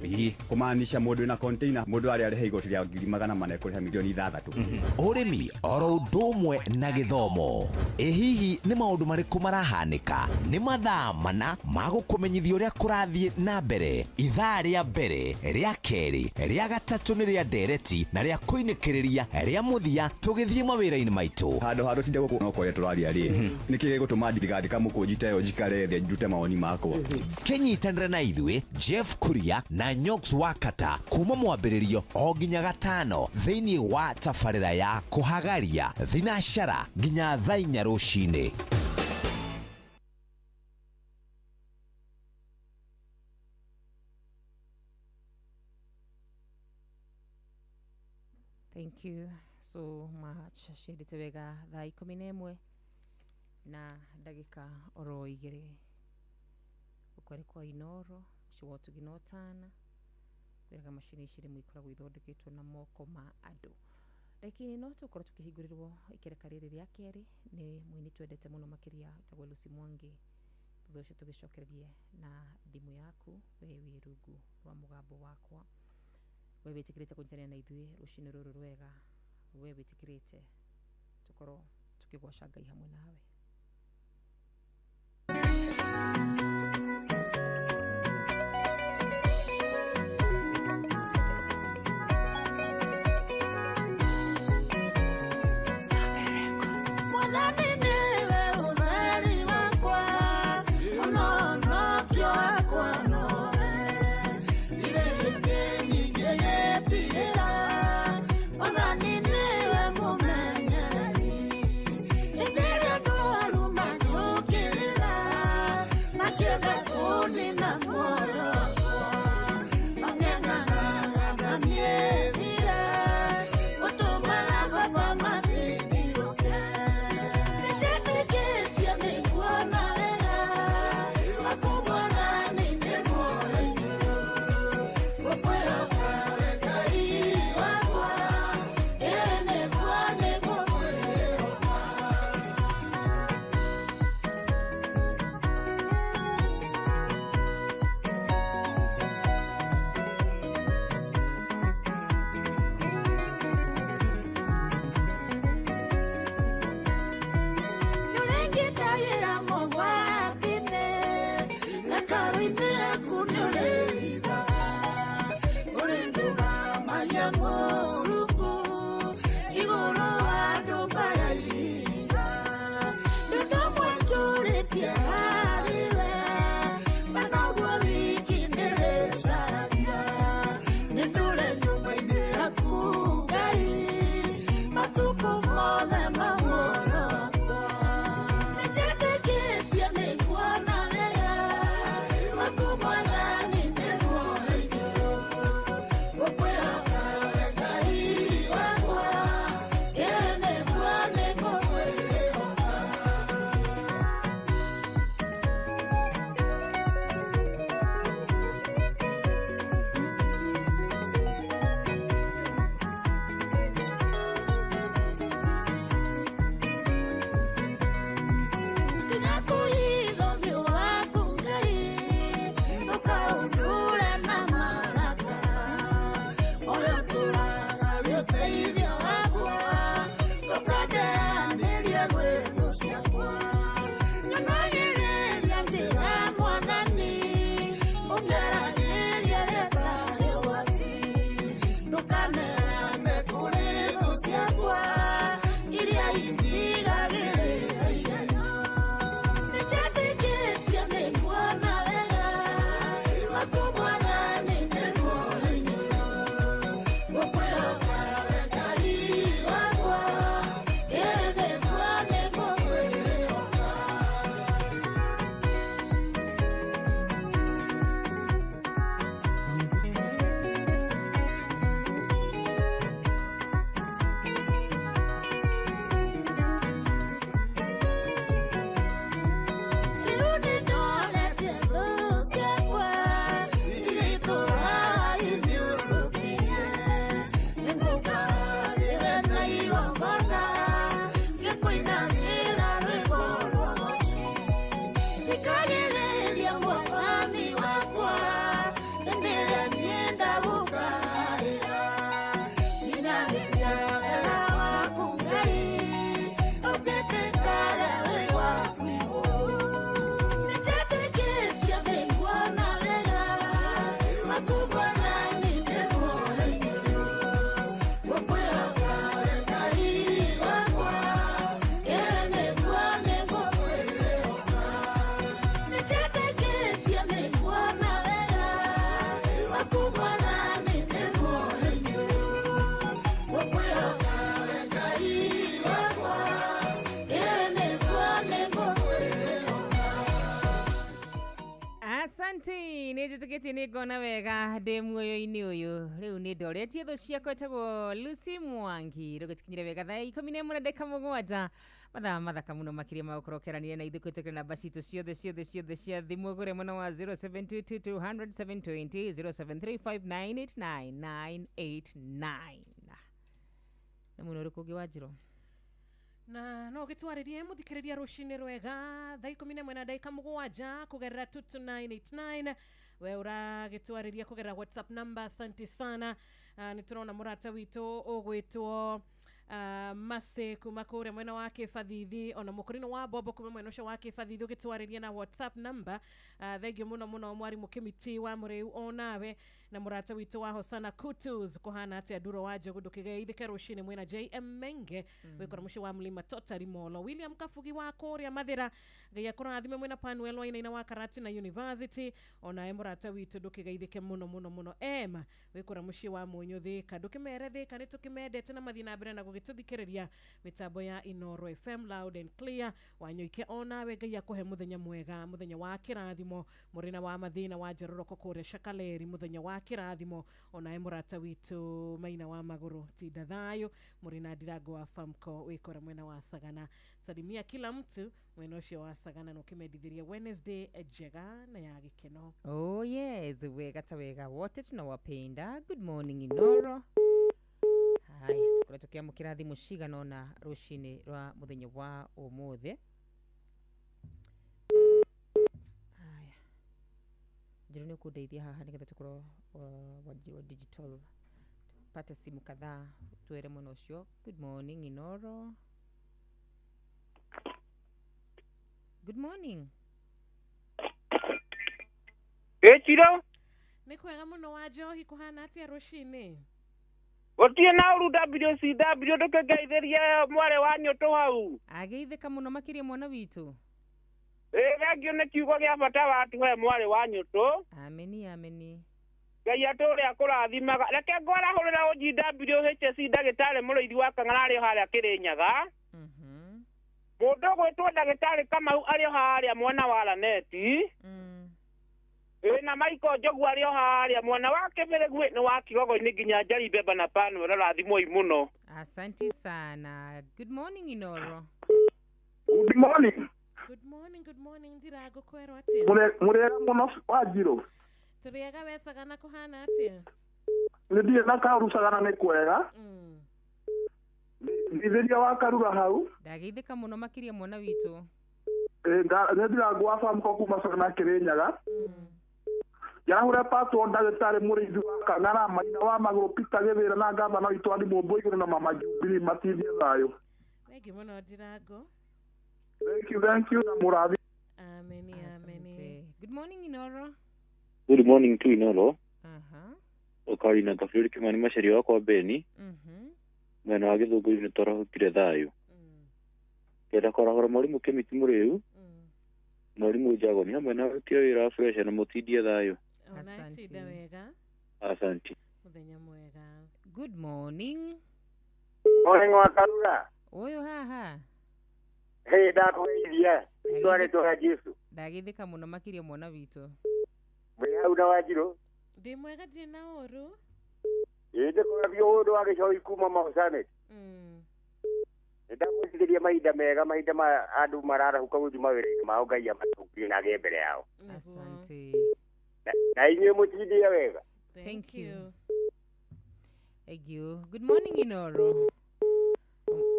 Kũmaanisha mũndũ wĩna container mũndũ arĩa arĩhe igoti rĩa 400 ekũrĩha milioni 6. Ũrĩmi oro ũndũ ũmwe na gĩthomo. Hihi nĩ maũndũ marĩkũ marahanĩka? Nĩ mathaa mana ma gũkũmenyithia ũrĩa kũrathiĩ na mbere. Ithaa rĩa mbere, rĩa kerĩ, rĩa gatatũ nĩ rĩa ndereti na rĩa kũinĩkĩrĩria rĩa mũthia tũgĩthiĩ mawĩra-inĩ maitũ. Handũ tinde gũkũ no kũrĩa tũraria rĩ. Nĩkĩ gĩgũtũma thirikari kamũkũnjita ĩyo njikare thĩ njute mawoni makwa. Kĩnyitanĩre na ithuĩ Jeff Kuria na Nyox Wakata kuma mwambĩrĩrio o nginya gatano thĩinĩ wa tabarĩra ya kũhagaria thinashara nginya thaa 4 rũcinĩ. Thank you so much. Ciendete wega thaa 11 na ndagĩka oro 2 ũkwari kwa Inoro ciwo tuginotana kwĩraga macini ici rĩmwe ikoragwo ithondeketwo na moko ma andũ. Lakini no tũkorwo tũkĩhingũrĩrwo ikereka rĩrĩ rĩa kerĩ nĩ mũini twendete mũno makĩria tagwo Lucy Mwangi. Thutha ũcio tũgĩcokererie na ndimũ yaku we wĩ rungu rwa mũgambo wakwa. We wĩtĩkĩrĩte kũnyitanĩra na ithuĩ rũcinĩ rũrũ rwega. We wĩtĩkĩrĩte tũkorwo tũkĩgoca Ngai hamwe nawe. Oh Ndagĩtie nĩ ngona wega ndĩ muoyo-inĩ ũyũ. Rĩu nĩ ndoretie thũ ciakwa etagwo Lucy Mwangi. Rũgĩtũkinyĩra wega thaa 11:07 mathaa mathaka mũno makĩria ma gũkorwo ũkĩaranĩria na ithuĩ kũhĩtũkĩra namba citũ ciothe cia thimũ gũre mwena wa 0722200720 0735989989. Nĩ mũno ũrĩkũ ũngĩ wa Njirũ? Na no gĩtwarĩrie mũthikĩrĩria rũcinĩ rwega thaa 11:07 kũgerera 22989 we ũragĩtwarĩria kũgerera WhatsApp number. Asante sana. Nĩ tũrona mũrata witũ ũgwĩtwo Mase kuma kũrĩa mwena wa Kĩbathithi, ona mũkũrino wa Bobo kuma mwena ũcio wa Kĩbathithi ũgĩtwarĩria na WhatsApp number. Thengiũ mũno mwarimũ Kĩmiti wa Mũrĩu onawe na mũrata witũ wa Hosana Kutus kũhana atĩa Nduro wa Njogu ndũkĩgeithĩke rũcinĩ mwena JM Menge wĩkora mũciĩ wa Mlima Totari Molo. William Kafugi wa kũrĩa Mathira gĩa kũrathime mwena Panuel wainaina wa Karati na University, ona mũrata witũ ndũkĩgeithĩke mũno Emma wĩkora mũciĩ wa Mũnyũthĩka ndũkĩmere Thĩka nĩ tũkĩmendete na mathina mbere na gũgĩtũthikĩrĩria mitambo ya Inoro FM loud and clear. Wanyoike onawe Ngai akũhe mũthenya mwega, mũthenya wa kĩrathimo, mũrĩna wa mathĩna wa njaroroko kũrĩa Shakaleri, mũthenya wa kĩrathimo. Ona mũrata witũ Maina wa Magũrũ tinda thayũ, mũrĩna Ndirango wa Famco wĩkora mwena wa Sagana. Salimia kila mtu mwena ũcio wa Sagana no kĩmendithĩria Wednesday njega na ya gĩkeno. Oh yes, wega ta wega wote tunawapenda. Good morning Inoro. Haya, tukora tukiamukira thimũ cigana ona rũcinĩ rwa mũthenya wa ũmũthĩ. Haya, Njirũ nĩ ũkũndeithia haha nĩgetha tũkorwo wa digital tupate simu kadhaa tuere mwena ũcio. Good morning Inoro. Good morning. Echiro? Nĩ kwega mũno wa Njohi kũhana atĩa rũcinĩ? Otie na uru WCW ndũkĩgeithĩria mware wa Nyũtũ hau. Ageithĩka mũno makĩria mwana witũ. Thengio nĩ kiugo gĩa bata watũhe mware wa Nyũtũ. Ameni. Ngai atũre akũrathimaga. Reke ngwarahũrĩra OGWHC ndagĩtarĩ mũrĩithi wa Kang'ara arĩ harĩa Kĩrĩnyaga. Mũndũ gwĩtwo ndagĩtarĩ Kamau arĩ harĩa mwena wa Laneti. Na Michael Njogu arĩ harĩa mwena wa Kĩbĩrĩgu nĩ wa Kigogo-inĩ nginya Njari Mbemba na Pano rathimoi mũno. Asante sana. Good morning Inoro. Good morning. Good morning Ndirango kwero atĩa? Mũrĩega mũno wa Njirũ. Tũrĩega we Sagana kũhana atĩa? Nĩthiĩ na Karu Sagana nĩ kwega. Ndithĩria wa Karura hau. Ndageithĩka mũno makĩria mwana witũ. Ndirango wa Famco kuma Sagana Kĩrĩnyaga. Yarahũra patwo ndagĩtarĩ mũrĩithi wa Kang'ara, Maina wa Magũrũ, Peter Gĩthĩra na ngavana witũ Andĩ Mũmbũi na Mama Jubilee matithie thayũ. Thengiũ mũno Ndirango. Thank you na mũrathi. Ameni. Good morning Inoro. Good morning to Inoro. Ukari na Gafuri Kimani Macharia wakwa Beni. Mwena wa Gĩthũngũri nĩ tũrahũkire thayũ. Kenda kũrahũra mwarimũ Kĩmiti Mũrĩu. Mwarimũ Njago nĩ hamwe na aruti a wĩra a fresh na mũtindie thayũ. Asante. Mũthenya mwega. Good morning. Morning wa Karura. Ũyũ haha. Hey, ndakwĩithia. Twarĩtwo Jesu. Ndageithĩka mũno makĩria mwana witũ. Mwĩ hau na wa Njirũ. Ndĩ mwega ndĩ na ũru. Ndĩkũrabio ũndũ wa gĩcohi kuma Mausane. Ndamwĩcirĩria mahinda mega, mahinda ma andũ mararahuka gũthiĩ mawĩra-inĩ mao, Ngai amatungie na agĩe mbere yao. Asante. Na inyuĩ mũtindie wega. Thank you. Good morning Inoro.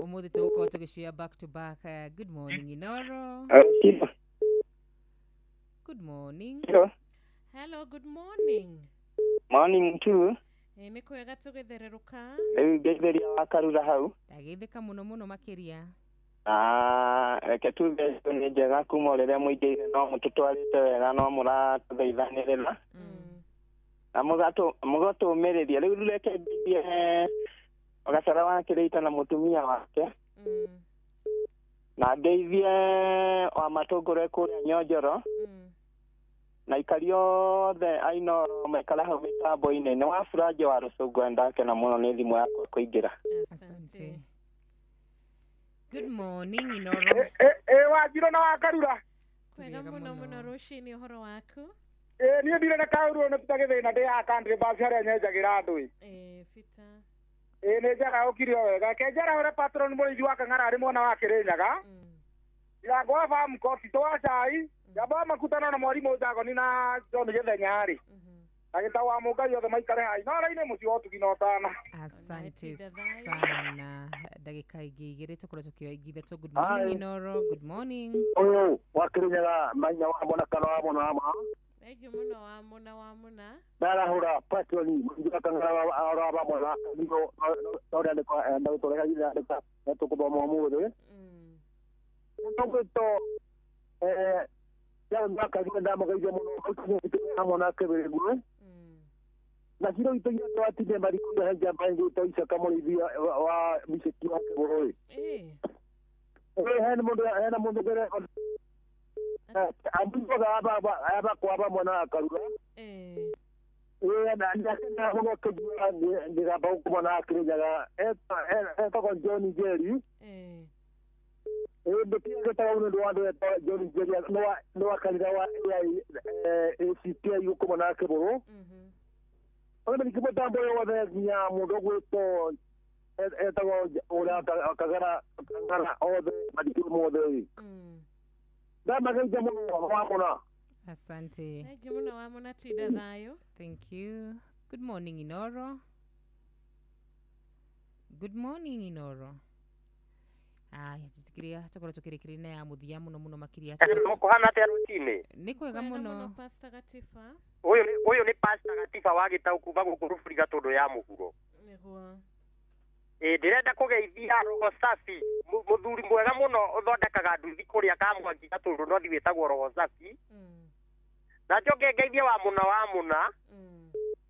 Ũmũthĩ tũgũkorwo tũgĩcioya back to back. Good morning Inoro. Good morning. Hello, good morning. Morning too. Nĩ kwega tũgĩthererũka. Ngeithĩria wa Karura hau. Ndageithĩka mũno makĩria. Reke tuge nĩ njega kuma rĩrĩa mũingĩire no mũtũtwarĩte wega no mũratũthaithanĩrĩra. Na mũgatũmĩrĩria rĩu reke ngeithie Gacara wa Kĩrĩita na mũtumia wake. Na ngeithie wa Matũngũre kũrĩa Nyonjoro. Na ikari othe Ainoro maikara hau mĩtambo-inĩ nĩ wa Furaja wa Rũcũngũ ndakena mũno nĩ thimũ yakwa kũingĩra. Asante. Good morning Inoro. Wa Njirũ na wa Karura. Kwega mũno rũcinĩ ũhoro waku? niä ndire na kaurå nä tuta gä thä na ndä ya country bus harä nyenjagä ra andå Fita. nä njara å kire o wega ke njara å rä patron må rä ithi wa kang'ara arä mwena wa kä rä nyaga irango wa famu koci twa cai yamba makutana na mwarimå njagoni na John Githenya-rĩ agĩta wa mũngai othe maikare hai no rainĩ mũciĩ wa ũtugi na ũtana. Asante sana. Ndagĩka ingĩ igĩrĩ tũkorwo tũkĩoigithĩtwo. Good morning Inoro. Good morning. Ũyũ wa Kĩrĩnyaga Maina wa Mona kana wa Mona wa ma. Thank you muno wa Mona. Ndarahũra patroni mũndũ akang'ara wa Mona nĩguo no ndandĩka ndagũtũreha ndandĩka tũkũthoma ũmũthĩ. Tũgwĩtwo ya ndakagira ndamugeithia muno hamwe na Kĩbĩrĩngũ na ciro itũire twatinde marikuga henja bangi toicaka mũrĩithia wa miceki wa Kĩbũrũ hena mũndũ gere ambuga aba kwaba mwana akarura na ndakena muno kujua ndigamba kumona Kĩrĩnyaga etagwo John Jerry ndikĩgĩtaga ũndũ wa andũ etagwo John Jerry nĩ wa kanitha wa ACT yuko na Kĩbũrũ ona nikĩmũtambo wothe nginya mũndũ gwĩtwo etagwo ũrĩa akagara othe mandĩkĩrwo mothe ndamageithia mũno wa Mona. Asante. Thank you muno wa Mona tida thayo. Thank you. Good morning Inoro. Good morning Inoro. Jitikiria tũkorwo tũkĩrĩkĩrĩria na ya mũthia mũno makĩria. Mũkũhana atĩa rũcinĩ? Nĩ kwega mũno. Pastor Gatiba. Ũyũ nĩ Pastor Gatiba wa Gĩtaũ kuma gũkũ Rũburiga tondũ ya mũhuro. Nĩguo. Ndĩrenda kũgeithia Roho Safi mũthuri mwega mũno ũthondekaga nduthi kũrĩa Kamwangi Gatũndũ no wĩtagwo Roho Safi. Na njoke ngeithie wa Muna.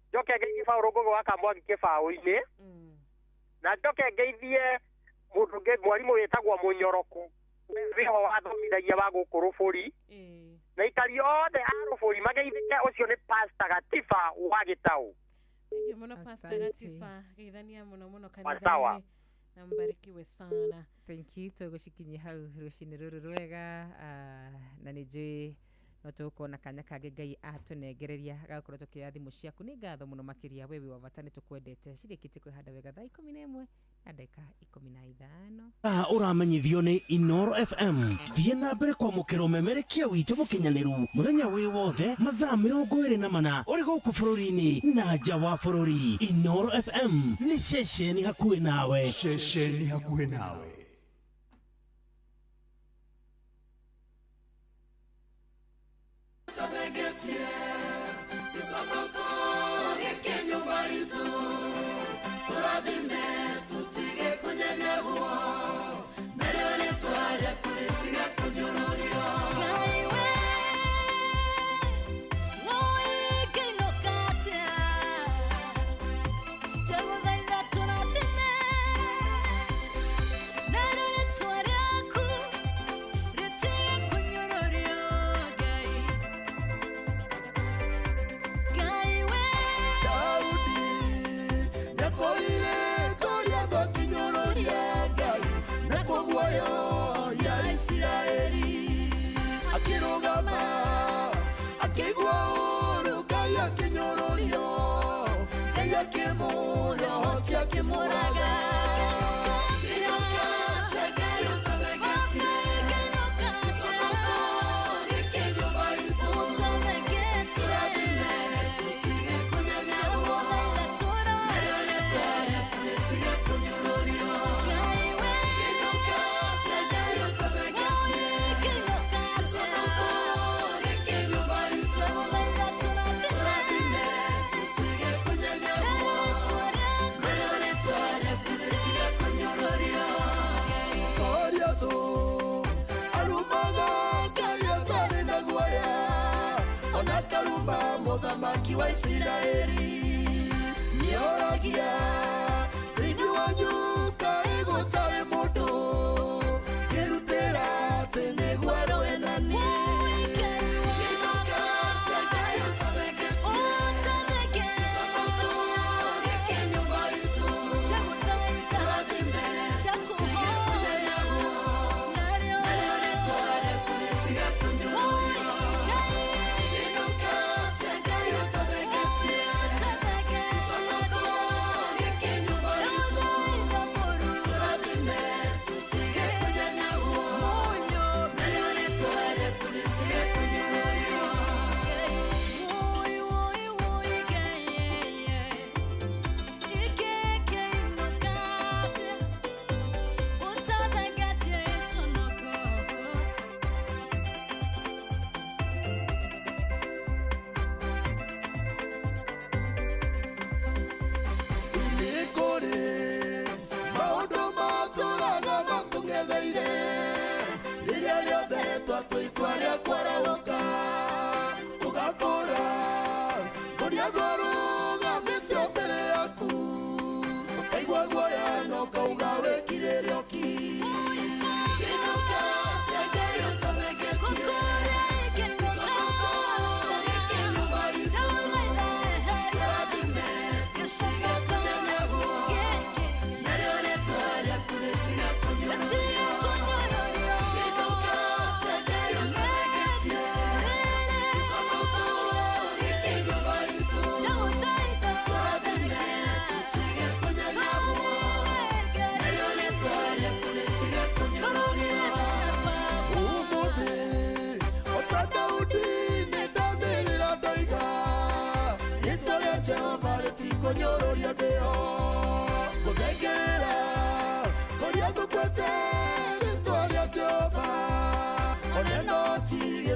Njoke ngeithie Paul Ngũgĩ wa Kamwangi Kĩbaũ-inĩ. Na njoke ngeithie mũndũ ũngĩ mwarimũ wĩtagwo Mũnyoroku wĩho wathomithagia wa gũkũ Rũbũri na ikari othe a Rũbũri mageithĩke. Ũcio nĩ Pastor Gatiba wa Gĩtaũ. Thank you muno Pastor Gatiba. Geithania muno kanitha-inĩ na mbarikiwe sana. Thank you. Tũgũcikinyia hau rũcinĩ rũrũ rwega na nĩ njũĩ no tũkuona kanya kangĩ Ngai atũnengereria gagũkorwo tũkĩoya thimũ ciaku. Nĩ ngatho mũno makĩria wewe wa bata nĩ tũkwendete cirĩkĩtie kwĩhanda wega thaa 11 na ndagĩka 15. Ũramenyithio nĩ Inoro FM. Thiĩ na mbere kwamũkĩra ũmemerekia witũ mũkinyanĩru mũthenya wĩ wothe mathaa 24 ũrĩ gũkũ bũrũri-inĩ na nja wa bũrũri. Inoro FM nĩ ceceni hakuhĩ nawe. Ceceni hakuhĩ nawe. Mũthamaki wa Isiraeli nĩoragia thĩinĩ wa nyũmba ĩgũtarĩ mũndũ ngĩrutĩra atĩ nĩguo arũe na niĩ.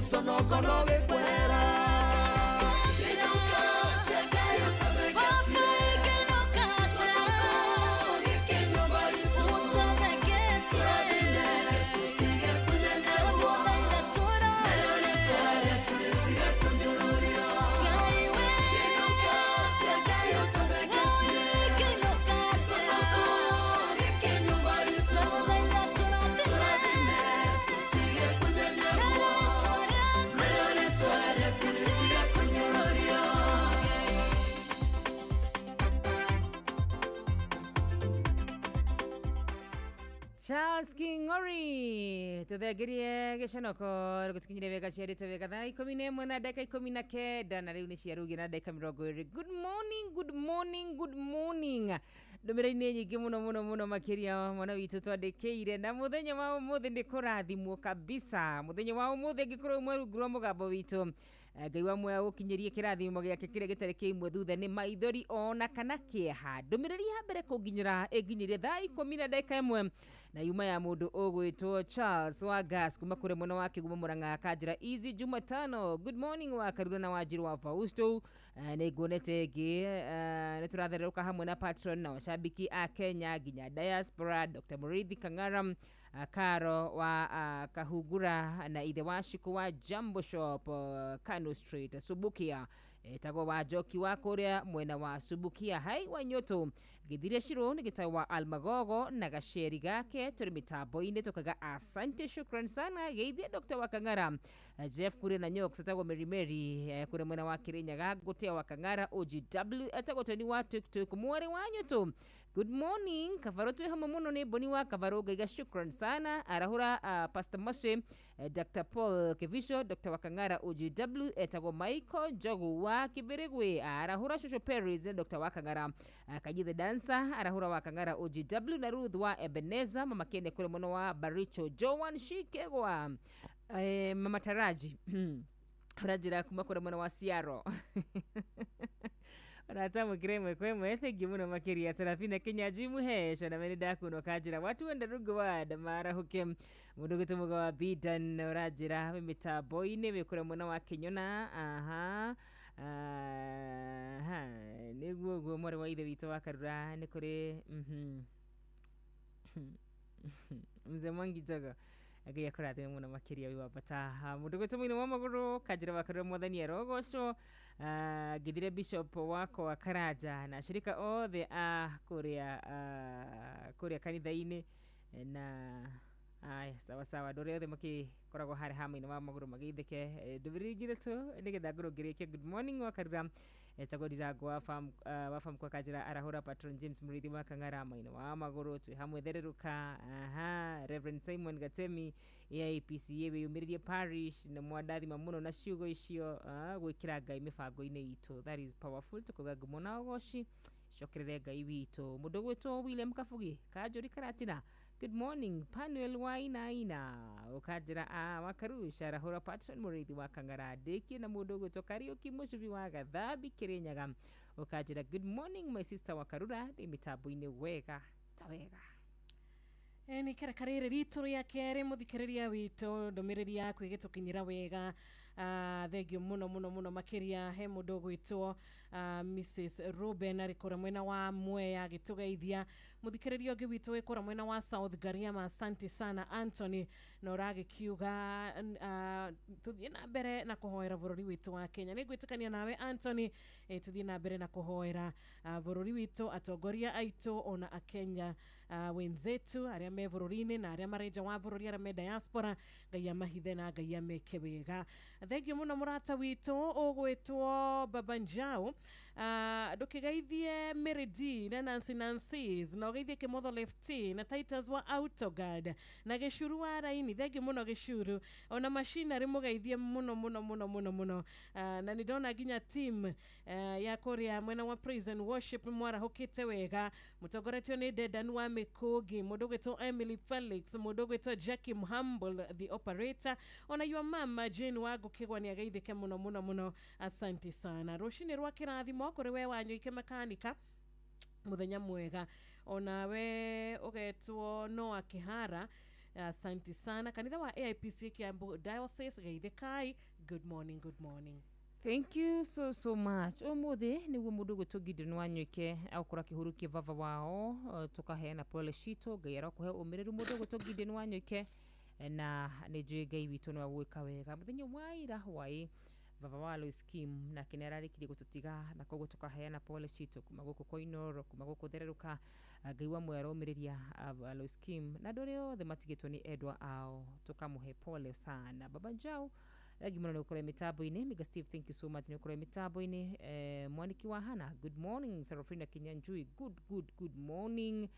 sonokoro gekwera Charles King'ori tuthegerie gicanoko gutikinyire wega ciarite wega thaa 11 na dakika 19 na riu ni ciarugi na dakika 20. Good morning, good morning, good morning. Ndomera-ini nyingi muno makiria mwana witu twandikiire na muthenya wa umuthi ndi kurathimwo kabisa. Muthenya wa umuthi ngikorwo mwe rungu rwa mugambo witu Ngai wa mwe ukinyirie kirathimo giake kiria gitari kimwe thutha ni maithori ona kana kieha. Ndomereri ha mbere kunginyira eginyirie thaa 10 na dakika 1 na yuma ya mundu ugwitwo Charles Wagas kuma kure mwana wake Guma Murang'a Kanjira Easy Jumatano. Good morning wa Karura na Wajiru wa Fausto niguonete ngi nituratherũka hamwe na patron na washabiki a Kenya ginya diaspora Dr. Murithi Kang'ara Karo wa Kahugura na ithe wa Shiku wa Jambo Shop Kano Street Subukia tago wa Joki wa Korea mwena wa Subukia hai wa Nyoto githire shiro ni gitawa Almagogo na gasheri gake turi mitambo-ini tukaga asante shukran sana geithie Dr. wa Kang'ara Jeff kure na Nyok satagwo Meri kure mwena wa Kirinyaga Gutia wa Kang'ara OGW atago tani wa TikTok mwari wa Nyoto. Good morning Kavaro tu hamwe muno ni boni wa Kavaro gaiga shukran sana arahura Pastor Mose Dr. Paul Kevisho Dr. wa Kang'ara OGW etago Michael Jogu wa Kiberigwe arahura Shosho Perez Dr. wa Kang'ara Kajithe Dansa arahura wa Kang'ara OGW na Ruth wa Ebeneza mama Kene kule mwana wa Baricho Joan Shikegwa mama Taraji Rajira kuma kule mwana wa Siaro Ratamu kiremwe kwemwe thengi muno makiria Serafina Kenya Jimu hesho na menida kuno Kanjira watu wenda rugu wada mara huke mundu gitumuga wa Bidan Rajira mitambo-ini wikure mwana wa Kenyona niguo mwari wa ithe witũ wa Karura ni kuri mzee Mwangi Jogo agia kurathime muno makiria wi wa bataha mundu gitumuine wa maguru Kanjira wa Karura mwathani arogocwo githire bishop wako wa Karaja na shirika othe kuria kanitha-ini na sawa ndore othe makikoragwo hari hamaine wa maguru magithike nduvirigire tu nigetha ngurungirikie. Good morning wa Karura etagodirago wa farm kwa Kanjira arahura patron James Murithi wa Kang'ara maine wa maguru twi hamwe thereruka Reverend Simon Gatemi AIPCA wiyumiririe parish na mwadathi mamuno na ciugo icio gwikira Ngai mibango-ini itu. That is powerful tukuga ngumona ogoshi cokerere Ngai witu mundu gwitwo William Kafugi Kanjuri Karatina. Good morning Panuel Wainaina Kanjira wa Karusha arahura patron Murithi wa Kang'ara deki na mundu gwitwo Kariuki Mushuvi wa Gathabi Kirinyaga Kanjira. Good morning my sister wa Karura ni mitambo-ini wega tawega ni karakarire ritu ria kere muthikiriria witu ndomiriri yaku igitukinyira wega thengio muno makiria he mundu gwitwo Mrs. Ruben arikora mwena wa Mwea gitugeithia muthikiriria ungi witu wikora mwena wa South Gariama. Asante sana Anthony norage kiuga tuthie na mbere na kuhoera bururi witu wa Kenya. Nigwitukania nawe Anthony tuthie na mbere na kuhoera bururi witu atongoria aitu ona akenya wenzetu aria me bururi-ini na aria mareja wa bururi aria me diaspora Ngai amahithe na Ngai ameke wega. Thengio muno murata witu ugwitwo Baba Njau ndukigeithie Meridi na Nancy's na ugeithie Kimotho Lefty na Titus wa Autoguard na Gishuru wa Raini. Thengio muno Gishuru ona machinery mugeithie muno na nidona ginya team ya Korea mwena wa praise and worship mwara hukite wega mutongoretio ni Dedan wa Mikugi mundu gwitwo Emily Felix mundu gwitwo Jackie Humble the operator ona your mama Jane wa gukigwa ni ageithike muno. Asante sana rushini rwa kirathimo kuri we wanyu ike mekanika muthenya mwega ona we ugetwo Noah Kihara Asante sana. Kanitha wa AIPC Kiambu Diocese Gaithekai. Good morning, good morning. Thank you so much. Omothe niguo mundu gutugidire nwanyoike akura kihuru kivava wao tukaheana pole shito gaira kuhe umiriru mundu gutugidire nwanyoike na nijui gai witu no gwika wega muthenya waira hwai vava wa Lois Kim na kinerarikire gututiga na kogo tukaheana pole shito kuma guku koinoro kuma guku thereruka gaiwa mwero umiriria Lois Kim na doreo the matigitwo ni Edwa ao tukamuhe pole sana. Baba Njau Agi mwana ukore mitabo ine. Miga Steve, thank you so much. Ukore mitabo ine. Mwaniki wa Hana, good morning. Sarafrina Kinyanjui, good morning.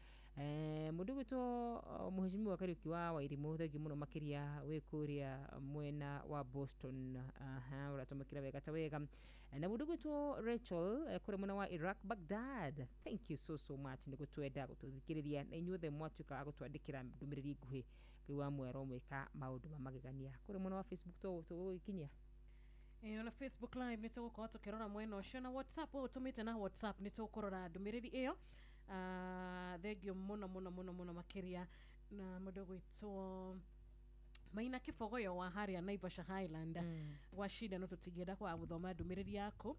Mudugu to muheshimiwa Kariuki wa irimu. Thagi mwana makiria wekuria mwena wa Boston. Uratomakira wega tawega. Na mudugu to Rachel, kure mwana wa Iraq, Baghdad. Thank you so much. Nigo tueda gututhikiria na inyuothe mwatuka agutwandikira ndumiriri guhe kiwa mwero mweka maudu mamagegania kuri mwana wa Facebook to ikinya na Facebook live nito ko tukirora mweno sho na WhatsApp utumite na WhatsApp nito korora ndumiriri iyo thegio muno makiria na mudogo ito Maina Kifogoyo wa haria Naivasha Highland wa shida no tutigeda kwa guthoma ndumiriri yako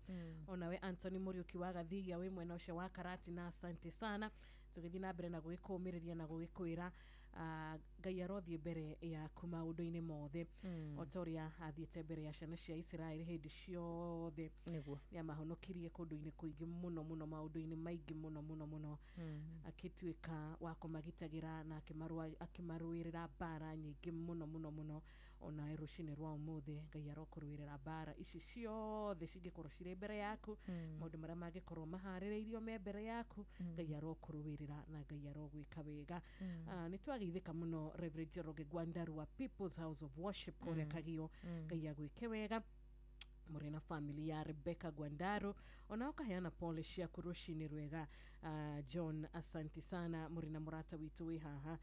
onawe Anthony Muriuki wa Gathigia we mwena ucio wa Karati na asante sana tugithi na mbere na gwikuumiriria na gwikwira Ngai arothie mbere ya kuma undu-ini mothe otoria athiete mbere ya ciana cia Israeli hindi ciothe niguo ya mahonokirie kundu-ini kuingi muno maundu-ini maingi muno akituika wa kumagitagira na akimaruirira bara nyingi muno ona rushine rwa umuthe Ngai arokuruirira bara ici ciothe cingikorwo cire mbere yaku maundu maria mangikorwo mahaririirio me mbere yaku Ngai arokuruirira na Ngai arogwika wega nitwageithika muno Reverend Jeroge Gwandaru wa People's House of Worship kore Kagio Ngai agwike wega murina family ya Rebecca Gwandaru ona ukaheana pole cia kurushini rwega John asanti sana murina murata witu wi haha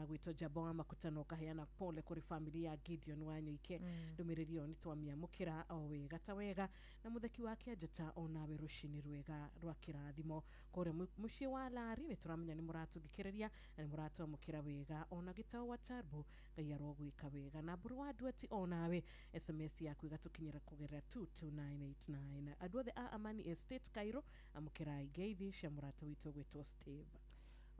gwito Jabwa makutano ukaheana pole kuri family ya Gideon Wanyoike ndumiririo nitwamia mukira o wega tawega na mutheki wake ajata onawe rushini rwega rwa kirathimo kore mucie wa Lari nituramenya ni muratuthikiriria na ni muratu mukira wega ona gitao wa Tarbo Ngai arogwika wega na buru wa Dwati onawe SMS yaku igatukinyira kugerera 22989 adwothe a Amani Estate Cairo amukira igeithi cia murata witu gwitwo Steve.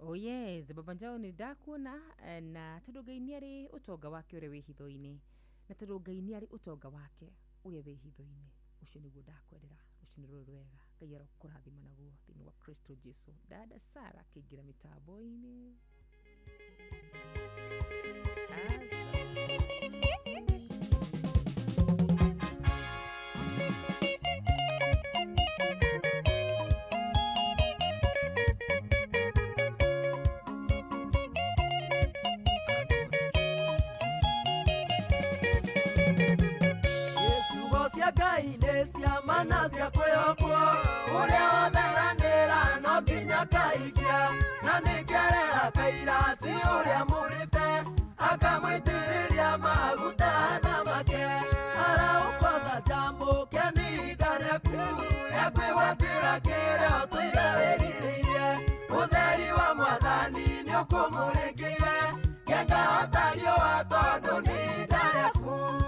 Oh yes, Baba Njau ni ndakuona na tudogaini ari utonga wake ure wi hitho-ini na tudogaini ari utonga wake ure wi hitho-ini ucio niguo ndakwendera ucio ni rwega Ngai arokurathima naguo thini wa Kristo Jesu. Dada Sara kigira mitambo-ini cia mana cia kwiyokwo uria watheranira no nginya kaikia na nikerera kairasi uria murite akamwitiriria maguta thamake araukoza jambo keni ndariaku ekwigwatira kiria tuire wiriririe utheri wa mwathani ni ukumurikie ngengahota wa tondu ni ndariaku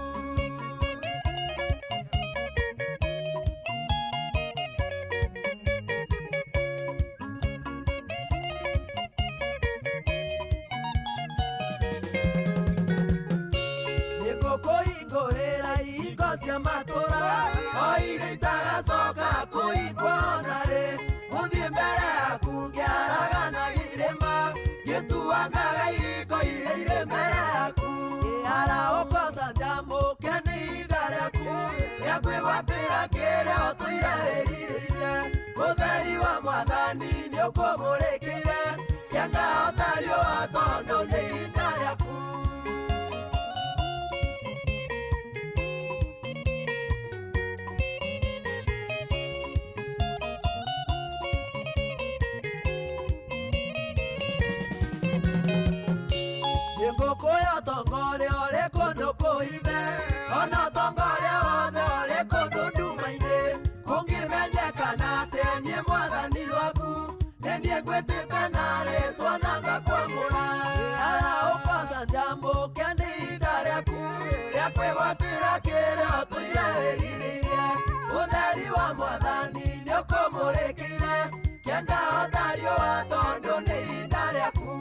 cia matura oire itagacoka kuigwa onare muthie mbere yaku ngiaragana irima gituangaga iko ire mbere yaku araũkoca jambo keni ndariaku ekwigwatĩra kĩrĩa ũtũire wĩrirĩirie ũtheri wa mwathani nĩ ũkũmũrĩkĩire ngengahota riũa tondũ nĩ ihinda rĩaku. Ngũkũya tongore ole kũndũ kũhithe ona tongore wothe ole kũndũ nduma-inĩ kũngĩmenyekana atĩ niĩ mwathani waku nĩ niĩ ngwĩtĩte na rĩtwa na ngakwamũra kwĩgwatĩra kĩrĩa tũireĩrĩire ũtheri wa mwathani nĩ ũkũmũrĩkĩire kĩenda ũtario wa tondũ nĩ ihinda rĩaku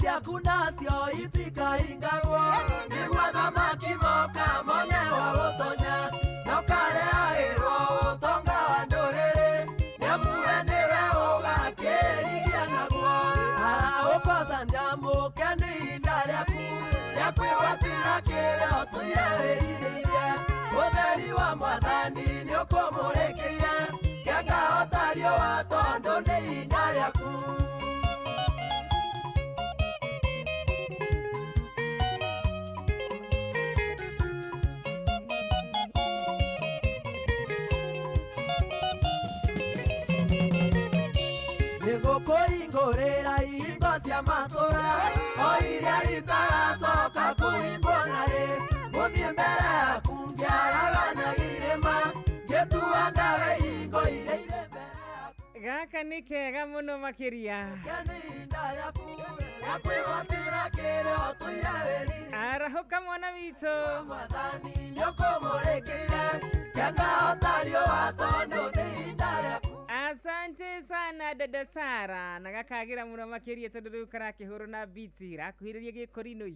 ciaku nacio itikaingagwo nĩguo thamaki moka mone wa gũtonya na ũkarehaĩrwo ũtonga wa ndũrĩrĩ nĩamuwe nĩwe ũgakĩrigia naguo ũkosa njamũke nĩ ihinda rĩaku rĩa kwĩgwatĩra kĩrĩa tũireĩrĩire ũtheri wa mwathani nĩ ũkũmũrĩkĩire kĩanga ũtario wa tondũ nĩ ihinda rĩaku kũhingũrĩra ihingo cia matũra o iria itaracoka kũhingwo narĩ gũthiĩ mbere yaku ngĩaragana irĩma ngĩtuanga ihingo iria irĩ mbere yaku gaka nĩ kega mũno makĩria arahũka mwana witũ nĩ ũkũmũrĩkĩire kĩanga ũtario wa tondũ nĩ ihinda rĩaku. Asante sana dada Sara na gakagira muno makiria tondu riu karakihuru na biti rakuhiriria gikorino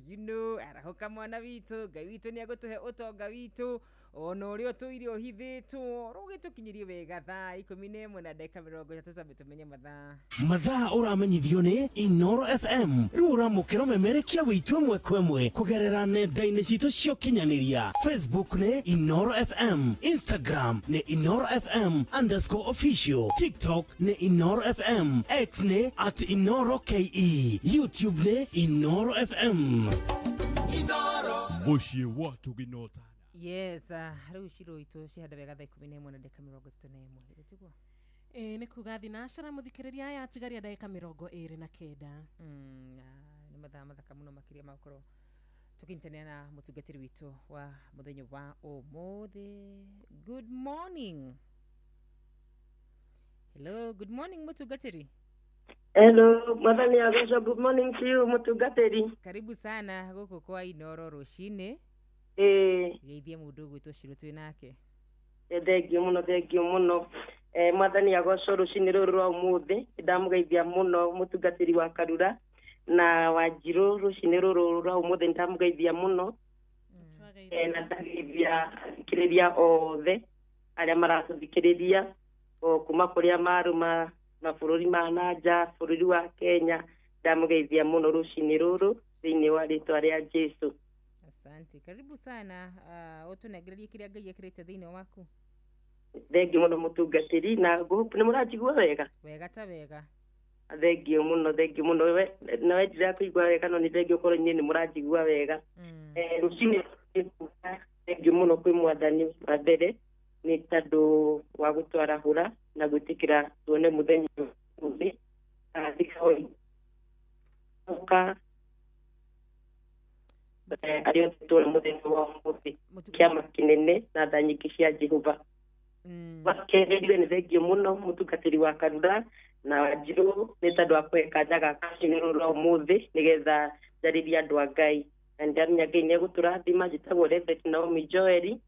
arahoka mwana witu ngai witu ni agutuhe utonga witu ono uri otuire ohithitwo rugitukinyirie wega thaa 11 na dakika 30 tumenye mathaa uramenyithio ni Inoro FM riu uramukira memerekia witu mwe kwemwe kugerera nenda-ini citu cio kinyaniria Facebook ni Inoro FM, Instagram ni Inoro FM_official, TikTok ni Inoro FM, X ni @InoroKE, YouTube ni Inoro FM. Inoro mushie watu ginota. Yes, riu shiro itu cihanda wega thaa 11 na dakika 31 itigwo nĩ kuga thinashara muthikĩrĩria aya tigaria ndagĩka 29 nĩ mathaa mathaka mũno makĩria makorwo tukintania na mũtungatĩri witũ wa mũthenya wa ũmũthĩ. Good morning. Hello, good morning mũtungatĩri. Hello, mwathani agocwo. Good morning to you mũtungatĩri. Karibu sana gũkũ kwa Inoro rũcinĩ. Geithia mũndũ gwitũ Shiro twĩ nake. Thengiũ mũno mwathani agocwo rũcinĩ rũrũ rwa ũmũthĩ. Ndamugeithia mũno mũtungatĩri wa Karura na Wanjirũ rũcinĩ rũrũ rwa ũmũthĩ ndamugeithia mũno. Na ndageithia thikĩrĩria othe arĩa maratũthikĩrĩria kuma kũrĩa maruma mabũrũri ma nanja, bũrũri wa Kenya. Ndamugeithia mũno rũcinĩ rũrũ thĩinĩ wa rĩtwa rĩa Jesũ. Asante, karibu sana. Ũtũnengererie kĩrĩa Ngai ekĩrĩte thĩinĩ waku. Thengiũ mũno mũtungatĩri na nĩ mũranjigua wega? Wega ta wega. Thengiũ mũno nawe njĩra kũigua wega no nĩ thengiũ korwo inyuĩ nĩ mũranjigua wega. Rũcinĩ thengiũ mũno kwĩ mwathani wa mbere nĩ tondũ wa gũtwarahũra na gwĩtĩkĩra tuone mũthenya ũmũthĩ arĩa tũtũra mũthenya wa ũmũthĩ kĩama kĩnene na tha nyingĩ cia Jehova. Wakerĩrire nĩ thengiũ mũno mũtungatĩri wa Karura na Wanjirũ nĩ tondũ wa kũhe kanya gaka rũcinĩ rũrũ rwa ũmũthĩ nĩgetha njarĩrie andũ a Ngai. Na ndamenya Ngai nĩ egũtũrathima. Njĩtagwo Reverend Naomi Joel,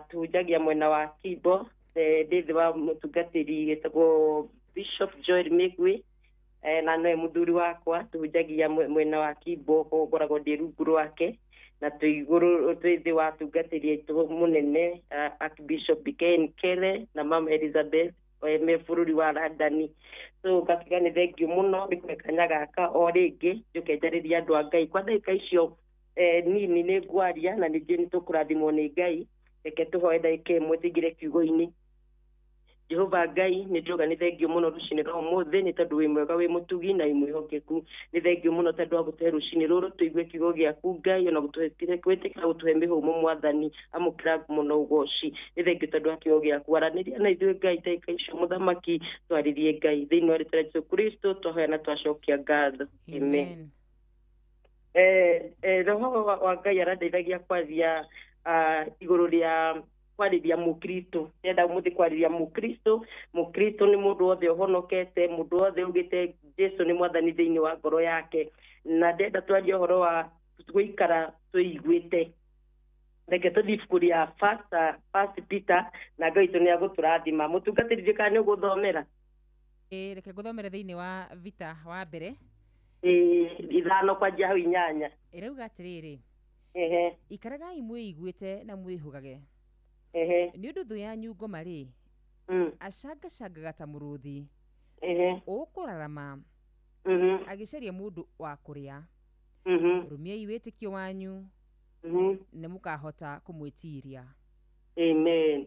tuhunjagia mwena wa Kimbo, ndĩ thĩ wa mũtungatĩri wĩtagwo Bishop Joel Migwi, na noe mũthuri wakwa tuhunjagia mwena wa Kimbo, ngoragwo ndĩ rungu rwake na twĩ thĩ wa tungatĩri aitũ mũnene Archbishop Ken Kere na Mama Elizabeth me bũrũri wa London. So ngakiga nĩ thengiũ mũno nĩ kũhe kanya gaka o rĩngĩ njũke njarĩrie andũ a Ngai kwa ndagĩka icio nini nĩ ngwaria na ningĩ nĩ tũkũrathimwo nĩ Ngai. Reke tũhoe ndagĩka ĩmwe tũingĩre kiugo-inĩ. Jehova Ngai nĩ ndĩroga nĩ thengiũ mũno rũcinĩ rwa ũmũthĩ nĩ tondũ wĩ mwega wĩ mũtugi na wĩ mwĩhokeku. Nĩ thengiũ mũno tondũ wa gũtũhe rũcinĩ rũrũ tũigue kiugo gĩaku Ngai ona gwĩtĩkĩra gũtũhe mĩhũmũ mwathani amũkĩra mũno ũgoci. Nĩ thengiũ tondũ wa kiugo gĩaku aranĩria na ithuĩ Ngai ndagĩka icio mũthamaki twarĩrie Ngai thĩinĩ wa rĩtwa rĩa Jesũ Kristo twahoya na twacokia ngatho. Amen. Roho wa Ngai arandeithagia kwaria iguru ria kwariria mukristo ndenda muthi kwariria mukristo ni mundu othe uhonokete mundu othe ugite Jesu ni mwathani thiini wa ngoro yake na ndenda twaria uhoro wa guikara tuiguite reke tuthi kuria first Peter na Ngai tu ni aguturathima mutungatiri kana guthomera reke guthomera thiini wa vita wa mbere ithano kwa jahu inyanya irauga atiriri ikaragai mwiguite na mwihugage ni undu thu yanyu ngoma ri acangacanga ta muruthi ukurarama agicaria mundu wa kuria rumiai witikio wanyu ni mukahota kumwitiria. Amen.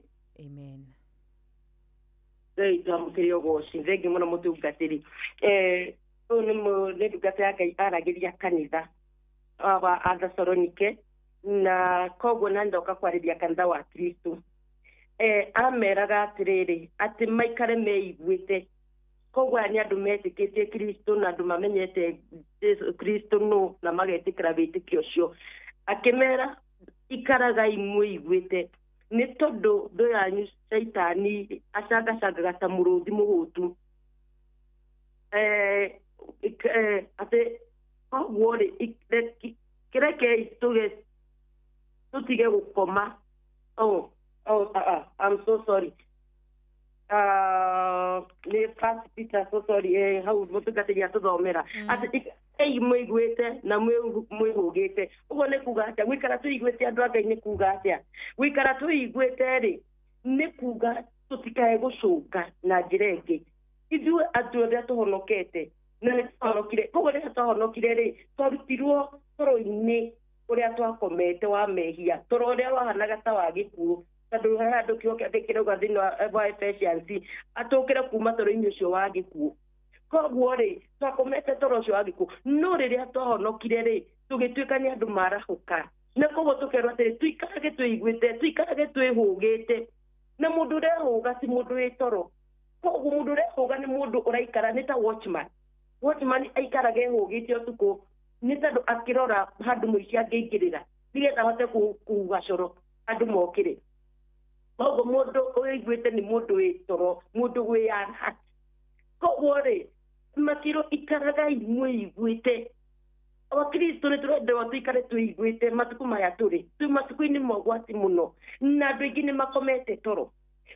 Ngai twamukirio goci thengi muno mutungatiri ni ndungata ya Ngai aragiria kanitha wa Athessalonike na koguo na ndoka kwariria kanitha wa Kristo ameraga atiriri ati maikare meiguite koguo ni andu metikitie Kristo na andu mamenyete Jesu Kristo no na magetikira bitikio cio akimera ikaragai muiguite ni tondu ndo yanyu Saitani acangacanga ta muruthi mugutu ate koguo ri kireke tutige gukoma I'm so sorry ni First Peter so sorry hau mutungatiri tuthomera ati muiguite na mwihugite ugo ni kuga atia gwikara tuiguite andu a Ngai ni kuga atia gwikara tuiguite ri ni kuga tutikae gucunga na njira ingi ithuĩ andũ arĩa tũhonokete na nĩ tũhonokire koguo rĩrĩa twahonokire rĩ twarutirwo toro-inĩ ũrĩa twakomete wa mehia toro ũrĩa wahanaga ta wa gĩkuũ tondũ he handũ kĩo kĩrauga thĩinĩ wa Ephesians atũkĩre kuma toro-inĩ ũcio wa gĩkuũ koguo rĩ twakomete toro ũcio wa gĩkuũ no rĩrĩa twahonokire rĩ tũgĩtuĩka nĩ andũ marahũka na koguo tũkerwo atĩrĩ tuikarage twĩiguĩte tuikarage twĩhũgĩte na mũndũ ũrehũga si mũndũ wĩ toro koguo mundu urehuga ni mundu uraikara ni ta watchman aikaraga ehugite utuku ni tondu akirora handu muici angeingirira nigetha hote kuuga coro andu mokire koguo mundu uiguite ni mundu wi toro mundu wi ana koguo ri makiro ikaraga imwiguite Kristo ni turenda tuikare tuiguite matuku maya turi tu matuku-ini mogwati muno na andu aingi ni makomete toro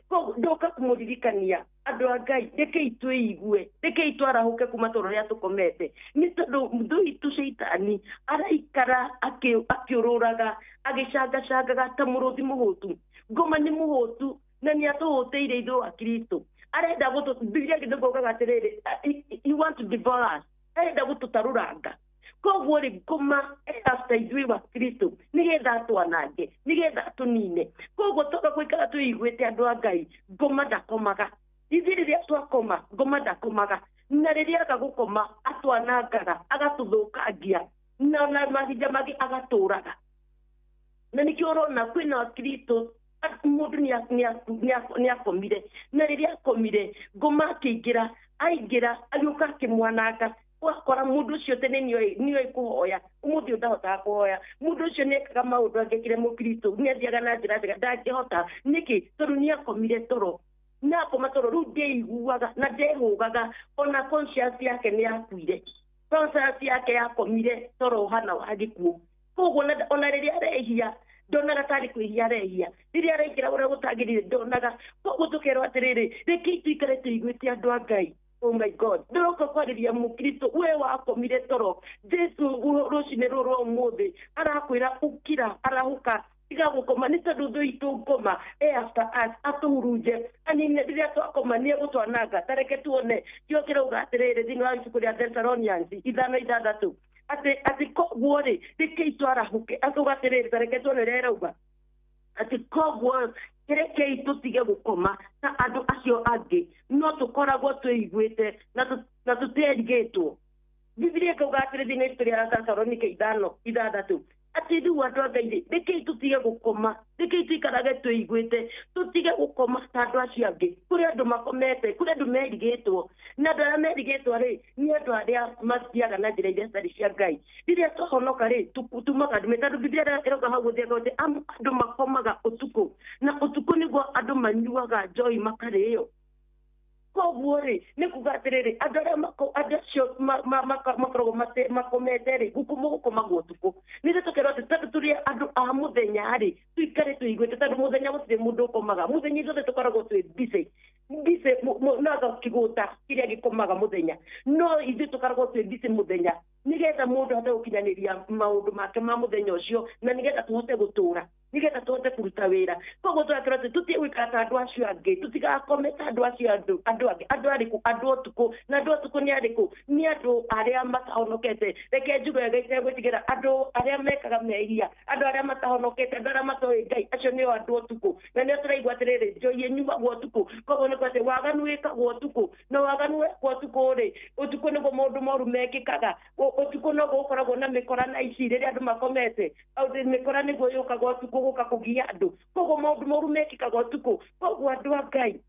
koguo ndoka kumuririkania andu a Ngai rekei twĩigue rekei twarahuke kuma toro rĩa tũkomete nĩ tondũ ndũi tu Saitani araikara akĩũrũraga agĩcangacangaga ta mũrũthi mũhũtu ngoma nĩ mũhũtu na nĩ atũhũtĩire ithuĩ wa Kristo arenda Biblia gĩthũngaugaga atĩrĩrĩ you want to devour us arenda gũtũtarũranga koguo rĩ ngoma after ithuĩ wa Kristo nĩgetha atwanange nĩgetha atũnine koguo toka gũikara twĩiguĩte andũ a Ngai ngoma ndakomaga ithuĩ rĩrĩa twakoma ngoma ndakomaga na rĩrĩa aga gũkoma atwanangaga agatũthũkangia na mahinda mangĩ agatũraga na nĩkĩo ũrona kwĩna Kristo mũndũ nĩ akomire na rĩrĩa akomire ngoma akĩingĩra aingĩra agĩũka akĩmwananga wakora mundu ucio tene nĩoĩ kũhoya ũmũthĩ ndahotaga kũhoya mundu ucio nĩekaga maũndũ angĩkire mũkristo nĩathiaga na njĩra njega ndangĩhota nĩkĩ tondũ nĩakomire toro na akoma toro rĩu ndĩiguaga na ndehũgaga ona conscience yake nĩyakuire conscience yake yakomire toro ũhana wa gĩkuũ koguo ona rĩrĩa arehia ndonaga tarĩ kwĩhia arehia rĩrĩa araingĩra ũrĩa gũtagĩrire ndonaga koguo tũkerwo atĩrĩrĩ rekei tuikare tũiguĩte andũ a Ngai. Oh my God, ndoka kwariria mukristo we wakomire toro Jesu rucine rũrũ ũmũthĩ arakwĩra ũkira arahuka tiga gũkoma nĩ tondũ thũ itũ ngoma after us atũhurunje anine rĩrĩa twakoma nĩ egũtwananga tareke tuone kĩo kĩrauga atĩrĩrĩ thĩinĩ wa ibuku rĩa Thessalonians 5:6 atĩ koguo rĩ rekei twarahuke atũga atĩrĩrĩ tareke tuone rĩrĩa ĩrauga atĩ koguo rekei tutige gũkoma ta andũ acio angĩ no tũkoragwo twĩiguĩte na tũterigĩtwo Biblia ĩkauga atĩrĩ thĩinĩ wa ibuku rĩa Thessalonike 5:6 ati riu andu angaire reke tutige gukoma reke tuikarage tuiguite tutige gukoma ta andu acio angi kuri andu makomete kuri andu merigitwo na andu aria merigitwo ri ni andu aria mathiaga na njira iria citari cia Ngai riria twahonoka ri tumaga ndume tondu Biblia iroga hau guthiaga uti andu makomaga utuku na utuku niguo andu manyuaga njoi makario koguo ri nä kuga atä rä rä andå arä a acio makoragwo makomete rä gukumo gukomagwo tukå nä rä tå kerwo atä tondå tå rä andå a må thenya rä tuikare tå iguä te tondå må thenya gå tirä må ndå å komaga må thenya ithuothe tå koragwo twä mbicä naga kä gå ta kä rä a gä komaga må thenya no ithuä tå koragwo twä mbicä må thenya nä getha må ndå hote gå kinyanä ria maå ndå make ma må thenya å cio na nä getha tå hote gå tå ra nä getha tå hote kå ruta wä ra koguo tå rakerwo atä tå tiä gå ikara ta andå acio angä tå tigakome ta andå acio andå angä andå arä kå andå å tukå na andå å tukå nä arä kå nä andå arä a matahonokete reke njugo ya Ngai tegwä tigä ra andå arä a mekaga mehia andå arä a matahonokete andå arä a matoä Ngai acio nä o andå å tukå na nä o tå raigua atä rä rä njoi nyumagwo å tukå koguo nä kwatä waganu wä kagwo å tukå na waganu wekwo å tukå rä å tukå nä guo maå ndå moru mekä kaga å tukå no gå gå koragwo na mä kora na ici rä rä andå makomete mä kora nä guo yå kagwo å tukå gå ka kå gia andå koguo maå ndå moru mekä kaga å tukå koguo andå a Ngai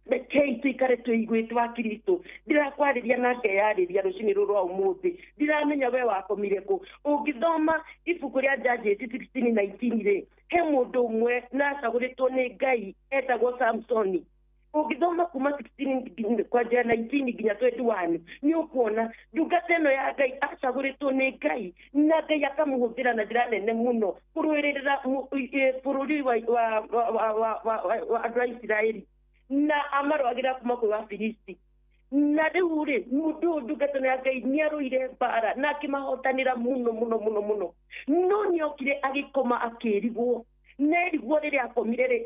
rekei tuikare tuiguite wa Kristo ndirakwarĩria na ngeyarĩria rũcinĩ rũrũ rwa ũmũthĩ ndiramenya we wakomire kũ ũngĩthoma ibuku rĩa Judges 16:19 rĩ he mũndũ ũmwe na acagũrĩtwo nĩ Ngai etagwo Samsoni ũngĩthoma kuma 16 kwanjia 19 nginya 21 nĩ ũkuona ndungata ĩno ya Ngai acagũrĩtwo nĩ Ngai na Ngai akamũhũthĩra na njĩra nene mũno kũrũĩrĩra bũrũri wa andũ a Isiraeli na amarwagira kuma kwa Wafilisti na rĩu rĩ mũndũ ndungata ya Ngai nĩ arũire mbara na akĩmahotanĩra mũno no nĩ okire agĩkoma akĩrigwo nerigwo rĩrĩa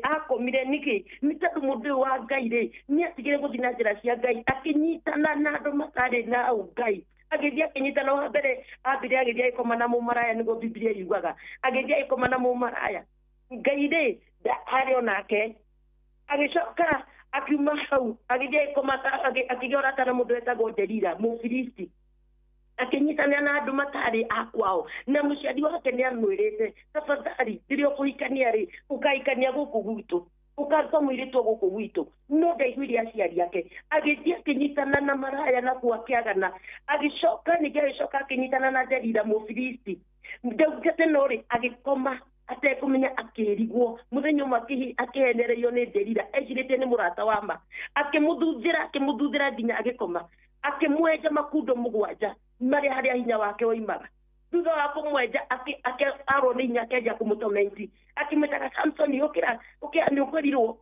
akomire nĩkĩ nĩ tondũ mũndũ wa Ngai rĩ nĩ atigire gũthiĩ na njĩra cia Ngai akĩnyitana na andũ matarĩ na Ngai agĩthiĩ akĩnyitana wa mbere ambire agĩthiĩ agĩkoma na mũmaraya nĩguo Biblia yugaga agĩthiĩ agĩkoma na mũmaraya Ngai rĩ harĩ onake agĩcoka akiuma hau agĩthiĩ agĩkoma akĩgĩa ũrata na mũndũ wetagwo Delila Mũfilisti akĩnyitana na andũ matarĩ a kwao na mũciari wake nĩ amwĩrĩte tafadhali rĩrĩa ũkũhikania rĩ ũkahikania gũkũ gwitũ ũkaruta mũirĩtu gũkũ gwitũ no ndaiguire aciari ake agĩthiĩ akĩnyitana na maraya na akĩagana agĩcoka ningĩ agĩcoka akĩnyitana na Delila Mũfilisti ndaugĩte no rĩ agĩkoma atekũmenya akĩrigwo mũthenya ũmwe akĩhenererio nĩ Delila ecirĩtie nĩ mũrata wa ma akĩmũthuthĩra nginya agĩkoma akĩmwenja makundo mũgwanja marĩa harĩa hinya wake woimaga thutha wa kũmwenja arwo nĩ hinya akĩanjia kũmũtomenti akĩmwĩtaga Samsoni ũkĩra nĩ ũkwerirwo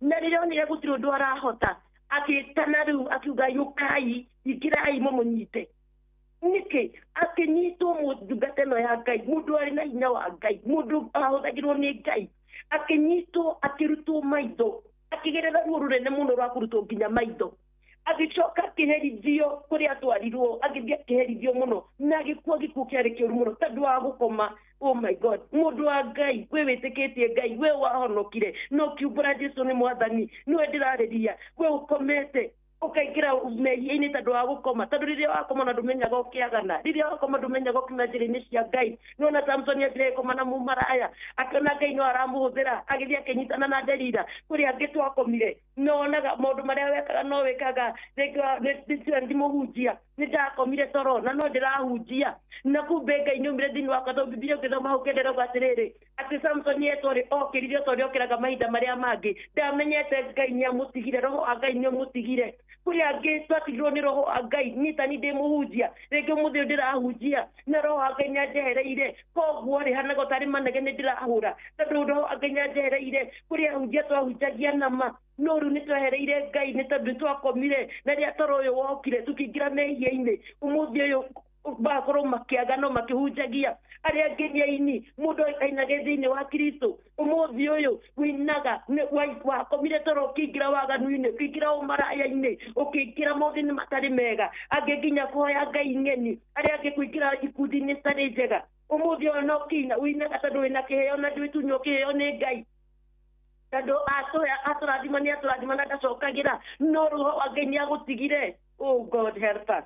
na rĩrĩa onire gũtirĩ ũndũ arahota agĩtana rĩu akiuga yũkai ingĩrai mũmũnyite nĩkĩ akĩnyitwo ndungata ĩno ya Ngai mũndũ arĩ na hinya wa Ngai mũndũ ahũthagĩrwo nĩ Ngai akĩnyitwo akĩrutwo maitho akĩgerera ruo rũnene mũno rwa kũrutwo nginya maitho agĩcoka akĩherithio kũrĩa atwarirwo agĩthiĩ akĩherithio mũno na agĩkua gĩkuũ kĩarĩ kĩũru mũno tondũ wa gũkoma oh my God mũndũ wa Ngai we wĩtĩkĩtie Ngai we wahonokire no kiumbũra Jesũ nĩ mwathani niwe ndĩrarĩria we ũkomete ũkaingĩra mehia-inĩ tondũ wa gũkoma tondũ rĩrĩa wakoma na ndũmenyaga ũkĩagana rĩrĩa wakoma ndũmenyaga ũkiuma njĩra-inĩ cia Ngai nĩwona Samsoni athire gũkoma na mũmaraya akĩona Ngai no aramũhũthĩra agĩthiĩ akĩnyitana na Delila kũrĩa angĩ twakomire nonaga maũndũ marĩa wekaga no wĩkaga rĩngĩ mũhunjia nĩ ndakomire toro na no ndĩrahunjia na kumbe Ngai nĩ umire thĩinĩ wakwa tondũ Biblia ũngĩthoma hau kĩenderauga atĩrĩrĩ atĩ Samsoni etwo-rĩ okĩrire o torĩa okĩraga mahinda marĩa mangĩ ndamenyete Ngai nĩ amũtigire roho wa Ngai nĩ amũtigire kũrĩa angĩ twatigirwo nĩ roho wa Ngai nitani ndĩ mũhunjia rĩngĩ ũmũthĩ ndĩrahunjia na roho wa Ngai nĩ anjehereire koguo rĩ hanaga tarĩ manege nĩ ndĩrahũra tondũ roho wa Ngai nĩ anjehereire kũrĩa ahunjia twahunjagia nama no rĩu nĩ twehereire Ngai nĩ tondũ twakomire na rĩrĩa toro ũyũ wokire tũkĩingĩra mehia-inĩ ũmũthĩ ũyũ bakorwo makĩagana makĩhunjagia arĩa angĩ nĩ aini mũndũ ainage thĩinĩ wa Kristo ũmũthĩ ũyũ wĩinaga wakomire toro ũkĩingĩra waganu-inĩ ũkĩingĩra ũmaraya-inĩ ũkĩingĩra maũndũ-inĩ matarĩ mega angĩ nginya kũhoya Ngai ng'eni arĩa angĩ kũingĩra ikundi-inĩ citarĩ njega ũmũthĩ ũyũ no kĩina wĩinaga tondũ wĩna kĩheo na ndwĩtunywo kĩheo nĩ Ngai tondũ atũrathima nĩ atũrathima na ndacokagĩra no roho wa Ngai nĩ agũtigire oh God help us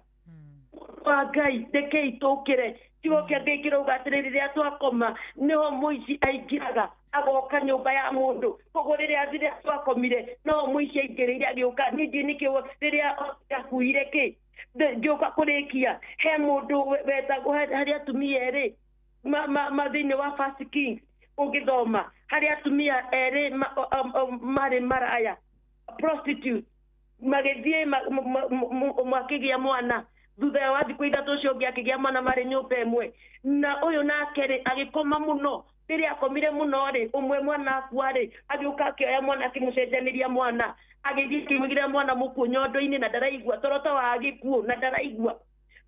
wa Ngai rekei tukire kiugo kia Ngai kirauga atĩrĩrĩ rĩrĩa twakoma nĩho mũici aingĩraga agoka nyũmba ya mũndũ koguo rĩrĩa twakomire no mũici aingĩrĩire agĩũka ningĩ nĩkĩo rĩrĩa akuire kĩ ngĩũka kũrĩkia he mũndũ wetagwo harĩ atumia erĩ thĩinĩ wa First Kings ũngĩthoma harĩ atumia erĩ marĩ maraya prostitute magĩthiĩ makĩgĩa mwana thutha wa thikũ ithatũ ũcio ũngĩ akĩgĩa mwana marĩ nyũmba ĩmwe na ũyũ nake agĩkoma mũno rĩrĩa akomire mũno rĩ ũmwe mwana akua rĩ agĩũka akĩoya mwana akĩmũcenjanĩria mwana agĩthiĩ akĩmũigĩrĩra mwana mũkuũ nyondo-inĩ na ndaraigua torota wa gĩkuũ na ndaraigua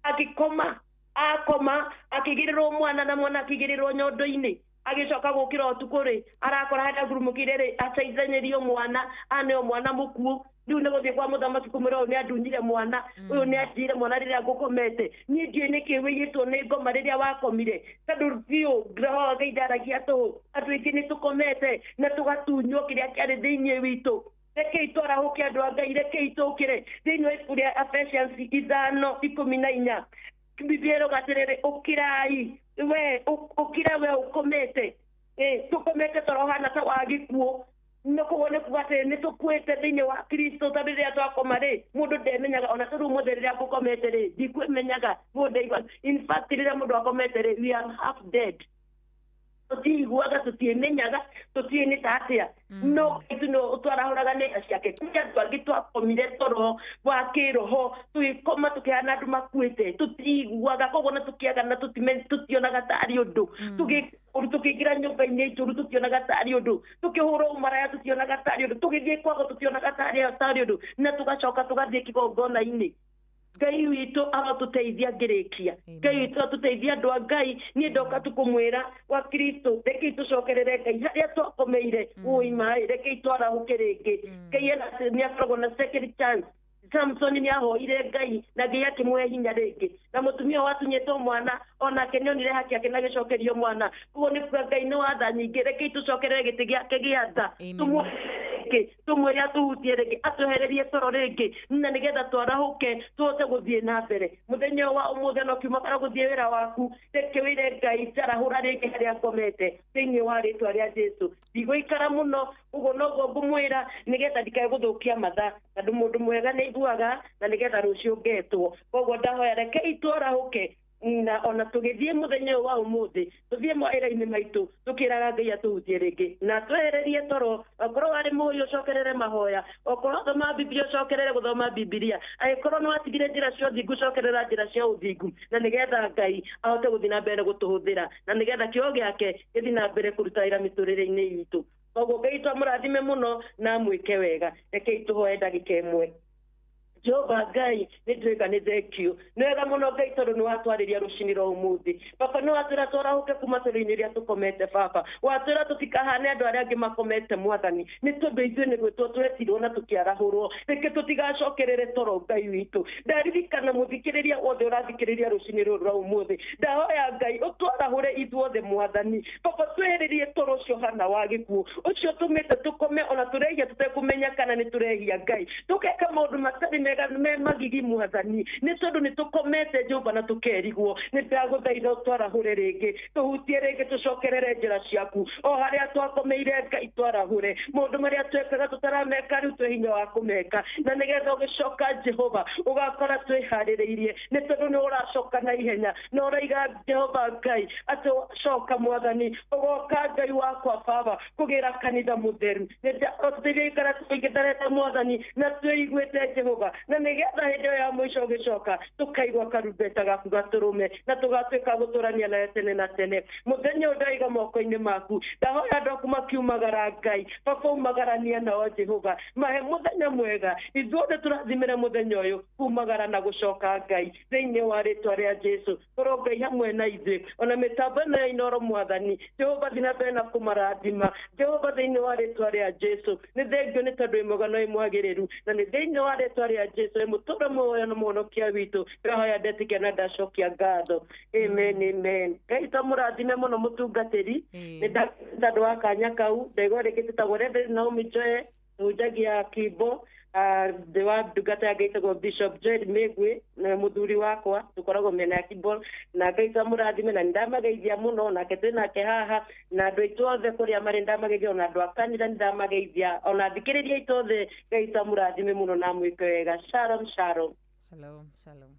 agĩkoma akoma akĩigĩrĩrwo mwana na mwana akĩigĩrĩrwo nyondo-inĩ agĩcoka gũkĩra ũtukũ rĩ arakora harĩa ngurumũkĩire rĩ acenjanĩrio mwana aneo mwana mũkuũ rĩu nĩ gũthiĩ kwa mũthamaki kũmwĩra ũyũ nĩ andunyire mwana ũyũ nĩ anjire mwana rĩrĩa ngũkomete niĩ ndiũĩ nĩkĩ wĩiyĩtwo nĩ ngoma rĩrĩa wakomire tondũ biũ ngĩroho Ngai ndaragia tũhũ andũ aingĩ nĩ tũkomete na tũgatunywo kĩrĩa kĩarĩ thĩinĩ witũ rekei twarahũke andũ a Ngai rekei tũkĩre thĩinĩ wa ibuku rĩa Ephesians 5:14 Biblia ĩrauga atĩrĩrĩ ũkĩrai we ũkĩra we ũkomete tũkomete tũrohana ta wa gĩkuũ nĩkuo nĩ kuga atĩ nĩ tũkuĩte thĩinĩ wa Kristo tondũ rĩrĩa twakoma rĩ mũndũ ndemenyaga ona tondũ mũthĩ rĩrĩa ngũkomete rĩ ndikwĩmenyaga mũndũ in fact rĩrĩa mũndũ akomete rĩ we are half dead tũtiiguaga tũtiĩmenyaga tũtiĩnĩta atĩa no itũ twarahũraga nĩga ciake kũrĩa andũ angĩ twakomire toro wa kĩroho tũgĩkoma tũkĩhana andũ makuĩte tũtiiguaga koguo na tũkĩaga na tũtionaga tarĩ ũndũ tũkĩingĩra nyũmba-inĩ njũru tũtionaga tarĩ ũndũ tũkĩhũrwo ũmaraya tũtionaga tarĩ ũndũ tũgĩthiĩ kwago tũtionaga tarĩ ũndũ na tũgacoka tũgathiĩ kĩgongona-inĩ Ngai witũ agotũteithia ngĩrĩkia Ngai witũ atũteithia andũ a Ngai niĩ ndoka tũkũmwĩra wa Kristo rekei tũcokerere Ngai harĩa twakomeire ũima rekei twarahũke rĩngĩ Ngai nĩ akoragwo na second chance Samson nĩ ahoire Ngai na Ngai akĩmũhe hinya rĩngĩ na mũtumia watunyĩtwo mwana onake nĩ onire haki yake na gĩcokerio mwana koguo nĩ kuga Ngai nĩ watha nyingĩ rekei tũcokerere gĩtĩ gĩake gĩa tha tumwĩre atũhutie rĩngĩ atwehererie toro rĩngĩ na nĩgetha twarahũke tũhote gũthiĩ na mbere mũthenya wa ũmũthĩ no kiumagara gũthiĩ wĩra waku reke wĩre Ngai njarahũra rĩngĩ harĩa ngomete thĩinĩ wa rĩtwa rĩa Jesũ ndigũikara mũno ũguo noguo ngũmwĩra nĩgetha ndikae gũthũkia mathaa tondũ mũndũ mwega nĩ aiguaga na nĩgetha rũciũ ngetwo koguo ndahoya rekei twarahũke na ona tũgĩthiĩ mũthenya ũyũ wa ũmũthĩ tũthiĩ mawĩra-inĩ maitũ tũkĩraga Ngai atũhutie rĩngĩ na twehererie toro okorwo warĩ mũhũyũ ũcokerere mahoya okorwo thoma Biblia ũcokerere gũthoma Biblia angĩkorwo nĩ watigire njĩra cia ũthingu ũcokerera njĩra cia ũthingu na nĩgetha Ngai ahote gũthiĩ na mbere gũtũhũthĩra na nĩgetha kĩo gĩake gĩthiĩ na mbere kũruta wĩra mĩtũrĩre-inĩ itũ koguo Ngai twamũrathime mũno na mwĩke wega rekei tũhoe ndagĩka ĩmwe Jehova Ngai nĩ ndĩrĩga nĩ thengiũ nĩ wega mũno Ngai tondũ nĩ watwarĩria rũcinĩ rwa ũmũthĩ baba nĩ watwĩra twarahũke kuma toro-inĩ rĩrĩa tũkomete baba watwĩra tũtikahane andũ arĩa angĩ makomete mwathani nĩ tondũ ithuĩ nĩ gwĩtwo twetirwo na tũkĩarahũrwo reke tũtigacokerere toro Ngai witũ ndaririkana mũthikĩrĩria wothe ũrathikĩrĩria rũcinĩ rũrũ rwa ũmũthĩ ndahoya Ngai ũtwarahũre ithuothe mwathani baba twehererie toro ũcio hana wa gĩkuũ ũcio tũmĩte tũkome ona tũrehia tũtekũmenya kana nĩ tũrehia Ngai tũkeka maũndũ matarĩ me magigi mwathani nĩ tondũ nĩ tũkomete Jehova na tũkerigwo nĩ ndagũthaitha ũtwarahũre rĩngĩ tũhutie rĩngĩ tũcokerere njĩra ciaku o harĩa twakomeire Ngai twarahũre maũndũ marĩa twekaga tũtarameka rĩu twĩ hinya wa kũmeka na nĩgetha ũgĩcoka Jehova ũgakora twĩharĩrĩirie nĩ tondũ nĩ ũracoka na ihenya na ũraiga Jehova Ngai atĩ wacoka mwathani ũgoka Ngai wakwa baba kũgĩra kanitha mũtheru nĩtũteithĩkara tũigĩtarete mwathani na twĩiguĩte Jehova na nĩgetha hĩndĩ ĩyo ya mũico ũgĩcoka tũkaigua karumbeta gaku gatũrũme na tũgatuĩka gũtũrania nawe tene na tene mũthenya ũyũ ndaiga moko-inĩ maku ndahoya andũ aku makiumagara Ngai baba umagarania nao Jehova mahe mũthenya mwega ithuothe tũrathimĩre mũthenya ũyũ kumagara na gũcoka Ngai thĩinĩ wa rĩtwa rĩa Jesũ korwo Ngai hamwe na ithuĩ ona mĩtambo ĩno ya inoro mwathani Jehova thiĩ na mbere na kũmarathima Jehova thĩinĩ wa rĩtwa rĩa Jesũ nĩ thengio nĩ tondũ wĩ mwega na wĩ mwagĩrĩru na nĩ thĩinĩ wa rĩtwa rĩa Jesũ mũtũũre muoyo na mũhonokia witũ ndahoya ndetĩkia na ndacokia ngatho amen amen Ngai tũmũrathime mũno mũtungatĩri nĩ ndandũ wa kanya kau ndaigua rĩngĩ tũtagwo Reverend Naomi Joe hunjagia kimbo the wa ndungata ngaitagwo Bishop Joel Megwe na muthuri wakwa tukoragwo mena kibol na ngaita murathime na ndamageithia muno na ketena haha na andu aitu othe kuria mari ndamageithia na andu akanira ndamageithia ona thikiriria aitu othe ngaita murathime muno na mwike wega. Shalom shalom. Shalom shalom.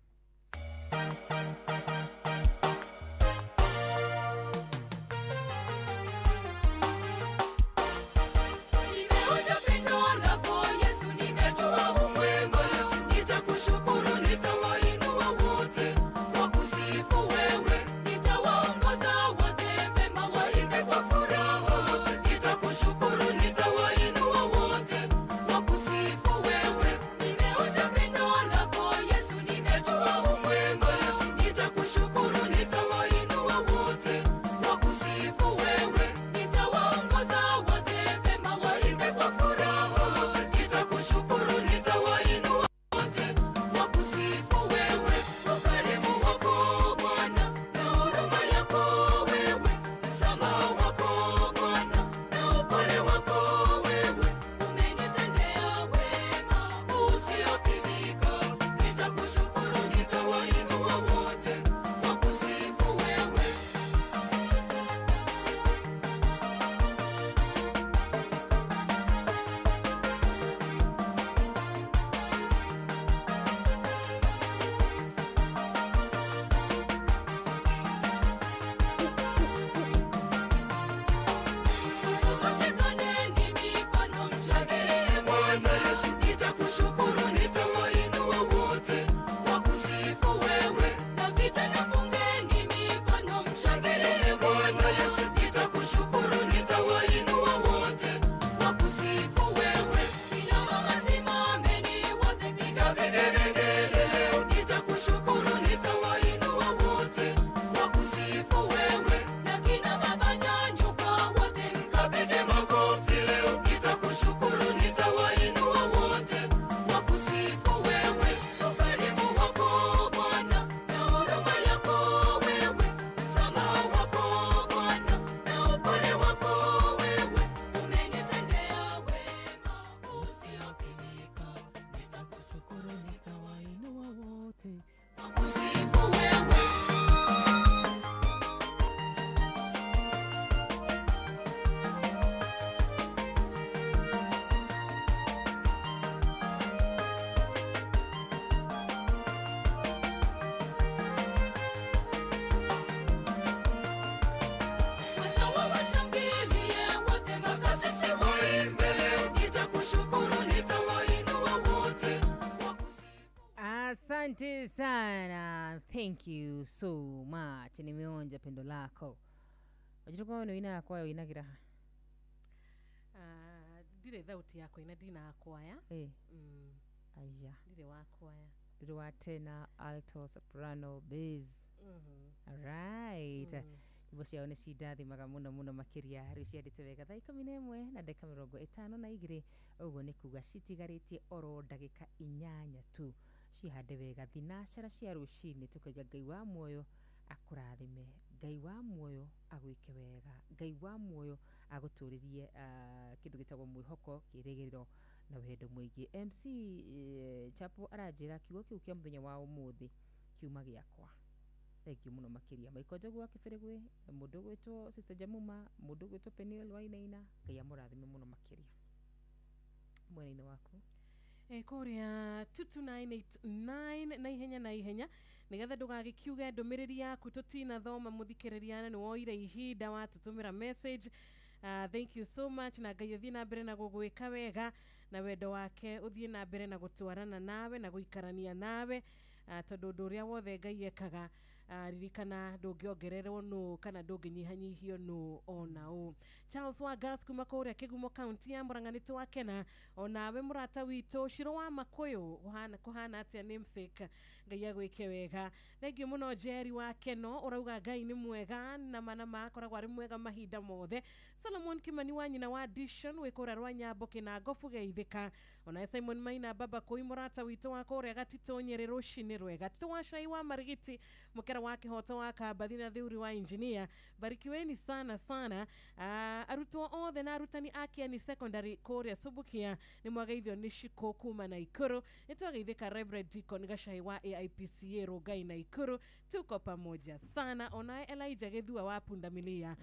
Asante sana. Thank you so much. Nimeonja pendo lako. Wajituko wano ina kwayo inagira. Dire thauti yako ina dina akwaya. Aija. Dire wa akwaya. Dire wa tena, alto, soprano, bass. Alright. Boshi yaone shida thimaga muno makiria rucia ditewega thaa 11 na dakika 50 na igiri ugo ni kuga citigaritie oro ndagika 8 tu cihande wega thinashara cia rucini tukaiga Ngai wa muoyo akurathime, Ngai wa muoyo agwike wega, Ngai wa muoyo aguturirie kindu gitagwo mwihoko kirigiriro na wendo mwingi. MC Chapo arajira kiugo kiu kia muthenya wa umuthi kiuma giakwa. Thank you muno makiria maikojo gwa kiferegwe mundu gwitwo Sister Jamuma, mundu gwitwo Peniel Wainaina, Ngai amurathime muno makiria. Mwene waku kuria 22989 na ihenya nigetha ndugagikiuge ndumiriri yaku tutina thoma muthikiriria ni woire ihinda watutumira message. Thank you so much na Ngai uthie na mbere na gugwika wega na wendo wake uthie na mbere na gutwarana nawe na guikarania nawe tondu nduria wothe Ngai ekaga ririkana ndungiongererwo no kana ndunginyihanyihio no ona u. Charles Wagas kuma kuria Kigumo County ya Murang'a nitwakena onawe murata witu Shiro wa Makuyu kuhana atia namesake, Ngai agwike wega. Thank you muno Jerry wa Keno urauga Ngai ni mwega na mana makoragwo ari mwega mahinda mothe. Solomon Kimani wa nyina wa Addition wikura rwa Nyambo Kinangofu geithika ona Simon Maina baba koi murata witu wa kuria Gatito Nyeri rucini rwega Tito wa Shai wa Marigiti mukera Nyara wake hoto waka Badina Theuri wa engineer barikiweni sana sana. Arutwo othe na arutani akia ni secondary Korea Subukia ni mwagaithio ni Shiko kuma na Ikuru. Nitwagaithika Reverend Deacon Gashai wa AIPCA Rogai na Ikuru. Tuko pamoja sana. Onae Elijah Gethua wa Pundamilia